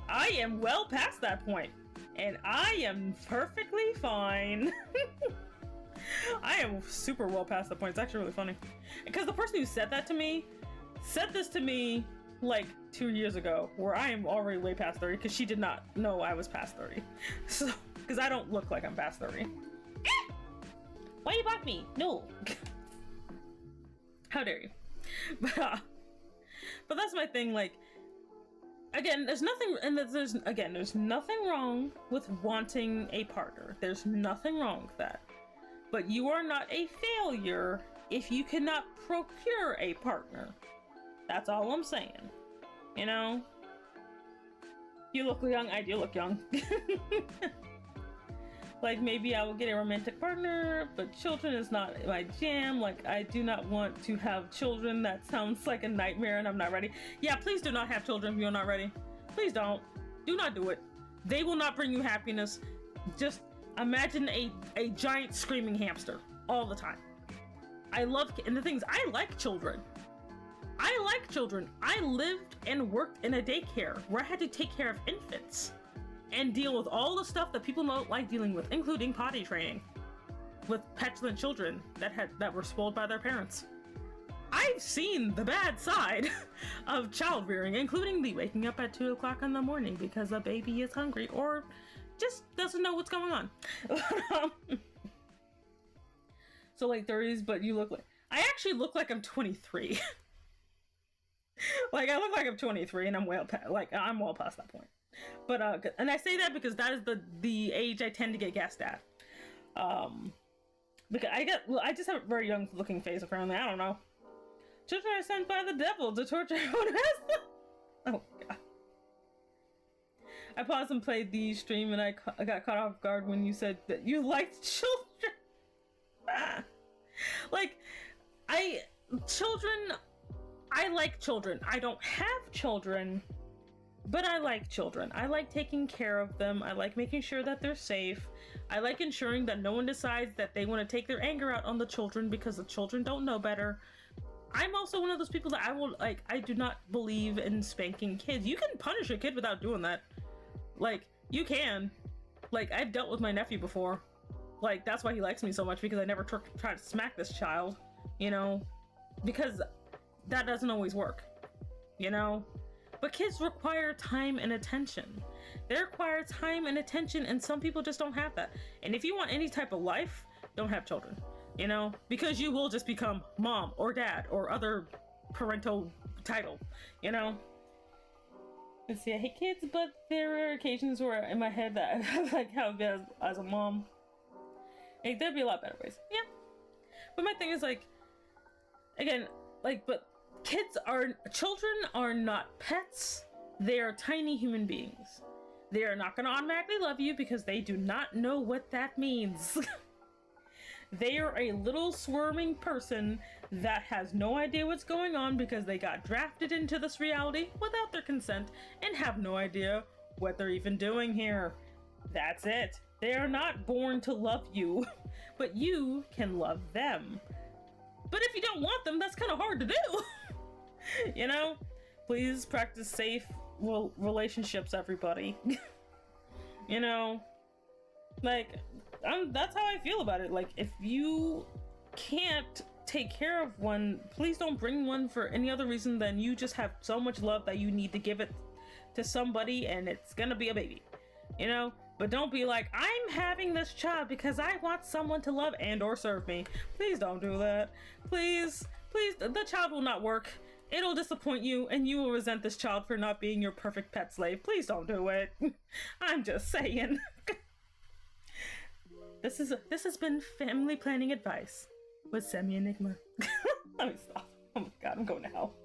I am well past that point, and I am perfectly fine. I am super well past that point. It's actually really funny. Because the person who said that to me said this to me like 2 years ago, where I am already way past 30, because she did not know I was past 30. So, because I don't look like I'm past 30. Why you block me? No. How dare you? But that's my thing, like, again, there's nothing, and there's nothing wrong with wanting a partner. There's nothing wrong with that. But you are not a failure if you cannot procure a partner. That's all I'm saying. You know? You look young, I do look young. Like, maybe I will get a romantic partner, but children is not my jam. Like, I do not want to have children. That sounds like a nightmare and I'm not ready. Yeah, please do not have children if you're not ready. Please don't. Do not do it. They will not bring you happiness. Just imagine a giant screaming hamster all the time. And the things, I like children. I lived and worked in a daycare where I had to take care of infants and deal with all the stuff that people don't like dealing with, including potty training with petulant children that were spoiled by their parents. I've seen the bad side of child rearing, including the waking up at 2 o'clock in the morning because a baby is hungry or just doesn't know what's going on. So like 30s, but you look like, I actually look like I'm 23. Like I look like I'm 23 and I'm well past that point. But and I say that because that is the age I tend to get gassed at. Because I just have a very young looking face apparently. I don't know. Children are sent by the devil to torture everyone who has them. Oh god. I paused and played the stream and I got caught off guard when you said that you liked children. Like, I like children. I don't have children, but I like children. I like taking care of them. I like making sure that they're safe. I like ensuring that no one decides that they want to take their anger out on the children because the children don't know better. I'm also one of those people that I do not believe in spanking kids. You can punish a kid without doing that. Like, you can. Like, I've dealt with my nephew before. Like, that's why he likes me so much, because I never tried to smack this child, you know? Because that doesn't always work, you know? But kids require time and attention. They require time and attention, and some people just don't have that. And if you want any type of life, don't have children, you know? Because you will just become mom or dad or other parental title, you know? Let's see, I hate kids, but there are occasions where in my head that I like how as a mom. Like, there'd be a lot better ways. Yeah. But my thing is, like, again, like, but children are not pets. They are tiny human beings. They are not going to automatically love you because they do not know what that means. They are a little squirming person that has no idea what's going on because they got drafted into this reality without their consent and have no idea what they're even doing here. That's it. They are not born to love you, but you can love them. But if you don't want them, that's kind of hard to do. You know? Please practice safe relationships, everybody. You know? Like, that's how I feel about it. Like, if you can't take care of one, please don't bring one for any other reason than you just have so much love that you need to give it to somebody and it's gonna be a baby, you know? But don't be like, I'm having this child because I want someone to love and or serve me. Please don't do that. Please, the child will not work. It'll disappoint you and you will resent this child for not being your perfect pet slave. Please don't do it. I'm just saying. This has been family planning advice with Semi Enigma. Let me stop. Oh my god, I'm going to hell.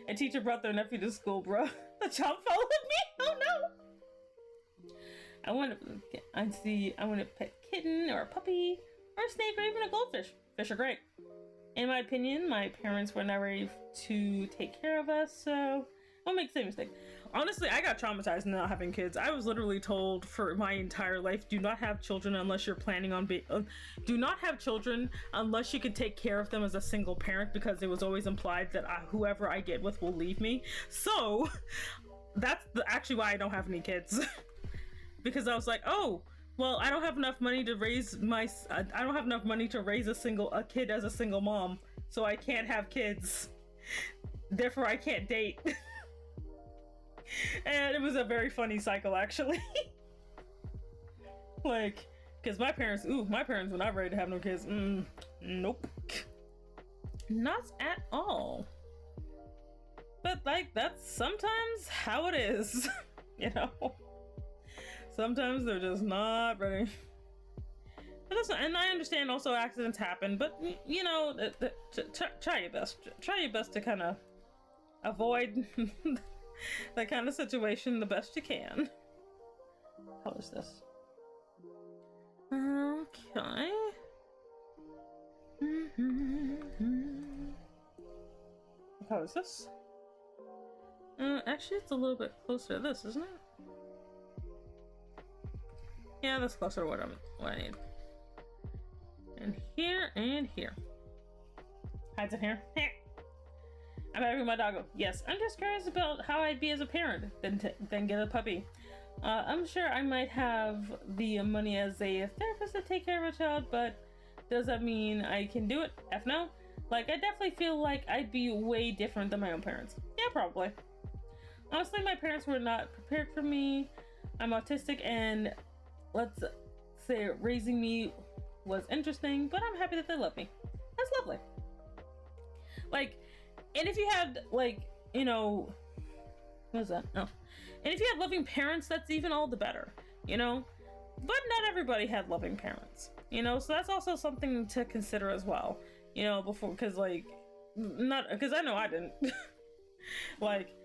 A teacher brought their nephew to school, bro. The child followed me. Oh no. I want a pet kitten or a puppy or a snake or even a goldfish. Fish are great. In my opinion, my parents were not ready to take care of us, so don't make the same mistake. Honestly, I got traumatized not having kids. I was literally told for my entire life, do not have children unless you're planning on do not have children unless you can take care of them as a single parent, because it was always implied that whoever I get with will leave me. So that's actually why I don't have any kids. Because I was like, oh, well, I don't have enough money to raise a kid as a single mom, so I can't have kids. Therefore, I can't date. And it was a very funny cycle, actually. Like, because my parents were not ready to have no kids. Nope. Not at all. But, like, that's sometimes how it is. You know? Sometimes they're just not ready. But that's not, and I understand also accidents happen, but, you know, try your best. Try your best to kind of avoid that kind of situation the best you can. How is this? Okay. What color is this? Actually, it's a little bit closer to this, isn't it? Yeah, that's closer to what I need. And here, and here. Hides in here. I'm having my doggo. Yes, I'm just curious about how I'd be as a parent, then get a puppy. I'm sure I might have the money as a therapist to take care of a child, but does that mean I can do it? F no. Like, I definitely feel like I'd be way different than my own parents. Yeah, probably. Honestly, my parents were not prepared for me. I'm autistic, and let's say raising me was interesting, but I'm happy that they love me. That's lovely. Like, and if you had, like, you know, what is that? Oh. And if you had loving parents, that's even all the better, you know? But not everybody had loving parents, you know? So that's also something to consider as well, you know, before, because, like, because I know I didn't. Like,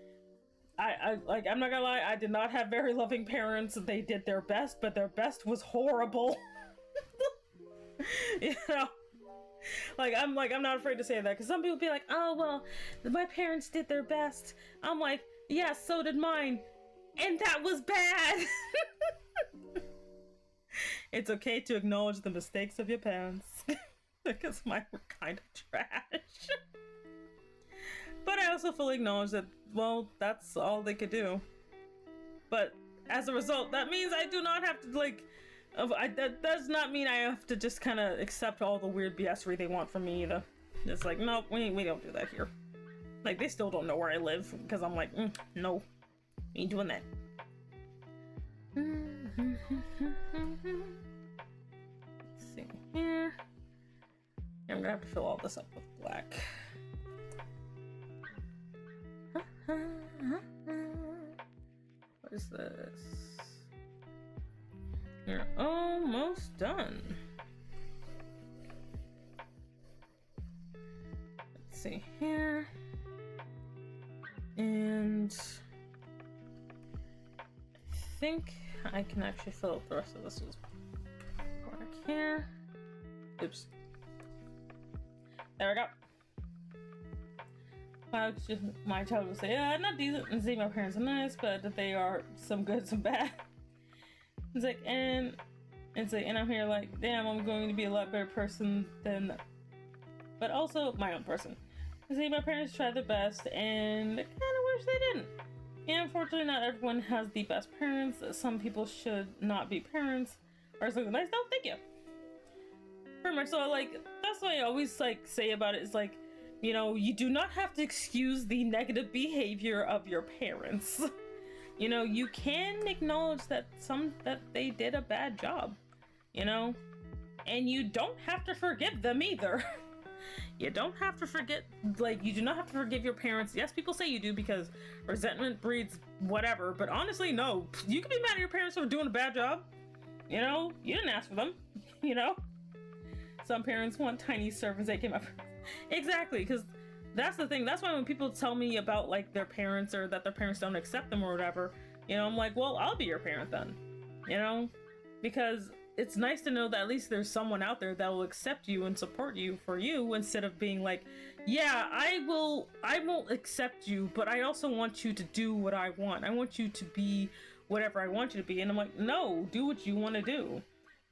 I'm not gonna lie, I did not have very loving parents. They did their best, but their best was horrible. You know? I'm not afraid to say that, because some people be like, oh, well, my parents did their best. I'm like, yeah, so did mine. And that was bad. It's okay to acknowledge the mistakes of your parents. Because mine were kind of trash. But I also fully acknowledge that, well, that's all they could do. But as a result, that means I do not have to, like, that does not mean I have to just kind of accept all the weird BS they want from me either. It's like, no, we don't do that here. Like, they still don't know where I live, because I'm like, no, ain't doing that. Let's see here. I'm gonna have to fill all this up with black. What is this? You're almost done. Let's see here. And I think I can actually fill up the rest of this with black here. Oops. There we go. My child would say, not decent, and say my parents are nice, but that they are some good, some bad. It's like, and I'm here like, damn, I'm going to be a lot better person than, but also my own person. I say my parents tried their best, and I kind of wish they didn't. And unfortunately, not everyone has the best parents. Some people should not be parents, or something like, no, thank you. Pretty much, so like, that's what I always like say about it, is like, you know, you do not have to excuse the negative behavior of your parents. You know, you can acknowledge that they did a bad job, you know, and you don't have to forgive them either. You don't have to forget, like, you do not have to forgive your parents. Yes, people say you do because resentment breeds whatever, but honestly, no. You can be mad at your parents for doing a bad job. You know, you didn't ask for them, you know. Some parents want tiny servants that came up. Exactly, because that's the thing. That's why when people tell me about, like, their parents or that their parents don't accept them or whatever, you know, I'm like, well, I'll be your parent then, you know, because it's nice to know that at least there's someone out there that will accept you and support you for you, instead of being like, yeah, I won't accept you, but I also want you to do what I want. I want you to be whatever I want you to be. And I'm like, no, do what you want to do.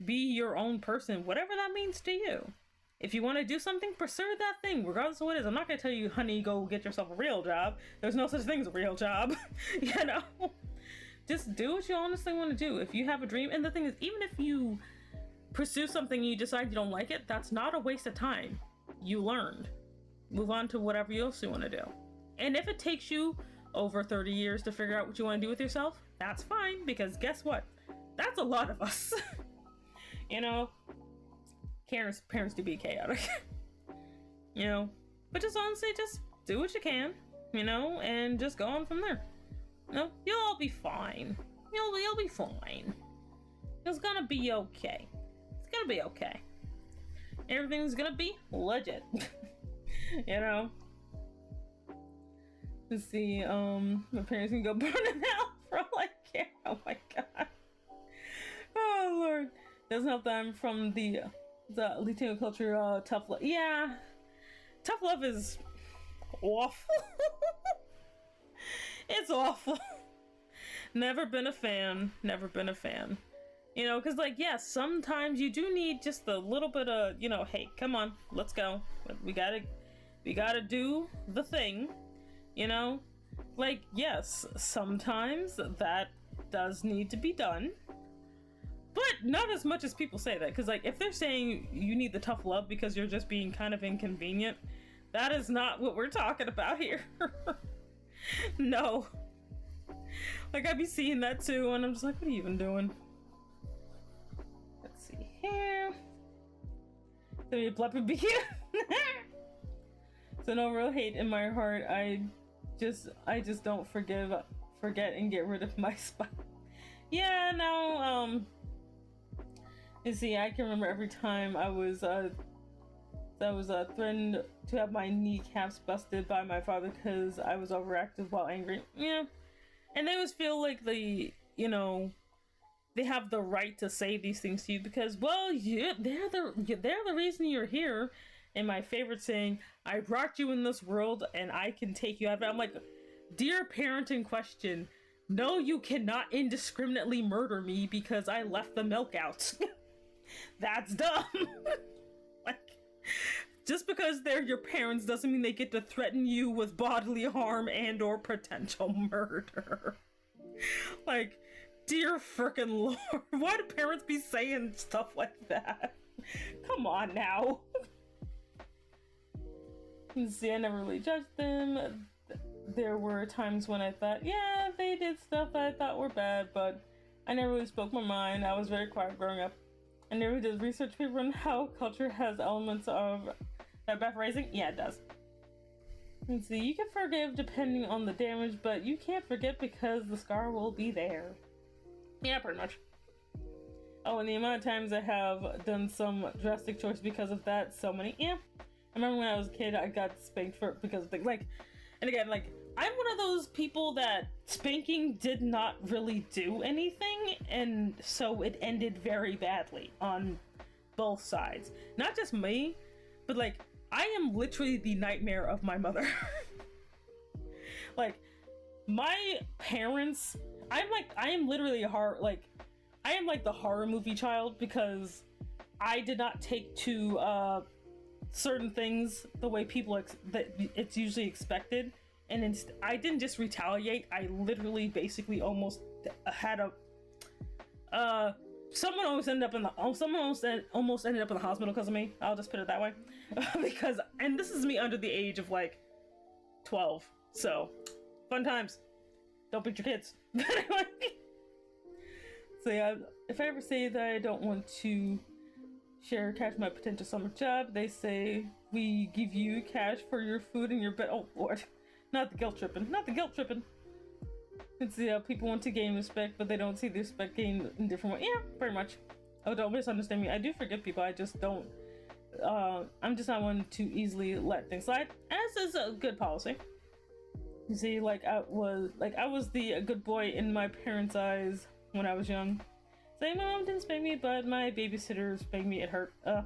Be your own person, whatever that means to you. If you want to do something, pursue that thing, regardless of what it is. I'm not going to tell you, honey, go get yourself a real job. There's no such thing as a real job, you know? Just do what you honestly want to do. If you have a dream, and the thing is, even if you pursue something and you decide you don't like it, that's not a waste of time. You learned. Move on to whatever else you want to do. And if it takes you over 30 years to figure out what you want to do with yourself, that's fine, because guess what? That's a lot of us. You know? Parents do be chaotic. You know? But just honestly, just do what you can, you know, and just go on from there. You know? You'll all be fine. You'll be fine. It's gonna be okay. It's gonna be okay. Everything's gonna be legit. You know? Let's see, my parents can go burn in hell for all I care. Oh my god. Oh lord. Doesn't help that I'm from the Latino culture. Tough love. Yeah, tough love is awful. It's awful. Never been a fan. Never been a fan. You know, because, like, yes, sometimes you do need just a little bit of, you know, hey, come on, let's go. We gotta do the thing, you know? Like, yes, sometimes that does need to be done, but not as much as people say that. Because, like, if they're saying you need the tough love because you're just being kind of inconvenient, that is not what we're talking about here. No. Like, I be seeing that too, and I'm just like, what are you even doing? Let's see here. So you bluffing be cute. So no real hate in my heart. I just don't forget, and get rid of my spot. Yeah, no. You see, I can remember every time I was threatened to have my kneecaps busted by my father because I was overactive while angry. Yeah, and they always feel like they have the right to say these things to you because, well, yeah, they're the reason you're here. And my favorite saying, I brought you in this world and I can take you out of it. I'm like, dear parent in question, no, you cannot indiscriminately murder me because I left the milk out. That's dumb. Like, just because they're your parents doesn't mean they get to threaten you with bodily harm and or potential murder. Like, dear frickin' Lord, why do parents be saying stuff like that? Come on now. See, I never really judged them. There were times when I thought, yeah, they did stuff that I thought were bad, but I never really spoke my mind. I was very quiet growing up. I never did research paper on how culture has elements of bad phrasing. Yeah, it does. And see, you can forgive depending on the damage, but you can't forget because the scar will be there. Yeah, pretty much. Oh, and the amount of times I have done some drastic choice because of that, so many. Yeah. I remember when I was a kid, I got spanked for because of things like, and again, like, I'm one of those people that spanking did not really do anything, and so it ended very badly on both sides. Not just me, but like, I am literally the nightmare of my mother. Like, my parents, I am literally I am like the horror movie child because I did not take to, certain things the way people that it's usually expected, and I didn't just retaliate. I literally basically almost had someone almost ended up in the hospital because of me. I'll just put it that way. Because, and this is me under the age of like 12, so fun times. Don't beat your kids. So yeah, if I ever say that I don't want to share cash my potential summer job, they say we give you cash for your food and your bed. Oh Lord, not the guilt tripping. And see how people want to gain respect, but they don't see the respect gained in different ways. Yeah, pretty much. Oh, don't misunderstand me. I do forgive people. I just don't. I'm just not one to easily let things slide, as is a good policy. You see, like I was the good boy in my parents' eyes when I was young. Saying my mom didn't spank me, but my babysitter spanked me. It hurt. I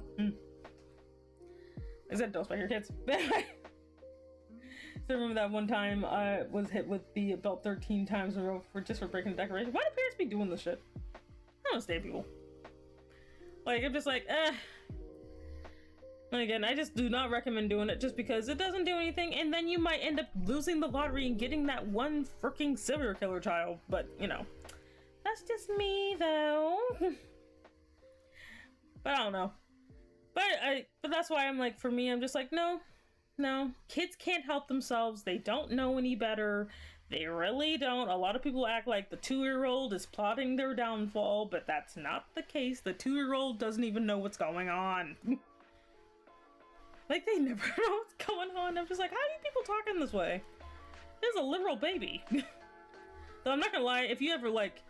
said don't spank your kids. So remember that one time I was hit with the belt 13 times in a row for breaking the decoration. Why do parents be doing this shit? I don't understand people. Like, I'm just like, And again, I just do not recommend doing it just because it doesn't do anything, and then you might end up losing the lottery and getting that one freaking serial killer child. But, you know, that's just me, though. But I don't know. But that's why I'm like, for me, I'm just like, no. Kids can't help themselves. They don't know any better. They really don't. A lot of people act like the 2-year-old is plotting their downfall, but that's not the case. The 2-year-old doesn't even know what's going on. Like, they never know what's going on. I'm just like, how are you people talking this way? There's a literal baby. Though I'm not gonna lie, if you ever like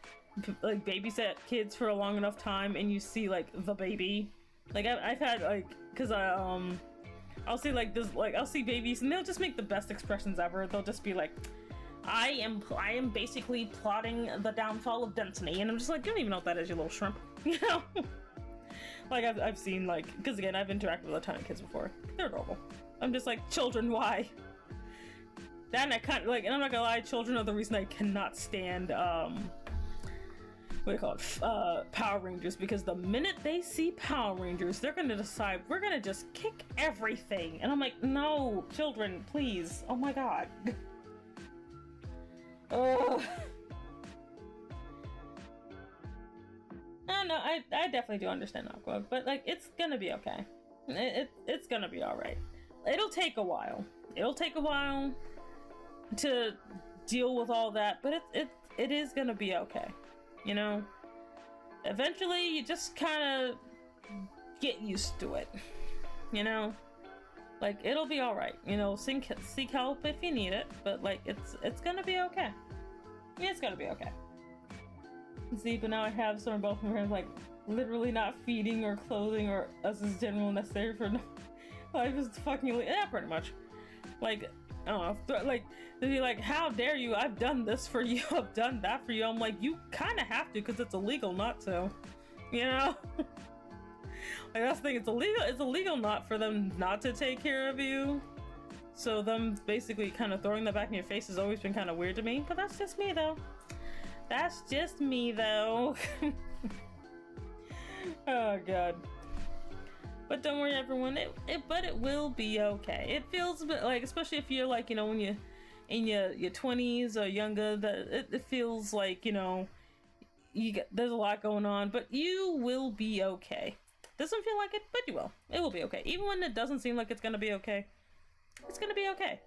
babysat kids for a long enough time and you see like the baby, like I've had like, cause I'll see like this, like I'll see babies and they'll just make the best expressions ever. They'll just be like, I am basically plotting the downfall of Destiny, and I'm just like, you don't even know what that is, you little shrimp. You know? Like I've seen like, because again I've interacted with a ton of kids before. They're adorable. I'm just like, children, why? That and I can't like, and I'm not gonna lie, children are the reason I cannot stand what do you call it? Power Rangers, because the minute they see Power Rangers, they're gonna decide we're gonna just kick everything, and I'm like, no, children, please. Oh my god. Oh. No, I definitely do understand Aqua, but like, it's gonna be okay. It's gonna be all right. It'll take a while. It'll take a while to deal with all that, but it is gonna be okay. You know, eventually you just kind of get used to it. You know, like, it'll be all right. You know, seek help if you need it, but like, it's gonna be okay. It's gonna be okay. See, but now I have some of both of them, like, literally not feeding or clothing or us as general necessary for life is fucking, yeah, pretty much. Like, I don't know, like, they'd be like, how dare you, I've done this for you, I've done that for you. I'm like, you kind of have to, because it's illegal not to, you know? Like, that's the thing, it's illegal not for them not to take care of you. So them basically kind of throwing that back in your face has always been kind of weird to me, but that's just me though. That's just me though. Oh god. But don't worry everyone, it will be okay. It feels a bit like, especially if you're like, you know, when you're in your 20s or younger, that it feels like, you know, there's a lot going on, but you will be okay. Doesn't feel like it, but you will. It will be okay. Even when it doesn't seem like it's gonna be okay, it's gonna be okay.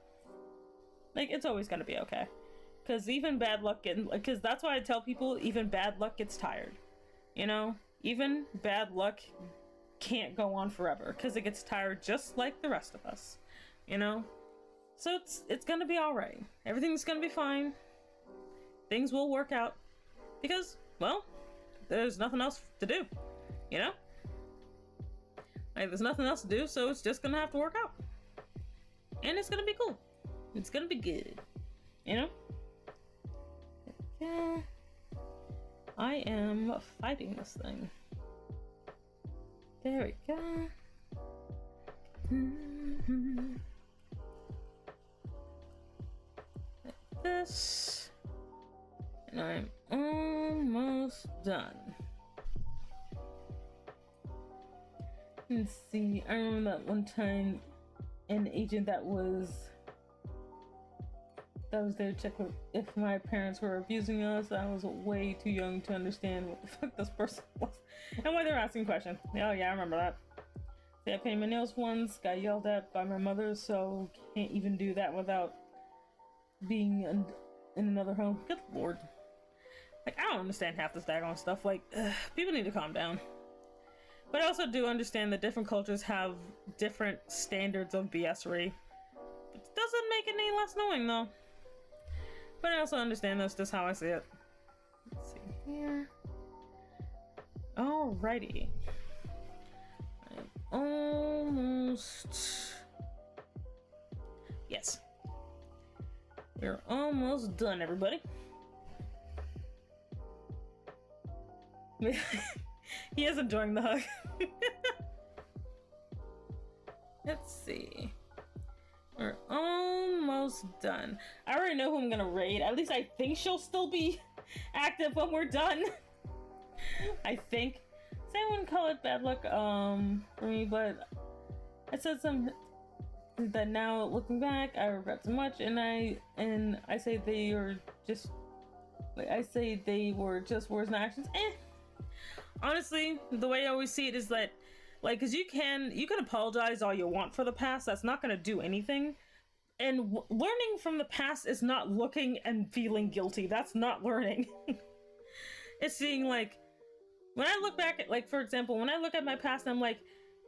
Like, it's always gonna be okay. Because even bad luck because that's why I tell people, even bad luck gets tired. You know? Even bad luck can't go on forever, because it gets tired just like the rest of us. You know? So it's gonna be alright. Everything's gonna be fine. Things will work out. Because, well, there's nothing else to do. You know? Like, there's nothing else to do, so it's just gonna have to work out. And it's gonna be cool. It's gonna be good. You know? Yeah. I am fighting this thing. There we go. Like this. And I'm almost done. Let's see, I remember that one time an agent that was there to check if my parents were abusing us. I was way too young to understand what the fuck this person was and why they were asking questions. Oh yeah, I remember that. See, I painted my nails once, got yelled at by my mother, so can't even do that without being in another home. Good lord. Like, I don't understand half this daggone stuff. Like, people need to calm down. But I also do understand that different cultures have different standards of BS-ery. It doesn't make it any less annoying, though. But I also understand that's just how I see it. Let's see here. Alrighty. I'm almost... Yes. We're almost done, everybody. He is enjoying the hug. Let's see. We're almost done. I already know who I'm gonna raid. At least I think she'll still be active when we're done. I think. So I wouldn't call it bad luck for me, but I said some that now looking back I regret so much, and I say they were just words and actions. Honestly, the way I always see it is that, like, because you can apologize all you want for the past. That's not going to do anything. And learning from the past is not looking and feeling guilty. That's not learning. It's seeing, like, when I look back at, like, for example, when I look at my past, I'm like,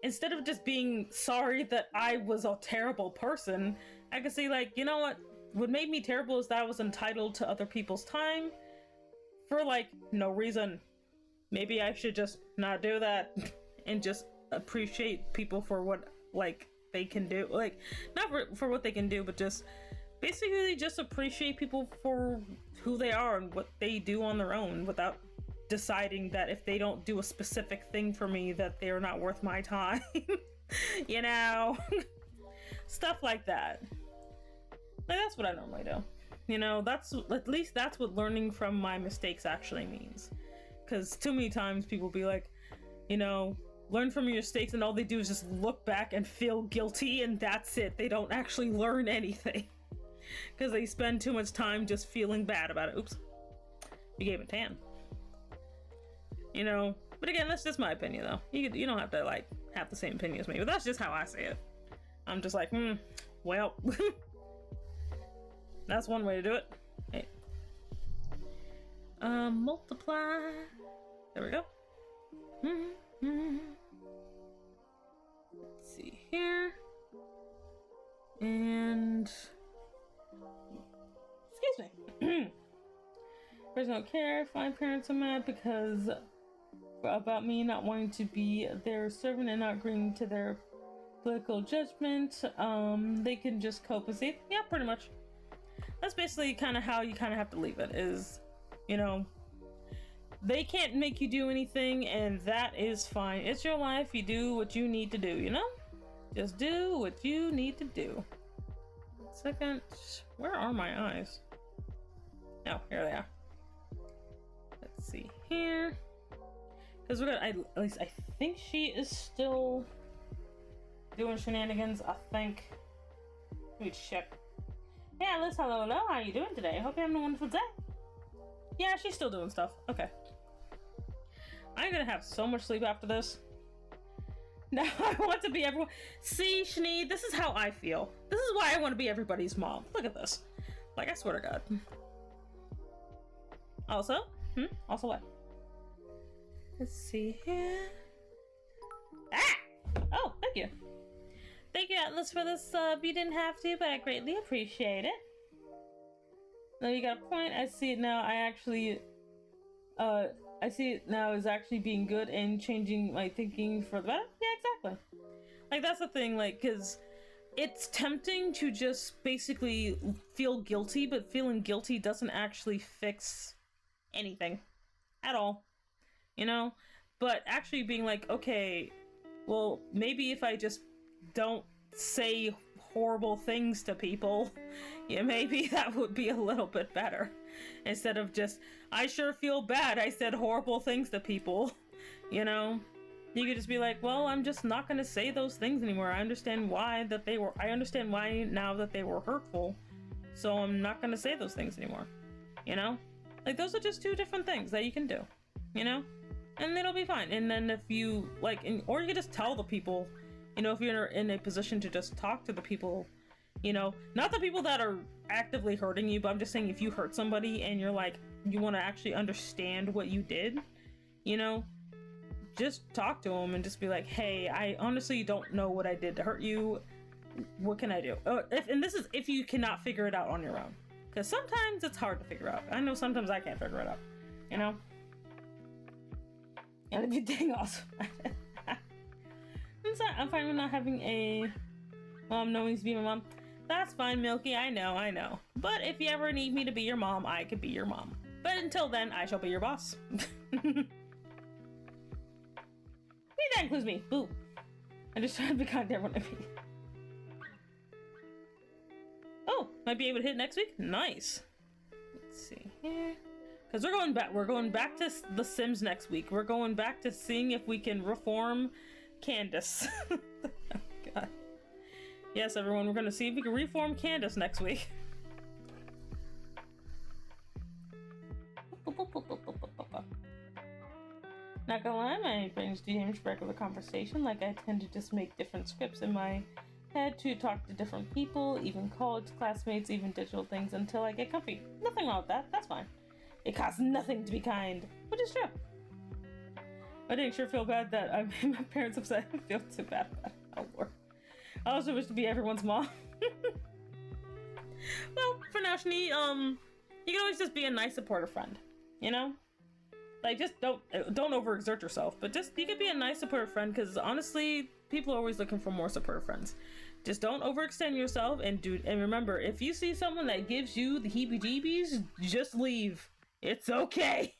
instead of just being sorry that I was a terrible person, I can see, like, you know what made me terrible is that I was entitled to other people's time for, like, no reason. Maybe I should just not do that and just appreciate people for what, like, they can do. Like, not for what they can do, but just basically just appreciate people for who they are and what they do on their own without deciding that if they don't do a specific thing for me, that they're not worth my time. You know, stuff like that. Like, that's what I normally do. You know, at least that's what learning from my mistakes actually means. Because too many times people be like, you know, learn from your mistakes, and all they do is just look back and feel guilty, and that's it. They don't actually learn anything. Because they spend too much time just feeling bad about it. Oops. You gave it 10. You know, but again, that's just my opinion, though. You don't have to, like, have the same opinion as me, but that's just how I see it. I'm just like, well, that's one way to do it. Hey. Multiply. There we go. Let's see here. And excuse me. Parents don't care if my parents are mad because about me not wanting to be their servant and not agreeing to their political judgment. They can just cope and say, yeah, pretty much. That's basically kind of how you kind of have to leave it, is, you know, they can't make you do anything, and that is fine. It's your life. You do what you need to do, you know? Just do what you need to do. Second, where are my eyes? Oh, here they are. Let's see here. Because we're gonna, at least I think she is still doing shenanigans, I think. Let me check. Hey Alice, hello. How are you doing today? Hope you're having a wonderful day. Yeah, she's still doing stuff. Okay. I'm gonna have so much sleep after this. Now I want to be everyone. See, Shani, this is how I feel. This is why I want to be everybody's mom. Look at this. Like, I swear to God. Also? Also what? Let's see here. Ah! Oh, thank you. Thank you, Atlas, for this sub. You didn't have to, but I greatly appreciate it. No, you got a point. I see it now. I see it now as actually being good and changing my thinking for the better. Yeah, exactly. Like, that's the thing, like, because it's tempting to just basically feel guilty, but feeling guilty doesn't actually fix anything at all, you know? But actually being like, okay, well, maybe if I just don't say horrible things to people, yeah, maybe that would be a little bit better. Instead of just, I sure feel bad I said horrible things to people, you know? You could just be like, well, I'm just not gonna say those things anymore. I understand why now that they were hurtful, so I'm not gonna say those things anymore, you know? Like, those are just two different things that you can do, you know? And it'll be fine. And then if you, like, or you can just tell the people, you know, if you're in a position to just talk to the people, you know, not the people that are actively hurting you, but I'm just saying if you hurt somebody and you're like, you want to actually understand what you did, you know, just talk to them and just be like, hey, I honestly don't know what I did to hurt you. What can I do? If you cannot figure it out on your own. Because sometimes it's hard to figure out. I know sometimes I can't figure it out, you know? And it'd be dang awesome. I'm fine with not having a mom knowing to be my mom. That's fine, Milky. I know. But if you ever need me to be your mom, I could be your mom. But until then, I shall be your boss. That includes me. Boo. I just try to be kind to everyone I meet. Oh, might be able to hit next week? Nice. Let's see here. Because we're going back to The Sims next week. We're going back to seeing if we can reform Candace. Oh, God. Yes, everyone, we're going to see if we can reform Candace next week. Not gonna lie, my brains do damage regular conversation. Like, I tend to just make different scripts in my head to talk to different people, even college classmates, even digital things, until I get comfy. Nothing wrong with that. That's fine. It costs nothing to be kind, which is true. I didn't sure feel bad that I made my parents upset. I feel too bad about it. Oh, Lord. I also wish to be everyone's mom. Well, for now, Shani, you can always just be a nice, supportive friend, you know? Like, just don't overexert yourself, but just, you could be a nice, supportive friend, because honestly, people are always looking for more supportive friends. Just don't overextend yourself, and remember, if you see someone that gives you the heebie-jeebies, just leave. It's okay.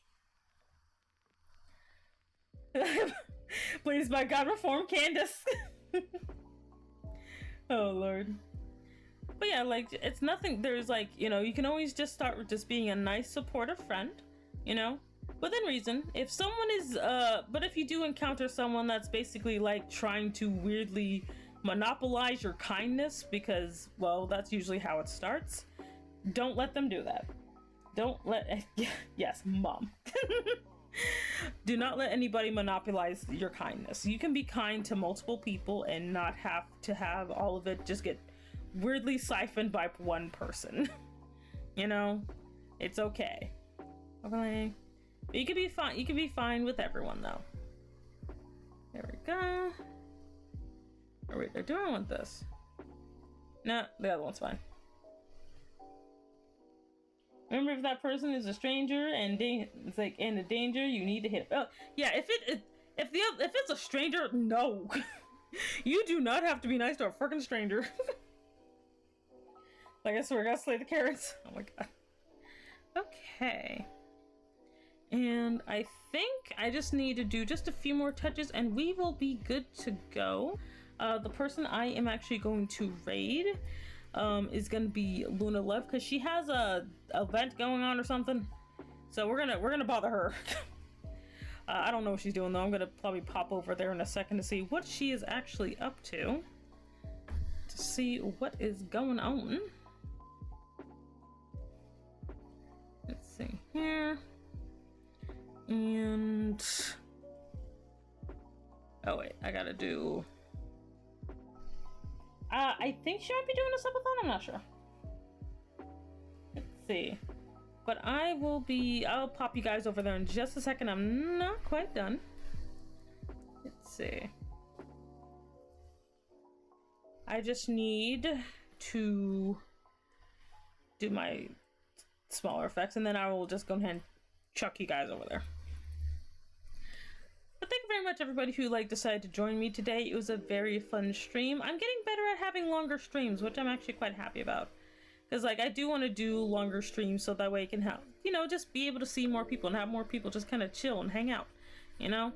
Please, by God, reform Candace. Oh, Lord. But yeah, like, it's nothing. There's like, you know, you can always just start with just being a nice, supportive friend, you know, within reason. If someone is, but if you do encounter someone that's basically like trying to weirdly monopolize your kindness, because, well, that's usually how it starts, don't let them do that. Don't let, yes, mom. Do not let anybody monopolize your kindness. You can be kind to multiple people and not have to have all of it just get weirdly siphoned by one person. You know, it's okay. Okay. You can be fine. You can be fine with everyone though. There we go. Oh wait, do I want this? No, the other one's fine. Remember, if that person is a stranger and it's like in a danger, you need to hit. Oh, yeah. If it's a stranger, no, you do not have to be nice to a freaking stranger. Like, I swear, I gotta slay the carrots. Oh my god. Okay. And I think I just need to do just a few more touches, and we will be good to go. The person I am actually going to raid is gonna be Luna Love, because she has a event going on or something, so we're gonna bother her. I don't know what she's doing though. I'm gonna probably pop over there in a second to see what she is actually up to see what is going on. Let's see here, and oh wait, I gotta do. I think she might be doing a subathon, I'm not sure. Let's see. But I'll pop you guys over there in just a second. I'm not quite done. Let's see. I just need to do my smaller effects, and then I will just go ahead and chuck you guys over there. But thank you very much, everybody who decided to join me today. It was a very fun stream. I'm getting better at having longer streams, which I'm actually quite happy about. Because I do want to do longer streams so that way I can have, just be able to see more people and have more people just kind of chill and hang out, And,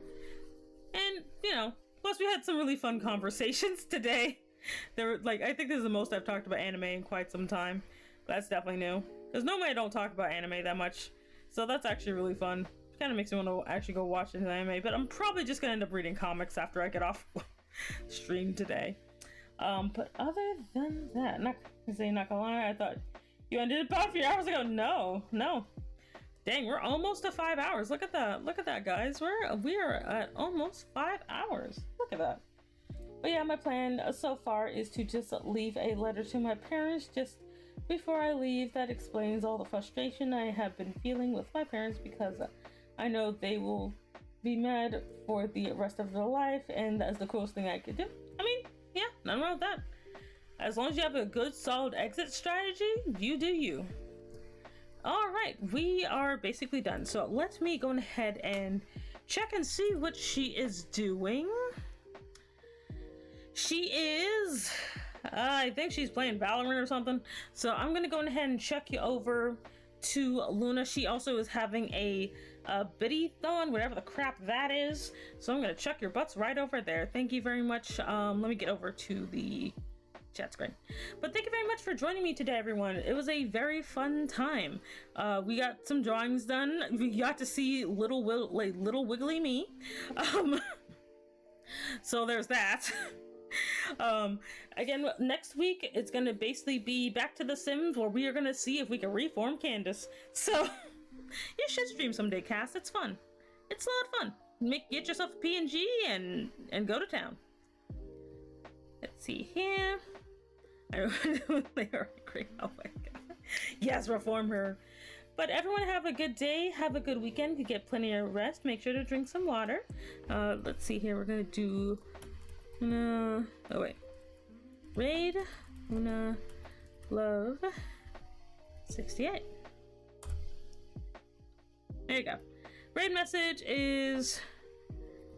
plus we had some really fun conversations today. There were, I think this is the most I've talked about anime in quite some time. That's definitely new. Because normally I don't talk about anime that much. So that's actually really fun. Kind of makes me want to actually go watch an anime, but I'm probably just gonna end up reading comics after I get off stream today. But other than that, not gonna lie, I thought you ended about a few hours ago. No. Dang, we're almost to 5 hours. Look at that, guys. We are at almost 5 hours. Look at that. But yeah, my plan so far is to just leave a letter to my parents just before I leave that explains all the frustration I have been feeling with my parents, because I know they will be mad for the rest of their life, and that's the coolest thing I could do. I mean, yeah, nothing wrong with that. As long as you have a good, solid exit strategy, you do you. Alright, we are basically done. So let me go ahead and check and see what she is doing. She is... I think she's playing Valorant or something. So I'm going to go ahead and check you over to Luna. She also is having a biddy-thon, whatever the crap that is. So I'm gonna chuck your butts right over there. Thank you very much. Let me get over to the chat screen. But thank you very much for joining me today, everyone. It was a very fun time. We got some drawings done. We got to see little wiggly me. So there's that. Again, next week it's gonna basically be back to The Sims, where we are gonna see if we can reform Candace. So you should stream someday, Cass. It's fun. It's a lot of fun. Get yourself a PNG and go to town. Let's see here. They are great. Oh my god. Yes, reform her. But everyone have a good day. Have a good weekend. You get plenty of rest. Make sure to drink some water. Let's see here. We're gonna do. Oh wait. Raid. Una Love 68. There you go. Raid message is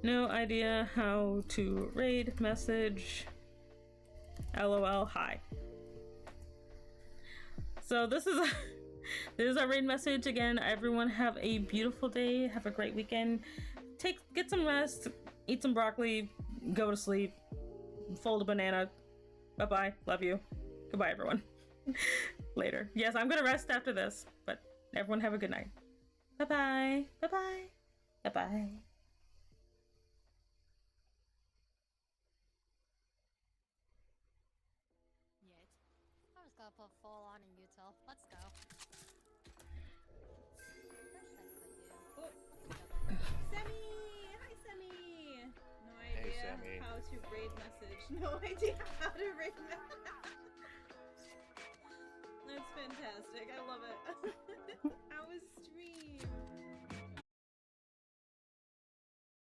no idea how to raid message. LOL, hi. So this is our raid message again. Everyone have a beautiful day. Have a great weekend. get some rest, eat some broccoli, go to sleep, fold a banana. Bye-bye. Love you. Goodbye, everyone. Later. Yes, I'm gonna rest after this, but everyone have a good night. Bye-bye. Bye-bye. Bye-bye. I'm just gonna put full on in util. Let's go. Semi! Hi, Semi! No idea Sammy. how to raid message. No idea how to raid message. That's fantastic. I love it. How was stream?